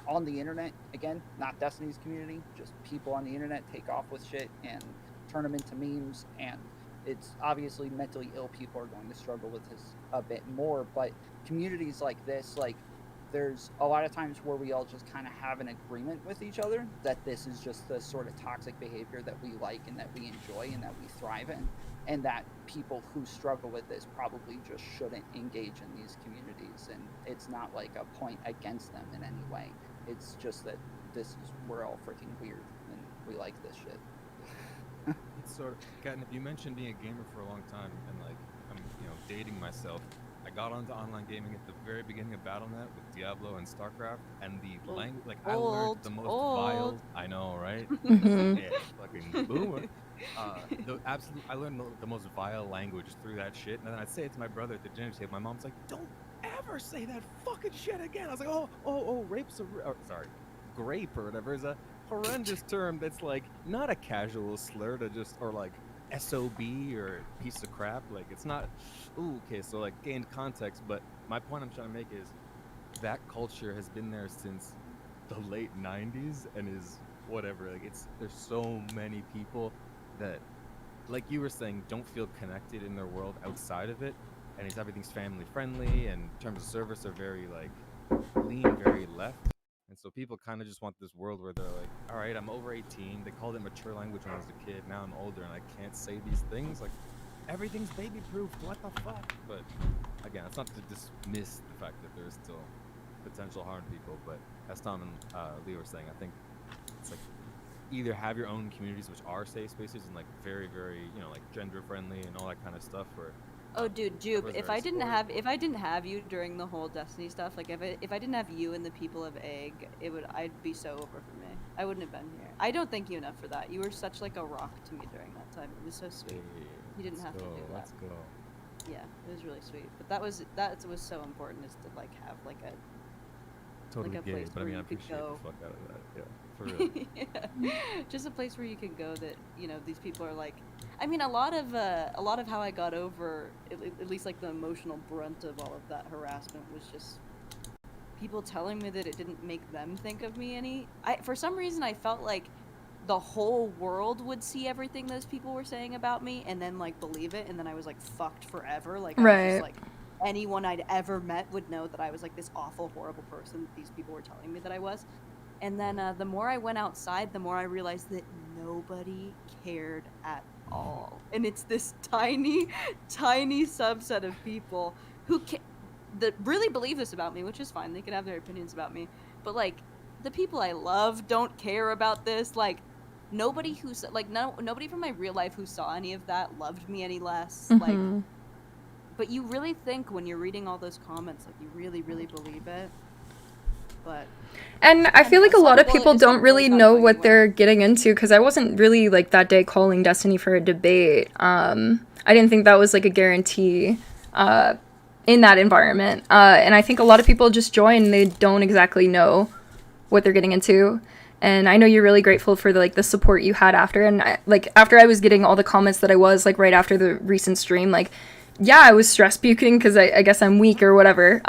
on the internet. Again, not Destiny's community, just people on the internet take off with shit and turn them into memes. And it's obviously mentally ill people are going to struggle with this a bit more, but communities like this, like, there's a lot of times where we all just kind of have an agreement with each other that this is just the sort of toxic behavior that we like and that we enjoy and that we thrive in, and that people who struggle with this probably just shouldn't engage in these communities. And it's not like a point against them in any way. It's just that we're all freaking weird and we like this shit. It's sort of, Catnip, you mentioned being a gamer for a long time, and like, I'm dating myself. I got onto online gaming at the very beginning of BattleNet with Diablo and StarCraft, and the language, like, I learned the most vile. I know, right? Yeah, fucking boomer. I learned the most vile language through that shit, and then I'd say it to my brother at the dinner table. My mom's like, "Don't ever say that fucking shit again." I was like, "Oh, grape or whatever is a horrendous term that's like not a casual slur to just, or like SOB or piece of crap. Like, it's not, ooh, okay, so like gained context. But my point I'm trying to make is that culture has been there since the late 90s and is whatever. Like, there's so many people that, like you were saying, don't feel connected in their world outside of it, and everything's family friendly, and terms of service are very like lean, very left. And so people kind of just want this world where they're like, all right, I'm over 18. They called it mature language when I was a kid. Now I'm older and I can't say these things. Like, everything's baby-proof. What the fuck? But again, it's not to dismiss the fact that there's still potential harm to people. But as Tom and Lee were saying, I think it's like either have your own communities which are safe spaces and like very, very, like gender-friendly and all that kind of stuff, or oh, dude, Jube, if I didn't have you during the whole Destiny stuff, like if I didn't have you and the people of Egg, I'd be so over for me. I wouldn't have been here. I don't thank you enough for that. You were such like a rock to me during that time. It was so sweet. You didn't have to do that. Let's go. Yeah, it was really sweet. But that was so important, is to like have like a totally like a gay, place but I where mean, I you could appreciate go. the fuck out of that. Yeah, for real. Yeah. Just a place where you can go that, these people are like, I mean, a lot of how I got over, at least like the emotional brunt of all of that harassment, was just people telling me that it didn't make them think of me any. For some reason, I felt like the whole world would see everything those people were saying about me and then like believe it, and then I was like fucked forever. Like, I was just like, anyone I'd ever met would know that I was like this awful, horrible person that these people were telling me that I was. And then the more I went outside, the more I realized that nobody cared at all. And it's this tiny, tiny subset of people who that really believe this about me, which is fine. They can have their opinions about me, but like the people I love don't care about this. Like nobody who's like nobody from my real life who saw any of that loved me any less. Like, but you really think when you're reading all those comments, like you really believe it. But and I feel like a lot of people don't really know what they're getting into, because I wasn't really like that day calling Destiny for a debate. I didn't think that was like a guarantee in that environment, and I think a lot of people just join, they don't exactly know what they're getting into. And I know you're really grateful for the support you had after, and after I was getting all the comments that I was like right after the recent stream, like yeah, I was stress puking because I guess I'm weak or whatever.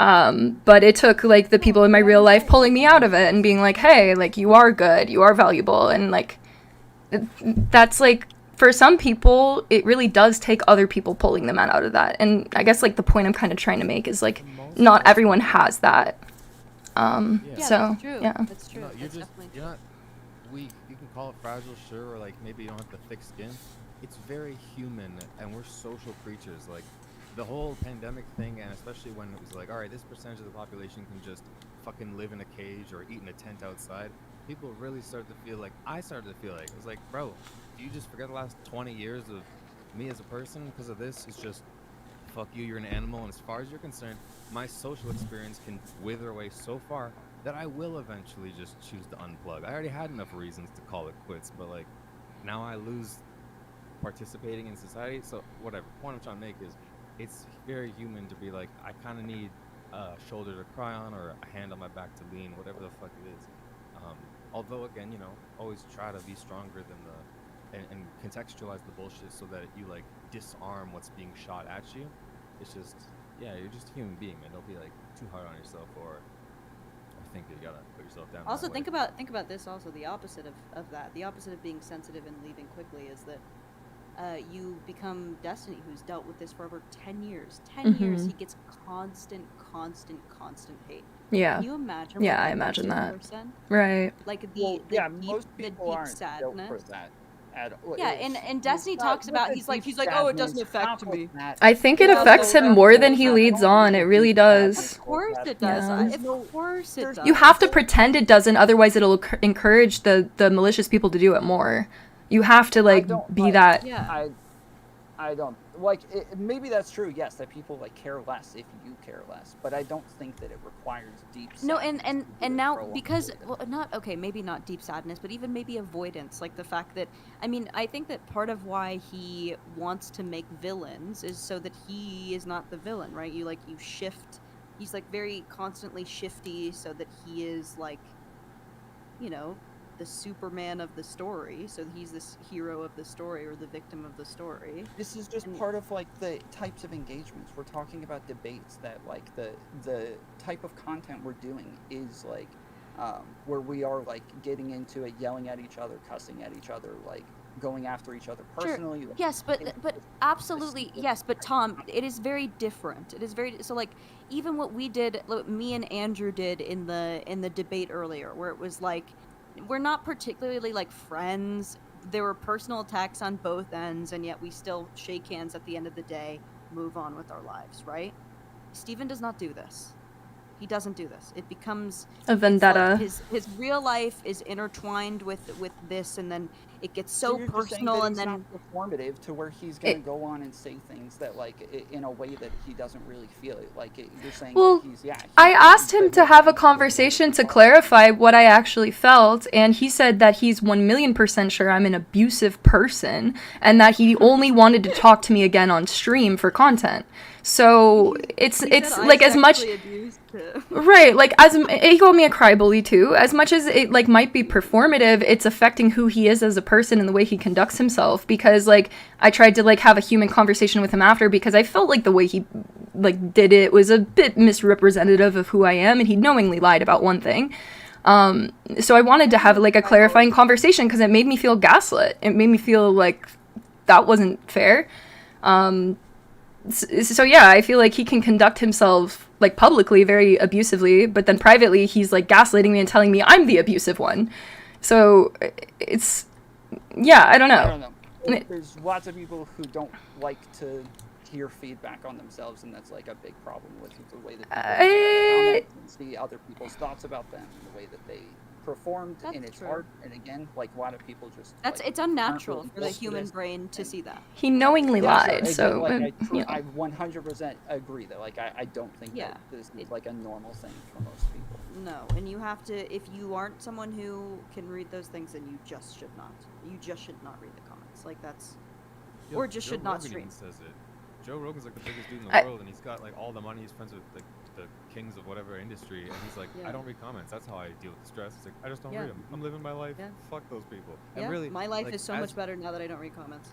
But it took like the people in my real life pulling me out of it and being like, hey, like you are good, you are valuable. And like, that's like, for some people, it really does take other people pulling them out of that. And I guess like the point I'm kind of trying to make is like, not everyone has that. Yeah, So, that's true. yeah. That's true. No, you're That's just definitely you're not weak. You can call it fragile, sure, or like maybe you don't have the thick skin. It's very human, and we're social creatures. Like the whole pandemic thing, and especially when it was like, all right, this percentage of the population can just fucking live in a cage or eat in a tent outside. People really started to feel like, I started to feel like, it was like, bro, do you just forget the last 20 years of me as a person because of this? It's just, fuck you, you're an animal. And as far as you're concerned, my social experience can wither away so far that I will eventually just choose to unplug. I already had enough reasons to call it quits, but like, now I lose participating in society. So whatever, point I'm trying to make is, it's very human to be like, I kind of need a shoulder to cry on or a hand on my back to lean, whatever the fuck it is. Although again, you know, always try to be stronger than and contextualize the bullshit so that you like disarm what's being shot at you. It's just, yeah, you're just a human being, man. Don't be like too hard on yourself or think that you gotta put yourself down. Also, that way. think about this. Also, the opposite of that. The opposite of being sensitive and leaving quickly is that you become Destiny, who's dealt with this for over 10 years. 10 years, he gets constant hate. Yeah. Can you imagine? Yeah, what I that imagine does to a that. person? Right. Like most people aren't built for that. Yeah, and Destiny talks about he's like, oh, it doesn't affect me. I think it affects him more than he leads on. It really does. Of course it does. Yeah. Of course it does. You have to pretend it doesn't, otherwise it'll encourage the malicious people to do it more. You have to like be that. Yeah. I don't like it, maybe that's true, yes, that people like care less if you care less, but I don't think that it requires deep No, sadness and to do it now for a long because period. well, not okay, maybe not deep sadness, but even maybe avoidance, like the fact that I mean, I think that part of why he wants to make villains is so that he is not the villain, right? You shift. He's like very constantly shifty, so that he is like, you know, the Superman of the story. So he's this hero of the story or the victim of the story. This is just part of like the types of engagements. We're talking about debates that like the type of content we're doing is like where we are like getting into it, yelling at each other, cussing at each other, like going after each other personally. Sure. Yes, but absolutely yes, but Tom, it is very different. It is very so like even what we did, what me and Andrew did in the debate earlier, where it was like we're not particularly like friends. There were personal attacks on both ends, and yet we still shake hands at the end of the day, move on with our lives, right? Steven does not do this. He doesn't do this. It becomes a vendetta. Like his real life is intertwined with this, and then it gets so you're just saying personal, that and it's then not performative to where he's going to go on and say things that like in a way that he doesn't really feel it. Like you're saying Well, that he's I asked him to have a conversation to clarify what I actually felt, and he said that he's 1,000,000% sure I'm an abusive person, and that he only wanted to talk to me again on stream for content. So it's like as much right, like as he called me a crybaby too. As much as it like might be performative, it's affecting who he is as a person and the way he conducts himself. Because like I tried to like have a human conversation with him after, because I felt like the way he like did it was a bit misrepresentative of who I am, and he knowingly lied about one thing. So I wanted to have like a clarifying conversation because it made me feel gaslit. It made me feel like that wasn't fair. So yeah, I feel like he can conduct himself like publicly very abusively, but then privately he's like gaslighting me and telling me I'm the abusive one. So it's, yeah, I don't know. There's lots of people who don't like to hear feedback on themselves, and that's like a big problem with the way that people and see other people's thoughts about them, and the way that they performed in its art. And again, like a lot of people just It's unnatural for the human brain to see that. He knowingly lied, so like, you know. I 100% agree though. Like I don't think that this is like a normal thing for most people. No, and you have to, if you aren't someone who can read those things, then you just should not. You just should not read the comments. Like that's, or just should not stream. Says it. Joe Rogan's like the biggest dude in the world, and he's got like all the money. He's friends with like the kings of whatever industry, and he's like, I don't read comments. That's how I deal with the stress. It's like I just don't read them. I'm living my life. Fuck those people. And really, my life like, is so much better now that I don't read comments.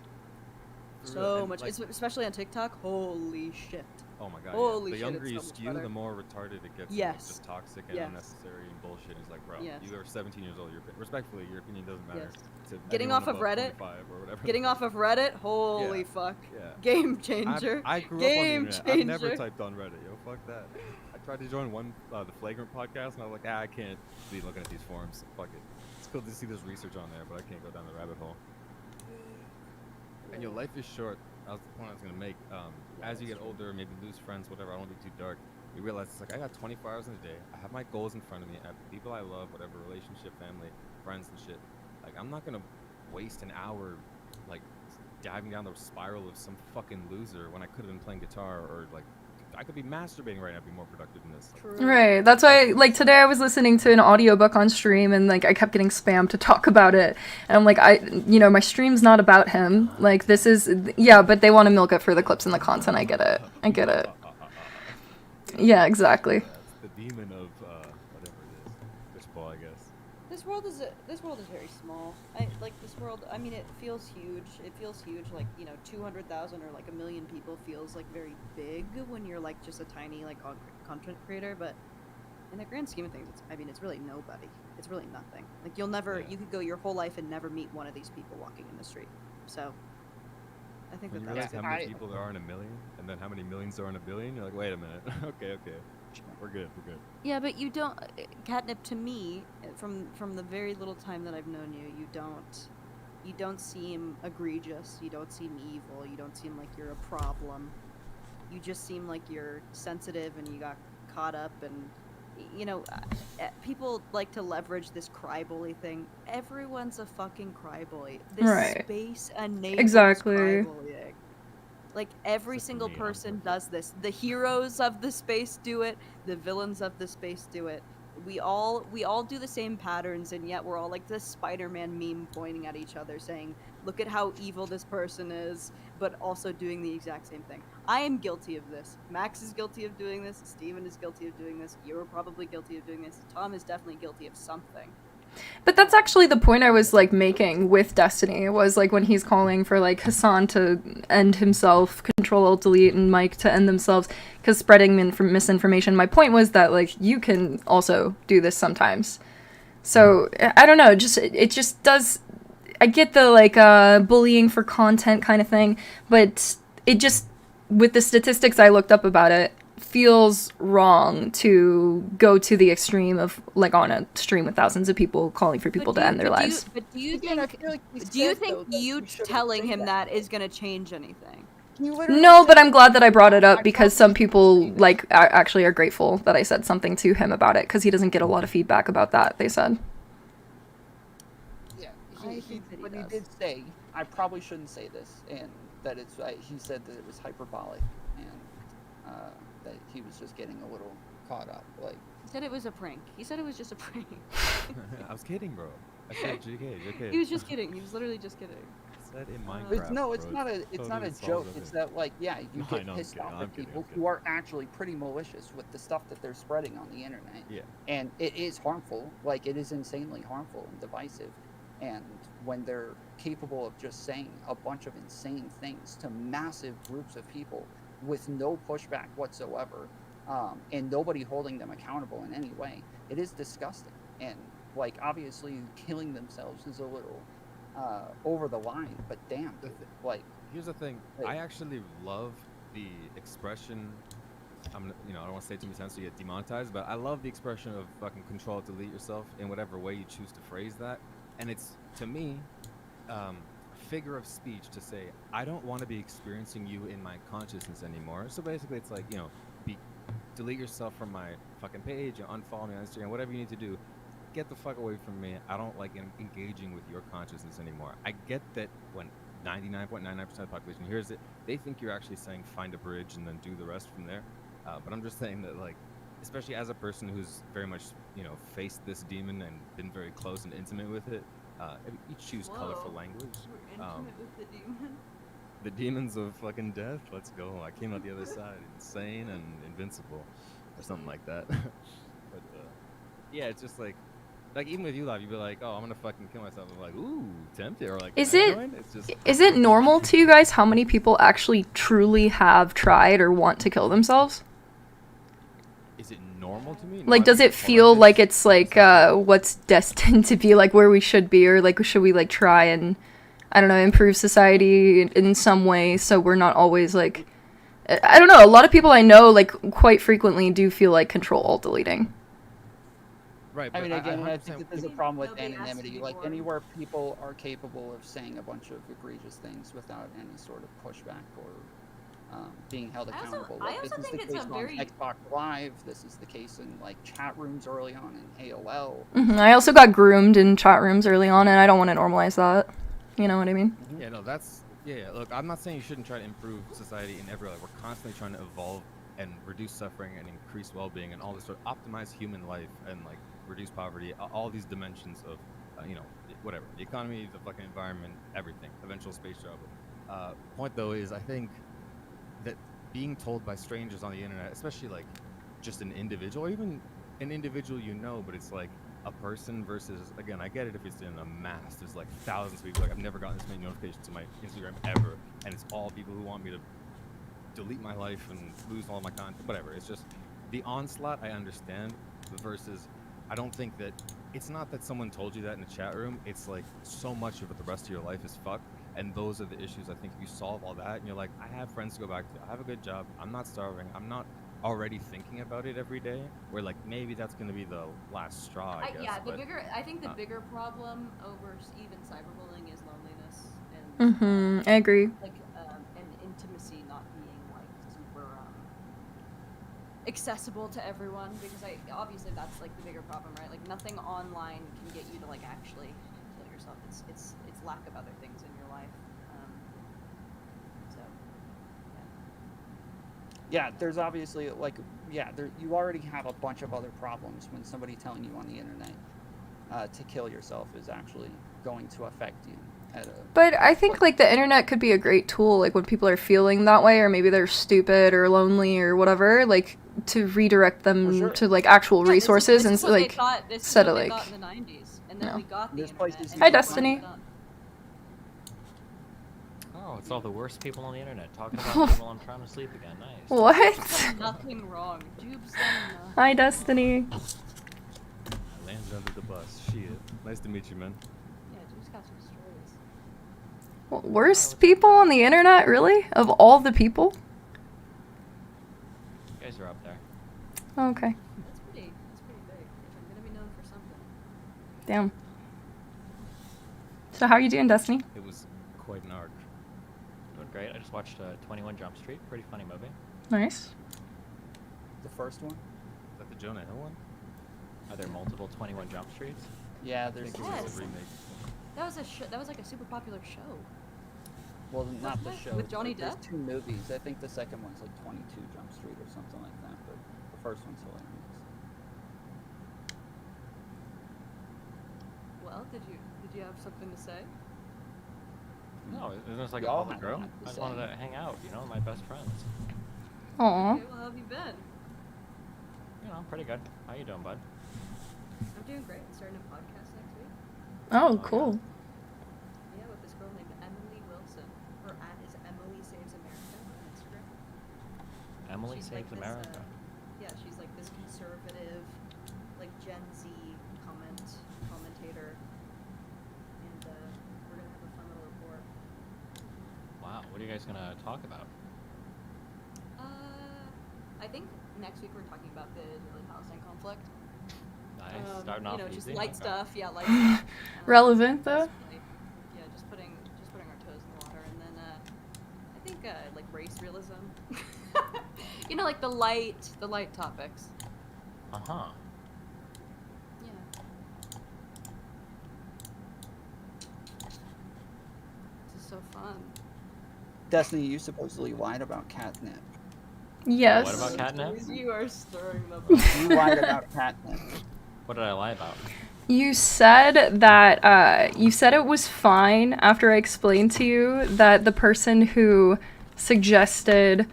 So much, like, especially on TikTok. Holy shit. Oh my god. Holy the shit, younger you so much skew, better. the more retarded it gets. Yes. And it's just toxic and unnecessary and bullshit. It's like, bro, you are 17 years old. Respectfully, your opinion doesn't matter. To Getting off of Reddit. Getting off of Reddit. Holy fuck. Game changer. I grew Game up on the internet. changer. I've never typed on Reddit. Yo, fuck that. I tried to join the Flagrant podcast, and I was like, I can't be looking at these forums. Fuck it. It's cool to see this research on there, but I can't go down the rabbit hole. And your life is short. That was the point I was gonna make. As you get older, maybe lose friends, whatever. I don't want to be too dark. You realize it's like I got 24 hours in a day. I have my goals in front of me. I have the people I love, whatever relationship, family, friends, and shit. Like I'm not gonna waste an hour, like diving down the spiral of some fucking loser when I could have been playing guitar or like. I could be masturbating right now, be more productive in this. Right. That's why, like, today I was listening to an audiobook on stream, and, like, I kept getting spammed to talk about it. And I'm like, my stream's not about him. Like, this is, but they want to milk it for the clips and the content. I get it. Yeah, exactly. It's the demon of, whatever it is. Fishbowl, I guess. This world is very small. This world. I mean, it feels huge. It feels huge. Like 200,000 or like 1 million people feels like very big when you're like just a tiny like content creator. But in the grand scheme of things, it's really nobody. It's really nothing. Like you could go your whole life and never meet one of these people walking in the street. So I think when you realize how many people there are in a million, and then how many millions there are in a billion, you're like, wait a minute. okay. We're good. Yeah, but you don't, Catnip. To me, from the very little time that I've known you, you don't seem egregious. You don't seem evil. You don't seem like you're a problem. You just seem like you're sensitive, and you got caught up. And people like to leverage this cryboy thing. Everyone's a fucking cryboy. This space enables cryboying. Like every single person does this. The heroes of the space do it. The villains of the space do it. We all do the same patterns, and yet we're all like this Spider-Man meme pointing at each other saying, look at how evil this person is, but also doing the exact same thing. I am guilty of this. Max is guilty of doing this. Steven is guilty of doing this. You're probably guilty of doing this. Tom is definitely guilty of something. But that's actually the point I was, like, making with Destiny. It was, like, when he's calling for, like, Hassan to end himself, Control-Alt-Delete, and Mike to end themselves, because spreading misinformation. My point was that, like, you can also do this sometimes. So, I don't know, it just does... I get the, like, bullying for content kind of thing, but it just, with the statistics I looked up about it, feels wrong to go to the extreme of, like, on a stream with thousands of people calling for people to end their lives. Do you think you telling him that is going to change anything? No, but I'm glad that I brought it up because some people, like, actually are grateful that I said something to him about it because he doesn't get a lot of feedback about that, they said. Yeah, but he did say, I probably shouldn't say this, and that it's, he said that it was hyperbolic, and that he was just getting a little caught up. Like, he said it was a prank. He said it was just a prank. I was kidding, bro. I said JK. He was just kidding. He was literally just kidding. I said in Minecraft. It's not a joke. It's that, like, you get pissed off at people who are actually pretty malicious with the stuff that they're spreading on the internet. Yeah. And it is harmful. Like, it is insanely harmful and divisive. And when they're capable of just saying a bunch of insane things to massive groups of people with no pushback whatsoever, and nobody holding them accountable in any way, it is disgusting. And, like, obviously killing themselves is a little over the line, but damn, like, here's the thing, I actually love the expression, I don't want to say too many times so you get demonetized, but I love the expression of fucking Control-Delete yourself in whatever way you choose to phrase that. And it's, to me, figure of speech to say, I don't want to be experiencing you in my consciousness anymore. So basically, it's like, delete yourself from my fucking page, unfollow me on Instagram, whatever you need to do. Get the fuck away from me. I don't like engaging with your consciousness anymore. I get that when 99.99% of the population hears it, they think you're actually saying find a bridge and then do the rest from there. But I'm just saying that, like, especially as a person who's very much, faced this demon and been very close and intimate with it, you choose colorful language. We're intimate with the demon. The demons of fucking death. Let's go. I came out the other side, insane and invincible, or something like that. But yeah, it's just like even with you, live, you'd be like, oh, I'm gonna fucking kill myself. I'm like, ooh, tempted, or like, Is "Can I it join?" It's just, is it normal to you guys how many people actually truly have tried or want to kill themselves? Is it normal to me? No, Like, I does think it feel horrendous. like it's like what's destined to be like where we should be, or like should we like try and I don't know, improve society in some way so we're not always like I don't know, a lot of people I know like quite frequently do feel like Control-Alt-Deleting. Right, I mean, again, I 100% think that there's a problem with anonymity. Like, anywhere people are capable of saying a bunch of egregious things without any sort of pushback or being held accountable. I Like, also this is think the it's case a on very- Xbox Live. This is the case in, like, chat rooms early on in AOL. I also got groomed in chat rooms early on, and I don't want to normalize that. You know what I mean? Yeah, no, that's yeah. Look, I'm not saying you shouldn't try to improve society in every way. We're constantly trying to evolve and reduce suffering and increase well-being and all this sort of optimize human life and like reduce poverty. All these dimensions of whatever, the economy, the fucking environment, everything. Eventual space travel. Point though is I think that being told by strangers on the internet, especially like just an individual, or even an individual but it's like a person versus, again, I get it if it's in a mass. There's like thousands of people. Like, I've never gotten this many notifications to my Instagram ever, and it's all people who want me to delete my life and lose all my content, whatever. It's just the onslaught I understand versus I don't think that it's not that someone told you that in a chat room. It's like so much of it the rest of your life is fucked, and those are the issues. I think if you solve all that and you're like, I have friends to go back to, I have a good job, I'm not starving, I'm not already thinking about it every day, where like maybe that's going to be the last straw, I guess. I think the bigger problem over even cyberbullying is loneliness and I agree. like and intimacy not being like super accessible to everyone, because obviously that's like the bigger problem, right? Like nothing online can get you to like actually kill yourself. It's lack of other things in your life. So Yeah, there's obviously, like, you already have a bunch of other problems when somebody telling you on the internet to kill yourself is actually going to affect you. But I think like the internet could be a great tool, like when people are feeling that way, or maybe they're stupid or lonely or whatever, like to redirect them to like actual resources and like instead of like. In the 90s, and then we got the Hi, Destiny. Oh, it's all the worst people on the internet talking about me while I'm trying to sleep again. Nice. What? Nothing wrong. Jube's Hi, Destiny. I landed under the bus. Shit. Nice to meet you, man. Yeah, Jube's got some stories. Worst people on the internet, really? Of all the people? You guys are up there. Oh, okay. That's pretty big. If I'm gonna be known for something. Damn. So how are you doing, Destiny? It was quite an arc. Doing great. I just watched 21 Jump Street. Pretty funny movie. Nice. The first one? Is that the Jonah Hill one? Are there multiple 21 Jump Streets? Yeah, there's Yes. a remake. That was that was like a super popular show. Well, not the Wasn't it? show. With Johnny There's Depp? 2 movies. I think the second one's like 22 Jump Street or something like that, but the first one's hilarious. Well, did you have something to say? No, it was like We a all public had a room. lot to I just say. wanted to hang out, my best friends. Aw. Okay, well, how have you been? Pretty good. How you doing, bud? I'm doing great. I'm starting a podcast next week. Oh, cool. Yeah, with this girl named Emily Wilson. Her ad is Emily Saves America on Instagram. Emily She's Saves like this, America. Yeah, she's like this conservative, like Gen Z commentator. And we're gonna have a fun little report. Wow. What are you guys gonna talk about? I think next week we're talking about the Israeli-Palestine conflict. Nice. Starting off just easy. light Okay. stuff. Yeah, light stuff. Relevant though. Yeah, just putting our toes like race realism. You know, like the light topics. Uh-huh. Yeah. This is so fun. Destiny, you supposedly lied about catnip. Yes. What about catnip? You are stirring them. You lied about catnip. What did I lie about? You said that you said it was fine after I explained to you that the person who suggested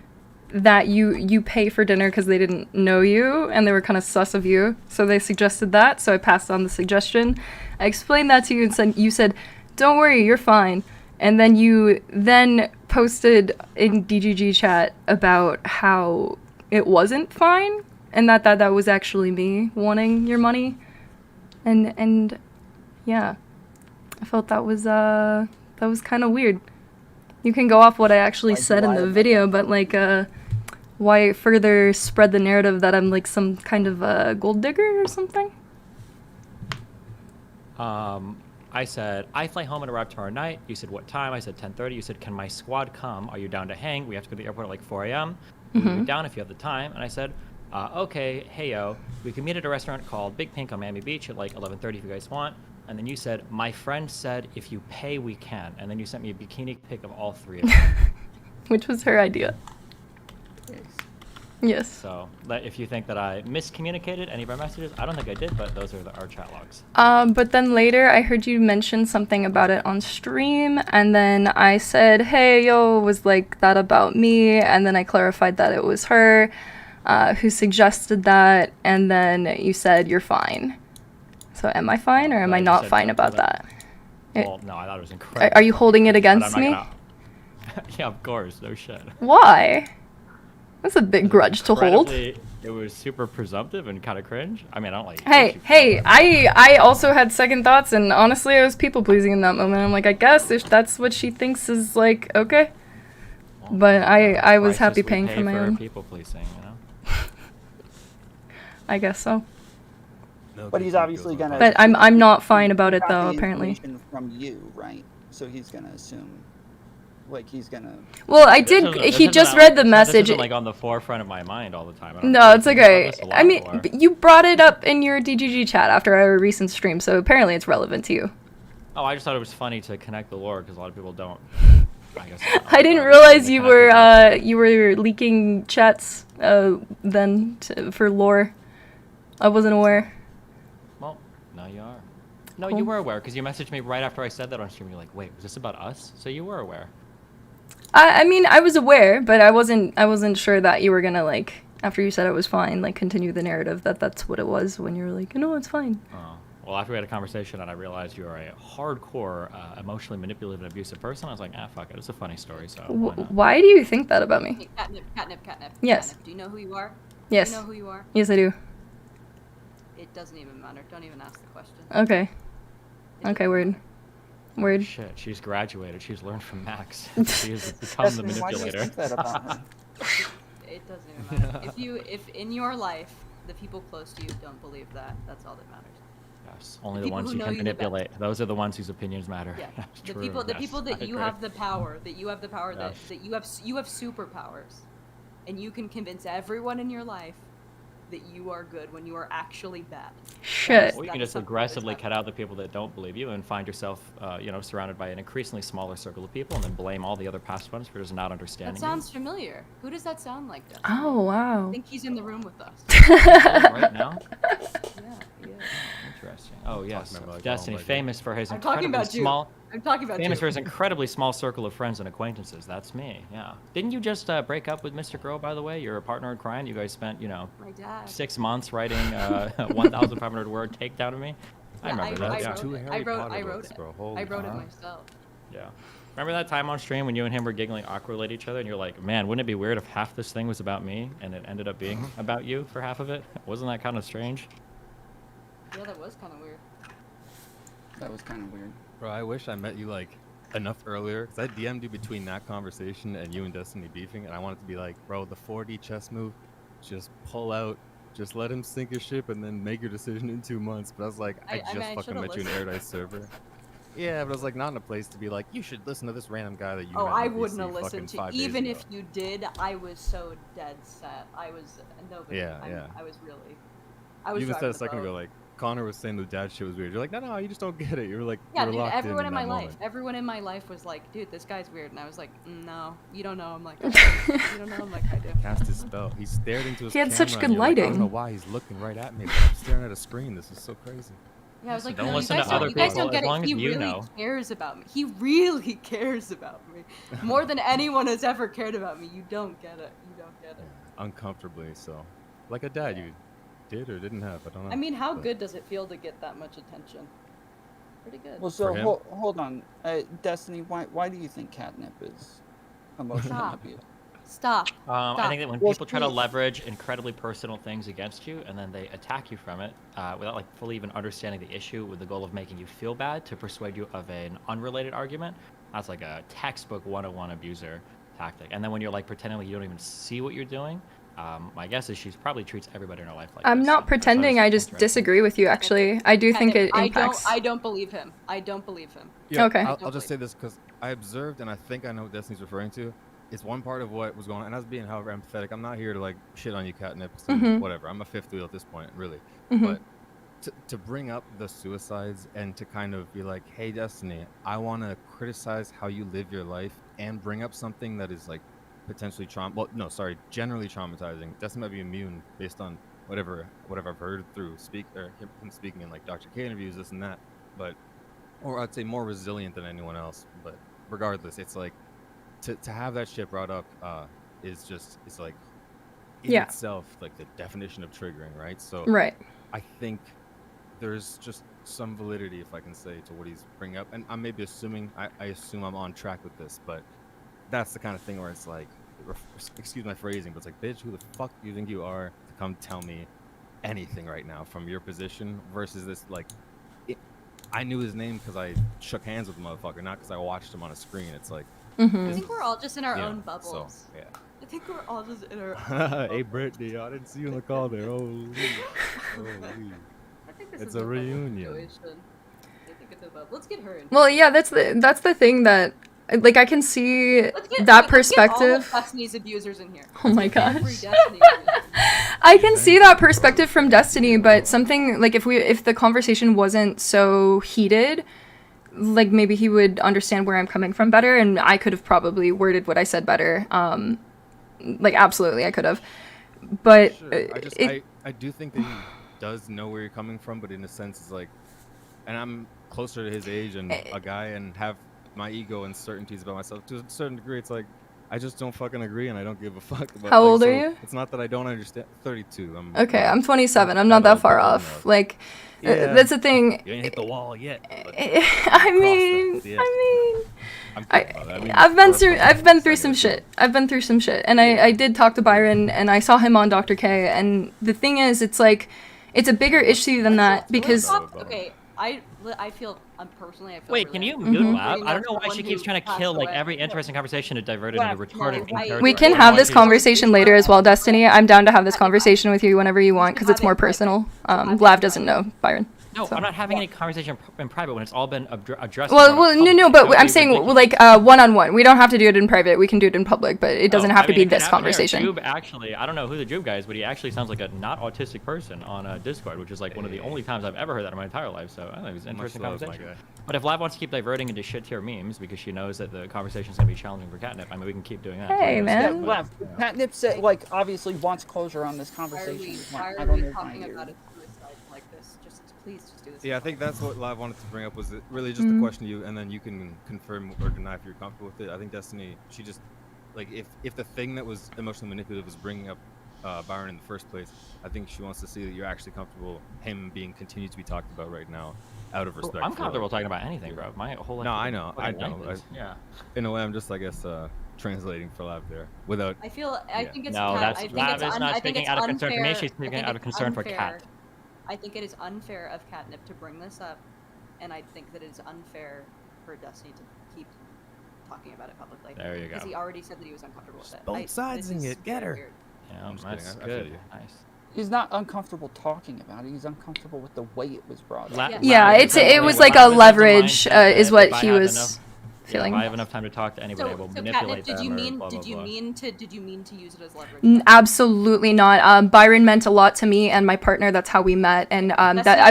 that you pay for dinner because they didn't know you and they were kind of sus of you, so they suggested that, so I passed on the suggestion. I explained that to you and you said, don't worry, you're fine. And then you then posted in DGG chat about how it wasn't fine and that was actually me wanting your money. And yeah, I felt that was kind of weird. You can go off what I actually said in the video, but like why further spread the narrative that I'm like some kind of gold digger or something? I said, I fly home and arrive tomorrow night. You said, what time? I said, 10:30. You said, can my squad come? Are you down to hang? We have to go to the airport at like 4 a.m. We'll be down if you have the time. And I said, okay, hey yo, we can meet at a restaurant called Big Pink on Miami Beach at like 11:30 if you guys want. And then you said, my friend said if you pay, we can. And then you sent me a bikini pic of all three of them. Which was her idea. Yes. So if you think that I miscommunicated any of our messages, I don't think I did, but those are our chat logs. But then later I heard you mention something about it on stream, and then I said, hey, yo, was like that about me, and then I clarified that it was her who suggested that, and then you said you're fine. So am I fine, or am I not fine about that? Well, no, I thought it was incredible. Are you holding it against me? Yeah, of course, no shit. Why? That's a big grudge to hold. It was super presumptive and kind of cringe. I mean, I don't like. Hey, I also had second thoughts, and honestly, I was people pleasing in that moment. I'm like, I guess if that's what she thinks is like okay, but I was happy paying for my own. People pleasing, you know. I guess so. But he's obviously gonna. But I'm not fine about it though. Apparently. From you, right? So he's gonna assume. Like he's gonna. Well, I did. He just read the message. This isn't like on the forefront of my mind all the time. No, it's okay. I mean, you brought it up in your DGG chat after our recent stream, so apparently it's relevant to you. Oh, I just thought it was funny to connect the lore because a lot of people don't. I guess. I didn't realize you were leaking chats then for lore. I wasn't aware. Well, now you are. No, you were aware because you messaged me right after I said that on stream. You're like, wait, was this about us? So you were aware. I mean, I was aware, but I wasn't sure that you were gonna like after you said it was fine, like continue the narrative that that's what it was when you were like, no, it's fine. Oh. Well, after we had a conversation and I realized you are a hardcore, emotionally manipulative and abusive person, I was like, fuck it, it's a funny story. So why do you think that about me? Catnip. Yes. Catnip. Do you know who you are? Yes. Do you know who you are? Yes, I do. It doesn't even matter. Don't even ask the question. Okay. Okay, word. Word. Shit, she's graduated. She's learned from Max. She's become the manipulator. Why do you think that about her? It doesn't even matter. If in your life the people close to you don't believe that, that's all that matters. Yes, only the ones you can manipulate. Those are the ones whose opinions matter. Yeah. The True. people that I you agree. have the power, that you have Yes. you have superpowers, and you can convince everyone in your life that you are good when you are actually bad. Shit. Or you can just aggressively cut out the people that don't believe you and find yourself, surrounded by an increasingly smaller circle of people, and then blame all the other past ones for just not understanding. That sounds familiar. Who does that sound like? Dustin? Oh wow. I think he's in the room with us. Right now? Yeah. Interesting. Oh yes, like, Destiny, oh my famous for his I'm talking incredibly about you. small. I'm talking about Famous you. for his incredibly small circle of friends and acquaintances. That's me. Yeah. Didn't you just break up with Mr. Grow, by the way? You're a partner in crime. You guys spent, My dad. 6 months writing a 1,500 word takedown of me. I remember that. I wrote it myself. Yeah. Remember that time on stream when you and him were giggling awkwardly at each other, and you're like, "Man, wouldn't it be weird if half this thing was about me, and it ended up being about you for half of it? Wasn't that kind of strange?" Yeah, that was kind of weird. That was kind of weird. Bro, I wish I met you like enough earlier, because I DM'd you between that conversation and you and Destiny beefing, and I wanted to be like, bro, the 4D chess move, just pull out, just let him sink his ship, and then make your decision in 2 months. But I was like, I just fucking met you in Airdice server. Yeah, but it was like not in a place to be like, you should listen to this random guy that you Oh, met I in wouldn't DC have listened fucking to 5 days even ago. if you did. I was so dead set. I was nobody. Yeah, yeah. I was really. I was You even said driving a the second boat. ago, like Connor was saying the dad shit was weird. You're like, no, you just don't get it. You're like, Yeah, you were dude, locked everyone in my that life, moment. everyone in my life was like, dude, this guy's weird, and I was like, no, you don't know him like I do. You don't know him like I do. Cast his spell. He stared into his He had camera. such and good you're like, I don't lighting. know why he's looking right at me, but I'm staring at a screen. This is so crazy. Yeah, I was like, Don't no, listen you to guys other don't, you guys people don't get as long it. as He you really know. cares about me. He really cares about me more than anyone has ever cared about me. You don't get it. You don't get it. Uncomfortably so. Like a dad you did or didn't have. I don't know. I mean, how But- good does it feel to get that much attention? Pretty good. Well, so him? hold on, Destiny. Why do you think catnip is emotional Stop. abuse? Stop. I think that when Well, people try to see- leverage incredibly personal things against you and then they attack you from it without like fully even understanding the issue with the goal of making you feel bad to persuade you of an unrelated argument, that's like a textbook 101 abuser tactic. And then when you're like pretending like you don't even see what you're doing, my guess is she probably treats everybody in her life like I'm this. not pretending. I just disagree with you. Actually, I do think it impacts. I don't believe him. I don't believe him. Yeah, Okay. I'll just say this because I observed and I think I know what Destiny's referring to. It's one part of what was going on, and I was being however empathetic. I'm not here to like shit on you, catnip, Mhm. whatever. I'm a fifth wheel at this point, really. Mhm. But to bring up the suicides and to kind of be like, hey, Destiny, I want to criticize how you live your life and bring up something that is like potentially generally traumatizing. Destiny might be immune based on whatever I've heard through him speaking in like Dr. K interviews, this and that. But or I'd say more resilient than anyone else. But regardless, it's like to have that shit brought up is just it's like in Yeah. itself like the definition of triggering, right? So Right. I think there's just some validity, if I can say, to what he's bringing up, and I'm maybe assuming I assume I'm on track with this, but that's the kind of thing where it's like, excuse my phrasing, but it's like, bitch, who the fuck do you think you are to come tell me anything right now from your position versus this like. I knew his name because I shook hands with the motherfucker, not because I watched him on a screen. It's like, I think we're all just in our own bubbles. So, yeah. I think we're all just in our. Hey, Brittany, I didn't see you in the call there. Holy. I think this It's is a bubble reunion. situation. I think it's a bubble. Let's get her in. Well, yeah, that's the thing that like I can see that Let's get all perspective. of Destiny's abusers in here. Oh my Let's get every gosh. Destiny abuser. I can see that perspective from Destiny, but something like if the conversation wasn't so heated, like maybe he would understand where I'm coming from better, and I could have probably worded what I said better. Like absolutely, I could have. But Sure. I do think that he does know where you're coming from, but in a sense, it's like, and I'm closer to his age and a guy and have my ego and certainties about myself to a certain degree. It's like I just don't fucking agree, and I don't give a fuck about. How like, old are so you? It's not that I don't understand. 32. Okay, I'm 27. I'm not that far off. Like, that's the thing. You ain't hit the wall yet. I mean, I've been through some shit. And I did talk to Byron, and I saw him on Dr. K. And the thing is, it's like, it's a bigger issue than that because. Okay, I feel personally. I feel. Wait, can you really mute angry Lab? I don't know about why she someone keeps who trying to passed kill like away. every interesting conversation to divert it into retarded. We can have this conversation later as well, Destiny. I'm down to have this conversation with you whenever you want because it's more personal. Lav doesn't know Byron. No, so. I'm not having any conversation in private when it's all been addressed. Well, no, but I'm saying like one-on-one. We don't have to do it in private. We can do it in public, but it doesn't have to be this conversation. Jube actually, I don't know who the Jube guy is, but he actually sounds like a not autistic person on Discord, which is like one of the only times I've ever heard that in my entire life. So I think it was an interesting conversation. But if Lav wants to keep diverting into shit tier memes because she knows that the conversation is going to be challenging for Catnip, I mean, we can keep doing that. Hey, man. Yeah, Catnip said, like, obviously wants closure on this conversation. Why I are don't we know why talking you're- about a suicide like this? Please just do this. Yeah, I think that's what Live wanted to bring up was really just a question to you, and then you can confirm or deny if you're comfortable with it. I think Destiny, she just, like, if the thing that was emotionally manipulative was bringing up Byron in the first place, I think she wants to see that you're actually comfortable him being continued to be talked about right now out of respect. I'm for, comfortable like, talking about anything, bro. My whole life. No, I know. Yeah. In a way, I'm just, I guess, translating for Lav there without. I think it's no, Cat. that's Lav is not speaking out of concern for me. She's speaking out of concern for Cat. I think it is unfair of Catnip to bring this up, and I think that it is unfair for Destiny to keep talking about it publicly. There you Because go. he already said that he was uncomfortable with it. Both sides in it. Get her. Weird. Yeah, I'm just that's kidding. I feel good. you. Nice. He's not uncomfortable talking about it. He's uncomfortable with the way it was brought up. Yeah, it was like a leverage, is what he was feeling. If I have enough time to talk to anybody, I will manipulate them. Did you mean to use it as leverage? Absolutely not. Byron meant a lot to me and my partner. That's how we met, and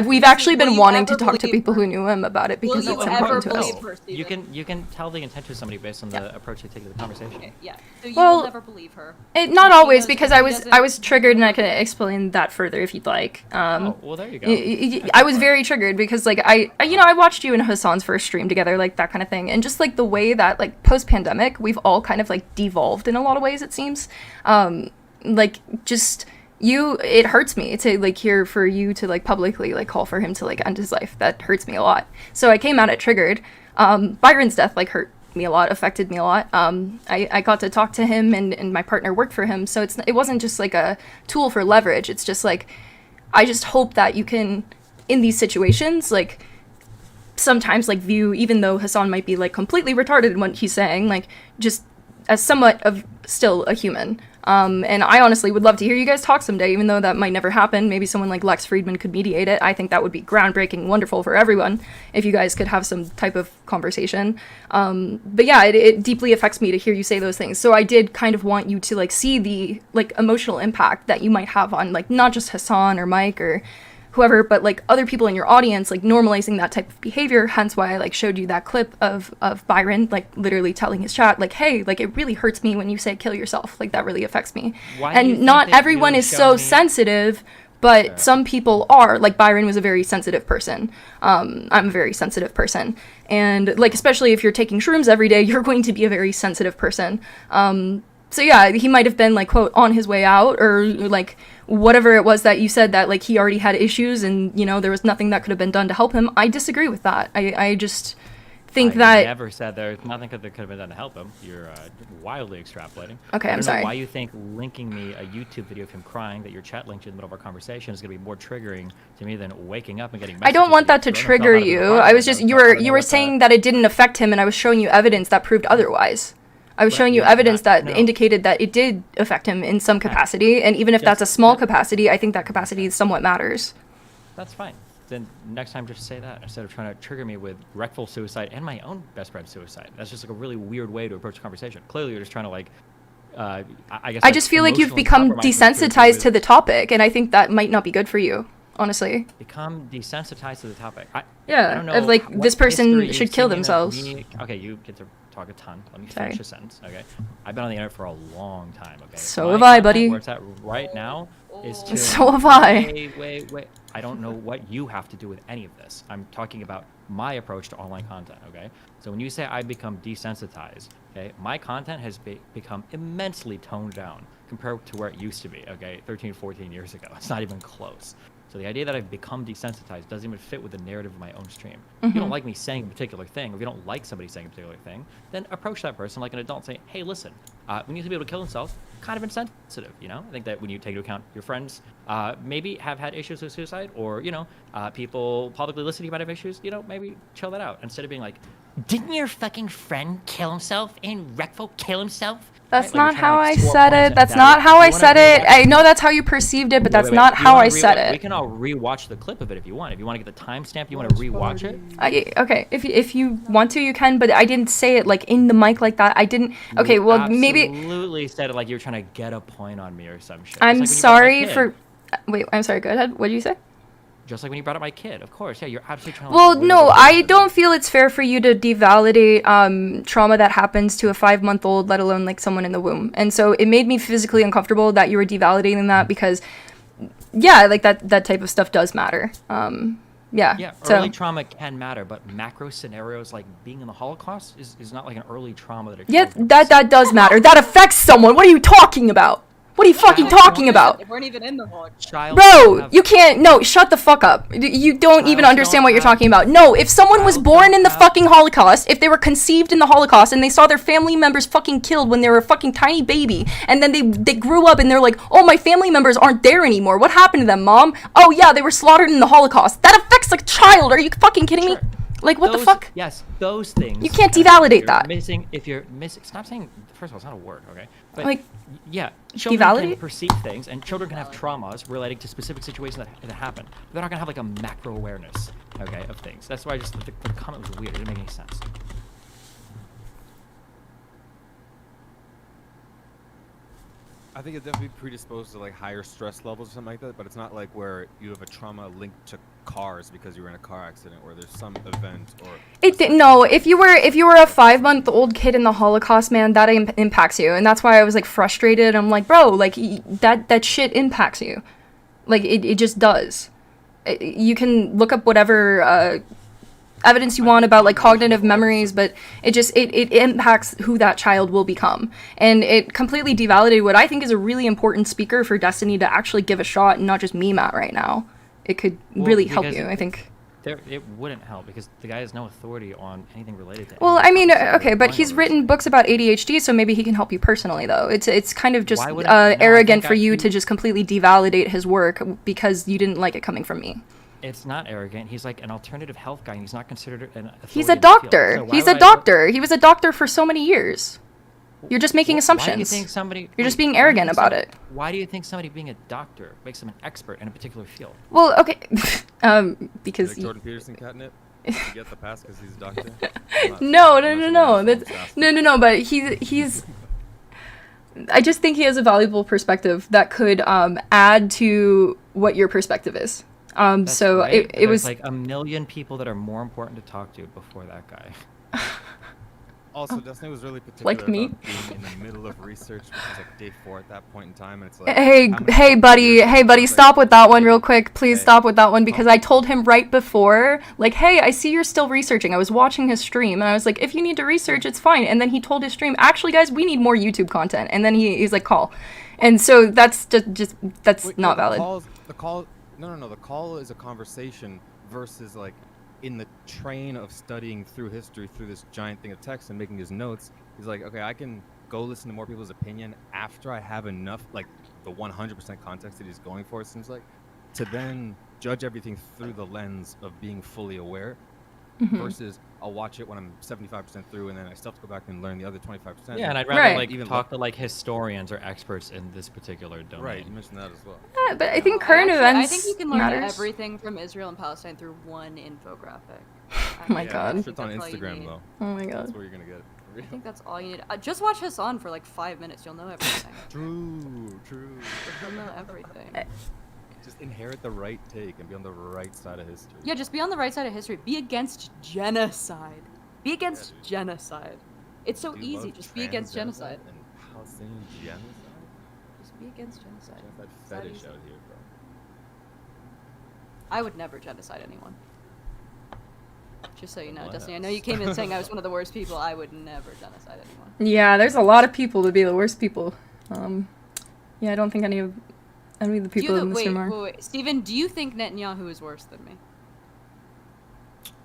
we've actually been wanting to talk to people who knew him about it because it's important to us. You can tell the intent of somebody based on the approach they take to the conversation. Okay, yeah. So you will never believe her. Not always, because I was triggered, and I can explain that further if you'd like. Well, there you go. I was very triggered because like I watched you and Hassan's first stream together, like that kind of thing, and just like the way that like post-pandemic we've all kind of like devolved in a lot of ways, it seems. Like just it hurts me to like hear for you to like publicly like call for him to like end his life. That hurts me a lot. So I came at it triggered. Byron's death like hurt me a lot, affected me a lot. I got to talk to him, and my partner worked for him, so it wasn't just like a tool for leverage. It's just like I just hope that you can, in these situations, like sometimes like view, even though Hassan might be like completely retarded in what he's saying, like just as somewhat of still a human. And I honestly would love to hear you guys talk someday, even though that might never happen. Maybe someone like Lex Friedman could mediate it. I think that would be groundbreaking, wonderful for everyone if you guys could have some type of conversation. But yeah, it deeply affects me to hear you say those things. So I did kind of want you to like see the like emotional impact that you might have on like not just Hassan or Mike or whoever, but like other people in your audience, like normalizing that type of behavior. Hence why I like showed you that clip of Byron like literally telling his chat like, hey, like it really hurts me when you say kill yourself, like that really affects me. And not everyone is so sensitive, but some people are. Like Byron was a very sensitive person. I'm a very sensitive person, and like especially if you're taking shrooms every day, you're going to be a very sensitive person. So yeah, he might have been like quote on his way out, or like whatever it was that you said, that like he already had issues and you know there was nothing that could have been done to help him. I disagree with that. I just think that I never said there's nothing that could have been done to help him. You're wildly extrapolating. Okay, I'm sorry. I don't know sorry. why you think linking me a YouTube video of him crying that your chat linked in the middle of our conversation is going to be more triggering to me than waking up and getting messages. I don't want that to trigger you. I was just you were saying that it didn't affect him, and I was showing you evidence that proved otherwise. I was showing you evidence that indicated that it did affect him in some capacity, and even if that's a small capacity, I think that capacity somewhat matters. That's fine. Then next time just say that instead of trying to trigger me with rectal suicide and my own best friend's suicide. That's just like a really weird way to approach the conversation. Clearly you're just trying to like, I guess. I just feel like you've become desensitized to the topic, and I think that might not be good for you, honestly. Become desensitized to the topic. I don't know of like this person should kill themselves. Okay, you get to talk a ton. Let me finish a sentence. Okay, I've been on the internet for a long time. Okay, so have I, buddy. Where it's at right now is to. So have I. Wait. I don't know what you have to do with any of this. I'm talking about my approach to online content. Okay, so when you say I become desensitized, okay, my content has become immensely toned down compared to where it used to be. Okay, 13, 14 years ago. It's not even close. So the idea that I've become desensitized doesn't even fit with the narrative of my own stream. If you don't like me saying a particular thing, or if you don't like somebody saying a particular thing, then approach that person like an adult, say, hey, listen, we need to be able to kill themselves, kind of insensitive, you know? I think that when you take into account your friends maybe have had issues with suicide, or, you know, people publicly listening to you might have issues, you know, maybe chill that out. Instead of being like, didn't your fucking friend kill himself and Rectful kill himself? That's not how I said it. That's not how I said it. I know that's how you perceived it, but that's not how I said it. We can all rewatch the clip of it if you want. If you want to get the timestamp, you want to rewatch it. Okay, if you want to, you can. But I didn't say it like in the mic like that. I didn't. Okay, well maybe. Absolutely said it like you were trying to get a point on me or some shit. I'm sorry for. Wait, I'm sorry. Go ahead. What did you say? Just like when you brought up my kid, of course. Yeah, you're absolutely trying to... Well, no, I don't feel it's fair for you to devalidate trauma that happens to a 5-month-old, let alone like someone in the womb. And so it made me physically uncomfortable that you were devalidating that because, yeah, like that type of stuff does matter. Yeah, early trauma can matter, but macro scenarios like being in the Holocaust is not like an early trauma that... Yeah, that does matter. That affects someone. What are you talking about? What are you fucking talking about? They weren't even in the Holocaust. Bro, you can't. No, shut the fuck up. You don't even understand what you're talking about. No, if someone was born in the fucking Holocaust, if they were conceived in the Holocaust and they saw their family members fucking killed when they were a fucking tiny baby, and then they grew up and they're like, oh, my family members aren't there anymore. What happened to them, Mom? Oh, yeah, they were slaughtered in the Holocaust. That affects a child. Are you fucking kidding me? Like, what the fuck? Yes, those things. You can't devalidate that. If you're missing, stop saying. First of all, it's not a word, okay? But like, yeah, children devalidate? can perceive things, and children can have traumas relating to specific situations that happen. But they're not gonna have like a macro awareness, okay, of things. That's why the comment was weird. It didn't make any sense. I think it's definitely predisposed to like higher stress levels or something like that, but it's not like where you have a trauma linked to cars because you were in a car accident or there's some event or. No, if you were a 5-month-old kid in the Holocaust, man, that impacts you, and that's why I was like frustrated. I'm like, bro, like that shit impacts you, like it just does. You can look up whatever evidence you want about like cognitive memories, but it impacts who that child will become, and it completely devalidated what I think is a really important speaker for Destiny to actually give a shot and not just meme at right now. It could really help you, I think. It wouldn't help because the guy has no authority on anything related to. Well, I mean, okay, but he's written books about ADHD, so maybe he can help you personally, though. It's kind of just arrogant for you to just completely devalidate his work because you didn't like it coming from me. It's not arrogant. He's like an alternative health guy, and he's not considered an authority. He's a doctor. So he's a doctor. He was a doctor for so many years. You're just making assumptions. Why do you think somebody? You're just being arrogant about it. Why do you think somebody being a doctor makes them an expert in a particular field? Well, okay, because like Jordan Peterson catnip. You get the pass because he's a doctor. No. But he's. I just think he has a valuable perspective that could add to what your perspective is. So right, it was like a million people that are more important to talk to before that guy. Also, Destiny was really particular like me. about being in the middle of research, which was like day 4 at that point in time, and it's like. Hey, buddy, stop with that one real quick. Please stop with that one because I told him right before, like, hey, I see you're still researching. I was watching his stream, and I was like, if you need to research, it's fine. And then he told his stream, actually, guys, we need more YouTube content. And then he's like, call, and so that's just not valid. The call is a conversation versus like. In the train of studying through history through this giant thing of text and making his notes, he's like, okay, I can go listen to more people's opinion after I have enough, like the 100% context that he's going for, it seems like, to then judge everything through the lens of being fully aware versus I'll watch it when I'm 75% through and then I still have to go back and learn the other 25%. Yeah, and I'd rather like even talk to like historians or experts in this particular domain. Right, you mentioned that as well. Yeah, but I think current events I think you can learn matters. everything from Israel and Palestine through one infographic. Oh my god. It's on Instagram though. Oh my god. That's where you're gonna get it. I think that's all you need. Just watch Hassan for like 5 minutes. You'll know everything. True. You'll know everything. Just inherit the right take and be on the right side of history. Yeah, just be on the right side of history. Be against genocide. Be against genocide. It's so easy. Just be against genocide. And Palestinian genocide? Just be against genocide. That fetish out here, bro. I would never genocide anyone. Just so you know, Destiny. I know you came in saying I was one of the worst people. I would never genocide anyone. Yeah, there's a lot of people to be the worst people. Yeah, I don't think any of the people in this room are. Wait. Steven, do you think Netanyahu is worse than me?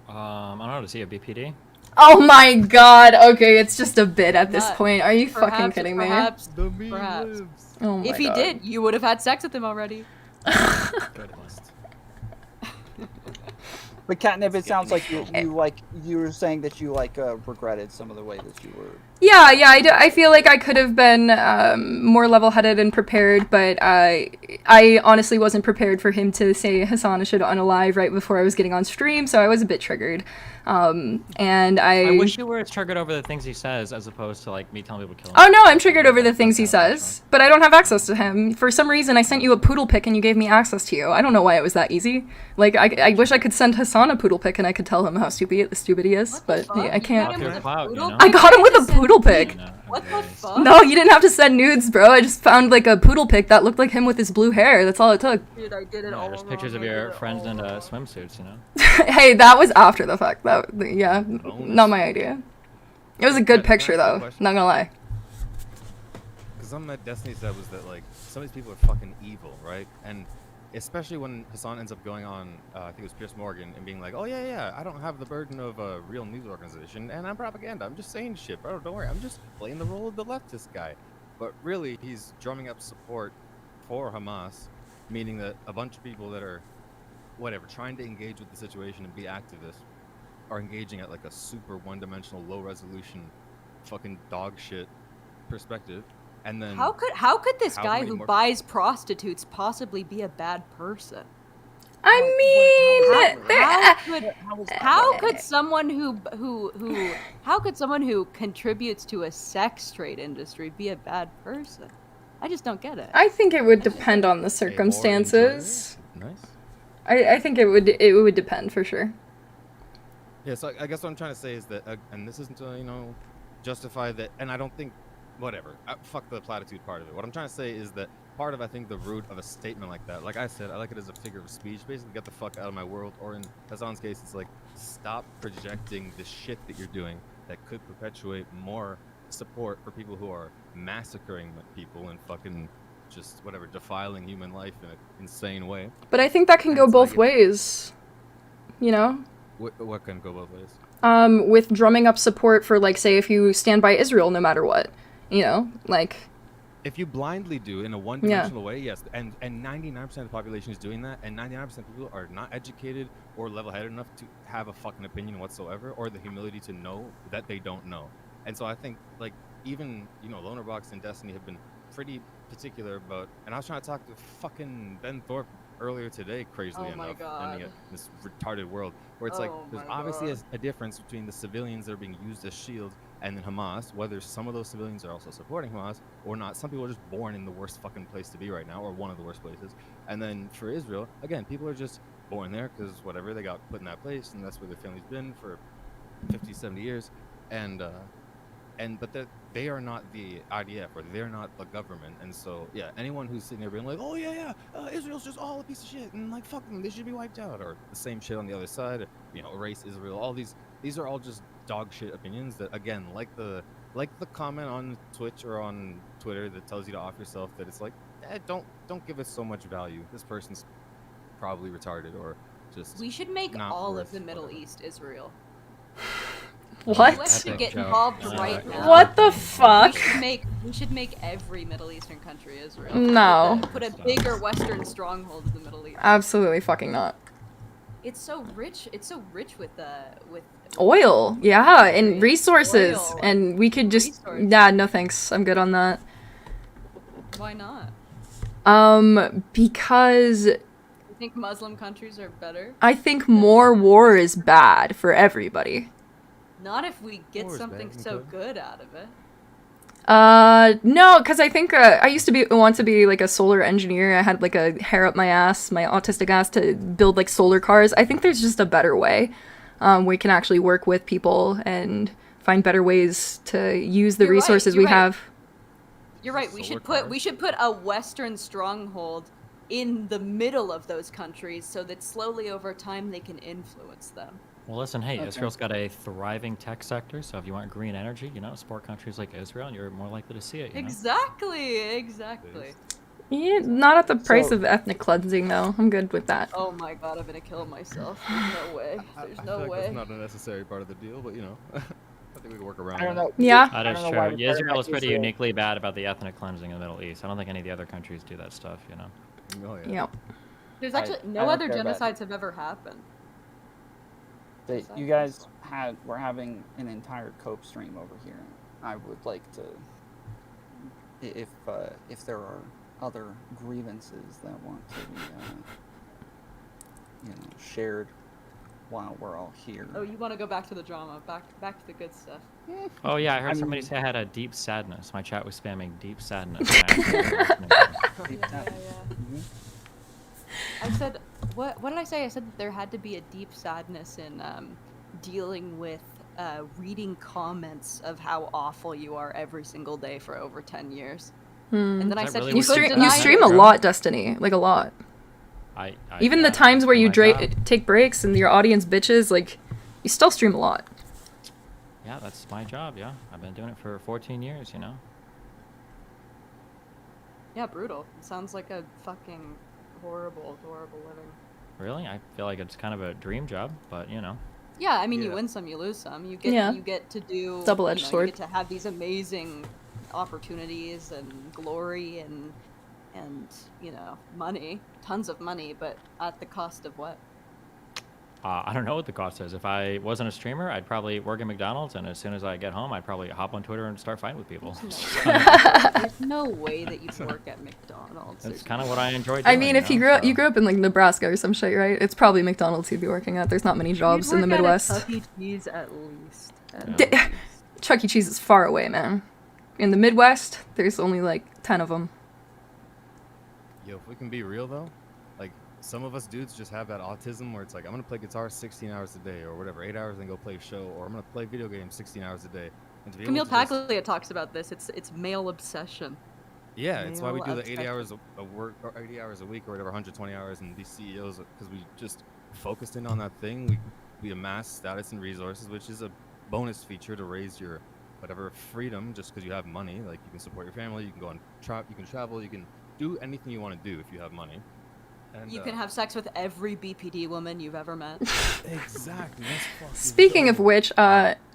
I don't know. Does he have BPD? Oh my god. Okay, it's just a bit at this point. Are you fucking kidding me? Perhaps. Oh my if he did, you would have had sex with him already. But Catnip, it sounds like you were saying that you regretted some of the way that you were. Yeah, I feel like I could have been more level-headed and prepared, but I honestly wasn't prepared for him to say Hassan should unalive right before I was getting on stream, so I was a bit triggered. And I wish you were as triggered over the things he says as opposed to like me telling people to kill him. Oh no, I'm triggered over the things he says, but I don't have access to him. For some reason, I sent you a poodle pic and you gave me access to you. I don't know why it was that easy. Like, I wish I could send Hassan a poodle pic and I could tell him how stupid he is, but I can't. I got him with a poodle pic. What the fuck? No, you didn't have to send nudes, bro. I just found like a poodle pic that looked like him with his blue hair. That's all it took. Dude, I did it all There's pictures of your friends in swimsuits, you know? Hey, that was after the fact. Not my idea. It was a good picture though, not gonna lie. Because something that Destiny said was that like some of these people are fucking evil, right? And especially when Hassan ends up going on, I think it was Piers Morgan, and being like, oh yeah, I don't have the burden of a real news organization, and I'm propaganda, I'm just saying shit, bro, don't worry, I'm just playing the role of the leftist guy. But really, he's drumming up support for Hamas, meaning that a bunch of people that are, whatever, trying to engage with the situation and be activists, are engaging at like a super one-dimensional, low-resolution, fucking dog shit perspective, and then How could this how guy many who more- buys prostitutes possibly be a bad person? I mean, How could someone how could someone who contributes to a sex trade industry be a bad person? I just don't get it. I think it would depend on the circumstances. Nice. I think it would depend for sure. Yeah, so I guess what I'm trying to say is that, and this isn't to, justify that, and I don't think, whatever, fuck the platitude part of it. What I'm trying to say is that part of, I think, the root of a statement like that, like I said, I like it as a figure of speech, basically get the fuck out of my world, or in Hassan's case, it's like, stop projecting the shit that you're doing that could perpetuate more support for people who are massacring people and fucking just, whatever, defiling human life in an insane way. But I think that can go both ways, you know? What can go both ways? With drumming up support for, like, say, if you stand by Israel no matter what, you know, like... If you blindly do in a one-dimensional way, yes, and 99% of the population is doing that, and 99% of people are not educated or level-headed enough to have a fucking opinion whatsoever, or the humility to know that they don't know. And so I think, like, even, Lonerbox and Destiny have been pretty particular about, and I was trying to talk to fucking Ben Thorpe earlier today, crazily enough, in this retarded world, where it's like, there's obviously a difference between the civilians that are being used as shields and then Hamas, whether some of those civilians are also supporting Hamas or not. Some people are just born in the worst fucking place to be right now, or one of the worst places. And then for Israel, again, people are just born there because whatever, they got put in that place, and that's where their family's been for 50, 70 years. But they are not the IDF, or they're not the government. And so, yeah, anyone who's sitting there being like, oh, Israel's just all a piece of shit, and, like, fuck them, they should be wiped out, or the same shit on the other side, erase Israel, all these are all just dog shit opinions that, again, like the comment on Twitch or on Twitter that tells you to off yourself, that it's like, don't give us so much value. This person's probably retarded, or just We should make not all worth of the Middle whatever. East Israel. What? Let's get involved right now. What the fuck? We should make every Middle Eastern country Israel. No. Put a bigger Western stronghold in the Middle East. Absolutely fucking not. It's so rich. It's so rich with Oil, yeah, and resources, and we could just, yeah, no thanks, I'm good on that. Why not? Because You think Muslim countries are better? I think more war is bad for everybody. Not if we get something so good out of it. No, because I think I used to want to be like a solar engineer. I had like a hair up my ass, my autistic ass, to build like solar cars. I think there's just a better way. We can actually work with people and find better ways to use the resources we have. You're right. We should put a Western stronghold in the middle of those countries so that slowly over time they can influence them. Well, listen, hey, Israel's got a thriving tech sector, so if you want green energy, support countries like Israel, and you're more likely to see it. Exactly. Yeah, not at the price of ethnic cleansing, though. I'm good with that. Oh my god, I'm gonna kill myself. There's no way. There's no way. That's not a necessary part of the deal, but I think we can work around. I don't know. Yeah. That is true. Yeah, Israel is pretty uniquely bad about the ethnic cleansing in the Middle East. I don't think any of the other countries do that stuff. Oh, yeah. Yep. There's actually no other genocides have ever happened. That you guys were having an entire cope stream over here. I would like to, if there are other grievances that want to be, shared while we're all here. Oh, you want to go back to the drama, back to the good stuff. Oh yeah, I heard somebody say I had a deep sadness. My chat was spamming deep sadness. I said, what did I say? I said that there had to be a deep sadness in dealing with reading comments of how awful you are every single day for over 10 years. And then I said, really you stream a lot, Destiny, like a lot. Even the times where you take breaks and your audience bitches, like, you still stream a lot. Yeah, that's my job. Yeah, I've been doing it for 14 years. Yeah, brutal. It sounds like a fucking horrible living. Really? I feel like it's kind of a dream job, but Yeah, I mean, you win some, you lose some. You get to do double-edged sword. You get to have these amazing opportunities and glory and money, tons of money, but at the cost of what? I don't know what the cost is. If I wasn't a streamer, I'd probably work at McDonald's, and as soon as I get home, I'd probably hop on Twitter and start fighting with people. There's no way that you'd work at McDonald's. That's kind of what I enjoy doing. I mean, if you you grew up in like Nebraska or some shit, right? It's probably McDonald's you'd be working at. There's not many jobs in the Midwest. Chuck E. Cheese at least. Chuck E. Cheese is far away, man. In the Midwest, there's only like 10 of them. Yo, if we can be real though, like some of us dudes just have that autism where it's like I'm gonna play guitar 16 hours a day or whatever, 8 hours and go play a show, or I'm gonna play video games 16 hours a day. And to be Camille able to just- Paglia talks about this. It's male obsession. Yeah, it's why we do Male the 80 obsession. hours a work or 80 hours a week or whatever, 120 hours, and these CEOs, because we just focused in on that thing. We amass status and resources, which is a bonus feature to raise your whatever freedom. Just because you have money, like you can support your family, you can go on you can travel, you can do anything you want to do if you have money. And, You can have sex with every BPD woman you've ever met. Exactly. That's fucking Speaking of which,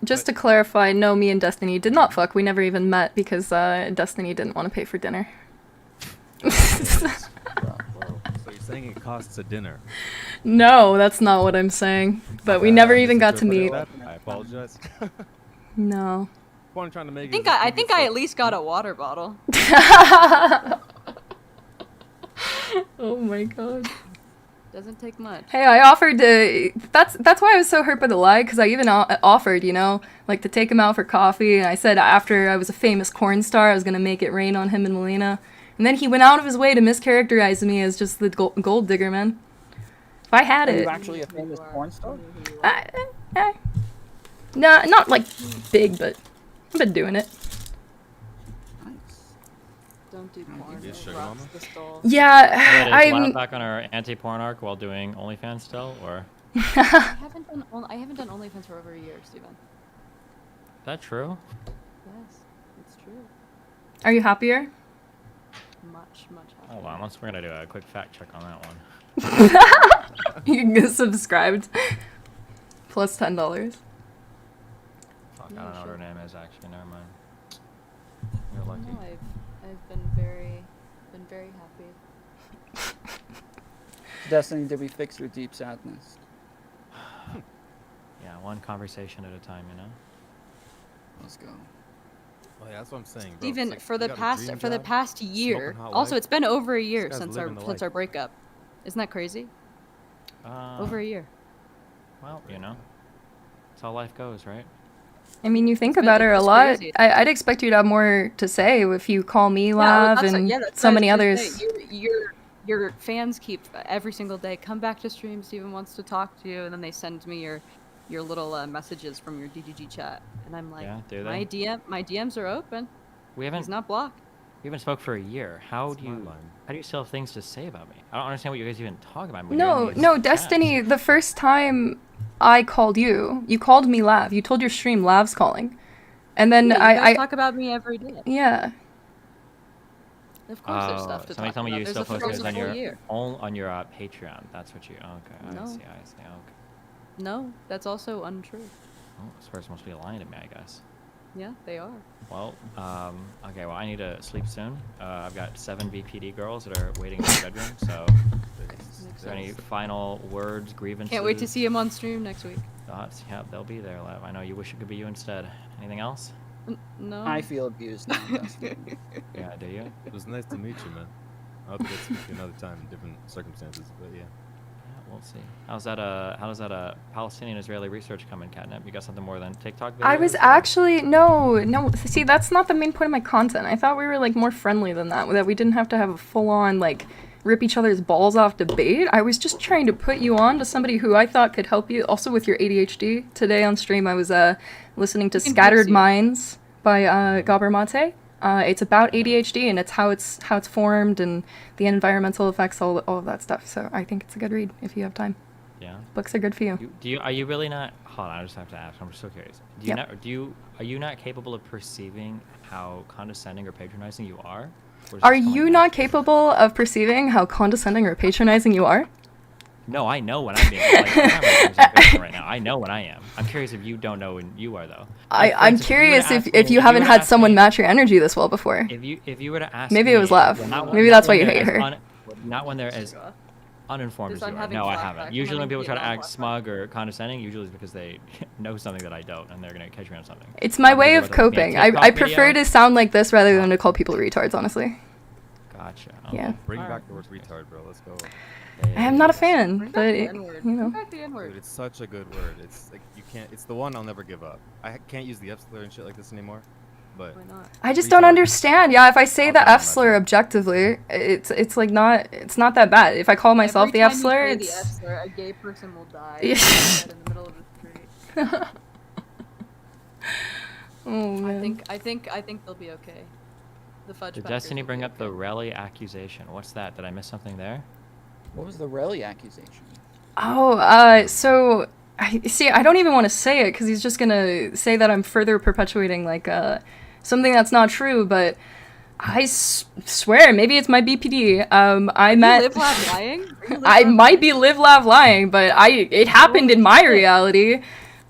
just to clarify, no, me and Destiny did not fuck. We never even met because Destiny didn't want to pay for dinner. So you're saying it costs a dinner? No, that's not what I'm saying. But we never even got to meet. I apologize. No. What I'm trying to make I think I at least got a water bottle. Oh my god. Doesn't take much. Hey, I offered to. That's why I was so hurt by the lie, because I even offered, you know, like to take him out for coffee. And I said after I was a famous porn star, I was gonna make it rain on him and Melina. And then he went out of his way to mischaracterize me as just the gold digger, man. If I had Are it. you actually a famous porn star? No, not like big, but I've been doing it. Don't do porn. You a sugar Rocks mama? the stall. Yeah, Wait, is Lana I'm. back on our anti-porn arc while doing OnlyFans still, or? I haven't done OnlyFans for over a year, Steven. Is that true? Yes, it's true. Are you happier? Much happier. Hold on, we're gonna do a quick fact check on that one. You can get subscribed. Plus $10. Fuck, I don't know what her name is actually. Never mind. You're lucky. No, I've been very happy. Destiny, did we fix your deep sadness? Yeah, one conversation at a time, you know. Let's go. Well, yeah, that's what I'm saying, bro. Steven, It's like, for you the got a past dream job, year. smoking hot Also, life. it's been over a year This guy's since living the life. our breakup. Isn't that crazy? Over a year. Well, you know, that's how life goes, right? I mean, you think It's about her a it's lot. crazy. I'd expect you to have more to say if you call me Yeah, well, Lav that's- and that's so what I many was gonna others. say. Your fans keep every single day, come back to stream, Steven wants to talk to you, and then they send me your little messages from your DGG chat, and I'm like, Yeah, do my they? my DMs are open. We haven't. He's not blocked. We haven't spoke for a year. How do you still have things to say about me? I don't understand what you guys even talk about. when you're in these No, chats. Destiny, the first time I called you called me Lav. You told your stream Lav's calling. And then Yeah, you guys I talk about me every day. yeah. Of course, there's stuff to somebody talk told me about. you There's still a post full things on your year. Patreon. That's what you. Okay, No. I see. Okay. No, that's also untrue. Oh, this person must be lying to me, I guess. Yeah, they are. Well, okay. Well, I need to sleep soon. I've got 7 BPD girls that are waiting in my bedroom. So, is there any final words, grievances? Can't wait to see him on stream next week. Thoughts? Yeah, they'll be there. Lev. I know you wish it could be you instead. Anything else? No. I feel abused now, Destiny. Yeah, do you? It was nice to meet you, man. I hope we get to meet you another time in different circumstances, but yeah. We'll see. How does that Palestinian-Israeli research coming, Catnip? You got something more than TikTok videos? I was actually no. See, that's not the main point of my content. I thought we were like more friendly than that. That we didn't have to have a full-on like rip each other's balls off debate. I was just trying to put you on to somebody who I thought could help you. Also with your ADHD. Today on stream, I was listening to Scattered Minds by Gabor Mate. It's about ADHD and it's how it's formed and the environmental effects, all of that stuff. So I think it's a good read if you have time. Yeah. Books are good for you. Are you really not? Hold on, I just have to ask. I'm so curious. Are you not capable of perceiving how condescending or patronizing you are? Or is Are this coming you not capable of perceiving how condescending or patronizing you are? No, I know when I'm being like, I'm not making this expression right now. I know when I am. I'm curious if you don't know when you are though. Like, for I'm instance, curious if if you haven't had someone match your energy this well before. If you were to ask Maybe it was me, Lav. well, not when- Maybe not that's why when you they're hate as her. Not when they're as uninformed as Because you I'm are. having No, I flashbacks. haven't. I'm Usually when having people try to Vietnam act smug or condescending, usually it's because they know something that I don't, and they're gonna catch me on something. It's my way Because of they're about to make coping. me a I TikTok prefer video. to sound like this rather than to call people retards, honestly. Gotcha. Yeah. Bring Alright. back the word retard, bro. Let's go. I am not a fan, Bring but back the it, N-word. you know. Bring back the N-word. Dude, it's such a good word. It's like you can't. It's the one I'll never give up. Can't use the F slur and shit like this anymore. But Why not? I just don't retard- understand. Yeah, if I say I'll the give 'em F that slur time. objectively, it's like not that bad. If I call myself Every the F time you slur, say the it's F slur, a gay person will die Yeah. dead in the middle of the street. oh man. I think they'll be okay. The fudge Did packers Destiny will bring be up the okay. Relly accusation? What's that? Did I miss something there? What was the Relly accusation? Oh, so I don't even want to say it because he's just gonna say that I'm further perpetuating like something that's not true. But I swear, maybe it's my BPD. I met. Live, laugh, lying? Are you live, I laugh, might be live, laugh, lying, but it happened in my reality.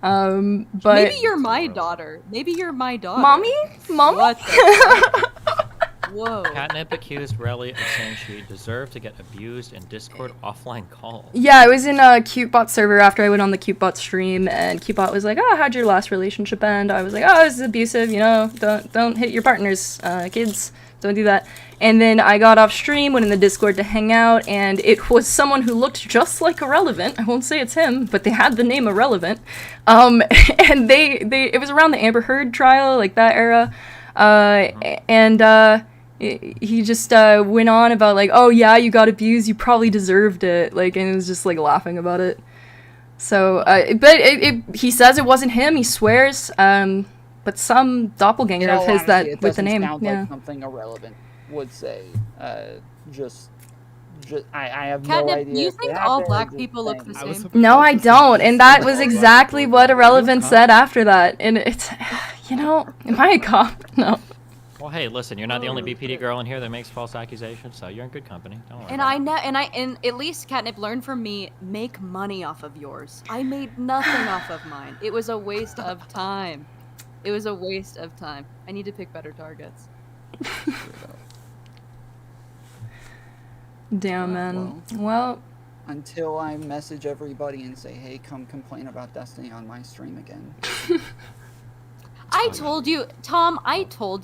But Maybe you're my daughter. Maybe you're my daughter. Mommy? What the fuck? Whoa. Catnip accused Relly of saying she deserved to get abused in Discord offline calls. Yeah, I was in a CuteBot server after I went on the CuteBot stream, and CuteBot was like, "Oh, how'd your last relationship end?" I was like, "Oh, this is abusive. You know, don't hit your partners, kids. Don't do that." And then I got off stream, went in the Discord to hang out, and it was someone who looked just like Irrelevant. I won't say it's him, but they had the name Irrelevant. And it was around the Amber Heard trial, like that era, and he just went on about like, oh yeah, you got abused, you probably deserved it, like, and it was just like laughing about it. So, but he says it wasn't him. He swears, but some doppelganger In all of his honesty, that it with the doesn't name, sound yeah. like something Irrelevant would say. Just I have no Catnip, idea. you if it think all happened, black just people look the saying. same? No, I don't, and that was exactly what Irrelevant said after that. And it's, you know, am I a cop? No. Well, hey, listen, you're not the only BPD girl in here that makes false accusations, so you're in good company. Don't worry. And and at least Catnip learned from me, make money off of yours. I made nothing off of mine. It was a waste of time. It was a waste of time. I need to pick better targets. Damn, man. Well, until I message everybody and say, hey, come complain about Destiny on my stream again. I told you, Tom,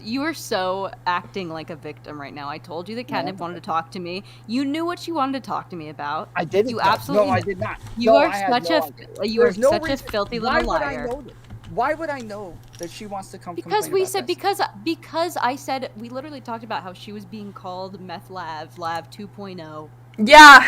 you are so acting like a victim right now. I told you that Catnip wanted to talk to me. You knew what she wanted to talk to me about. I didn't. You absolutely. No, I did not. You No, are I had such no a idea. you are There's no such a reason- filthy why little would I liar. know that? Why would I know that she wants to come Because complain we about said Destiny? because I said we literally talked about how she was being called Meth Lab 2.0. yeah,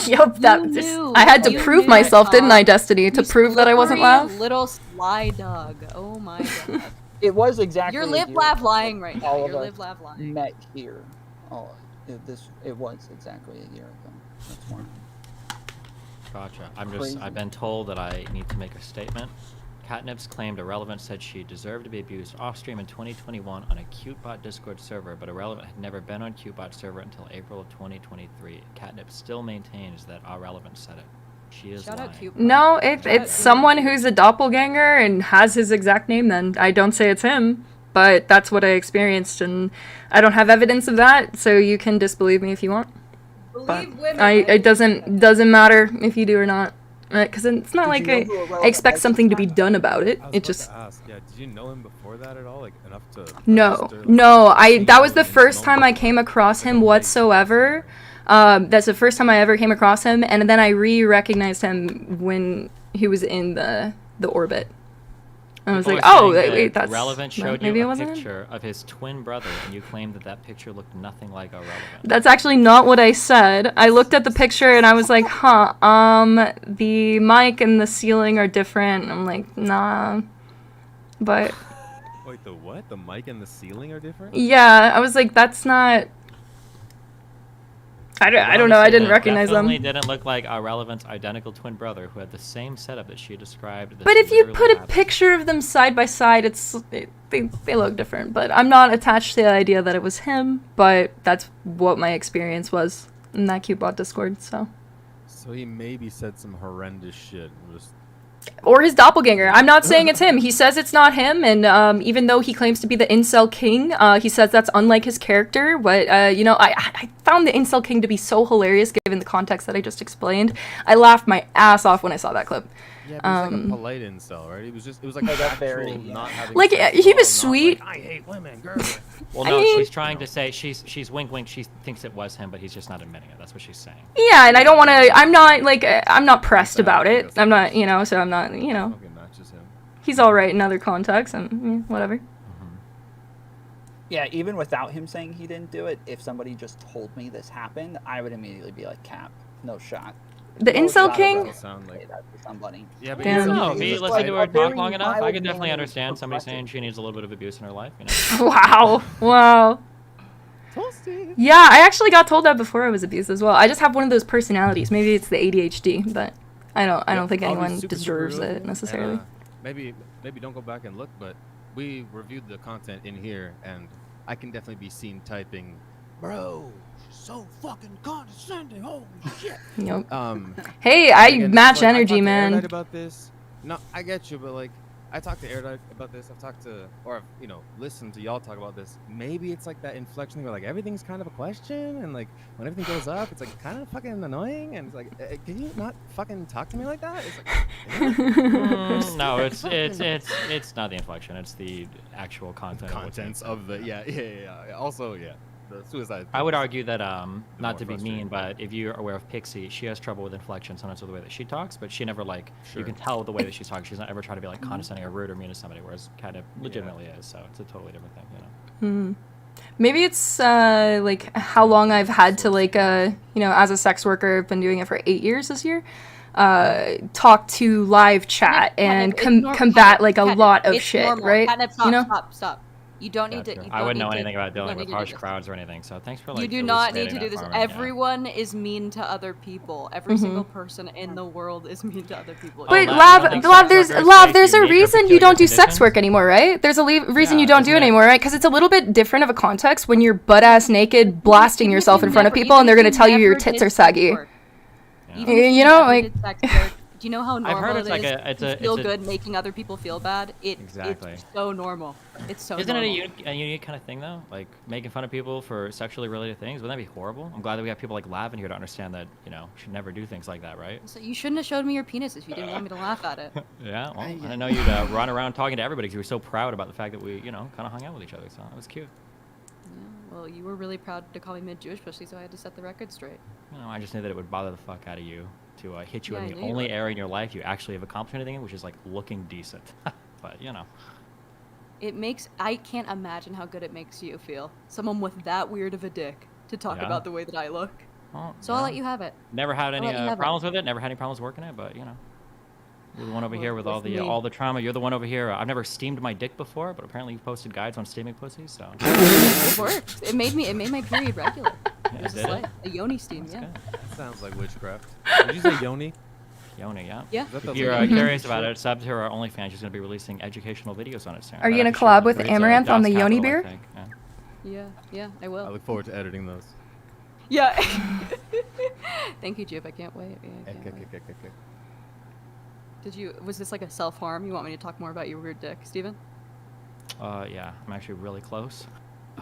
yep, that was knew. I had to You prove knew, myself, didn't I, Tom. Destiny, to You prove that I wasn't slippery Lav? little sly dog. Oh my god. It was exactly. You're a live year laugh ago lying that right now. all of You're us live laugh lying. Met here. Oh, it was exactly a year ago. That's why. Gotcha. Crazy. I've been told that I need to make a statement. Catnip's claimed Irrelevant said she deserved to be abused off-stream in 2021 on a CuteBot Discord server, but Irrelevant had never been on CuteBot server until April of 2023. Catnip still maintains that Irrelevant said it. She is Shout out lying. CuteBot. No, it's someone who's a doppelganger and has his exact name then. I don't say it's him, but that's what I experienced, and I don't have evidence of that, so you can disbelieve me if you want. But it doesn't matter if you do or not. Because it's not like I expect something to be done about it. It just... Ask, yeah, did you know him before that at all? Like, enough to... No. That was the first time I came across him whatsoever. That's the first time I ever came across him, and then I recognized him when he was in the orbit. I was like, oh, wait, that's... Relevant showed maybe you it a wasn't picture of his twin brother, and you claimed that picture looked nothing like Irrelevant. That's actually not what I said. I looked at the picture and I was like, huh, the mic and the ceiling are different. I'm like, nah. But... Wait, the what? The mic and the ceiling are different? yeah, I was like, that's not... I don't know, I didn't recognize them. Definitely didn't look like Irrelevant's identical twin brother who had the same setup that she described. But if you put a picture of them side by side, they look different. But I'm not attached to the idea that it was him, but that's what my experience was in that CuteBot Discord, so... So he maybe said some horrendous shit and just Or his doppelganger. I'm not saying it's him. He says it's not him, and even though he claims to be the incel king, he says that's unlike his character. But, you know, I found the incel king to be so hilarious given the context that I just explained. I laughed my ass off when I saw that clip. Yeah, but he's like a polite incel, right? It was like actual not having like, sex he at all, was not sweet. Like, I hate women, girls. Well, I no, mean- she's trying to say, she's wink, she thinks it was him, but he's just not admitting it. That's what she's saying. Yeah, and I don't want to, I'm not pressed about it. I'm not, you know, so I'm not, you know. He's alright in other contexts, and whatever. Yeah, even without him saying he didn't do it, if somebody just told me this happened, I would immediately be like, cap, no shot. The No incel shot king? I'd rather say that to somebody. Yeah, but Damn. No, It's me just listening to like her a talk very long enough, I mild can definitely mannered understand somebody progressive. saying she needs a little bit of abuse in her life, you know? Wow. Yeah, I actually got told that before I was abused as well. I just have one of those personalities. Maybe it's the ADHD, but I don't think I'll be anyone super deserves real, it necessarily. and, maybe don't go back and look, but we reviewed the content in here, and I can definitely be seen typing, "Bro, she's so fucking condescending. Holy shit." Yep. Hey, I again, match like, energy, I talked to man. Erudite about this. No, I get you, but like, I talked to Erudite about this. I've talked to, or I've, you know, listened to y'all talk about this. Maybe it's like that inflection thing where like everything's kind of a question, and like when everything goes up, it's like kind of fucking annoying, and it's like, can you not fucking talk to me like that? It's like, No, it's not the inflection. It's the actual content. Contents of the yeah. Also, yeah, the suicide. I would argue that more not to be frustrating. mean, but if you're aware of Pixie, she has trouble with inflection sometimes with the way that she talks, but she never like Sure. you can tell the way that she's talking. She's not ever trying to be like condescending or rude or mean to somebody, whereas kind of legitimately is. So it's a totally different thing, you know. Maybe it's like how long I've had to like you know, as a sex worker, I've been doing it for 8 years this year. Talk to live chat and combat like a lot of It's shit, normal. right? Catnip, stop, You know? stop. You don't need to. Gotcha. You I don't wouldn't need know to- anything about you dealing don't with need to harsh do this. crowds or anything. So thanks for like. You do not need to elucidating do that this. for me, yeah. Everyone is mean to other people. Every single person in the world is mean to other people. But Lav, Lav, there's a reason you don't do sex work anymore, right? There's a reason you don't do it anymore, right? Because it's a little bit different of a context when you're butt-ass naked, blasting yourself in front of people, and they're gonna tell you your tits are saggy. Even if You know, never like. did sex work, do you know how I've normal heard it's it like is a- to feel it's a- good making other people feel bad? Exactly. It's so normal. It's so Isn't normal. it a unique kind of thing though? Like making fun of people for sexually related things? Wouldn't that be horrible? I'm glad that we have people like Lav in here to understand that, you know, should never do things like that, right? So you shouldn't have showed me your penis if you didn't want me to laugh at it. Yeah, well, I didn't know you'd run around talking to everybody because you were so proud about the fact that we, you know, kind of hung out with each other. So that was cute. Well, you were really proud to call me mid-Jewish pussy, so I had to set the record straight. You know, I just knew that it would bother the fuck out of you to hit you Yeah, I in the knew you only would. area in your life you actually have accomplished anything in, which is like looking decent. But you know. I can't imagine how good it makes you feel. Someone with that weird of a dick to talk Yeah. about the way that I look. Well, So I'll yeah. let you have it. Never had I'll any let you have it. problems with it. Never had any problems working it, but you know. You're the one over here with all with me. the trauma. You're the one over here. I've never steamed my dick before, but apparently you've posted guides on steaming pussies, so. It worked. It made my period regular. It was did a slight, it? a yoni steam, yeah. That sounds like witchcraft. Did you say yoni? Yoni, yeah. Yeah. If you're curious about it, sub to our OnlyFans. She's going to be releasing educational videos on it soon. Are you That gonna actually collab with rates, Amaranth on Dots the Yoni Capital, I beer? think, yeah. Yeah, I will. I look forward to editing those. Yeah. Thank you, Jib. I can't wait. Yeah, I can't wait. Was this like a self-harm? You want me to talk more about your weird dick, Steven? Yeah, I'm actually really close.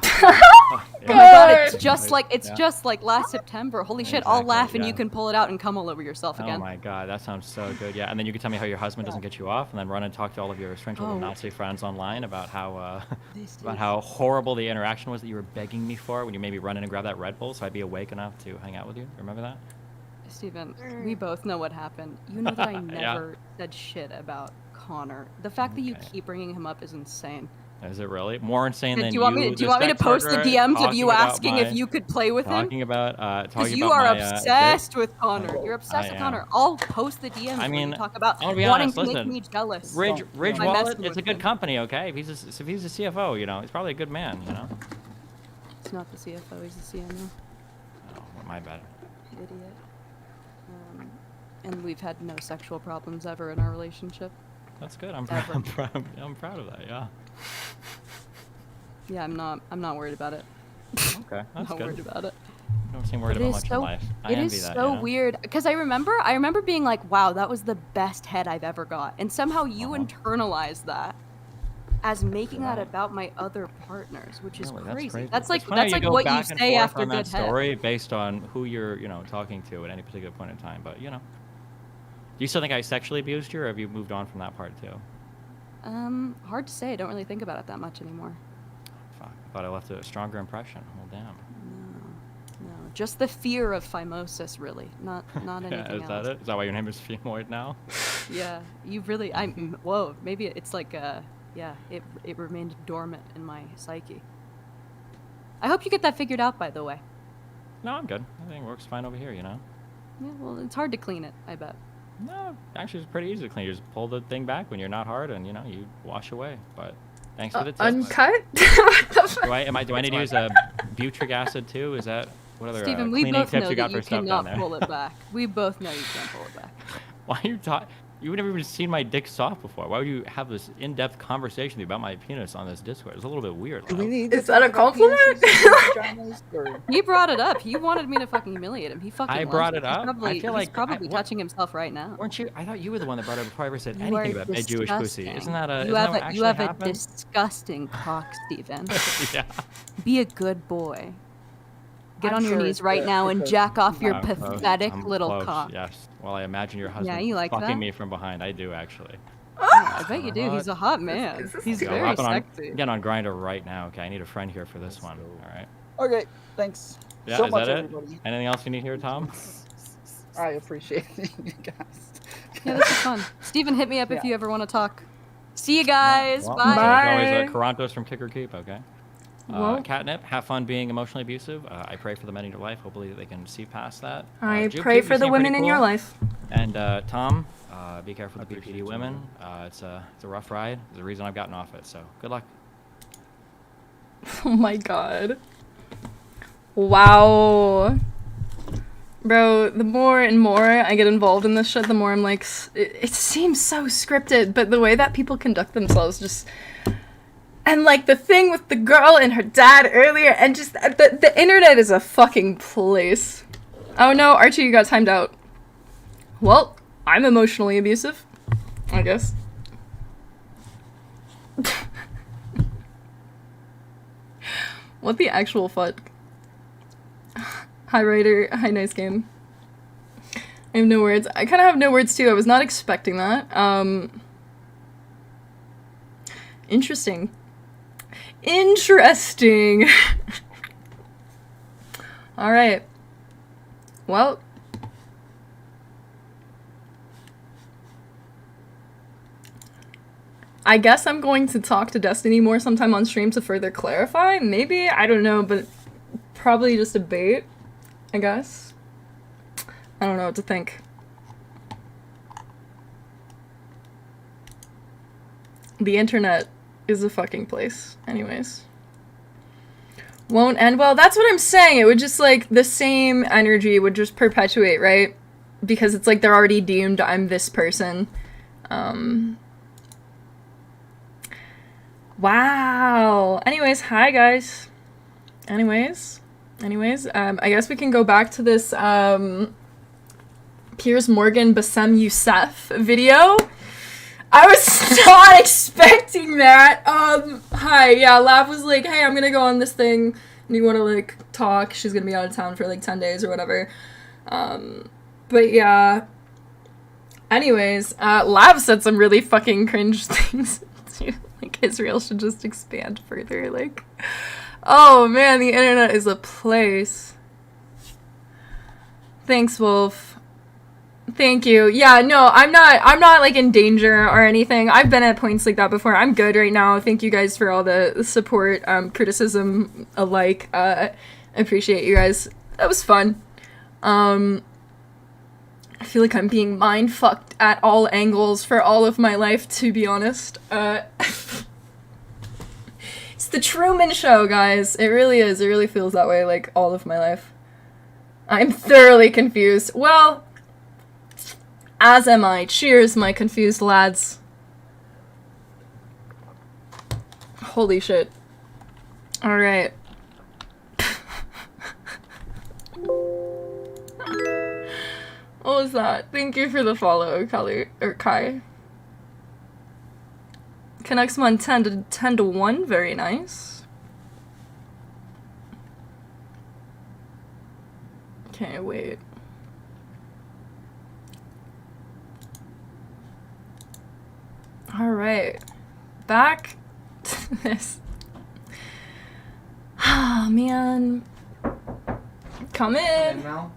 Oh my god, it's just like Yeah. just like last September. Holy shit, I'll Exactly, laugh and yeah. you can pull it out and come all over yourself Oh again. my god, that sounds so good. Yeah, and then you can tell me how your husband doesn't get you off, and then run and talk to all of your strange little Oh. Nazi friends online about how These about days. how horrible the interaction was that you were begging me for when you made me run in and grab that Red Bull, so I'd be awake enough to hang out with you. Remember that? Steven, we both know what happened. You know that I Yeah. never said shit about Connor. The fact that you keep bringing him up is insane. Is it really more insane Do than you want me? Do the you want me to sex post the worker, DMs of talking you about asking my- if you could play with him? talking about Because talking you about are my, obsessed with Connor. You're obsessed I with am. Connor. I'll post the DMs I where mean, you talk about I'm gonna be wanting honest, to listen, make me jealous. Ridge by Wallet, messing it's a with good him. company, okay? If he's a CFO, you know, he's probably a good man, you know. It's not the CFO. He's the CMO. Oh, my bad. Idiot. And we've had no sexual problems ever in our relationship. That's good. I'm Ever. proud of that. Yeah. Yeah, I'm not worried about it. Okay, I'm that's not good. worried about it. No don't seem worried It about is much so, in life. I it envy is that, so you know? weird because I remember being like, wow, that was the best head I've ever got, and somehow you internalized that as making that about my other partners, which is Really, crazy. That's That's funny like you go what you back and say forth after on that good head. story based on who you're, talking to at any particular point in time. But do you still think I sexually abused you, or have you moved on from that part too? Hard to say. I don't really think about it that much anymore. Fuck, I thought I left a stronger impression. Well, damn. No, just the fear of phimosis, really, not anything Yeah, is else. that it? Is that why your name is Femoid now? Yeah, you really. Whoa. Maybe it's like yeah. It remained dormant in my psyche. I hope you get that figured out. By the way. No, I'm good. Everything works fine over here. Yeah. Well, it's hard to clean it. I bet. No, actually, it's pretty easy to clean. You just pull the thing back when you're not hard, and you wash away. But thanks for the tips. Uncut? Do I need to use a butric acid too? Is that what other Stephen, we cleaning both tips know you got that you for stuff down cannot there? pull it back. We both know you can't pull it back. Why are you talking? You've never even seen my dick soft before. Why would you have this in-depth conversation with me about my penis on this Discord? It's a little bit weird. Do we Lyle. need Is that a compliment? He brought it up. He wanted me to fucking humiliate him. He fucking. I loves brought it. it up? I feel like he's probably what- touching himself right now. Weren't you? I thought you were the one that brought it up before I ever said You anything are about my Jewish pussy. disgusting. Isn't that a? You isn't have that what a actually happened? disgusting cock, Stephen. Yeah. Be a good boy. Get I'm on your sure knees it's right the- now and it's a- jack off your I'm close. pathetic I'm little close, cock. Yes. Well, I imagine your husband you like fucking that? me from behind. I do actually. I bet you do. He's a hot man. He's Yo, very hopping on- sexy. Get on Grindr right now. Okay, I need a friend here for this one. All right. Okay, thanks Yeah, so is much, that it? everybody. Anything else you need here, Tom? I appreciate you guys. Yeah, this is fun. Steven, hit me up if Yeah. you ever want to talk. See you guys. Well, Bye. There's always Carantos from Kick or Keep. Okay. Well- Catnip, have fun being emotionally abusive. I pray for the men in your life. Hopefully they can see past that. I Juke, pray you for the seem women pretty in your cool. life. And Tom, be careful with the BPD women. It's a rough ride. There's a reason I've gotten off it. So good luck. Oh my god. Wow. Bro, the more and more I get involved in this shit, the more I'm like, it seems so scripted, but the way that people conduct themselves just... And like the thing with the girl and her dad earlier, and just the internet is a fucking place. Oh no, Archie, you got timed out. Well, I'm emotionally abusive, I guess. What the actual fuck? Hi, Ryder. Hi, nice game. I have no words. I kind of have no words, too. I was not expecting that. Interesting. Interesting. Alright. Well. I guess I'm going to talk to Destiny more sometime on stream to further clarify. Maybe, I don't know, but probably just a bait, I guess. I don't know what to think. The internet is a fucking place. Anyways. Won't end well. That's what I'm saying. It would just, like, the same energy would just perpetuate, right? Because it's like they're already deemed I'm this person. Wow. Anyways, hi guys. Anyways, I guess we can go back to this Piers Morgan Bassem Youssef video. I was not expecting that. Hi, yeah, Lav was like, hey, I'm gonna go on this thing, and you wanna, like, talk? She's gonna be out of town for, like, 10 days or whatever. But yeah. Anyways, Lav said some really fucking cringe things, too. Like, Israel should just expand further, like... Oh, man, the internet is a place. Thanks, Wolf. Thank you. Yeah, no, I'm not, like, in danger or anything. I've been at points like that before. I'm good right now. Thank you guys for all the support, criticism alike. I appreciate you guys. That was fun. I feel like I'm being mind-fucked at all angles for all of my life, to be honest. It's the Truman Show, guys. It really is. It really feels that way, like, all of my life. I'm thoroughly confused. Well... As am I. Cheers, my confused lads. Holy shit. Alright. What was that? Thank you for the follow, Kai. Connects 1 10 to 1. Very nice. Okay, wait. All right, back to this. Ah, man. Come in. Now?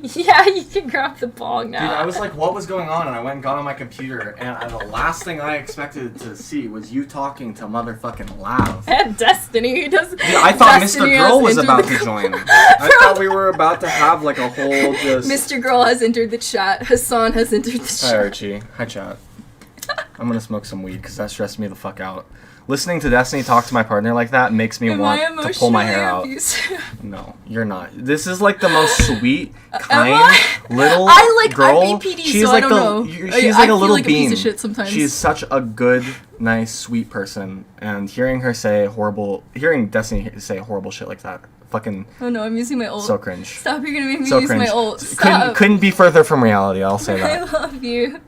Yeah, you can grab the bong now. Dude, I was like, what was going on? And I went and got on my computer, and the last thing I expected to see was you talking to motherfucking Lav. And Destiny does. Yeah, I thought Destiny Mr. Girl was has about entered to join. I thought we were about to have like a whole just. Mr. Girl has entered the chat. Hassan has entered the chat. Hi Archie. Hi chat. I'm gonna smoke some weed because that stressed me the fuck out. Listening to Destiny talk to my partner like that makes me want to pull my hair out. No, you're not. This is like the most sweet, kind, little girl. I'm BPD, she's so like I don't know. She's like a little like bean. A piece of shit sometimes. She's such a good, nice, sweet person, and hearing Destiny say horrible shit like that, fucking. Oh no, I'm using my ult. So cringe. Stop! You're gonna make me so use cringe. my ult. Stop. Couldn't be further from reality. I'll say I that. love you.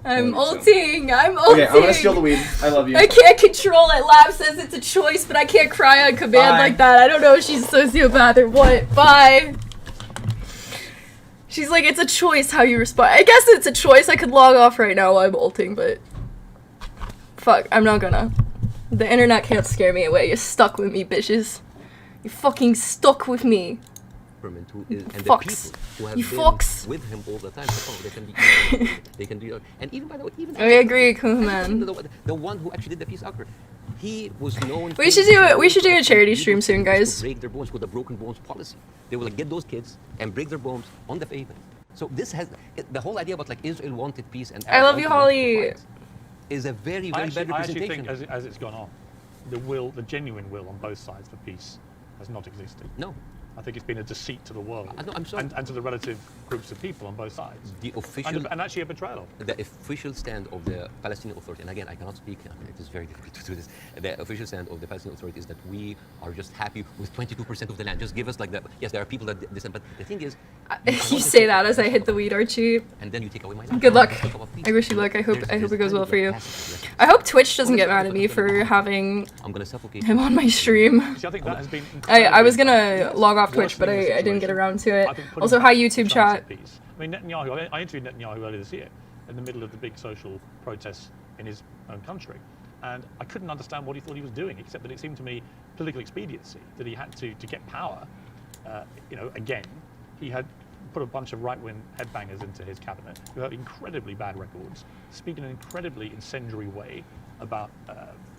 I'm ulting. I'm ulting. Okay, I'm gonna steal the weed. I love you. I can't control it. Lab says it's a choice, but I can't cry on command like that. I don't know if she's a sociopath or what. Bye. She's like, it's a choice how you respond. I guess it's a choice. I could log off right now while I'm ulting, but fuck, I'm not gonna. The internet can't scare me away. You're stuck with me, bitches. You're fucking stuck with me. Who is, and Fox. the people who have You been fox. with him all the time. Oh, they can be, they can do, and even by the way, even I agree, cool man. The one who actually did the peace actor, he was known. We should do it. We should do a charity stream soon, guys. Break their bones with the broken bones policy. They will like get those kids and break their bones on the pavement. So this has the whole idea about like Israel wanted peace and I love you, Holly. Is a very bad representation. I actually think as it's gone on, the genuine will on both sides for peace has not existed. No. I think it's been a deceit to the world I'm sorry. and to the relative groups of people on both sides. The official and actually a betrayal. The official stand of the Palestinian Authority, and again, I cannot speak. I mean, it is very difficult to do this. The official stand of the Palestinian Authority is that we are just happy with 22% of the land. Just give us like that. Yes, there are people that dissent, but the thing is, You say that as I hit the weed, Archie. and then you take away my land. Good luck. I wish you luck. I hope it goes well for you. I hope Twitch doesn't get mad at me for having him on my stream. See, I think that has been I was gonna log off Twitch, but I didn't get around to it. Also, hi YouTube chat. I mean, Netanyahu. I interviewed Netanyahu earlier this year in the middle of the big social protests in his own country, and I couldn't understand what he thought he was doing, except that it seemed to me political expediency that he had to get power. Again, he had put a bunch of right-wing headbangers into his cabinet who have incredibly bad records, speak in an incredibly incendiary way about.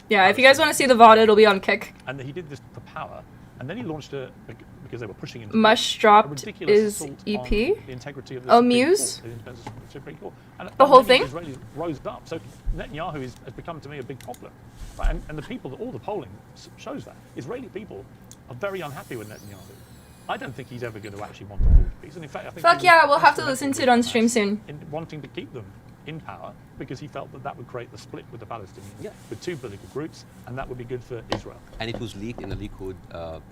Yeah, if you guys want to see the VOD, it'll be on Kick. And he did this for power, and then he launched because they were pushing him. Mush dropped is EP. The integrity of the oh, Supreme Muse. Supreme Court. And the whole thing. Israelis rose up. So Netanyahu has become to me a big problem, right? And the people, all the polling shows that Israeli people are very unhappy with Netanyahu. I don't think he's ever going to actually want to forge peace. And in fact, I think fuck yeah, we'll have to listen to it on stream soon. In wanting to keep them in power because he felt that would create the split with the Palestinians, with two political groups, and that would be good for Israel. And it was leaked in the Likud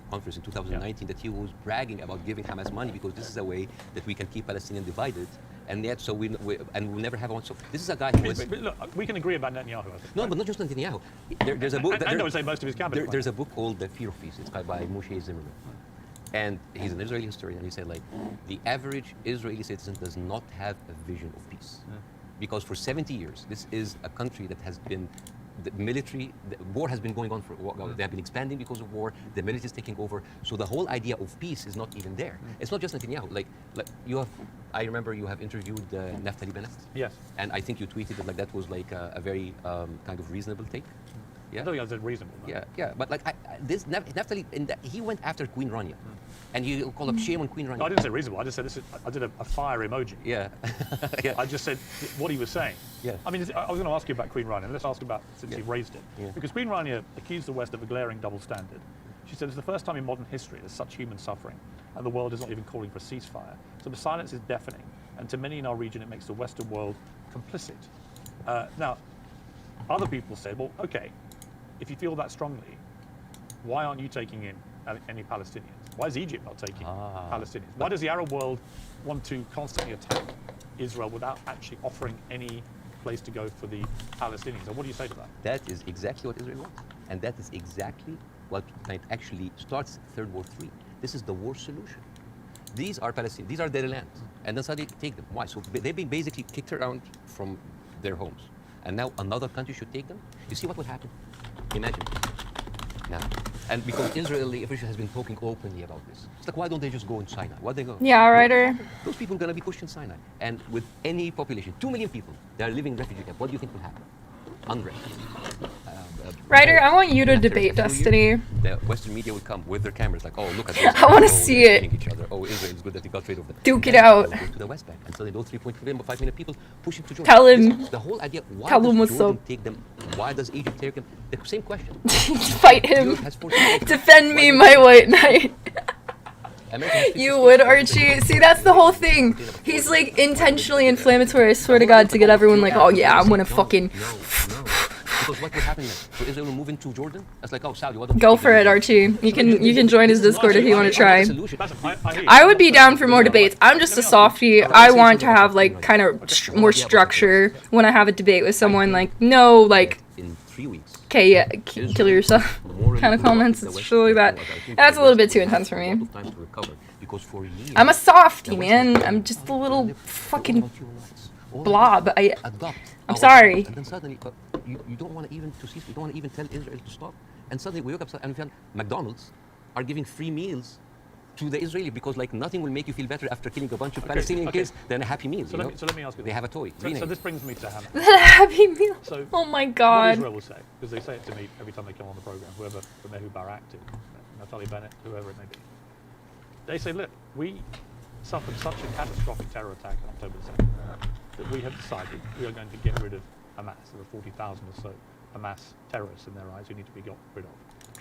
conference in 2019 that he was bragging about giving Hamas money because this is a way that we can keep Palestinians divided, and yet so we'll never have one. So this is a guy who was. But look, we can agree about Netanyahu. I think, no, but not just Netanyahu. There's a book. I would say most of his cabinet. There's a book called The Fear of Peace. It's by Moshe Zimmerman. And he's an Israeli historian, and he said, like, the average Israeli citizen does not have a vision of peace. Because for 70 years, this is a country that has been, the war has been going on for, they have been expanding because of war, the military is taking over, so the whole idea of peace is not even there. It's not just Netanyahu, like you have, I remember you have interviewed Naftali Bennett. Yes. And I think you tweeted it like that was like a very kind of reasonable take. Yeah. I don't think that's reasonable. No. Yeah, but like this Naftali, he went after Queen Rania, and you call up shame on Queen Rania. No, I didn't say reasonable. I just said I did a fire emoji. Yeah. I just said what he was saying. Yeah. I mean, I was going to ask you about Queen Rania. Let's ask about since he raised it. Yeah. Because Queen Rania accused the West of a glaring double standard. She said it's the first time in modern history there's such human suffering, and the world is not even calling for a ceasefire. So the silence is deafening, and to many in our region, it makes the Western world complicit. Now, other people said, well, okay. If you feel that strongly, why aren't you taking in any Palestinians? Why is Egypt not taking Palestinians? Why does the Arab world want to constantly attack Israel without actually offering any place to go for the Palestinians? And what do you say to that? That is exactly what Israel wants. And that is exactly what actually starts Third War III. This is the war solution. These are Palestinians, these are their lands. And then suddenly take them. Why? So they've been basically kicked around from their homes. And now another country should take them? You see what will happen? Imagine. Now, and because Israeli officials has been talking openly about this. It's like, why don't they just go in Sinai? Why they go? Yeah, Ryder. Those people are going to be pushed in Sinai. And with any population, 2 million people, they are living in refugee camp. What do you think will happen? Unrest. Ryder, I want you to debate Destiny. The Western media will come with their cameras, like, oh, look at this. I want to see it. Each other. Oh, Israel is good that they got rid of them. Duke it out. Go to the West Bank, and suddenly those 3.5 million people push into Jordan. Tell him. The whole idea. Why Tell him does what's Jordan up. take them? Why does Egypt take them? The same question. Fight him. Defend me, my white knight. You would, Archie. See, that's the whole thing. He's like intentionally inflammatory, I swear to God, to get everyone like, oh yeah, I'm gonna fucking... Because what will happen next? So Israel will move into Jordan? That's like, oh, Saudi, why don't Go for it, Archie. You can join his Discord if you want to try. I would be down for more debates. I'm just a softie. I want to have like kind of more structure when I have a debate with someone. Like, no, like... In 3 weeks. Okay, yeah, kill yourself kind of comments. It's really bad. That's a little bit too intense for me. I'm a softie, man. I'm just a little fucking blob. I'm sorry. And then suddenly, you don't want to even to cease. You don't want to even tell Israel to stop. And suddenly we wake up and we found McDonald's are giving free meals to the Israeli because like nothing will make you feel better after killing a bunch of Palestinian kids than a Happy Meal. So let me ask you. They have a toy. So this brings me to Hannah. Happy Meal. So oh my God. What Israel will say, because they say it to me every time they come on the program, whoever from Mehu Barak to Naftali Bennett, whoever it may be. They say, look, we suffered such a catastrophic terror attack on October 7th that we have decided we are going to get rid of Hamas. There are 40,000 or so Hamas terrorists in their eyes who need to be got rid of.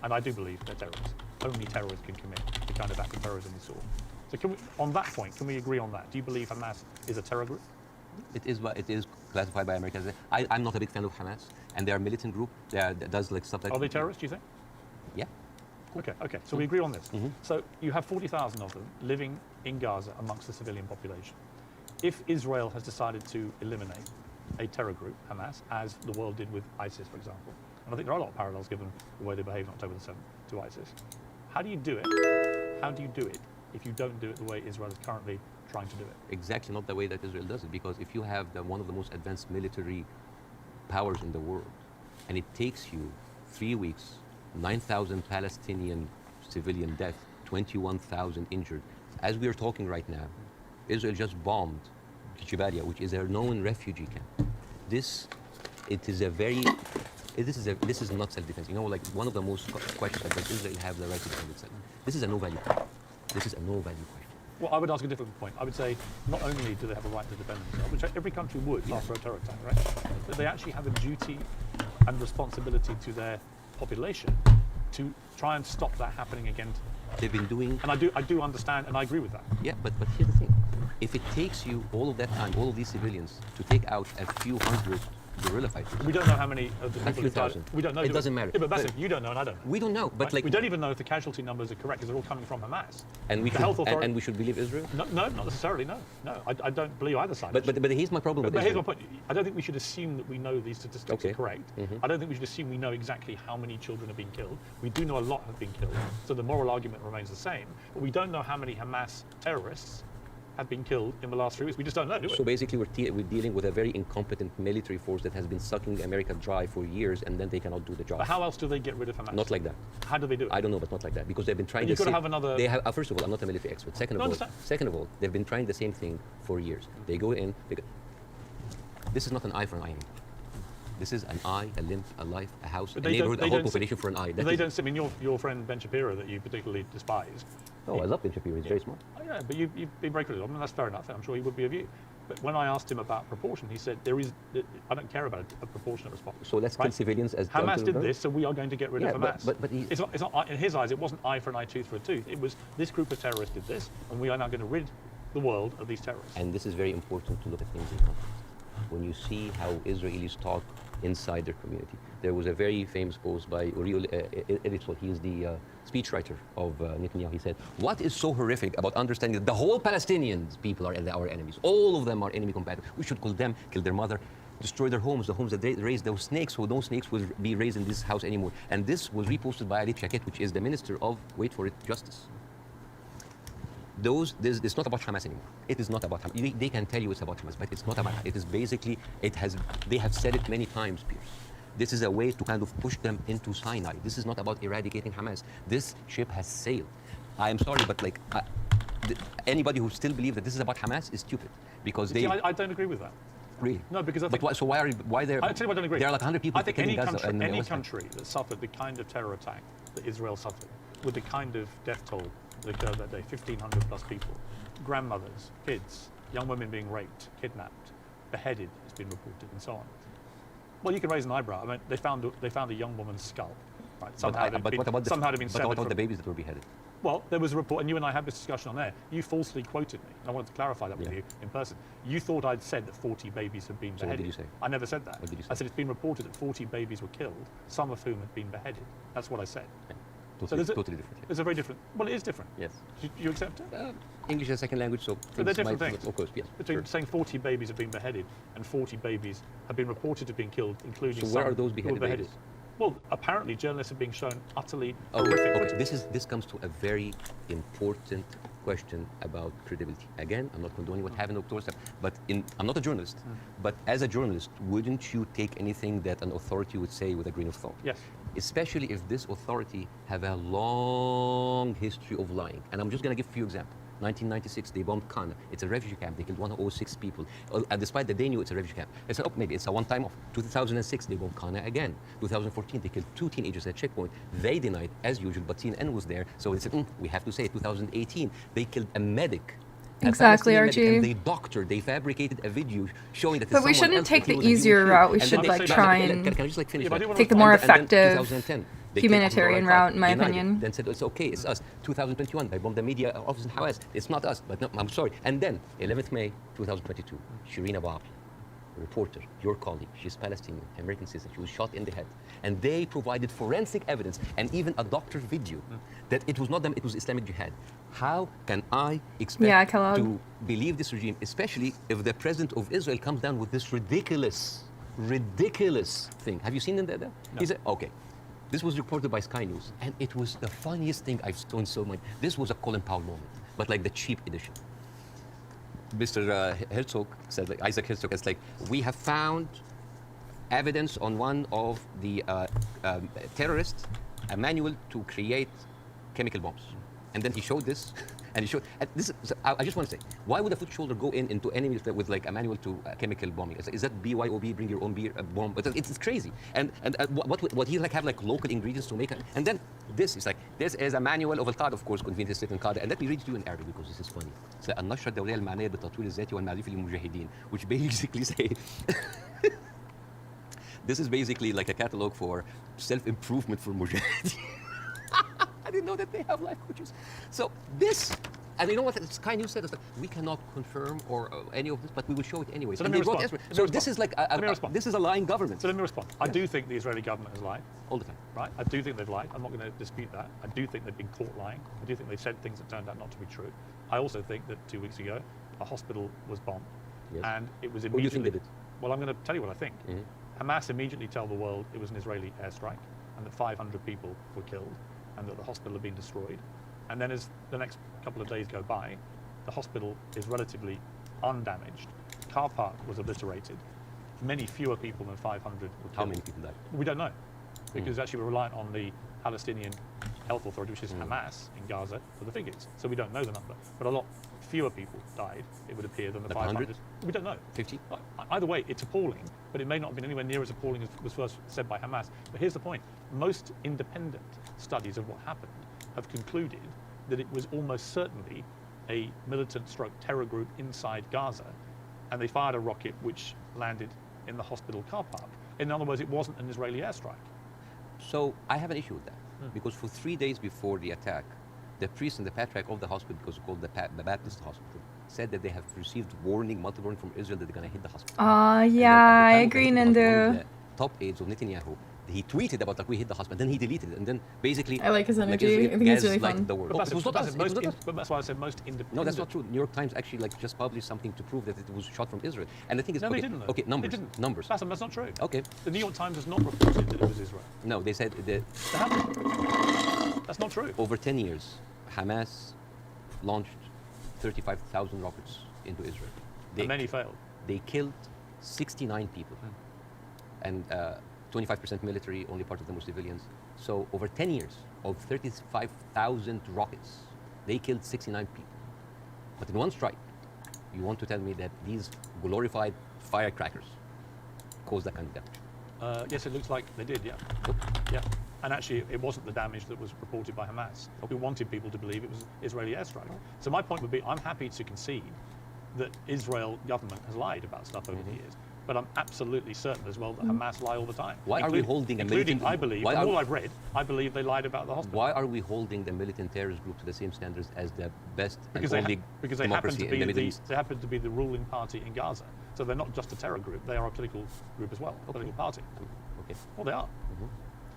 And I do believe they're terrorists. Only terrorists can commit the kind of act of terrorism we saw. So can we, on that point, can we agree on that? Do you believe Hamas is a terror group? It is classified by America as I'm not a big fan of Hamas, and they are a militant group. That does like stuff like... Are they terrorists, do you think? Yeah. Okay, so we agree on this. So you have 40,000 of them living in Gaza amongst the civilian population. If Israel has decided to eliminate a terror group, Hamas, as the world did with ISIS, for example, and I think there are a lot of parallels given the way they behaved on October the 7th to ISIS, how do you do it? How do you do it if you don't do it the way Israel is currently trying to do it? Exactly not the way that Israel does it, because if you have one of the most advanced military powers in the world, and it takes you 3 weeks, 9,000 Palestinian civilian death, 21,000 injured. As we are talking right now, Israel just bombed Jabalia, which is a known refugee camp. This is not self-defense. You know, like one of the most questions does Israel have the right to defend itself? This is a no-value question. This is a no-value question. Well, I would ask a different point. I would say not only do they have a right to defend themselves, which every country would after a terror attack, right? But they actually have a duty and responsibility to their population to try and stop that happening again. They've been doing... And I do understand and I agree with that. Yeah, but here's the thing. If it takes you all of that time, all of these civilians, to take out a few hundred guerrilla fighters... We don't know how many of the people... A few thousand. We don't know. It doesn't matter. Yeah, but that's it. You don't know and I don't know. We don't know, but right? like... We don't even know if the casualty numbers are correct because they're all coming from Hamas. And we should believe Israel? No, not necessarily, no. I don't believe either side. But here's my problem with Israel. Israel. Here's my point. I don't think we should assume that we know these statistics are correct. I don't think we should assume we know exactly how many children have been killed. We do know a lot have been killed, so the moral argument remains the same. But we don't know how many Hamas terrorists have been killed in the last 3 weeks. We just don't know, do we? So basically we're dealing with a very incompetent military force that has been sucking America dry for years, and then they cannot do the job. But how else do they get rid of Hamas? Not like that. How do they do it? I don't know, but not like that, because they've been trying... You've got to have another... They have, first of all, I'm not a military expert. Second of all, they've been trying the same thing for years. They go in... This is not an eye for an eye anymore. This is an eye, a limb, a life, a house, a neighborhood, a whole population for an eye. They don't... I mean, your friend Ben Shapiro that you particularly despise... Oh, I love Ben Shapiro. He's very smart. Oh, yeah, but you've been very critical. I mean, that's fair enough. I'm sure he would be of you. But when I asked him about proportion, he said, I don't care about a proportionate response. So let's kill civilians as... Hamas did this, so we are going to get rid of Hamas. But it's not, in his eyes, it wasn't eye for an eye, tooth for a tooth. It was this group of terrorists did this, and we are now going to rid the world of these terrorists. And this is very important to look at things in context. When you see how Israelis talk inside their community. There was a very famous post by Uriel Eritol. He is the speechwriter of Netanyahu. He said, what is so horrific about understanding that the whole Palestinians people are our enemies? All of them are enemy combatants. We should kill them, kill their mother, destroy their homes, the homes that they raised those snakes, so no snakes will be raised in this house anymore. And this was reposted by Ali Chaket, which is the minister of, wait for it, justice. It's not about Hamas anymore. It is not about Hamas. They can tell you it's about Hamas, but it's not about. It is basically, they have said it many times, Pierce. This is a way to kind of push them into Sinai. This is not about eradicating Hamas. This ship has sailed. I am sorry, but like anybody who still believes that this is about Hamas is stupid, because See, I don't agree with that. Really? No, because I think. But so why they're? I tell you why I don't agree. There are like 100 people. I think any country that suffered the kind of terror attack that Israel suffered, with the kind of death toll that occurred that day, 1,500 plus people, grandmothers, kids, young women being raped, kidnapped, beheaded, has been reported, and so on. Well, you can raise an eyebrow. I mean, they found a young woman's skull, right? Somehow But what about the babies that were beheaded? Well, there was a report, and you and I had this discussion on air. You falsely quoted me, and I wanted to clarify that with you in person. You thought I'd said that 40 babies had been beheaded. So what did you say? I never said that. What did you say? I said it's been reported that 40 babies were killed, some of whom had been beheaded. That's what I said. Okay. Totally different. It's a very different. Well, it is different. Yes. You accept it? English is a second language, so they're different things. Of course, yes. Between saying 40 babies have been beheaded and 40 babies have been reported to have been killed, including So where some are those who were beheaded beheaded. babies? Well, apparently journalists have been shown utterly horrific. Okay. This comes to a very important question about credibility. Again, I'm not condoning what happened in October 7th, but I'm not a journalist. But as a journalist, wouldn't you take anything that an authority would say with a grain of salt? Yes. Especially if this authority have a long history of lying. And I'm just going to give a few examples. 1996, they bombed Qana. It's a refugee camp. They killed 106 people. And despite that they knew it's a refugee camp. They said, oh, maybe it's a one-time off. 2006, they bombed Qana again. 2014, they killed 2 teenagers at a checkpoint. They denied, as usual, but CNN was there. So they said, we have to say it. 2018, they killed a medic. Exactly, RG. And they fabricated a video showing that. But we shouldn't take the easier route. We should like try and can I just like finish take the more effective 2010, humanitarian route, in my opinion. Then said it's okay, it's us. 2021, they bombed the media office in Hawaii. It's not us, but no, I'm sorry. And then 11th May 2022, Shireen Abab, a reporter, your colleague, she's Palestinian, American citizen, she was shot in the head. And they provided forensic evidence and even a doctor's video that it was not them, it was Islamic Jihad. How can I expect to believe this regime, especially if the president of Israel comes down with this ridiculous thing? Have you seen it there? No. He said, okay. This was reported by Sky News, and it was the funniest thing I've seen so much. This was a Colin Powell moment, but like the cheap edition. Mr. Herzog said, like Isaac Herzog, it's like, we have found evidence on one of the terrorists, a manual to create chemical bombs. And then he showed this, and he showed, and this. So I just want to say, why would a foot soldier go into enemies with like a manual to chemical bombing? Is that BYOB, bring your own beer, bomb? But it's crazy. And what he like have like local ingredients to make it. And then this is like, this is a manual of al-Qaeda, of course, convenient state al-Qaeda. And let me read it to you in Arabic because this is funny. So النشرة الدولية المعنية بالتطوير الذاتي والمعرفي للمجاهدين, which basically say. This is basically like a catalog for self-improvement for mujahideen. I didn't know that they have life coaches. So this, and you know what Sky News said? It's like, we cannot confirm or any of this, but we will show it anyway. So let me respond. So this is like this is a lying government. So let me respond. I do think the Israeli government has lied. All the time. Right? I do think they've lied. I'm not going to dispute that. I do think they've been caught lying. I do think they've said things that turned out not to be true. I also think that 2 weeks ago, a hospital was bombed. Yes. And it was What do you immediately... think they did? Well, I'm going to tell you what I think. Hamas immediately tell the world it was an Israeli airstrike and that 500 people were killed and that the hospital had been destroyed. And then as the next couple of days go by, the hospital is relatively undamaged. The car park was obliterated. Many fewer people than 500 were killed. How many people died? We don't know, because actually we're reliant on the Palestinian Health Authority, which is Hamas in Gaza, for the figures. So we don't know the number. But a lot fewer people died, it would appear, than the 500. We don't know. 50? Either way, it's appalling, but it may not have been anywhere near as appalling as was first said by Hamas. But here's the point. Most independent studies of what happened have concluded that it was almost certainly a militant stroke terror group inside Gaza, and they fired a rocket which landed in the hospital car park. In other words, it wasn't an Israeli airstrike. So I have an issue with that, because for 3 days before the attack, the priest and the patriarch of the hospital, because it's called the Baptist hospital, said that they have received multiple warning from Israel that they're going to hit the hospital. Yeah, I agree, Nandu. top aides of Netanyahu. He tweeted about like we hit the hospital, then he deleted it, and then basically. I like his energy. I think it's really fun. The world. But It was not us. but that's why I said most independent. No, that's not true. New York Times actually like just published something to prove that it was shot from Israel. And the thing is, No, okay, they didn't. okay, numbers, They didn't. numbers. That's not true. Okay. The New York Times has not reported that it was Israel. No, they said that. That's not true. Over 10 years, Hamas launched 35,000 rockets into Israel. And many failed. They killed 69 people, and 25% military, only part of them were civilians. So over 10 years of 35,000 rockets, they killed 69 people. But in one strike, you want to tell me that these glorified firecrackers caused that kind of damage? Yes, it looks like they did, yeah. Yeah. And actually, it wasn't the damage that was reported by Hamas, who wanted people to believe it was Israeli airstrike. So my point would be, I'm happy to concede that Israel government has lied about stuff over the years. But I'm absolutely certain as well that Hamas lie all the time. Why are we holding a militant... I believe, from all I've read, I believe they lied about the hospital. Why are we holding the militant terrorist group to the same standards as the best and only because they happen to be they happen to be the ruling party in Gaza. So they're not just a terror group; they are a political group as well, a political party. Okay. Well, they are.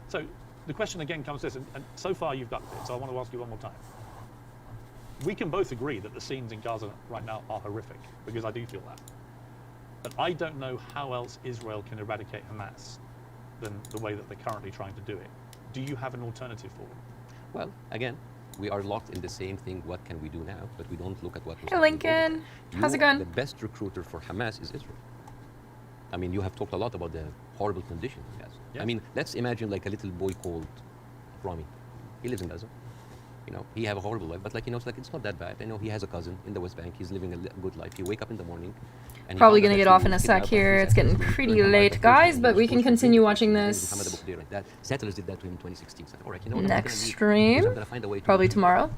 So the question again comes to this, and so far you've ducked it. So I want to ask you one more time. We can both agree that the scenes in Gaza right now are horrific, because I do feel that. But I don't know how else Israel can eradicate Hamas than the way that they're currently trying to do it. Do you have an alternative for them? Well, again, we are locked in the same thing. What can we do now? But we don't look at what was Hey, Lincoln. How's it going? The best recruiter for Hamas is Israel. I mean, you have talked a lot about the horrible conditions in Gaza. Yeah. I mean, let's imagine like a little boy called Rami. He lives in Gaza. You know, he have a horrible life, but like, you know, it's not that bad. I know he has a cousin in the West Bank. He's living a good life. He wake up in the morning. And Probably gonna get off in a sec here. It's getting pretty late, guys, but we can continue watching this Settlers did that to him in 2016. All right, you know what, next stream. Probably tomorrow.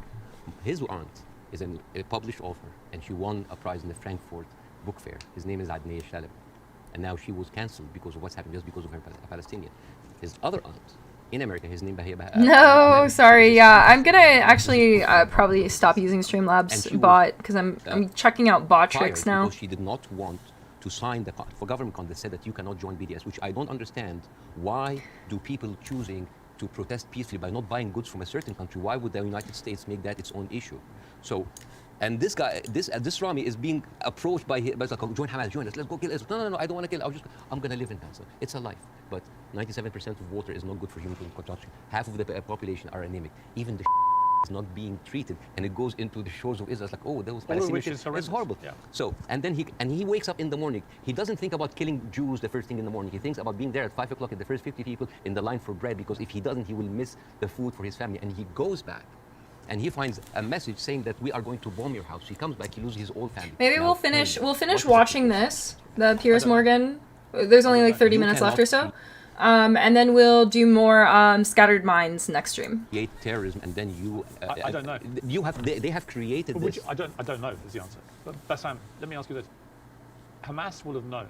His aunt is a published author, and she won a prize in the Frankfurt Book Fair. His name is Adnei Shalem, and now she was cancelled because of what's happened, just because of her Palestinian. His other aunt in America, his name No, sorry. Yeah, I'm gonna actually probably stop using Streamlabs bot because I'm checking out bot tricks now. Because she did not want to sign the for government that said that you cannot join BDS, which I don't understand. Why do people choosing to protest peacefully by not buying goods from a certain country? Why would the United States make that its own issue? So. And this guy, this Rami is being approached by like, join Hamas, join us, let's go kill Israel. No, I don't want to kill. I'm going to live in Gaza. It's a life. But 97% of water is not good for human consumption. Half of the population are anemic. Even the is not being treated, and it goes into the shores of Israel. It's like, oh, those Palestinians. It's horrible. Yeah. So, and then he wakes up in the morning. He doesn't think about killing Jews the first thing in the morning. He thinks about being there at 5 o'clock at the first 50 people in the line for bread, because if he doesn't, he will miss the food for his family. And he goes back. And he finds a message saying that we are going to bomb your house. He comes back, he loses his whole family. Maybe we'll finish watching this, the Piers Morgan. There's only like 30 minutes left or so. And then we'll do more Scattered Minds next stream. Create terrorism, and then you... I don't know. They have created this. I don't know is the answer. But Bassam, let me ask you this. Hamas will have known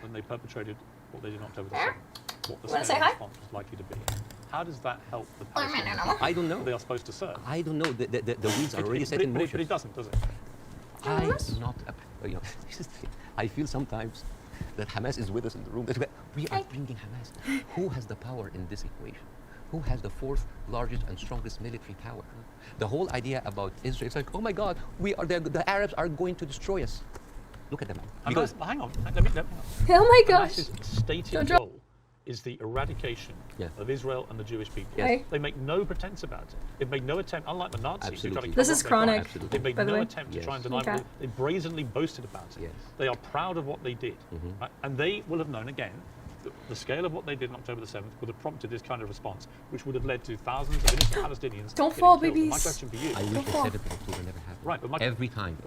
when they perpetrated what they did on October the 7th, what the scale of response was likely to be. How does that help the Palestinians? I don't know. They are supposed to serve. I don't know. The wheels are already set in motion. But it doesn't, does it? I'm not. You know, I feel sometimes that Hamas is with us in the room. We are bringing Hamas. Who has the power in this equation? Who has the fourth largest and strongest military power? The whole idea about Israel, it's like, oh my God, the Arabs are going to destroy us. Look at them. Because hang on. Let me oh my gosh. Hamas's stated goal is the eradication of Israel and the Jewish people. Yes. They make no pretense about it. They've made no attempt, unlike the Nazis who tried to This is chronic. They've made no attempt to try and deny it. They brazenly boasted about it. Yes. They are proud of what they did. Right? And they will have known, again, the scale of what they did on October the 7th would have prompted this kind of response, which would have led to thousands of innocent Palestinians. Don't fall, killed. babies. My question for you. I wish the 7th of October never happened. Right, but every time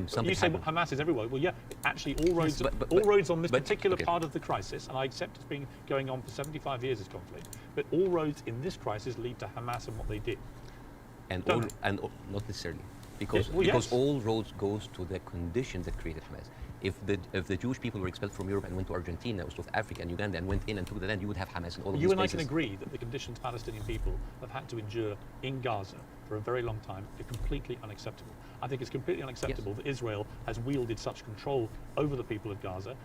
something you say happened. Hamas is everywhere. Well, yeah, actually, all roads on this particular part of the crisis, and I accept it's been going on for 75 years, this conflict, but all roads in this crisis lead to Hamas and what they did. And not necessarily, because all roads goes to the conditions that created Hamas. If the Jewish people were expelled from Europe and went to Argentina or South Africa and Uganda and went in and took the land, you would have Hamas in all of these places. You and I can agree that the conditions Palestinian people have had to endure in Gaza for for a very long time are completely unacceptable. I think it's completely unacceptable that Israel has wielded such control over the people of Gaza,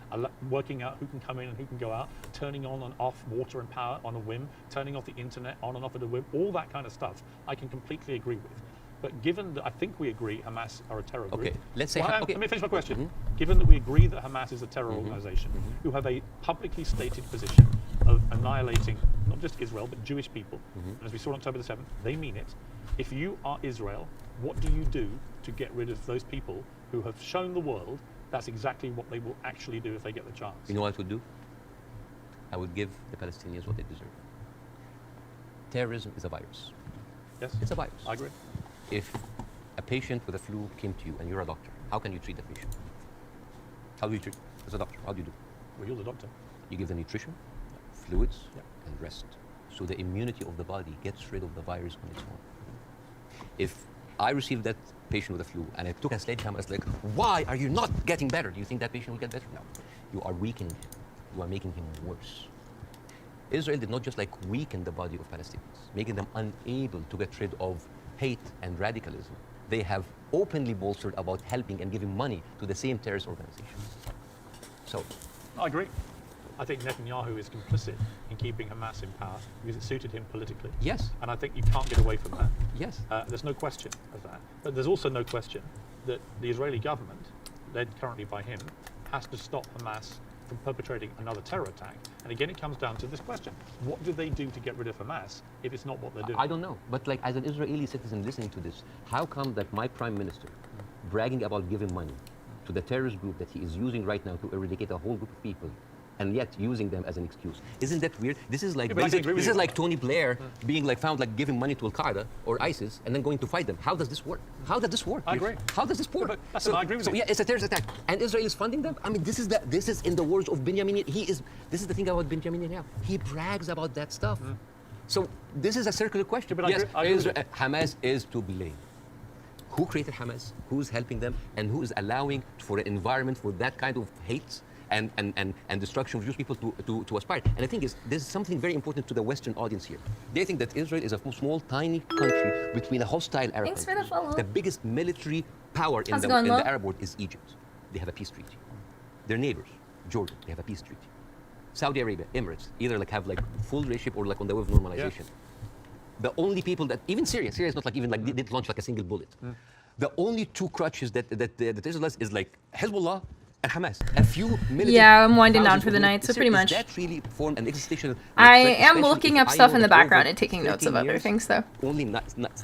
working out who can come in and who can go out, turning on and off water and power on a whim, turning off the internet on and off at a whim, all that kind of stuff I can completely agree with. But given that I think we agree Hamas are a terror group. Okay, let's say... Let me finish my question. Given that we agree that Hamas is a terror organization who have a publicly stated position of annihilating not just Israel, but Jewish people, and as we saw on October the 7th, they mean it. If you are Israel, what do you do to get rid of those people who have shown the world that's exactly what they will actually do if they get the chance? You know what I would do? I would give the Palestinians what they deserve. Terrorism is a virus. Yes. It's a virus. I agree. If a patient with a flu came to you and you're a doctor, how can you treat the patient? How do you treat? As a doctor, how do you do? Well, you're the doctor. You give them nutrition, fluids, and rest. So the immunity of the body gets rid of the virus on its own. If I received that patient with a flu and I took a sledgehammer, I was like, why are you not getting better? Do you think that patient will get better? No. You are weakening him. You are making him worse. Israel did not just like weaken the body of Palestinians, making them unable to get rid of hate and radicalism. They have openly bolstered about helping and giving money to the same terrorist organizations. So, I agree. I think Netanyahu is complicit in keeping Hamas in power because it suited him politically. Yes. And I think you can't get away from that. Yes. There's no question of that. But there's also no question that the Israeli government, led currently by him, has to stop Hamas from perpetrating another terror attack. And again, it comes down to this question. What do they do to get rid of Hamas if it's not what they're doing? I don't know. But like as an Israeli citizen listening to this, how come that my prime minister bragging about giving money to the terrorist group that he is using right now to eradicate a whole group of people and yet using them as an excuse? Isn't that weird? This is like this is like Tony Blair being like found like giving money to Al Qaeda or ISIS and then going to fight them. How does this work? How does this work? I agree. How does this work? I agree with you. Yeah, it's a terrorist attack, and Israel is funding them. I mean, this is in the words of Benjamin. This is the thing about Benjamin Netanyahu. He brags about that stuff. So this is a circular question. But yes, Hamas is to blame. Who created Hamas? Who's helping them? And who is allowing for an environment for that kind of hate and destruction of Jewish people to aspire? And the thing is, there's something very important to the Western audience here. They think that Israel is a small, tiny country between a hostile Arab Thanks for the country. follow. The biggest military power in How's it the going, Lo? Arab world is Egypt. They have a peace treaty. Their neighbors, Jordan, they have a peace treaty. Saudi Arabia, Emirates, either like have like full relationship or like on the way of normalization. The only people that, even Syria is not like even like didn't launch like a single bullet. The only two crutches that Israel has is like Hezbollah and Hamas. A few military. Yeah, I'm winding down for the night, so pretty much. That really formed an existential. I am looking up stuff in the background and taking notes of other things, though. Only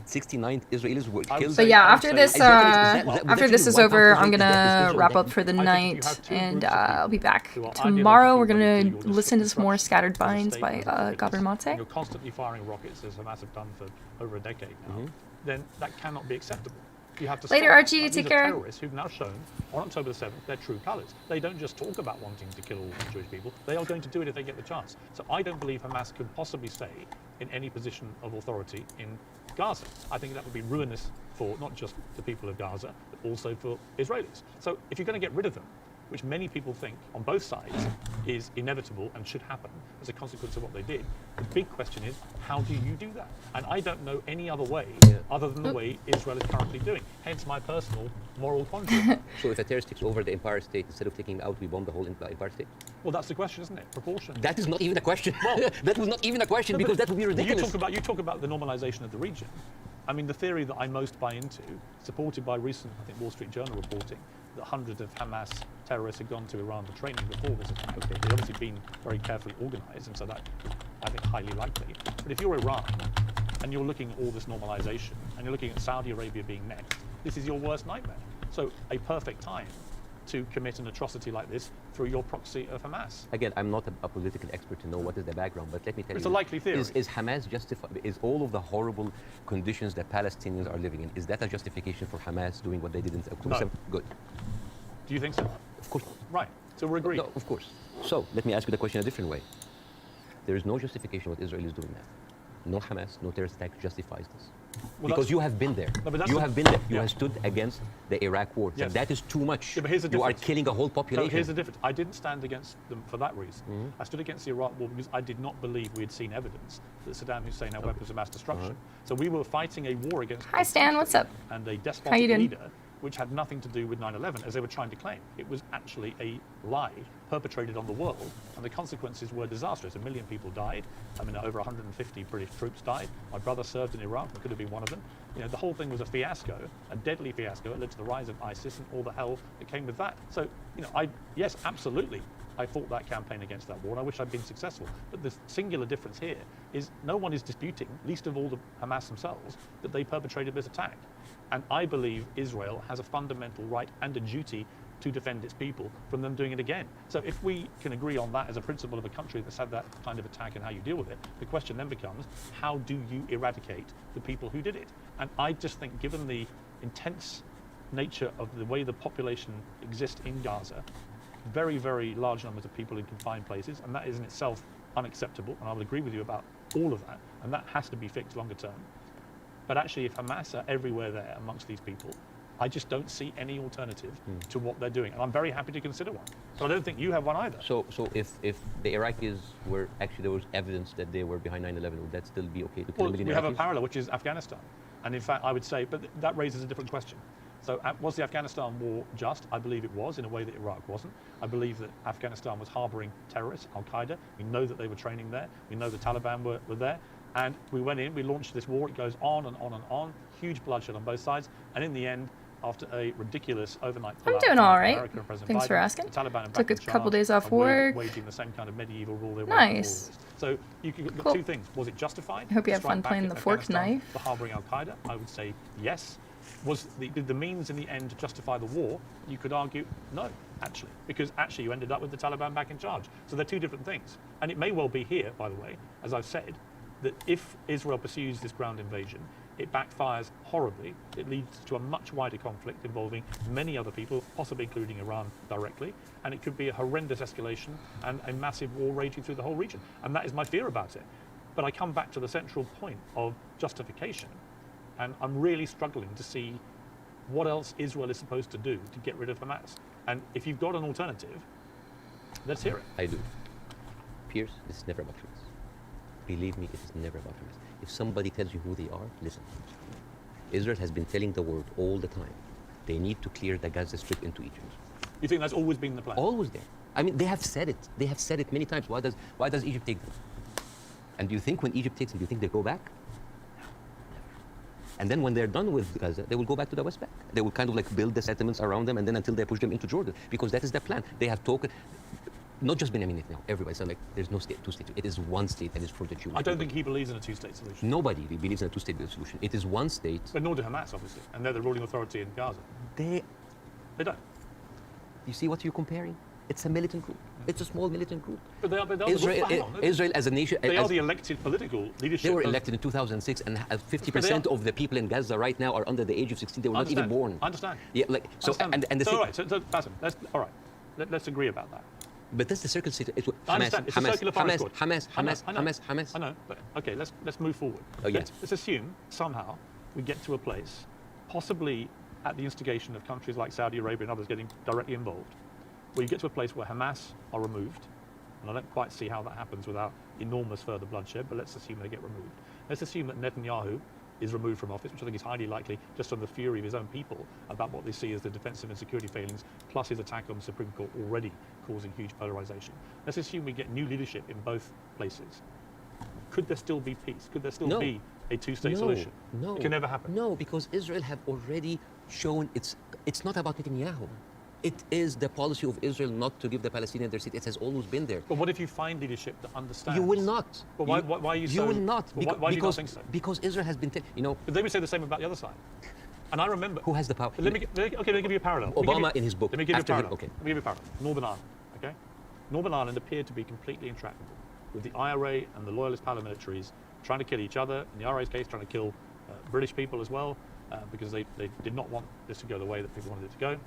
69 Israelis were killed. But yeah, after this, after this is over, I'm gonna wrap up for the night, and I'll be back tomorrow. We're gonna listen to some more Scattered Vines by Gabor Mate. You're constantly firing rockets, as Hamas have done for over a decade now. Then that cannot be acceptable. You have to Later, stop. Archie. These Take are care. Terrorists who've now shown on October the 7th their true colours. They don't just talk about wanting to kill all Jewish people. They are going to do it if they get the chance. So I don't believe Hamas could possibly stay in any position of authority in Gaza. I think that would be ruinous for not just the people of Gaza, but also for Israelis. So if you're going to get rid of them, which many people think on both sides is inevitable and should happen as a consequence of what they did, the big question is, how do you do that? And I don't know any other way other than the way Israel is currently doing. Hence my personal moral quandary. So if a terrorist takes over the Empire State, instead of taking him out, we bomb the whole Empire State? Well, that's the question, isn't it? Proportion. That is not even a question. Well, that was not even a question because that would be ridiculous. You talk about the normalization of the region. I mean, the theory that I most buy into, supported by recent, I think, Wall Street Journal reporting, that hundreds of Hamas terrorists had gone to Iran for training before this attack. They've obviously been very carefully organized, and so that, I think, highly likely. But if you're Iran, and you're looking at all this normalization, and you're looking at Saudi Arabia being next, this is your worst nightmare. So a perfect time to commit an atrocity like this through your proxy of Hamas. Again, I'm not a political expert to know what is the background, but let me tell you. It's a likely theory. Is Hamas justified? Is all of the horrible conditions that Palestinians are living in, is that a justification for Hamas doing what they did in October 7th? Good. Do you think so? Of course. Right. So we're agreed. No, of course. So let me ask you the question a different way. There is no justification what Israel is doing now. No Hamas, no terrorist attack justifies this. Because you have been there. No, you have been there. You have stood against the Iraq war. Yes. That is too much. Yeah, but here's the you are difference. killing a whole population. No, here's the difference. I didn't stand against them for that reason. I stood against the Iraq war because I did not believe we had seen evidence that Saddam Hussein had weapons of mass destruction. So we were fighting a war against Hi, Stan. What's up? and a How you despotic doing? leader, which had nothing to do with 9/11, as they were trying to claim. It was actually a lie perpetrated on the world, and the consequences were disastrous. 1 million people died. I mean, over 150 British troops died. My brother served in Iraq. I could have been one of them. You know, the whole thing was a fiasco, a deadly fiasco. It led to the rise of ISIS and all the hell that came with that. So, you know, yes, absolutely, I fought that campaign against that war, and I wish I'd been successful. But the singular difference here is no one is disputing, least of all the Hamas themselves, that they perpetrated this attack. And I believe Israel has a fundamental right and a duty to defend its people from them doing it again. So if we can agree on that as a principle of a country that's had that kind of attack and how you deal with it, the question then becomes, how do you eradicate the people who did it? And I just think, given the intense nature of the way the population exists in Gaza, very, very large numbers of people in confined places, and that is in itself unacceptable, and I would agree with you about all of that, and that has to be fixed longer term. But actually, if Hamas are everywhere there amongst these people, I just don't see any alternative to what they're doing, and I'm very happy to consider one. So I don't think you have one either. So if the Iraqis were actually, there was evidence that they were behind 9/11, would that still be okay to kill Well, a million we have a Iraqis? parallel, which is Afghanistan. And in fact, I would say, but that raises a different question. So was the Afghanistan war just? I believe it was, in a way that Iraq wasn't. I believe that Afghanistan was harboring terrorists, Al-Qaeda. We know that they were training there. We know the Taliban were there. And we went in, we launched this war. It goes on and on and on. Huge bloodshed on both sides. And in the end, after a ridiculous overnight I'm pullout doing from all right. America and President Thanks Biden, for asking. the Taliban are Took back a in couple charge, days off and we're work. waging the same kind of medieval rule they were Nice. before this. So you've got Cool. two things. Was it justified? I hope you to have strike fun back playing at the fork Afghanistan knife. for harboring Al-Qaeda? I would say yes. Did the means in the end justify the war? You could argue no, actually, because actually you ended up with the Taliban back in charge. So they're two different things. And it may well be here, by the way, as I've said, that if Israel pursues this ground invasion, it backfires horribly. It leads to a much wider conflict involving many other people, possibly including Iran directly, and it could be a horrendous escalation and a massive war raging through the whole region. And that is my fear about it. But I come back to the central point of justification, and I'm really struggling to see what else Israel is supposed to do to get rid of Hamas. And if you've got an alternative, let's hear it. I do. Pierce, this is never about Hamas. Believe me, it is never about Hamas. If somebody tells you who they are, listen. Israel has been telling the world all the time, they need to clear the Gaza Strip into Egypt. You think that's always been the plan? Always there. I mean, they have said it. They have said it many times. Why does Egypt take them? And do you think when Egypt takes them, do you think they go back? And then when they're done with Gaza, they will go back to the West Bank. They will kind of like build the settlements around them, and then until they push them into Jordan, because that is their plan. They have talked, not just Benjamin Netanyahu, everybody said like, there's no state, two states. It is one state, and it's for the Jews. I don't think he believes in a two-state solution. Nobody believes in a two-state solution. It is one state. But nor do Hamas, obviously, and they're the ruling authority in Gaza. They don't. You see what you're comparing? It's a militant group. It's a small militant group. But they are Israel as a nation. They are the elected political leadership. They were elected in 2006, and 50% of the people in Gaza right now are under the age of 16. They were not even born. I understand. Yeah, like so. And the all right. So Bassem, all right. Let's agree about that. But that's the circle state. I understand. It's a circular forest court. Hamas. I know. But okay, let's move forward. Oh, yes. Let's assume somehow we get to a place, possibly at the instigation of countries like Saudi Arabia and others getting directly involved, where you get to a place where Hamas are removed, and I don't quite see how that happens without enormous further bloodshed, but let's assume they get removed. Let's assume that Netanyahu is removed from office, which I think is highly likely just on the fury of his own people about what they see as the defensive and security failings, plus his attack on the Supreme Court already causing huge polarization. Let's assume we get new leadership in both places. Could there still be peace? Could there still be a two-state solution? No. It can never happen. No, because Israel have already shown it's not about Netanyahu. It is the policy of Israel not to give the Palestinians their seat. It has always been there. But what if you find leadership that understands? You will not. But why are you so? You will not. Why do you not think so? Because Israel has been, But they would say the same about the other side. And I remember. Who has the power? Let me give you a parallel. Obama in his book. Let me give you a parallel. Okay. Let me give you a parallel. Northern Ireland. Okay. Northern Ireland appeared to be completely intractable, with the IRA and the loyalist paramilitaries trying to kill each other. In the IRA's case, trying to kill British people as well, because they did not want this to go the way that people wanted it to go.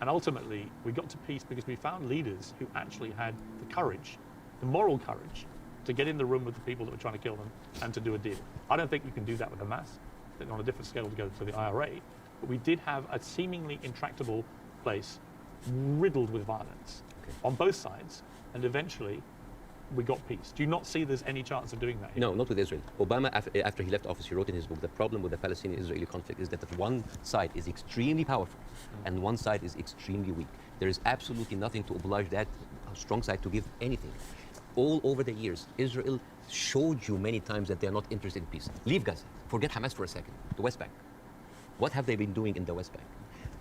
And ultimately, we got to peace because we found leaders who actually had the courage, the moral courage, to get in the room with the people that were trying to kill them and to do a deal. I don't think you can do that with Hamas. on a different scale to go to the IRA, but we did have a seemingly intractable place riddled with violence on both sides, and eventually we got peace. Do you not see there's any chance of doing that here? No, not with Israel. Obama, after he left office, he wrote in his book, the problem with the Palestinian-Israeli conflict is that one side is extremely powerful and one side is extremely weak. There is absolutely nothing to oblige that strong side to give anything. All over the years, Israel showed you many times that they're not interested in peace. Leave Gaza. Forget Hamas for a second. The West Bank. What have they been doing in the West Bank?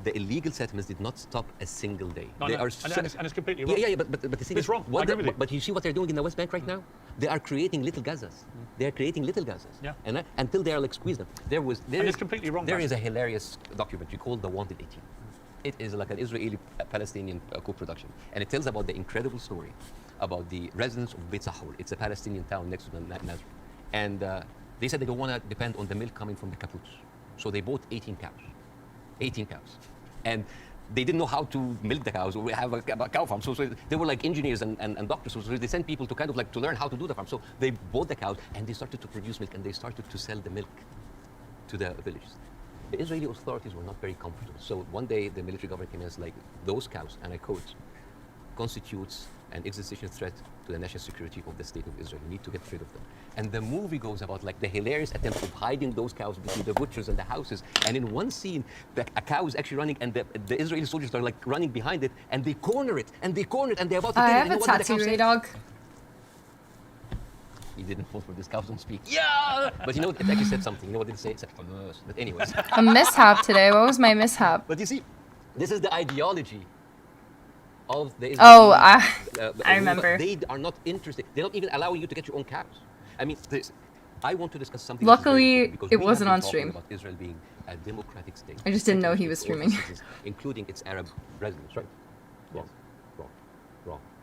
The illegal settlements did not stop a single day. And it's completely wrong. Yeah, but the thing it's is, wrong. I agree with you. But you see what they're doing in the West Bank right now? They are creating little Gazas. They are creating little Gazas. Yeah. And until they are like squeezed them. It's completely wrong. There is a hilarious documentary called The Wanted 18. It is like an Israeli-Palestinian co-production, and it tells about the incredible story about the residents of Beit Sahur. It's a Palestinian town next to the Nazareth, and they said they don't want to depend on the milk coming from the kibbutz, so they bought 18 cows, and they didn't know how to milk the cows or have a cow farm. So they were like engineers and doctors. So they sent people to kind of like to learn how to do the farm. So they bought the cows and they started to produce milk and they started to sell the milk to the villages. The Israeli authorities were not very comfortable. So one day the military government came in and said, like, those cows, and I quote, constitutes an existential threat to the national security of the state of Israel. We need to get rid of them. And the movie goes about like the hilarious attempt of hiding those cows between the butchers and the houses. And in one scene, a cow is actually running, and the Israeli soldiers are like running behind it, and they corner it, and they're about to kill it. I have a tattoo, dog. He didn't fall for this. Cows don't speak. Yeah! But you know, it actually said something. You know what did it say? It said, but anyways. A mishap today. What was my mishap? But you see, this is the ideology of the Israeli. Oh, I remember. They are not interested. They're not even allowing you to get your own cows. I mean, I want to discuss something. Luckily, it wasn't on stream. About Israel being a democratic state. I just didn't know he was streaming. Including its Arab residents, right? Wrong.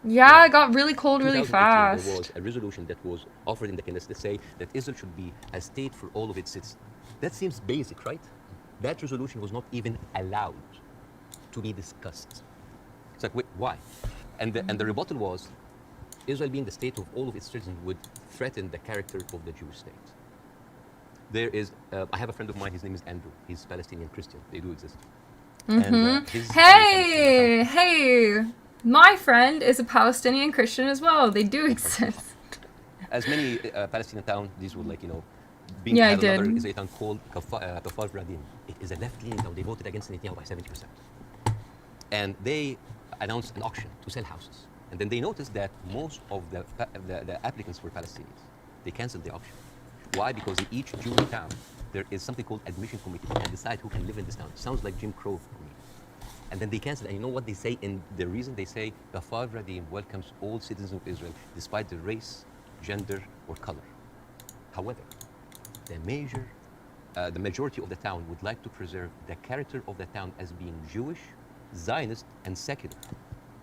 Yeah, it got really cold really fast. There was a resolution that was offered in the Knesset to say that Israel should be a state for all of its citizens. That seems basic, right? That resolution was not even allowed to be discussed. It's like, wait, why? And the rebuttal was, Israel being the state of all of its citizens would threaten the character of the Jewish state. There is, I have a friend of mine, his name is Andrew. He's Palestinian Christian. They do exist. And, hey! My friend is a Palestinian Christian as well. They do exist. As many Palestinian towns, these would like, you know, being yeah, another Israeli town called Kafar Radim. It is a left-leaning town. They voted against Netanyahu by 70%. And they announced an auction to sell houses. And then they noticed that most of the applicants were Palestinians. They canceled the auction. Why? Because in each Jewish town, there is something called admission committee and decide who can live in this town. It sounds like Jim Crow for me. And then they canceled. And you know what they say in the reason? They say, Kafar Radim welcomes all citizens of Israel, despite the race, gender, or color. However, the majority of the town would like to preserve the character of the town as being Jewish, Zionist, and secular.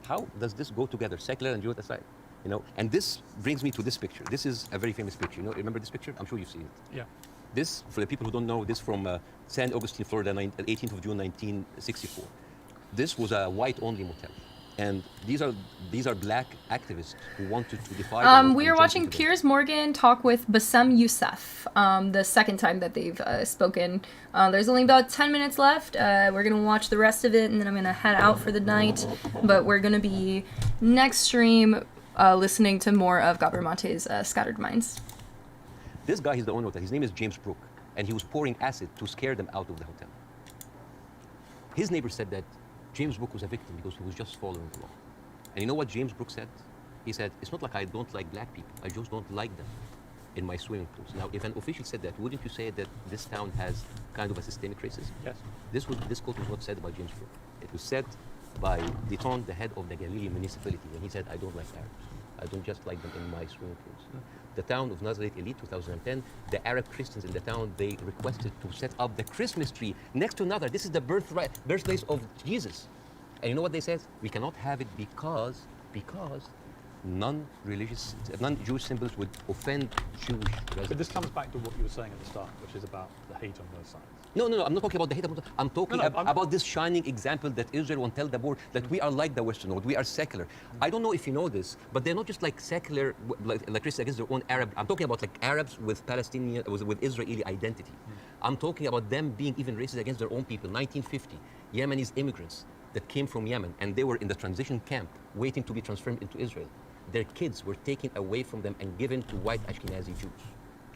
How does this go together, secular and Jewish aside? You know, and this brings me to this picture. This is a very famous picture. You know, remember this picture? I'm sure you've seen it. Yeah. This, for the people who don't know, this from San Augustine, Florida, 18th of June, 1964. This was a white-only motel. And these are black activists who wanted to defy. We are watching Piers Morgan talk with Bassem Youssef, the second time that they've spoken. There's only about 10 minutes left. We're gonna watch the rest of it, and then I'm gonna head out for the night. But we're gonna be next stream listening to more of Gabor Mate's Scattered Minds. This guy, he's the owner of that. His name is James Brooke, and he was pouring acid to scare them out of the hotel. His neighbor said that James Brooke was a victim because he was just following the law. And you know what James Brooke said? He said, it's not like I don't like black people. I just don't like them in my swimming pools. Now, if an official said that, wouldn't you say that this town has kind of a systemic racism? Yes. This quote was not said by James Brooke. It was said by Deton, the head of the Galilee municipality, when he said, I don't like Arabs. I don't just like them in my swimming pools. The town of Nazareth Elite 2010, the Arab Christians in the town, they requested to set up the Christmas tree next to another. This is the birthplace of Jesus. And you know what they said? We cannot have it because non-Jewish symbols would offend Jewish residents. But this comes back to what you were saying at the start, which is about the hate on both sides. No, I'm not talking about the hate. I'm talking about this shining example that Israel won't tell the world that we are like the Western world. We are secular. I don't know if you know this, but they're not just like secular, like Christians against their own Arab. I'm talking about like Arabs with Palestinian, with Israeli identity. I'm talking about them being even racist against their own people. 1950, Yemenis immigrants that came from Yemen, and they were in the transition camp waiting to be transferred into Israel. Their kids were taken away from them and given to white Ashkenazi Jews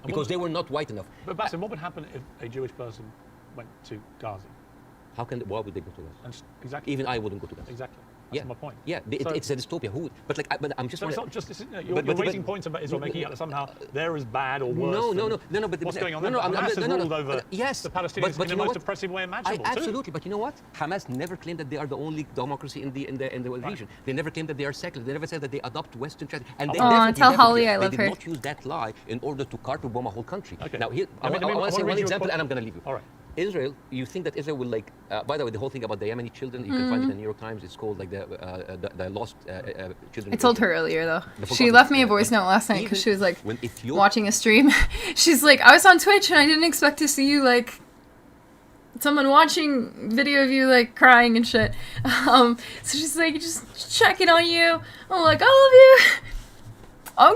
because they were not white enough. But Bassem, what would happen if a Jewish person went to Gaza? Why would they go to Gaza? Exactly. Even I wouldn't go to Gaza. Exactly. That's my point. Yeah, it's a dystopia. Who? But like, but I'm just. So it's not just. You're raising points about Israel, making it somehow they're as bad or worse. No. But what's going on there? Hamas has ruled over yes, the Palestinians in the most oppressive way imaginable. Absolutely, but you know what? Hamas never claimed that they are the only democracy in the region. They never claimed that they are secular. They never said that they adopt Western tradition. And they tell Holly I love they her. did not use that lie in order to carpet bomb a whole country. Okay. Now here, I want to say one example, and I'm going to leave you. All right. Israel, you think that Israel will like, by the way, the whole thing about the Yemeni children, you can find it in the New York Times, it's called like the lost children. I told her earlier though. She left me a voice note last night because she was like watching a stream. She's like, I was on Twitch and I didn't expect to see you like someone watching video of you like crying and shit. So she's like, just checking on you. I'm like, I love you. I'm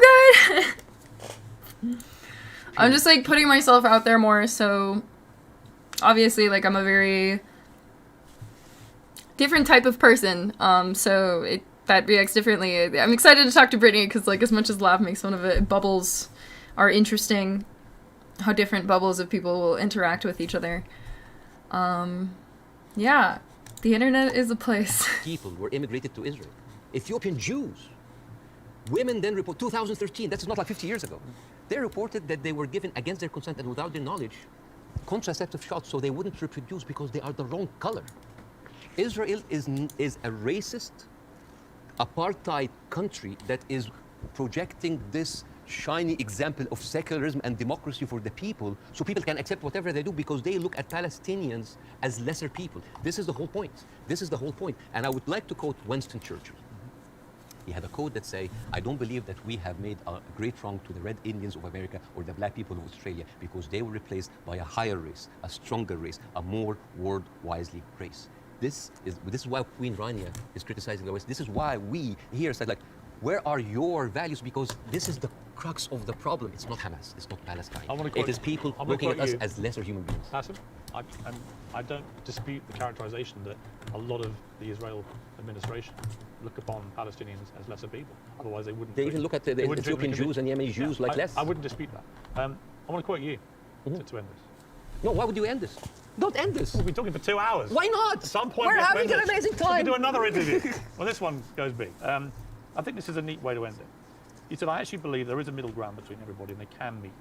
good. I'm just like putting myself out there more, so obviously like I'm a very different type of person, so that reacts differently. I'm excited to talk to Brittany because like as much as Lav makes fun of it, bubbles are interesting, how different bubbles of people will interact with each other. Yeah, the internet is a place. People were immigrated to Israel. Ethiopian Jews. Women then report, 2013, that's not like 50 years ago. They reported that they were given against their consent and without their knowledge contraceptive shots so they wouldn't reproduce because they are the wrong color. Israel is a racist, apartheid country that is projecting this shiny example of secularism and democracy for the people so people can accept whatever they do because they look at Palestinians as lesser people. This is the whole point. This is the whole point. And I would like to quote Winston Churchill. He had a quote that say, I don't believe that we have made a great wrong to the Red Indians of America or the black people of Australia because they were replaced by a higher race, a stronger race, a more world-wisely race. This is why Queen Rania is criticizing the West. This is why we here said, like, where are your values? Because this is the crux of the problem. It's not Hamas. It's not Palestine. It is people looking at us as lesser human beings. Bassem, I don't dispute the characterization that a lot of the Israel administration look upon Palestinians as lesser people. Otherwise, they wouldn't. They even look at the Ethiopian Jews and Yemeni Jews like less. I wouldn't dispute that. I want to quote you to end this. No, why would you end this? Don't end this. We've been talking for 2 hours. Why not? At some point, we're having an amazing time. We can do another interview. Well, this one goes big. I think this is a neat way to end it. You said, I actually believe there is a middle ground between everybody and they can meet.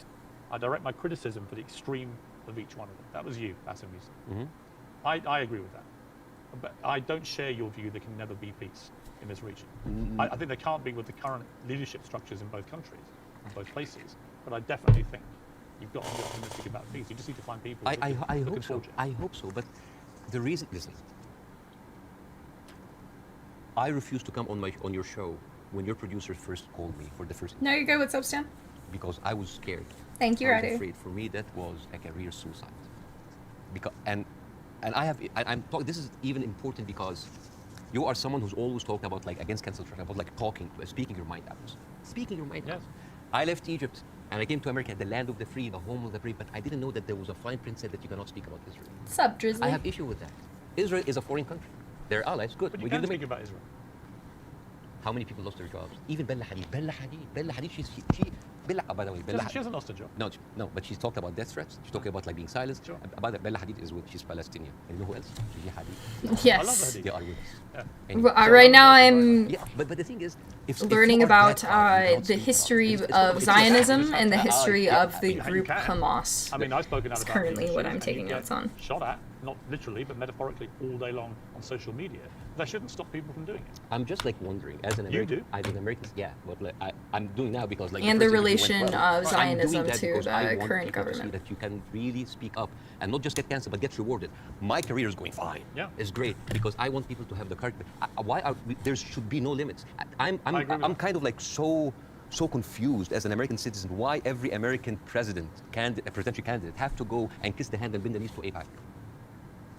I direct my criticism for the extreme of each one of them. That was you, Bassem. I agree with that. But I don't share your view there can never be peace in this region. I think there can't be with the current leadership structures in both countries, in both places. But I definitely think you've got to be optimistic about peace. You just need to find people. I hope so. I hope so. But the reason, listen, I refused to come on your show when your producer first called me for the first. No, you're good. What's up, Stan? Because I was scared. Thank you, I Radu. was afraid. For me, that was a career suicide. Because I'm talking. This is even important because you are someone who's always talked about like against cancel culture, about like speaking your mind out. Speaking your mind out. I left Egypt and I came to America, the land of the free, the home of the brave. But I didn't know that there was a fine print said that you cannot speak about Israel. What's up, Drizzly? I have issue with that. Israel is a foreign country. They're allies. Good. But you can speak about Israel. How many people lost their jobs? Even Bella Hadid. Bella Hadid, she by the way, she hasn't lost a job. No, but she's talked about death threats. She's talking about like being silenced. Sure. By the Bella Hadid is she's Palestinian. And you know who else? Gigi Hadid. Yes. I love Hadid. They are with us. Yeah. Anyway, right now I'm but the thing is, learning about the history of Zionism and the history of the group Hamas. I mean, I've spoken out That's about currently what I'm taking notes on. Shot at, not literally, but metaphorically, all day long on social media. That shouldn't stop people from doing it. I'm just like wondering, as an American, you do. as an American, yeah, but like, I'm doing now because like. And the relation well. of Zionism to the current government. See that you can really speak up and not just get canceled, but get rewarded. My career is going fine. Yeah. It's great because I want people to have the courage. There should be no limits. I'm kind of like so confused as an American citizen why every American presidential candidate have to go and kiss the hand and bend the knees to AIPAC.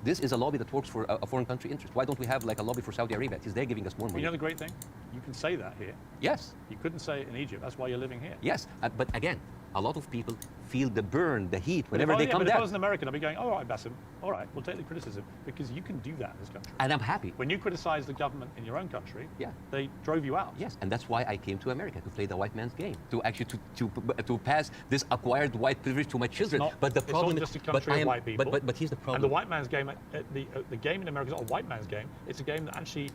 This is a lobby that works for a foreign country interest. Why don't we have like a lobby for Saudi Arabia? Because they're giving us more money. You know the great thing? You can say that here. Yes. You couldn't say it in Egypt. That's why you're living here. Yes, but again, a lot of people feel the burn, the heat, whenever they come But if I down. was an American, I'd be going, all right, Bassem, all right, we'll take the criticism, because you can do that in this country. And I'm happy. When you criticize the government in your own country, they drove you out. Yes, and that's why I came to America, to play the white man's game, to actually to pass this acquired white privilege to my children. But the problem it's not just a country of white people. But here's the problem. And the white man's game, the game in America is not a white man's game. It's a game that actually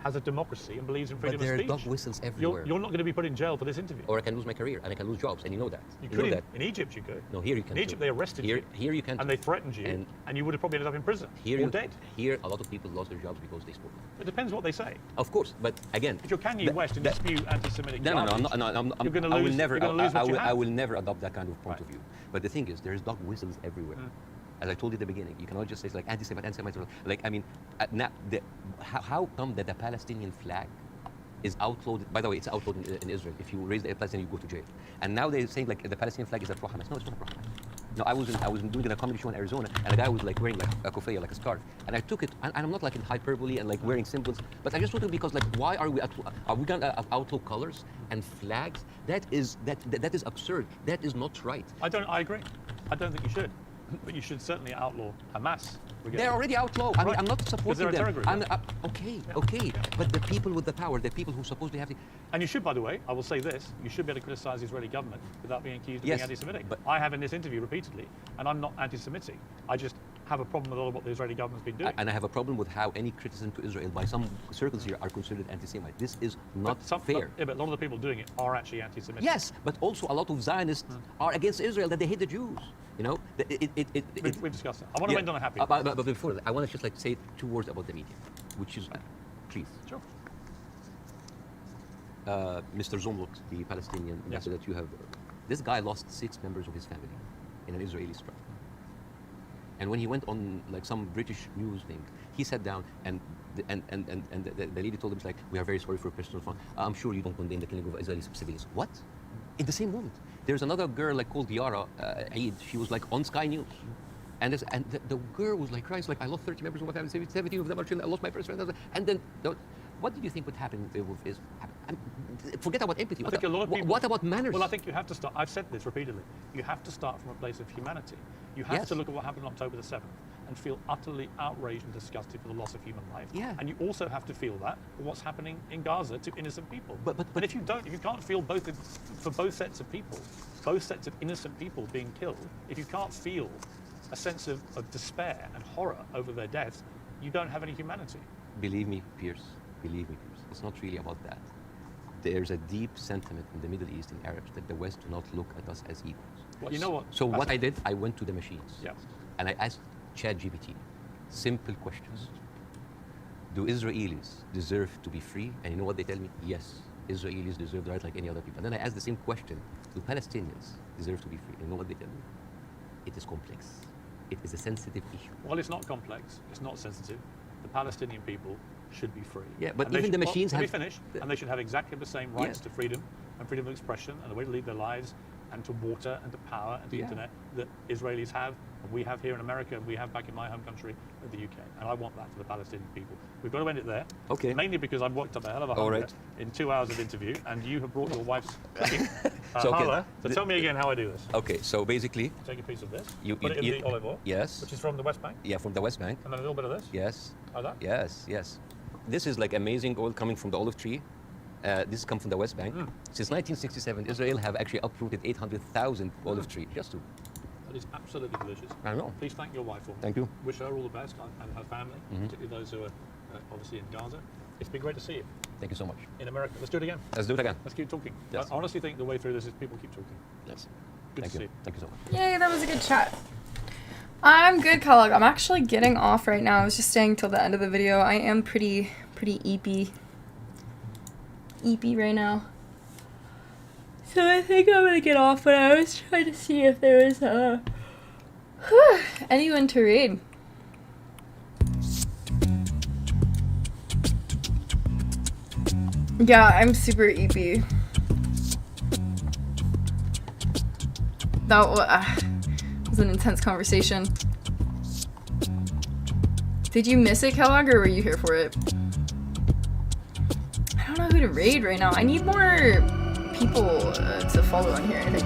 has a democracy and believes in freedom of speech. But there are dog whistles everywhere. You're not going to be put in jail for this interview. Or I can lose my career, and I can lose jobs, and you know that. You know could that. in Egypt, you could. No, here you can't. In Egypt, they arrested you. Here you can't. And they threatened you, and you would have probably ended up in prison or dead. Here, a lot of people lost their jobs because they spoke. It depends what they say. Of course, but again, if you're Kanye West and you spew anti-Semitic garbage, you're going to lose. I will never adopt that kind of point of view. But the thing is, there's dog whistles everywhere. As I told you at the beginning, you cannot just say it's like anti-Semitic. Like, I mean, now, how come that the Palestinian flag is outlawed? By the way, it's outlawed in Israel. If you raise the Palestinian, you go to jail. And now they're saying like the Palestinian flag is a pro-Hamas. No, it's not a pro-Hamas. No, I was doing a comedy show in Arizona, and a guy was like wearing like a kufaya, like a scarf, and I took it, and I'm not like in hyperbole and like wearing symbols, but I just took it because like, why are we gonna outlaw colors and flags? That is absurd. That is not right. I agree. I don't think you should. But you should certainly outlaw Hamas. They're already outlawed. I mean, I'm not supporting them. Okay. But the people with the power, the people who supposedly have the... And you should, by the way, I will say this, you should be able to criticize the Israeli government without being accused of being anti-Semitic. But I have in this interview repeatedly, and I'm not anti-Semitic. I just have a problem with all of what the Israeli government's been doing. And I have a problem with how any criticism to Israel by some circles here are considered anti-Semite. This is not fair. But a lot of the people doing it are actually anti-Semitic. Yes, but also a lot of Zionists are against Israel, that they hate the Jews. You know, we've discussed that. I want to end on a happy. But before that, I want to just like say 2 words about the media, which is, please. Sure. Mr. Zomlot, the Palestinian ambassador that you have, this guy lost 6 members of his family in an Israeli strike. And when he went on like some British news thing, he sat down and the lady told him, like, we are very sorry for personal fun. I'm sure you don't condemn the killing of Israeli civilians. What? In the same moment. There's another girl like called Yara Eid. She was like on Sky News. And the girl was like crying, like, I lost 30 members of my family, 17 of them are children, I lost my best friend. And then, what did you think would happen with this? Forget about empathy. What about manners? Well, I think you have to start, I've said this repeatedly, you have to start from a place of humanity. You have to look at what happened on October the 7th and feel utterly outraged and disgusted for the loss of human life. And you also have to feel that for what's happening in Gaza to innocent people. But if you can't feel both for both sets of people, both sets of innocent people being killed, if you can't feel a sense of despair and horror over their deaths, you don't have any humanity. Believe me, Pierce, it's not really about that. There's a deep sentiment in the Middle East, in Arabs, that the West do not look at us as equals. Well, you know what? So what I did, I went to the machines. Yeah. And I asked ChatGPT simple questions. Do Israelis deserve to be free? And you know what they tell me? Yes, Israelis deserve the right like any other people. And then I asked the same question, do Palestinians deserve to be free? And you know what they tell me? It is complex. It is a sensitive issue. Well, it's not complex. It's not sensitive. The Palestinian people should be free. Yeah, but even the machines have... Let me finish. And they should have exactly the same rights to freedom and freedom of expression and the way to lead their lives and to water and to power and to the internet that Israelis have, and we have here in America, and we have back in my home country of the UK. And I want that for the Palestinian people. We've got to end it there. Okay. Mainly because I've worked up a hell of a hunger in 2 hours of interview, and you have brought your wife's cooking. So tell me again how I do this. Okay, so basically... Take a piece of this, put it in the olive oil. Yes. Which is from the West Bank. Yeah, from the West Bank. And then a little bit of this. Yes. Like that? Yes. This is like amazing oil coming from the olive tree. This comes from the West Bank. Since 1967, Israel have actually uprooted 800,000 olive trees. Just to. That is absolutely delicious. I know. Please thank your wife for me. Thank you. Wish her all the best and her family, particularly those who are obviously in Gaza. It's been great to see you. Thank you so much. In America. Let's do it again. Let's do it again. Let's keep talking. Yes. I honestly think the way through this is people keep talking. Yes. Good to see you. Thank you so much. Yay, that was a good chat. I'm good, Kellogg. I'm actually getting off right now. I was just staying till the end of the video. I am pretty eepy right now. So I think I'm gonna get off, but I was trying to see if there was anyone to read. Yeah, I'm super eepy. That was an intense conversation. Did you miss it, Kellogg, or were you here for it? I don't know who to raid right now. I need more people to follow on here, I think.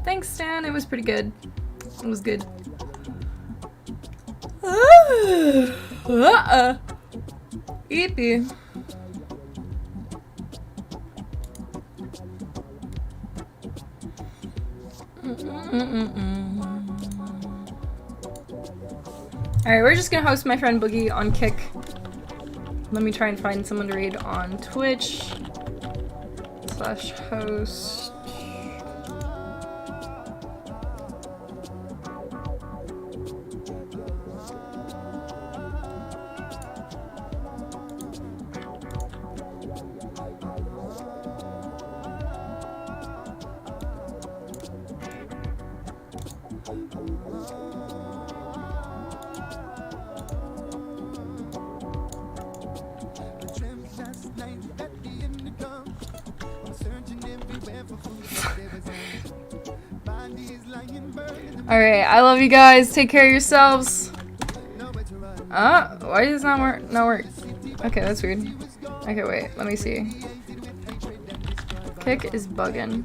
Thanks, Stan. It was pretty good. It was good. Eepy. Alright, we're just gonna host my friend Boogie on Kick. Let me try and find someone to read on Twitch /host. Alright, I love you guys. Take care of yourselves. Why does not work? Okay, that's weird. Okay, wait, let me see. Kick is bugging.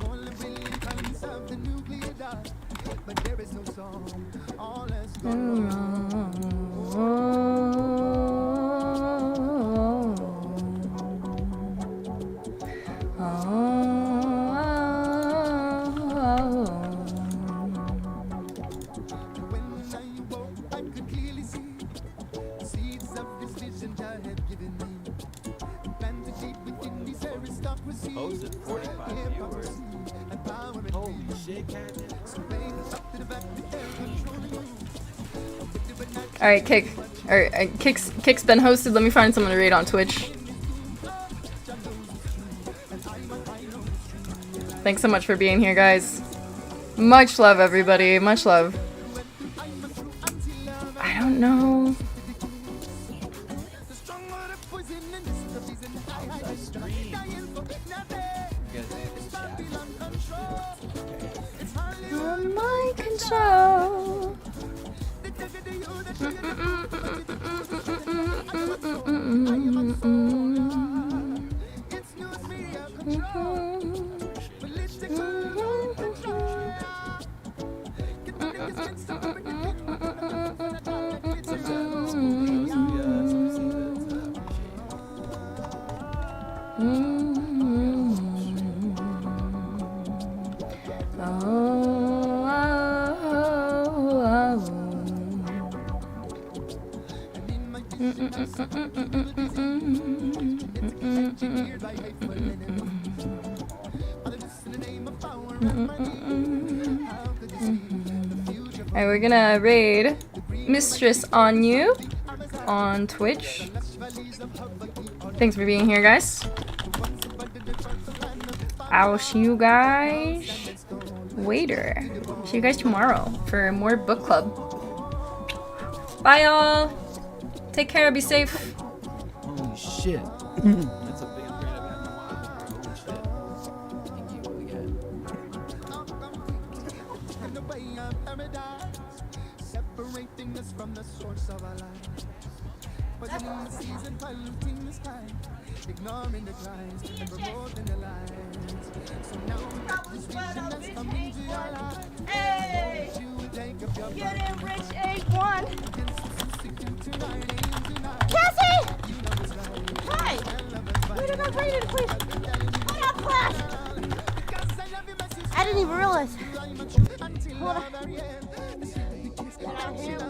Posted 45 viewers. Holy shit, Alright, Kick. Alright, Kick's been hosted. Let me find someone to raid on Twitch. Thanks so much for being here, guys. Much love, everybody. Much love. I don't know. On my control. Alright, we're gonna raid Mistress on you on Twitch. Thanks for being here, guys. I'll see you guys later. See you guys tomorrow for more book club. Bye, y'all. Take care. Be safe. Holy shit. That's a big upgrade I've had in a while. Holy shit. Thank you again. Separating us from the source of our life. But in the season, polluting the sky, ignoring the cries and promoting the lies. So now that this vision has come into your life, hey, you will take up your get in rich 8-1. Cassie! Hi! Wait, I'm not ready to please. Hold up, class! I didn't even realize. Hold on. Get out of here.